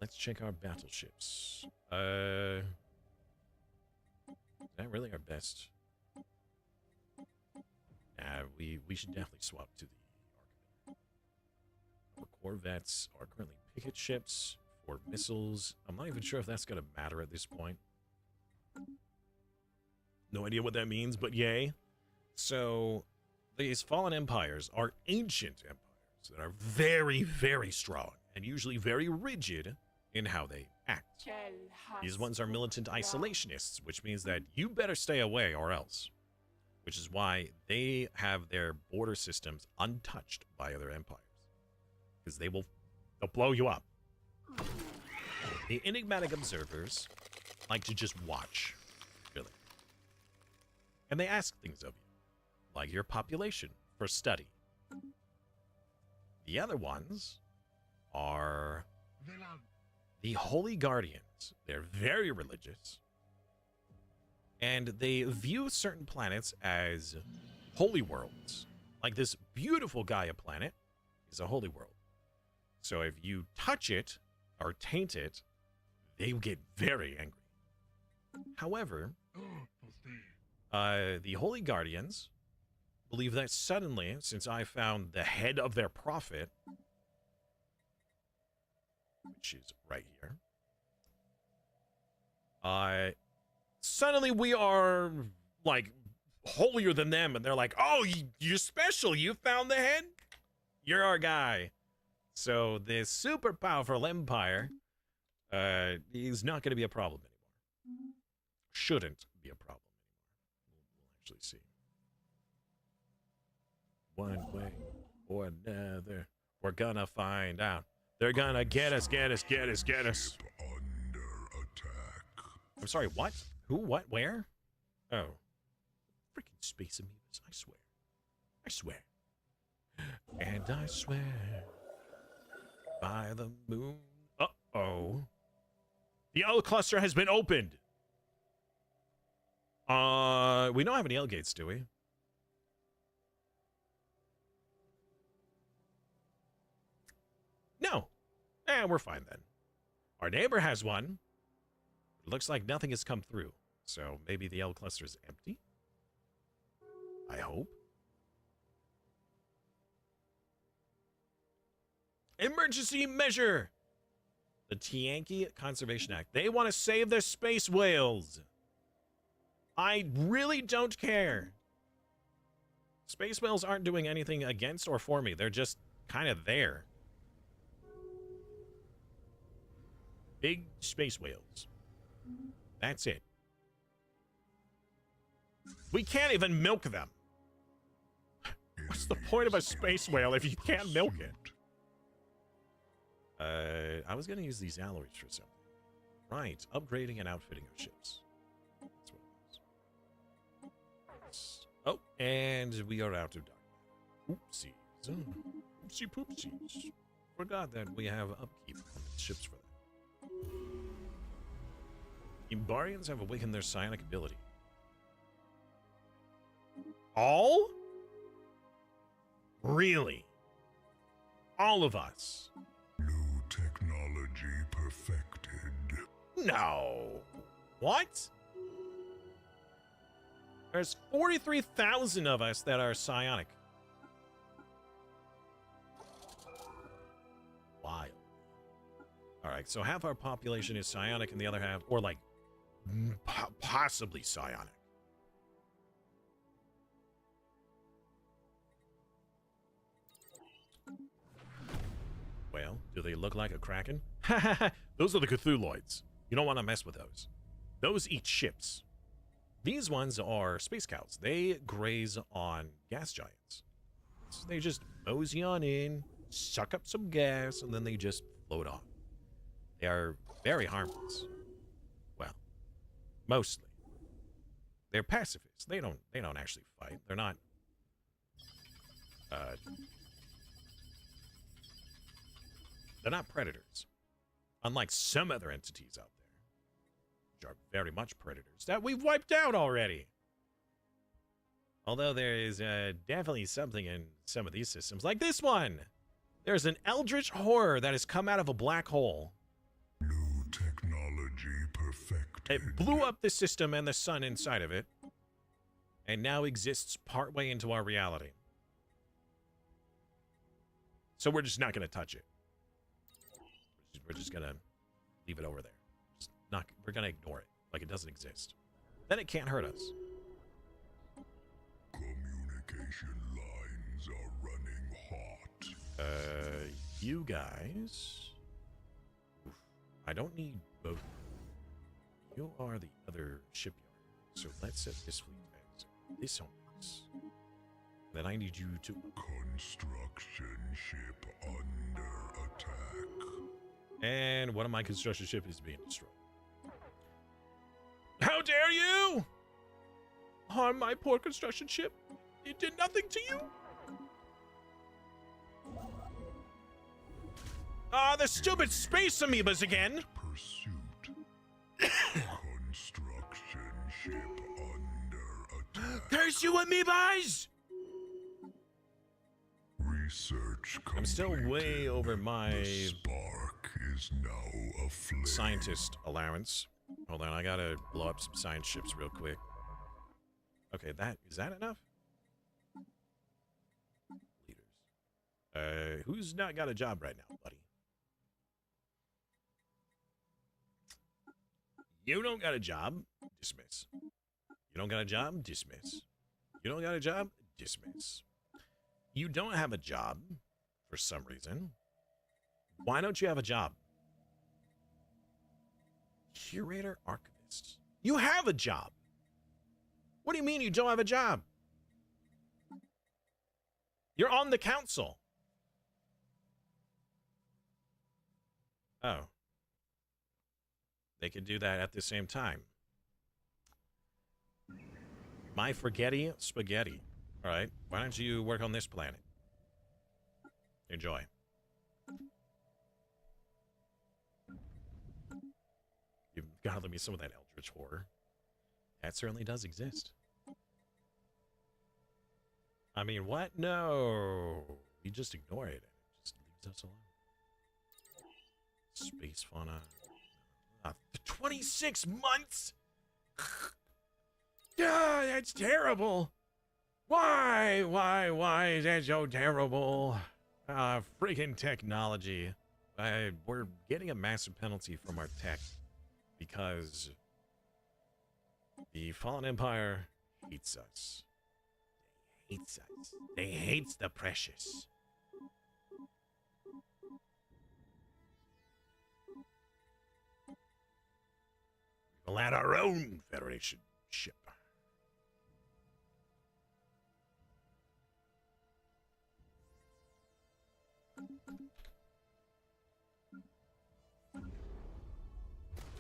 Let's check our battleships. Is that really our best? We should definitely swap to the Archimate. Our corvettes are currently picket ships for missiles. I'm not even sure if that's going to matter at this point. No idea what that means, but yay. So, these fallen empires are ancient empires that are very, very strong and usually very rigid in how they act. These ones are militant isolationists, which means that you better stay away or else. Which is why they have their border systems untouched by other empires. Because they'll blow you up. The enigmatic observers like to just watch, really. And they ask things of you, like your population, for study. The other ones are the Holy Guardians. They're very religious. And they view certain planets as holy worlds. Like this beautiful Gaia planet is a holy world. So if you touch it or taint it, they get very angry. However, the Holy Guardians believe that suddenly, since I found the head of their prophet, which is right here, suddenly we are, like, holier than them, and they're like, oh, you're special, you found the head? You're our guy. So this super powerful empire is not going to be a problem anymore. Shouldn't be a problem anymore. We'll actually see. One way or another, we're gonna find out. They're gonna get us. Under attack. I'm sorry, what? Who, what, where? Oh. Freaking space amoebas, I swear. I swear. And I swear by the moon. Oh, Uh-oh. The L cluster has been opened. We don't have any L gates, do we? No. We're fine then. Our neighbor has one. It looks like nothing has come through. So maybe the L cluster is empty? I hope. Emergency measure! The Tianki Conservation Act. They want to save their space whales. I really don't care. Space whales aren't doing anything against or for me. They're just kind of there. Big space whales. That's it. We can't even milk them. What's the point of a space whale if you can't milk it? I was going to use these alloys for something. Right, upgrading and outfitting our ships. That's what it was. Oh, and we are out of dark. Oopsies. Oopsie poopsies. Forgot that we have upkeep on the ships for that. Imbarians have awakened their psionic ability. All? Really? All of us? New technology perfected. No. What? There's 43,000 of us that are psionic. Wild. Alright, so half our population is psionic and the other half, or like, possibly psionic. Well, do they look like a kraken? Those are the Cthulhuids. You don't want to mess with those. Those eat ships. These ones are space cows. They graze on gas giants. So they just mosey on in, suck up some gas, and then they just float on. They are very harmless. Well, mostly. They're pacifists. They don't actually fight. They're not they're not predators. Unlike some other entities out there, which are very much predators that we've wiped out already. Although there is definitely something in some of these systems, like this one. There's an eldritch horror that has come out of a black hole. New technology perfected. It blew up the system and the sun inside of it, and now exists partway into our reality. So we're just not going to touch it. We're just going to leave it over there. We're going to ignore it like it doesn't exist. Then it can't hurt us. Communication lines are running hot. You guys... Oof. I don't need both. You are the other shipyard. So let's set this fleet as this home base. Then I need you to... Construction ship under attack. And one of my construction ship is being destroyed. How dare you! Harm my poor construction ship? It did nothing to you? The stupid space amoebas again! Pursuit. Construction ship under attack. Curse you amoebas! Research complete. I'm still way over my The spark is now aflame. scientist allowance. Hold on, I gotta blow up some science ships real quick. Okay, is that enough? Leaders. Who's not got a job right now, buddy? You don't got a job? Dismiss. You don't got a job? Dismiss. You don't got a job? Dismiss. You don't have a job for some reason. Why don't you have a job? Curator Archivist. You have a job. What do you mean you don't have a job? You're on the council. Oh. They could do that at the same time. My forgetty spaghetti. All right. Why don't you work on this planet? God, let me some of that eldritch horror. That certainly does exist. I mean, what? No. We just ignore it. It just leaves us alone. Space fauna. 26 months? Yeah, that's terrible. Why is that so terrible? Freaking technology. We're getting a massive penalty from our tech because the Fallen Empire hates us. They hates us. They hates the precious. We'll add our own Federation ship.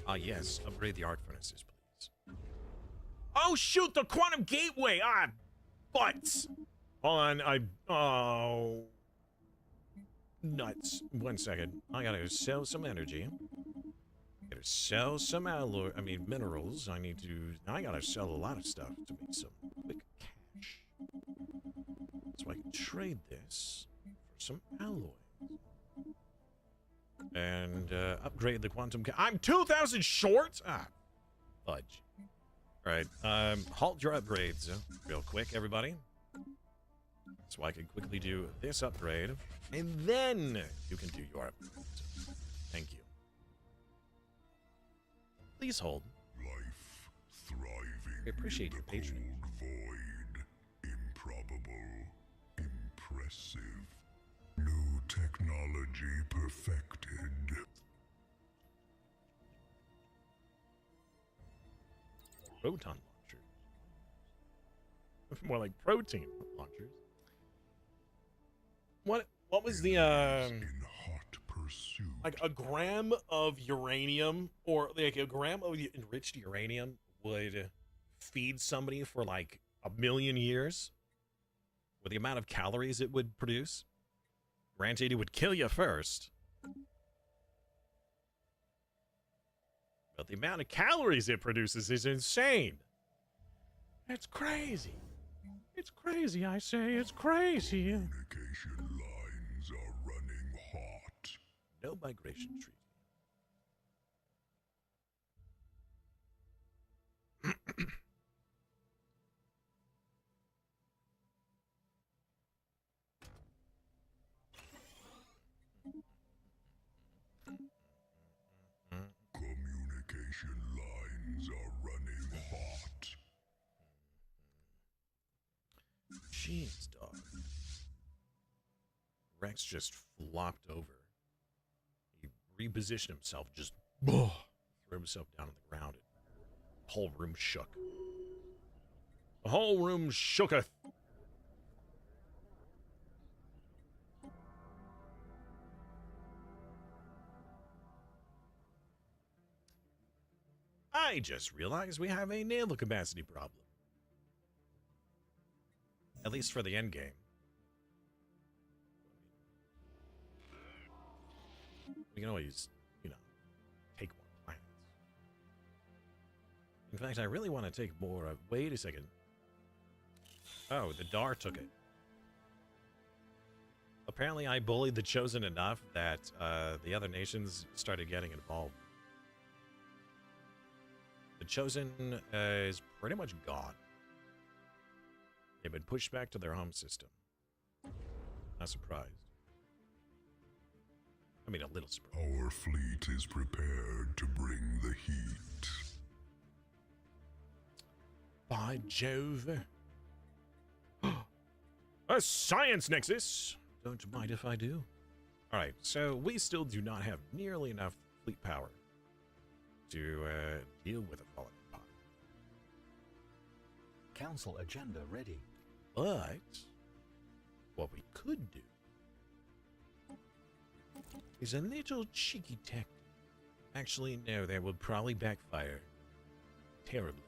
Ah, yes. Upgrade the art furnaces, please. Oh, shoot! The quantum gateway! Ah, butts! Hold on, oh... Nuts. 1 second. I gotta sell some energy. Gotta sell some minerals. I gotta sell a lot of stuff to make some quick cash. So I can trade this for some alloy. And upgrade the quantum. I'm 2,000 short. Ah, fudge. All right. Halt your upgrades real quick, everybody. So I can quickly do this upgrade, and then you can do your upgrades. Thank you. Please hold. Life thriving. I appreciate your in the patronage. cold void. Improbable. Impressive. New technology perfected. Proton launchers. More like protein launchers. What was the In hot pursuit. like a gram of uranium, or like a gram of enriched uranium would feed somebody for like 1,000,000 years with the amount of calories it would produce? Granted, it would kill you first, but the amount of calories it produces is insane. It's crazy. It's crazy, I say. It's crazy. Communication lines are running hot. No migration treaty. Communication lines are running hot. Jeez, dog. Rex just flopped over. He repositioned himself, just threw himself down on the ground. The whole room shook. The whole room shooketh. I just realized we have a naval capacity problem. At least for the end game. We can always, take more planets. In fact, I really want to take more of... Wait a second. Oh, the Dar took it. Apparently, I bullied the Chosen enough that the other nations started getting involved. The Chosen is pretty much gone. They've been pushed back to their home system. Not surprised. I mean, a little surprised. Our fleet is prepared to bring the heat. By Jove. A science nexus! Don't mind if I do. Alright, so we still do not have nearly enough fleet power to deal with a fallen empire. Council agenda ready. But what we could do is a little cheeky tactic. Actually, no, that would probably backfire terribly.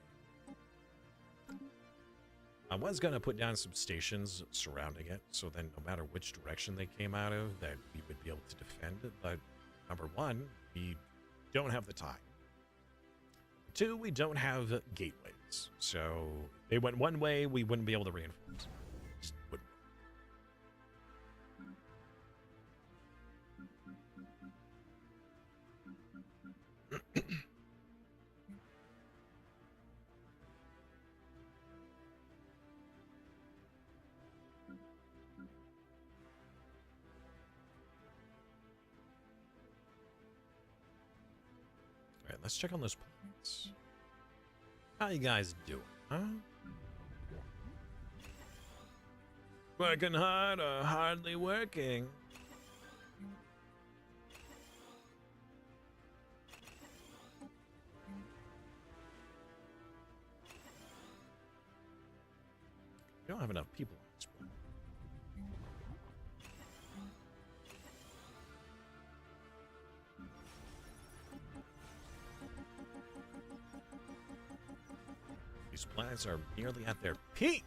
I was going to put down some stations surrounding it, so then no matter which direction they came out of, that we would be able to defend it. But number one, we don't have the time. 2, we don't have gateways. So they went one way, we wouldn't be able to reinforce. Just wouldn't. All right, let's check on those planets. How you guys doing, huh? Working hard or hardly working? We don't have enough people on this one. These planets are nearly at their peak.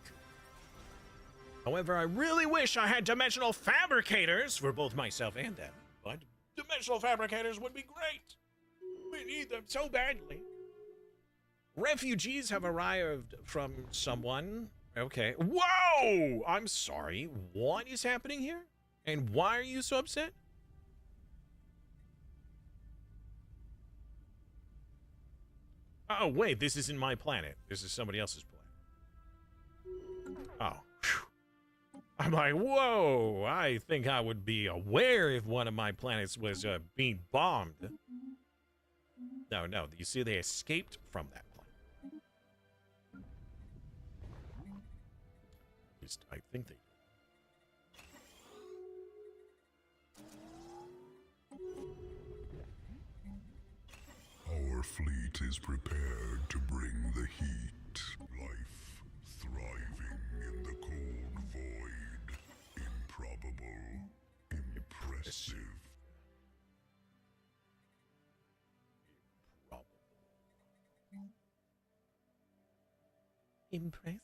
However, I really wish I had dimensional fabricators for both myself and them. But dimensional fabricators would be great. We need them so badly. Refugees have arrived from someone. Okay. Whoa! I'm sorry. What is happening here? And why are you so upset? Oh, wait. This isn't my planet. This is somebody else's planet. Oh. Phew. I'm like, whoa. I think I would be aware if one of my planets was being bombed. No, no. You see, they escaped from that planet. At least I think they did. Our fleet is prepared to bring the heat. Life thriving in the cold void. Improbable. Impressive. Impressive.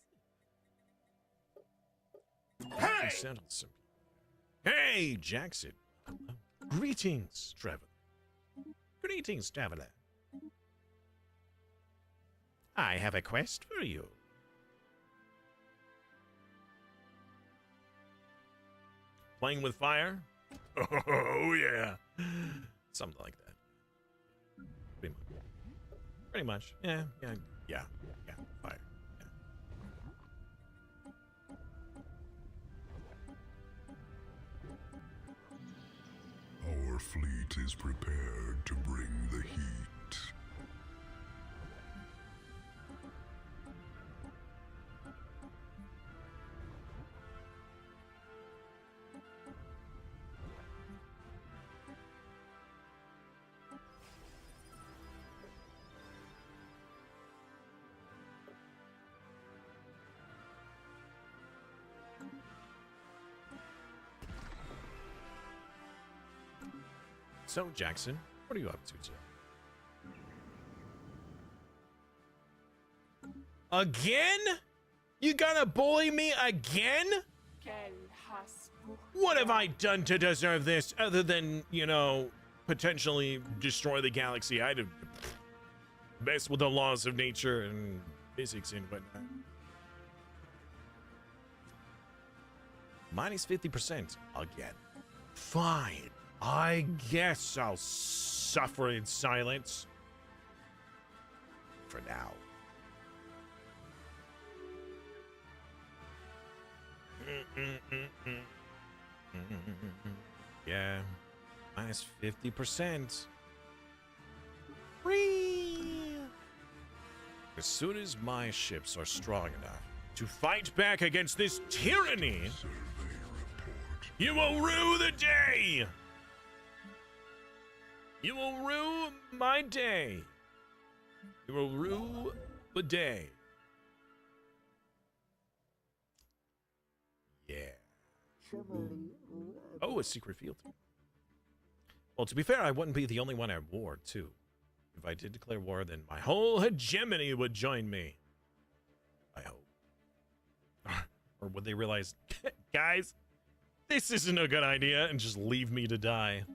Hey! Hey, Jackson. Greetings, traveler. Greetings, traveler. I have a quest for you. Playing with fire? Oh, yeah. Something like that. Pretty much. Yeah. Fire. Our fleet is prepared to bring the heat. So, Jackson, what are you up to today? Again? You gonna bully me again? What have I done to deserve this other than, you know, potentially destroy the galaxy? I'd mess with the laws of nature and physics and whatnot. Minus 50% again. Fine. I guess I'll suffer in silence. For now. Yeah. Minus 50%. Whee! As soon as my ships are strong enough to fight back against this tyranny, you will rue the day! You will rue my day. You will rue the day. Yeah. Oh, a secret field. Well, to be fair, I wouldn't be the only one at war, too. If I did declare war, then my whole hegemony would join me. I hope. Or would they realize, guys, this isn't a good idea, and just leave me to die?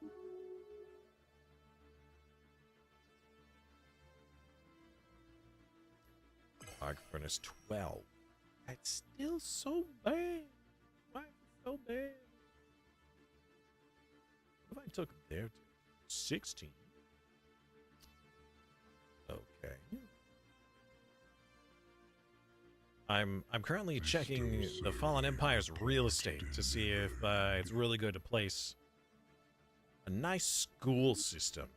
Arc Furnace 12. That's still so bad. Why is it so bad? What if I took it there to 16? Okay. I'm currently checking the Fallen Empire's real estate to see if it's really good to place a nice school system.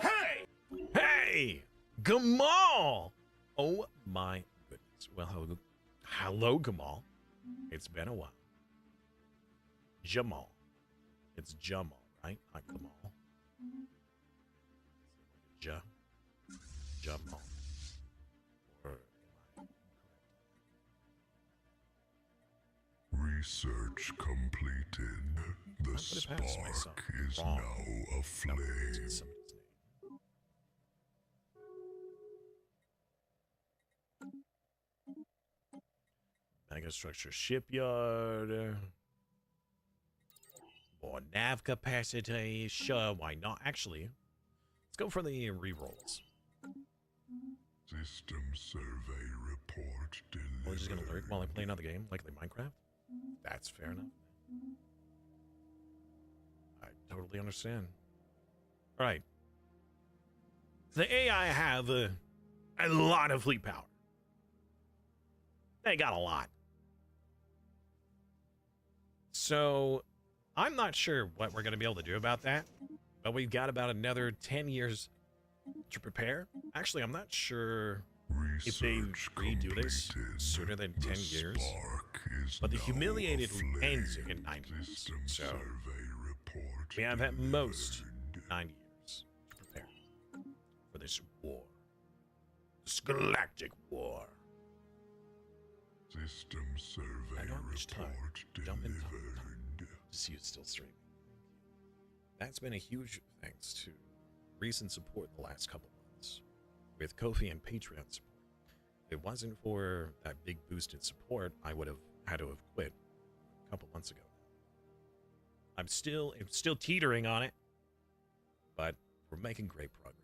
Hey! Hey! Gamal! Oh my goodness. Well, hello, Gamal. It's been a while. Jamal. It's Jamal, right? Not Gamal. Jamal. Or am I incorrect? Research completed. The spark is now aflame. Somebody's name. Megastructure shipyard. More nav capacity. Sure, why not? Actually, let's go for the rerolls. System survey report delivered. We're just gonna lurk while I play another game, like Minecraft. That's fair enough. I totally understand. All right. The AI have a lot of fleet power. They got a lot. So, I'm not sure what we're going to be able to do about that, but we've got about another 10 years to prepare. Actually, I'm not sure if they redo this sooner than 10 years, but the humiliated ends in 9 years. So, we have at most 9 years to prepare for this war. This galactic war. System survey report delivered. To see you still streaming. That's been a huge thanks to recent support the last couple months with Ko-fi and Patreon support. If it wasn't for that big boost in support, I would have had to have quit a couple months ago. I'm still teetering on it, but we're making great progress.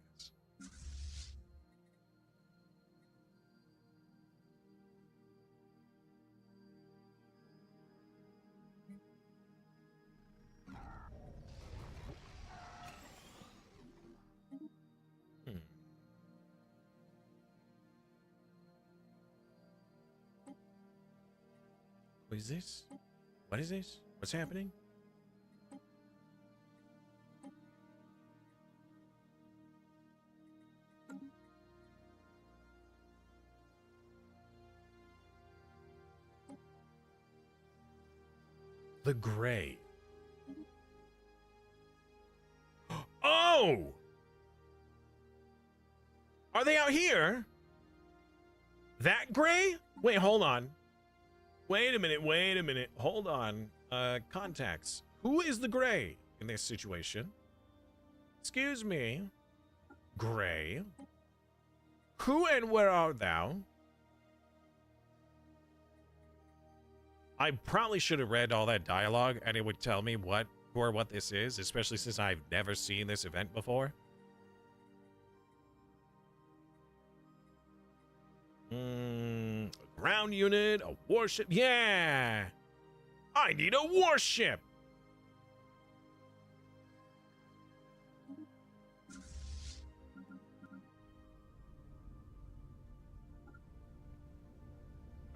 What is this? What is this? What's happening? The Gray. Oh! Are they out here? That Gray? Wait, hold on. Wait a minute. Hold on. Contacts. Who is the Gray in this situation? Excuse me. Gray. Who and where art thou? I probably should have read all that dialogue and it would tell me what this is, especially since I've never seen this event before. A ground unit, a warship. Yeah! I need a warship!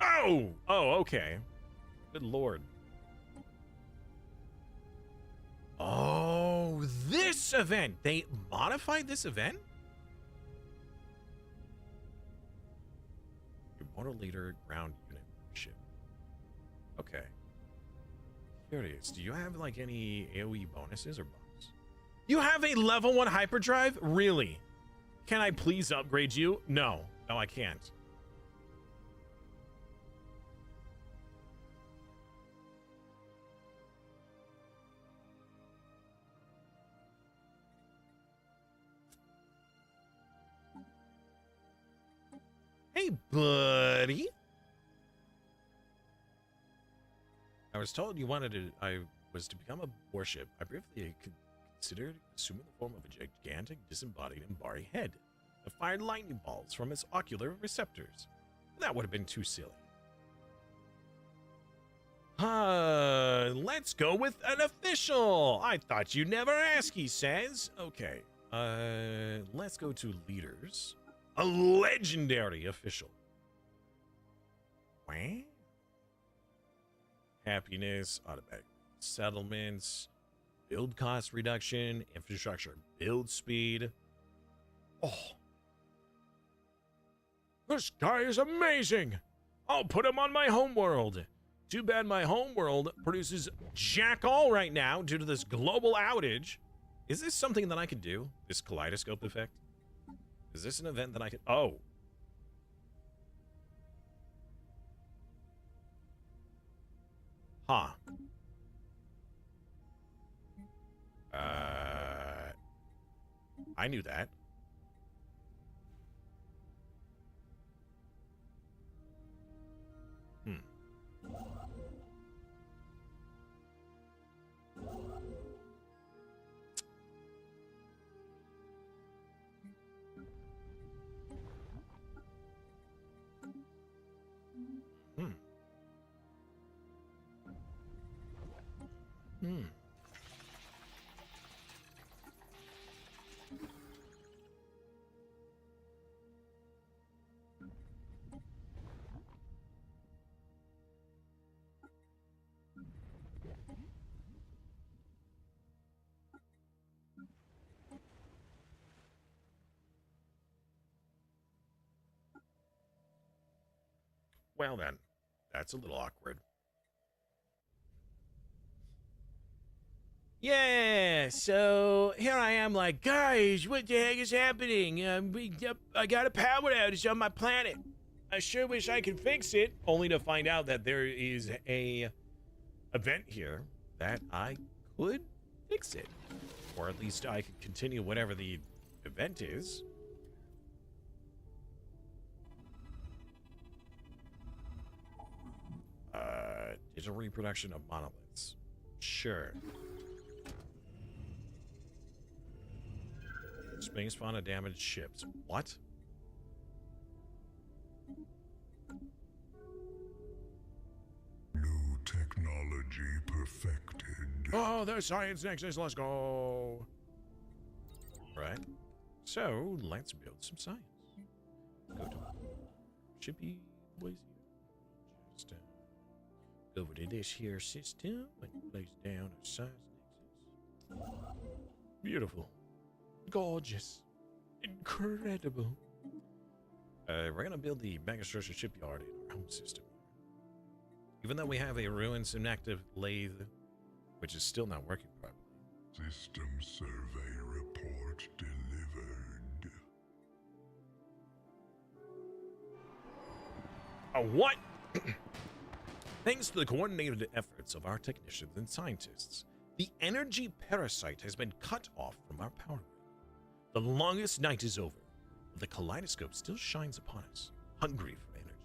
Oh! Oh, okay. Good lord. Oh, this event! They modified this event? Motor leader, ground unit, ship. Okay. Curious. Do you have like any AoE bonuses or buffs? You have a level 1 hyperdrive? Really? Can I please upgrade you? No. No, I can't. Hey, buddy. I was told you wanted to. I was to become a warship. I briefly considered assuming the form of a gigantic, disembodied Mbari head. that fired lightning bolts from its ocular receptors. That would have been too silly. Let's go with an official. I thought you'd never ask, he says. Okay, let's go to leaders. A legendary official. What? Happiness, automatic settlements, build cost reduction, infrastructure build speed. Oh, this guy is amazing. I'll put him on my homeworld. Too bad my homeworld produces jack all right now due to this global outage. Is this something that I could do? This kaleidoscope effect? Is this an event that I could... Oh. Huh. I knew that. Well then, that's a little awkward. Yeah, so here I am like, guys, what the heck is happening? I got a power outage on my planet. I sure wish I could fix it, only to find out that there is a event here that I could fix it. Or at least I could continue whatever the event is. Digital reproduction of monoliths. Sure. Space fauna damaged ships. What? New technology perfected. Oh, the science nexus. Let's go. Right. So let's build some science. Go to Chippy boys. Just go over to this here system and place down a science nexus. Beautiful. Gorgeous. Incredible. We're going to build the megastructure shipyard in our home system. Even though we have a ruins inactive lathe, which is still not working properly. System survey report delivered. A what? Thanks to the coordinated efforts of our technicians and scientists, the energy parasite has been cut off from our power grid. The longest night is over, but the kaleidoscope still shines upon us, hungry for energy.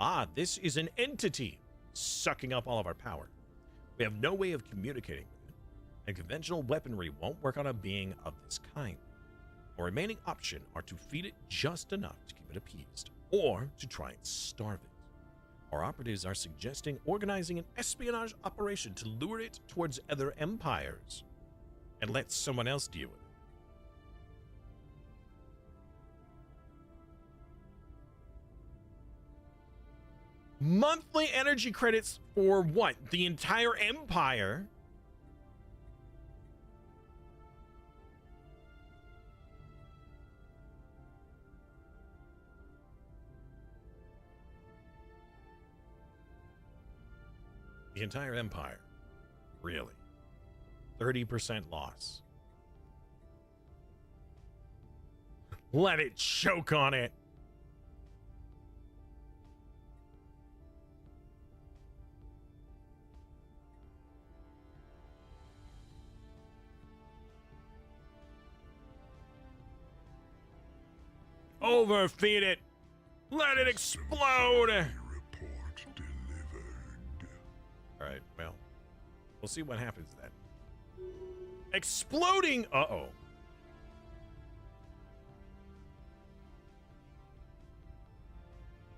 Ah, this is an entity sucking up all of our power. We have no way of communicating with it, and conventional weaponry won't work on a being of this kind. Our remaining option are to feed it just enough to keep it appeased, or to try and starve it. Our operatives are suggesting organizing an espionage operation to lure it towards other empires, and let someone else deal with it. Monthly energy credits for what? The entire empire? The entire empire. Really? 30% loss. Let it choke on it. Overfeed it. Let it explode. Report delivered. All right, well, we'll see what happens then. Exploding. Uh-oh.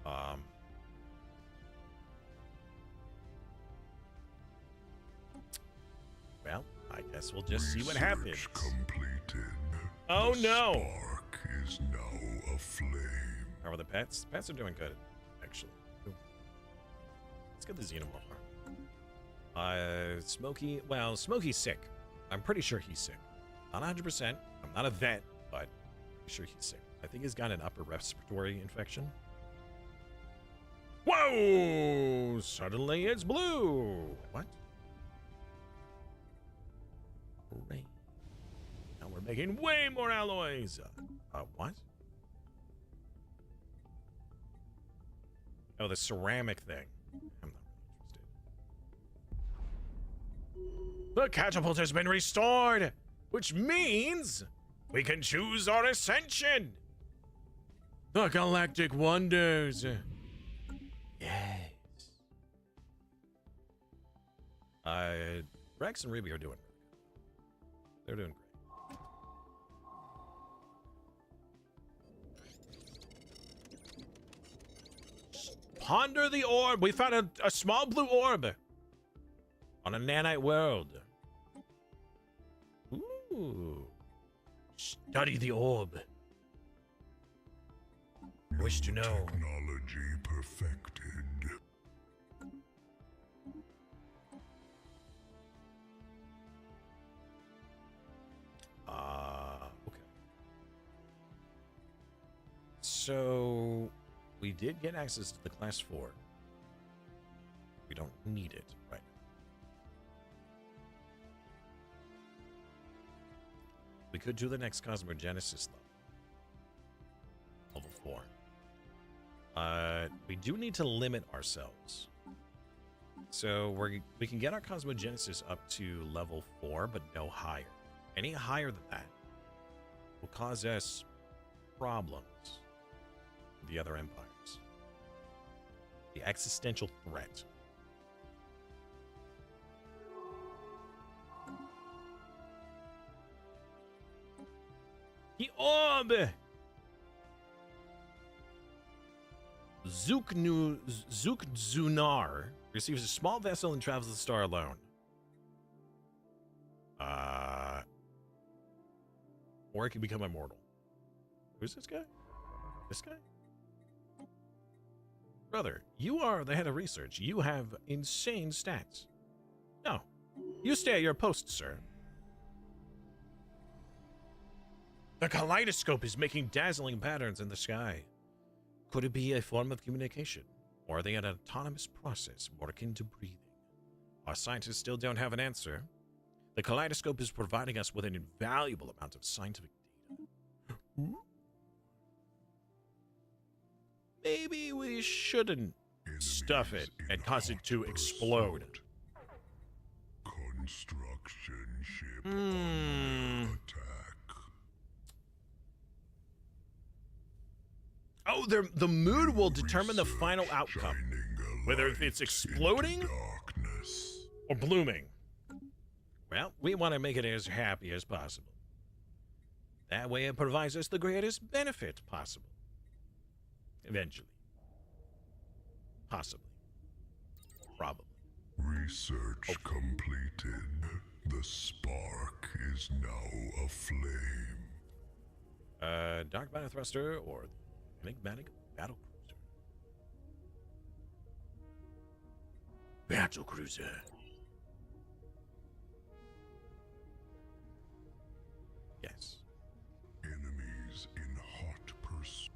Um, well, I guess we'll just see what happens. Research completed. Oh, The no. spark is now aflame. How are the pets? Pets are doing good, actually. Ooh. Let's get the xenomorph. Smokey. Well, Smokey's sick. I'm pretty sure he's sick. Not 100%. I'm not a vet, but I'm sure he's sick. I think he's got an upper respiratory infection. Whoa! Suddenly it's blue. What? Great. Now we're making way more alloys. What? Oh, the ceramic thing. I'm not interested. The catapult has been restored, which means we can choose our ascension. The galactic wonders. Yes. Rex and Ruby are doing. They're doing great. Ponder the orb. We found a small blue orb on a nanite world. Ooh. Study the orb. Wish to know. Technology perfected. Okay. So, we did get access to the Class 4. We don't need it right now. We could do the next Cosmogenesis level 4. We do need to limit ourselves. So we can get our Cosmogenesis up to level 4, but no higher. Any higher than that will cause us problems with the other empires. The existential threat. The orb! Zukzunar receives a small vessel and travels the star alone. Or it can become immortal. Who's this guy? This guy? Brother, you are the head of research. You have insane stats. No. You stay at your post, sir. The kaleidoscope is making dazzling patterns in the sky. Could it be a form of communication? Or are they an autonomous process more akin to breathing? Our scientists still don't have an answer. The kaleidoscope is providing us with an invaluable amount of scientific data. Maybe we shouldn't stuff it and cause it to explode. Construction ship under attack. Oh, the mood will determine the final outcome, whether it's exploding or blooming. Well, we want to make it as happy as possible. That way it provides us the greatest benefit possible. Eventually. Possibly. Probably. Research completed. The spark is now aflame. Dark Matter Thruster or the Enigmatic Battle Cruiser. Battle Cruiser. Yes. Enemies in hot pursuit.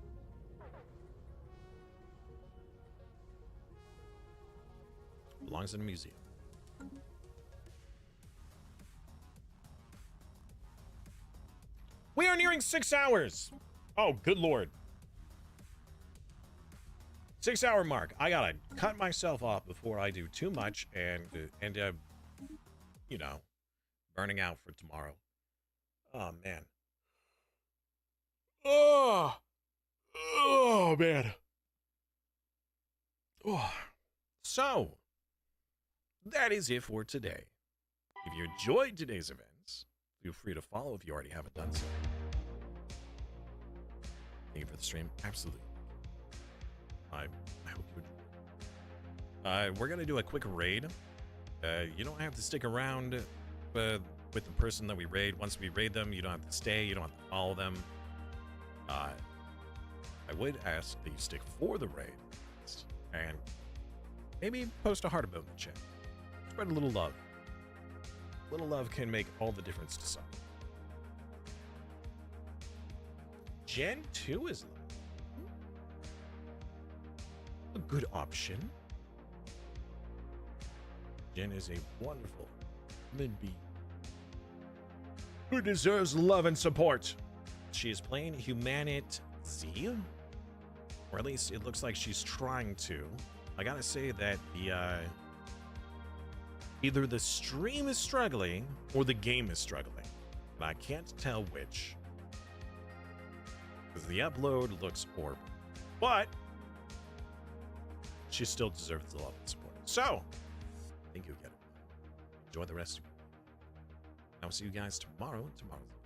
Belongs in a museum. We are nearing 6 hours. Oh, good lord. 6 hour mark. I gotta cut myself off before I do too much and end up, you know, burning out for tomorrow. Oh, man. Oh, man. Oh. So, that is it for today. If you enjoyed today's events, feel free to follow if you already haven't done so. Thank you for the stream. Absolutely. I hope you enjoy. We're gonna do a quick raid. You don't have to stick around with the person that we raid. Once we raid them, you don't have to stay. You don't have to follow them. I would ask that you stick for the raid and maybe post a heart about in the chat. Spread a little love. A little love can make all the difference to some. Gen 2 is a good option. Jen is a wonderful human being who deserves love and support. She is playing Humanit Z, or at least it looks like she's trying to. I gotta say that the either the stream is struggling or the game is struggling, and I can't tell which, because the upload looks horrible, but she still deserves the love and support. So I think you'll get it. Enjoy the rest of it. I'll see you guys tomorrow. Tomorrow's